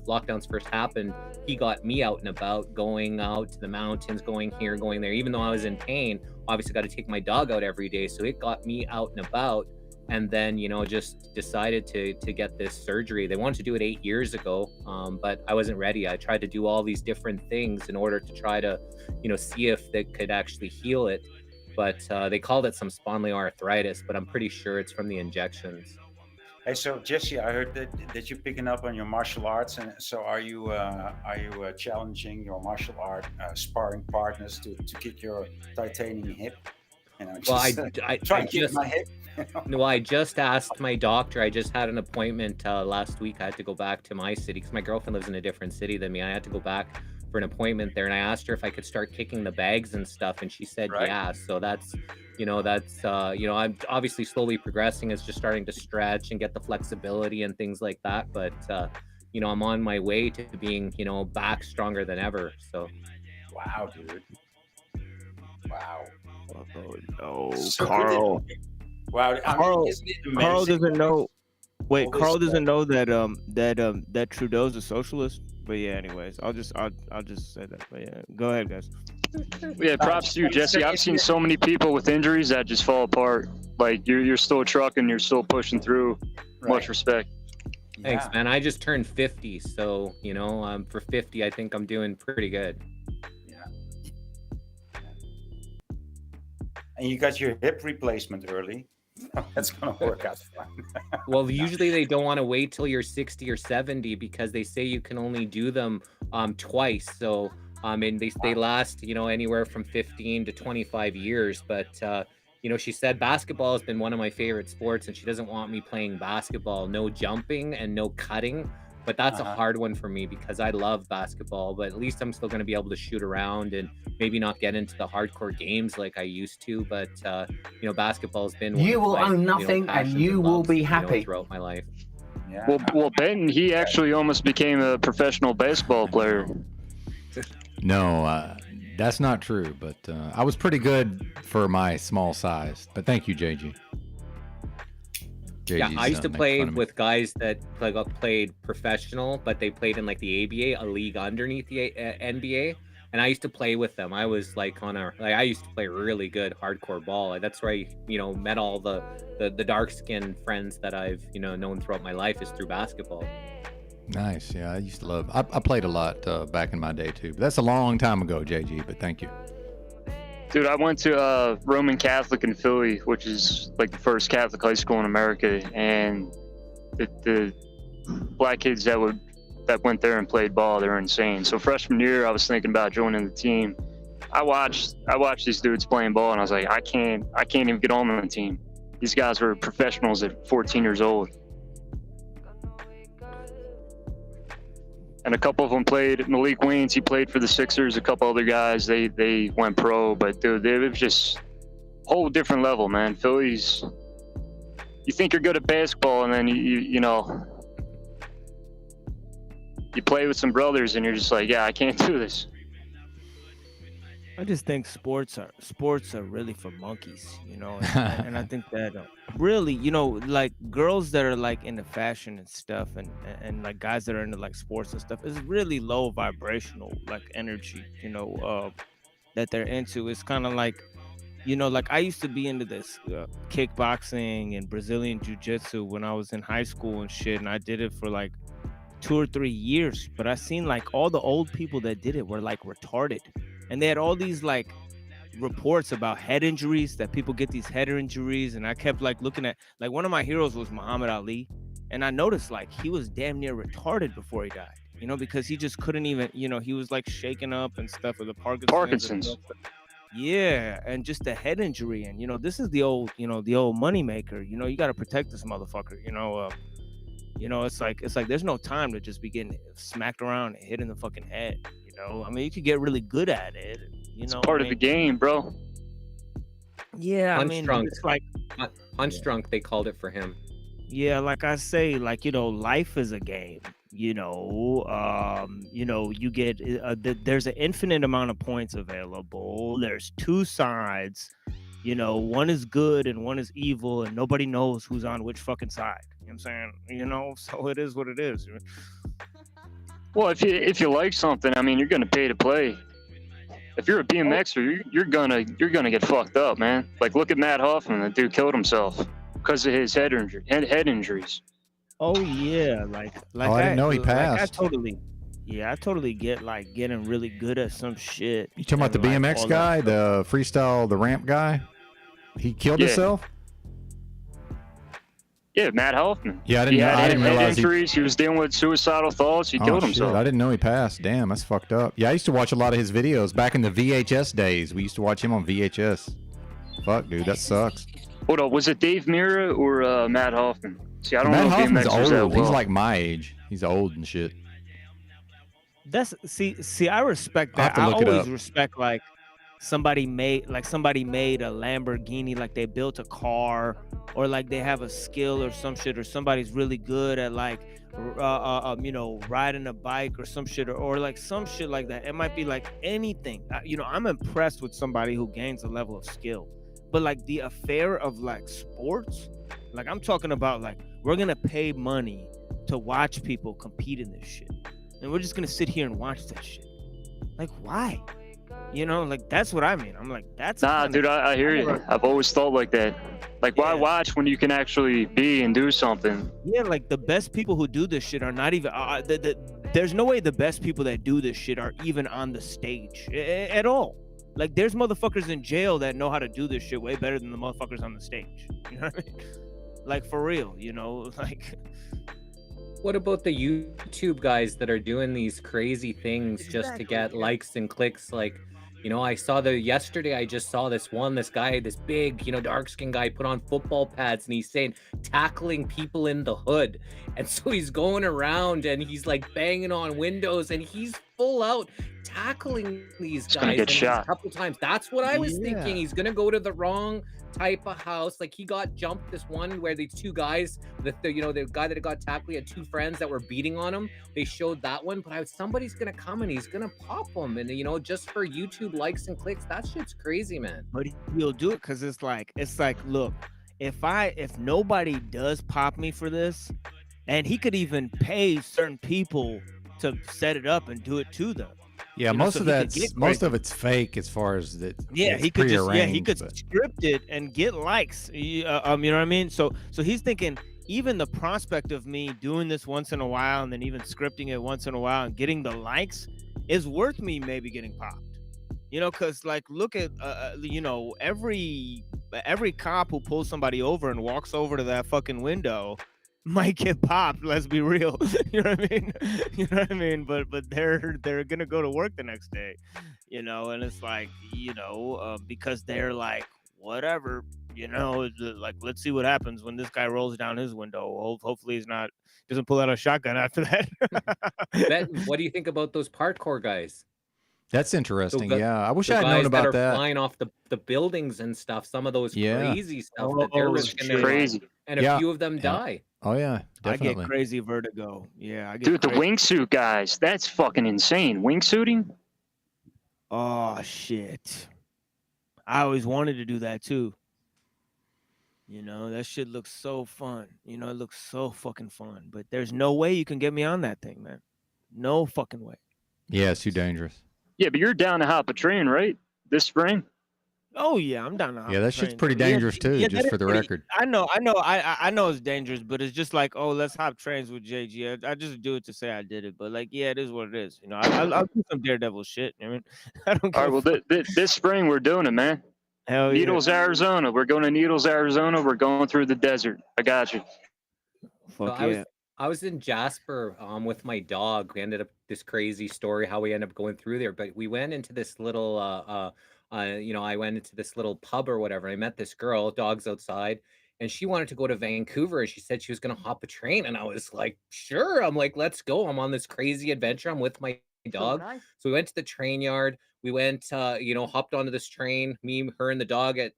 lockdowns first happened, he got me out and about, going out to the mountains, going here, going there. Even though I was in pain, obviously got to take my dog out every day. So it got me out and about. And then, just decided to get this surgery. They wanted to do it 8 years ago, but I wasn't ready. I tried to do all these different things in order to try to, see if they could actually heal it. But they called it some spondyloarthritis, but I'm pretty sure it's from the injections. Hey, so Jesse, I heard that you're picking up on your martial arts, and so are you challenging your martial art sparring partners to kick your titanium hip? My hip. No, I just asked my doctor. I just had an appointment last week. I had to go back to my city because my girlfriend lives in a different city than me. I had to go back for an appointment there, and I asked her if I could start kicking the bags and stuff, and she said yeah. So that's I'm obviously slowly progressing. It's just starting to stretch and get the flexibility and things like that. But I'm on my way to being back stronger than ever. So wow, dude. Wow. Oh, Carl. Wow, Carl doesn't know. Wait, Carl doesn't know that Trudeau's a socialist. But yeah, anyways, I'll just say that. But yeah, go ahead, guys. Yeah, props to you, Jesse. I've seen so many people with injuries that just fall apart. Like you're still trucking, you're still pushing through. Right. Much respect. Thanks, man. I just turned 50, so for 50, I think I'm doing pretty good. Yeah. And you got your hip replacement early. That's gonna work out fine. Well, usually they don't want to wait till you're 60 or 70 because they say you can only do them twice. So they last anywhere from 15 to 25 years. But you know, she said basketball has been one of my favorite sports, and she doesn't want me playing basketball, no jumping and no cutting. But that's a hard one for me because I love basketball, but at least I'm still going to be able to shoot around and maybe not get into the hardcore games like I used to. But, you know, basketball has been You one of will my, own you know, nothing and passions you will loves, be you know, happy. throughout my life. Yeah. Well, Benton, he actually almost became a professional baseball player. No, that's not true. But I was pretty good for my small size. But thank you, JG. Yeah, I used to making play fun of me. with guys that played professional, but they played in like the ABA, a league underneath the NBA. And I used to play with them. I was like I used to play really good hardcore ball. That's where I, you know, met all the dark skinned friends that I've, you know, known throughout my life is through basketball. Nice. Yeah, I used to love. I played a lot back in my day too. But that's a long time ago, JG. But thank you. Dude, I went to Roman Catholic in Philly, which is like the first Catholic high school in America, and the black kids that went there and played ball, they were insane. So freshman year, I was thinking about joining the team. I watched these dudes playing ball, and I was like, I can't even get on the team. These guys were professionals at 14 years old. And a couple of them played. Malik Waynes, he played for the Sixers. A couple other guys, they went pro. But dude, it was just a whole different level, man. Phillies, you think you're good at basketball, and then you know, you play with some brothers, and you're just like, yeah, I can't do this. I just think sports are really for monkeys, you know, and I think that really, you know, like girls that are like into fashion and stuff, and like guys that are into like sports and stuff, is really low vibrational like energy, you know, that they're into. It's kind of like, you know, like I used to be into this kickboxing and Brazilian jiu-jitsu when I was in high school and shit, and I did it for like 2 or 3 years, but I seen like all the old people that did it were like retarded. And they had all these like reports about head injuries, that people get these head injuries. And I kept like looking at, like, one of my heroes was Muhammad Ali. And I noticed like he was damn near retarded before he died, you know, because he just couldn't even, you know, he was like shaken up and stuff with the Parkinson's. Yeah. And just the head injury. And, you know, this is the old, you know, the old money maker, you know, you got to protect this motherfucker, you know, it's like there's no time to just be getting smacked around and hit in the fucking head. You know, I mean, you could get really good at it. You know, it's part of the game, bro. Yeah, Punch I mean, drunk. it's like Punch drunk. They called it for him. Yeah, like I say, like, you know, life is a game. You know, you get there's an infinite amount of points available. There's two sides. You know, one is good and one is evil, and nobody knows who's on which fucking side. You know what I'm saying? You know, so it is what it is. Well, if you like something, I mean, you're gonna pay to play. If you're a BMXer, you're gonna get fucked up, man. Like, look at Matt Hoffman. The dude killed himself because of his head injuries. Oh yeah, like I didn't know he passed. I totally get like getting really good at some shit. You talking about the and, BMX like, guy, the freestyle, the ramp guy? He killed himself? Yeah, Matt Hoffman. Yeah, I didn't He know. had I didn't head realize injuries. He was dealing with suicidal thoughts. He killed himself. Shit, I didn't know he passed. Damn, that's fucked up. Yeah, I used to watch a lot of his videos back in the VHS days. We used to watch him on VHS. Fuck, dude, that sucks. Hold on, was it Dave Mira or Matt Hoffman? See, I don't Matt know Hoffman's if BMXers that old. well. He's like my age. He's old and shit. That's see, I respect I'll have that. to I look it always up. respect like somebody made a Lamborghini, like they built a car, or like they have a skill or some shit, or somebody's really good at like you know, riding a bike or some shit, or like some shit like that. It might be like anything. You know, I'm impressed with somebody who gains a level of skill. But like the affair of like sports, like I'm talking about, like, we're gonna pay money to watch people compete in this shit, and we're just gonna sit here and watch that shit. Like, why? You know, like, that's what I mean. I'm like, that's Nah, dude, I hear you. I've always thought like that. Like, why watch when you can actually be and do something? Yeah, like the best people who do this shit are not even. There's no way the best people that do this shit are even on the stage at all. Like, there's motherfuckers in jail that know how to do this shit way better than the motherfuckers on the stage. You know what I mean? Like, for real, you know, like. What about the YouTube guys that are doing these crazy things just to get likes and clicks? Like, You know, yesterday I just saw this guy, this big, dark skinned guy put on football pads and he's saying tackling people in the hood. And so he's going around and he's like banging on windows and he's full out tackling these He's gonna guys get and shot. a couple times. That's what I was thinking. Yeah. He's gonna go to the wrong type of house. Like he got jumped this one where these two guys, the guy that got tackled, he had two friends that were beating on him. They showed that one, but somebody's gonna come and he's gonna pop them, and just for YouTube likes and clicks. That shit's crazy, man. But he'll do it because it's like, look, if nobody does pop me for this, and he could even pay certain people to set it up and do it to them. Yeah, most of it's fake as far as that. Yeah, he could script it and get likes. You know what I mean? So he's thinking even the prospect of me doing this once in a while and then even scripting it once in a while and getting the likes is worth me maybe getting popped. Because like look at every cop who pulls somebody over and walks over to that fucking window might get popped. Let's be real. You know what I mean? But they're gonna go to work the next day, and it's like, because they're like, whatever, like, let's see what happens when this guy rolls down his window. Hopefully doesn't pull out a shotgun after that. What do you think about those parkour guys? That's interesting. I wish I had known about that. Flying off the buildings and stuff. Some of those crazy stuff that they're risking their crazy. life, and a few of them die. Oh yeah, definitely. I get crazy vertigo. Yeah, I get Dude, the wingsuit guys, that's fucking insane. Wingsuiting? Oh shit. I always wanted to do that too. That shit looks so fun. It looks so fucking fun. But there's no way you can get me on that thing, man. No fucking way. Yeah, it's too dangerous. Yeah, but you're down to hop a train, right? This spring? Oh yeah, I'm down to hop Yeah, that shit's pretty dangerous too, just for the record. I know it's dangerous, but it's just like, oh, let's hop trains with JG. I just do it to say I did it, but like, yeah, it is what it is. I'll do some daredevil shit. I mean, I don't care. All right, well, this spring we're doing it, man. Hell yeah. Needles, Arizona. We're going to Needles, Arizona. We're going through the desert. I got you. Fuck So yeah. I was in Jasper with my dog. We ended up this crazy story how we ended up going through there, but we went into this little I went into this little pub or whatever. I met this girl, dogs outside, and she wanted to go to Vancouver, and she said she was going to hop a train, and I was like, sure. I'm like, let's go. I'm on this crazy adventure. I'm with my dog. nice. So we went to the train yard. We went hopped onto this train, me, her, and the dog and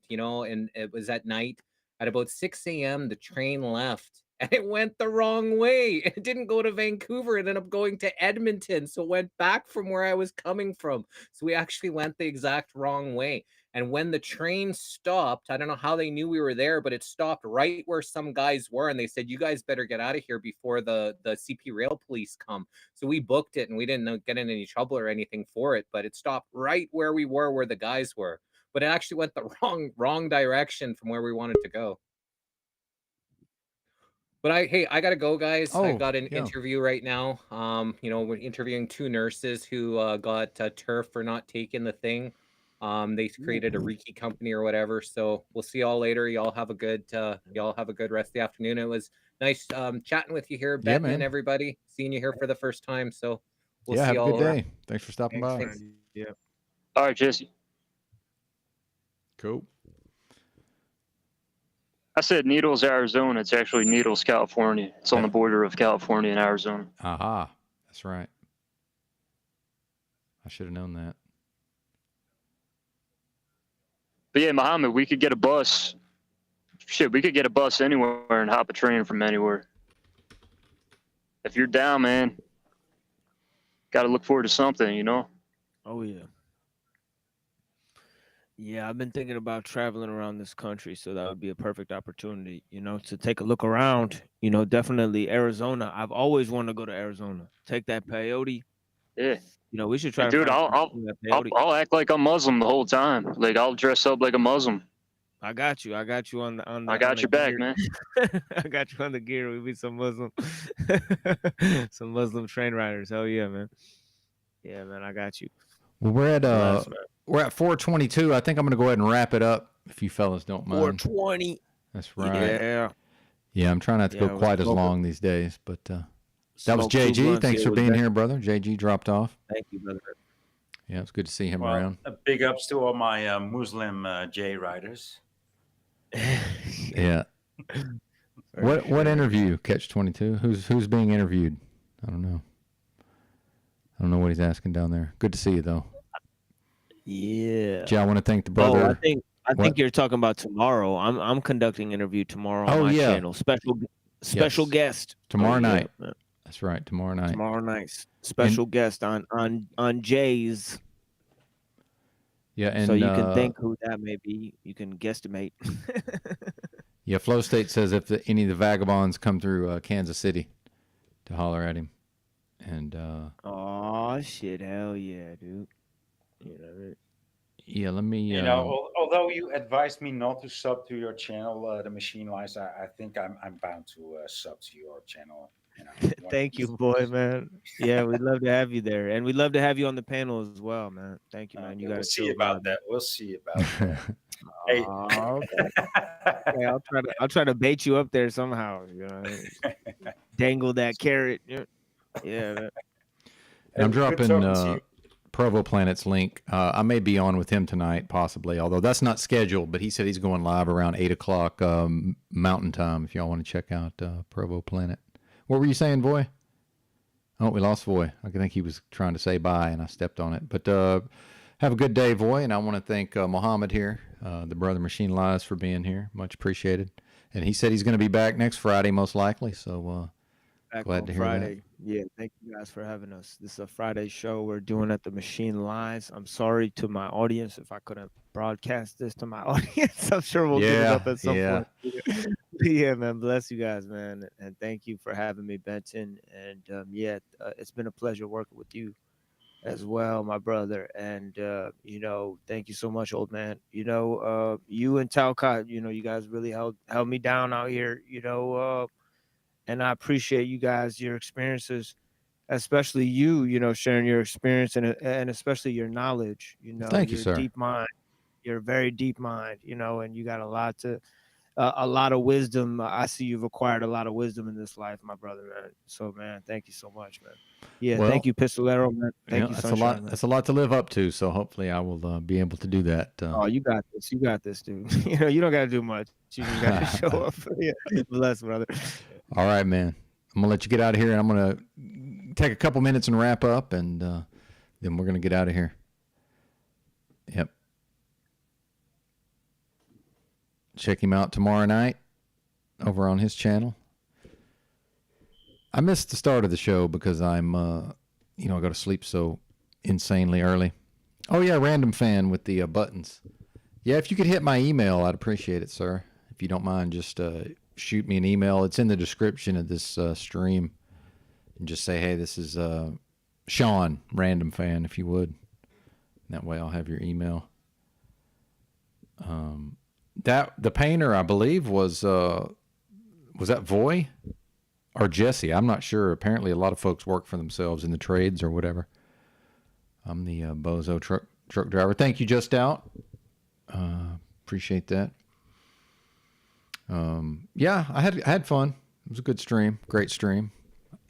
it was at night. At about 6 a.m. the train left. And it went the wrong way. It didn't go to Vancouver. It ended up going to Edmonton. So it went back from where I was coming from. So we actually went the exact wrong way. And when the train stopped, I don't know how they knew we were there, but it stopped right where some guys were. And they said, you guys better get out of here before the CP rail police come. So we booked it and we didn't get in any trouble or anything for it. But it stopped right where we were, where the guys were. But it actually went the wrong direction from where we wanted to go. But I gotta go, guys. I got an interview right now. We're interviewing two nurses who got turf for not taking the thing. They created a Reiki company or whatever. So we'll see y'all later. Y'all have a good rest of the afternoon. It was nice chatting with you here, Ben and everybody. Seeing you here for the first time. So we'll see have y'all a good around. day. Thanks for stopping by. Thanks. Yeah. All right, Jesse. Cool. I said Needles, Arizona. It's actually Needles, California. It's on the border of California and Arizona. Aha. That's right. I should have known that. But yeah, Muhammad, we could get a bus. Shit, we could get a bus anywhere and hop a train from anywhere. If you're down, man, got to look forward to something, Oh yeah. Yeah, I've been thinking about traveling around this country, so that would be a perfect opportunity, to take a look around. Definitely Arizona. I've always wanted to go to Arizona. Take that peyote. Yeah. We should try. Dude, I'll act like I'm Muslim the whole time. Like I'll dress up like a Muslim. I got you on the. I got your back, man. I got you on the gear. We be some Muslim, some Muslim train riders. Hell yeah, man. Yeah, man, I got you. Well, we're at 4:22. I think I'm gonna go ahead and wrap it up if you fellas don't mind. 4:20. That's right. Yeah. Yeah, I'm trying not to go quite as long these days, but that was JG. Thanks for being here, brother. JG dropped off. Thank you, brother. Yeah, it's good to see him Well, around. big ups to all my Muslim J riders. Yeah. What interview? Catch 22. Who's being interviewed? I don't know. I don't know what he's asking down there. Good to see you though. Yeah. Jay, I want to thank the brother. Oh, I What? think you're talking about tomorrow. I'm conducting an interview tomorrow on Oh, my yeah. channel. Special Yes. guest Tomorrow Oh, yeah. night. That's right. Tomorrow night. Tomorrow night. Special guest on Jay's. Yeah, and So you can think who that may be. You can guesstimate. yeah, Flow State says if any of the vagabonds come through Kansas City to holler at him. And oh shit, hell yeah, dude. You know, yeah, let me You know, although you advised me not to sub to your channel, the Machine Lies, I think I'm bound to sub to your channel. You know, thank you, boy, man. Yeah, we'd love to have you there, and we'd love to have you on the panel as well, man. Thank you, man. You got to we'll see about that. We'll see about that. Hey. Oh, okay. I'll try to bait you up there somehow. You know, dangle that carrot. Yeah. And I'm dropping Provo Planet's link. I may be on with him tonight, possibly, although that's not scheduled. But he said he's going live around 8:00 Mountain Time. If y'all want to check out Provo Planet. What were you saying, Voy? Oh, we lost Voy. I think he was trying to say bye, and I stepped on it. But have a good day, Voy, and I want to thank Mohammed here, the brother Machine Lies, for being here. Much appreciated. And he said he's going to be back next Friday, most likely. So glad to hear Friday. that. Yeah, thank you guys for having us. This is a Friday show we're doing at the Machine Lies. I'm sorry to my audience if I couldn't broadcast this to my audience. I'm sure we'll get it up at some point. Yeah, man. Bless you guys, man. And thank you for having me, Benton. And it's been a pleasure working with you as well, my brother. And you know, thank you so much, old man. You know, you and Talcott, you know, you guys really held me down out here, you know, and I appreciate you guys, your experiences, especially you know, sharing your experience and especially your knowledge. You know, Thank you, sir. Deep mind. You're a very deep mind, you know, and you got a lot of wisdom. I see you've acquired a lot of wisdom in this life, my brother, man. So, man, thank you so much, man. Yeah, Well, thank you, Pistolero, man. Thank you, that's Sunshine, a lot. man. That's a lot to live up to. So hopefully, I will be able to do that. Oh, you got this. You got this, dude. You know, you don't got to do much. You just got to show up. Yeah. Bless, brother. All right, man. I'm gonna let you get out of here, and I'm gonna take a couple minutes and wrap up, and then we're gonna get out of here. Yep. Check him out tomorrow night over on his channel. I missed the start of the show because I'm, you know, I go to sleep so insanely early. Oh yeah, random fan with the buttons. Yeah, if you could hit my email, I'd appreciate it, sir. If you don't mind, just shoot me an email. It's in the description of this stream. And just say, hey, this is Sean, random fan, if you would. That way I'll have your email. The painter, I believe, was that Voy or Jesse? I'm not sure. Apparently, a lot of folks work for themselves in the trades or whatever. I'm the bozo truck driver. Thank you, Just Out. Appreciate that. Yeah, I had fun. It was a good stream, great stream,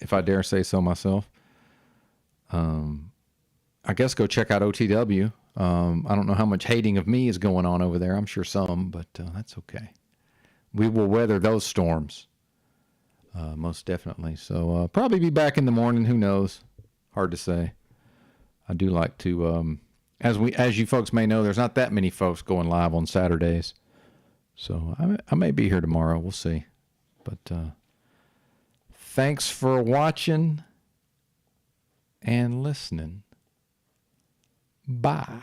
if I dare say so myself. I guess go check out OTW. I don't know how much hating of me is going on over there. I'm sure some, but that's okay. We will weather those storms, most definitely. So probably be back in the morning. Who knows? Hard to say. I do like to, as you folks may know, there's not that many folks going live on Saturdays. So I may be here tomorrow. We'll see. But thanks for watching and listening. Bye.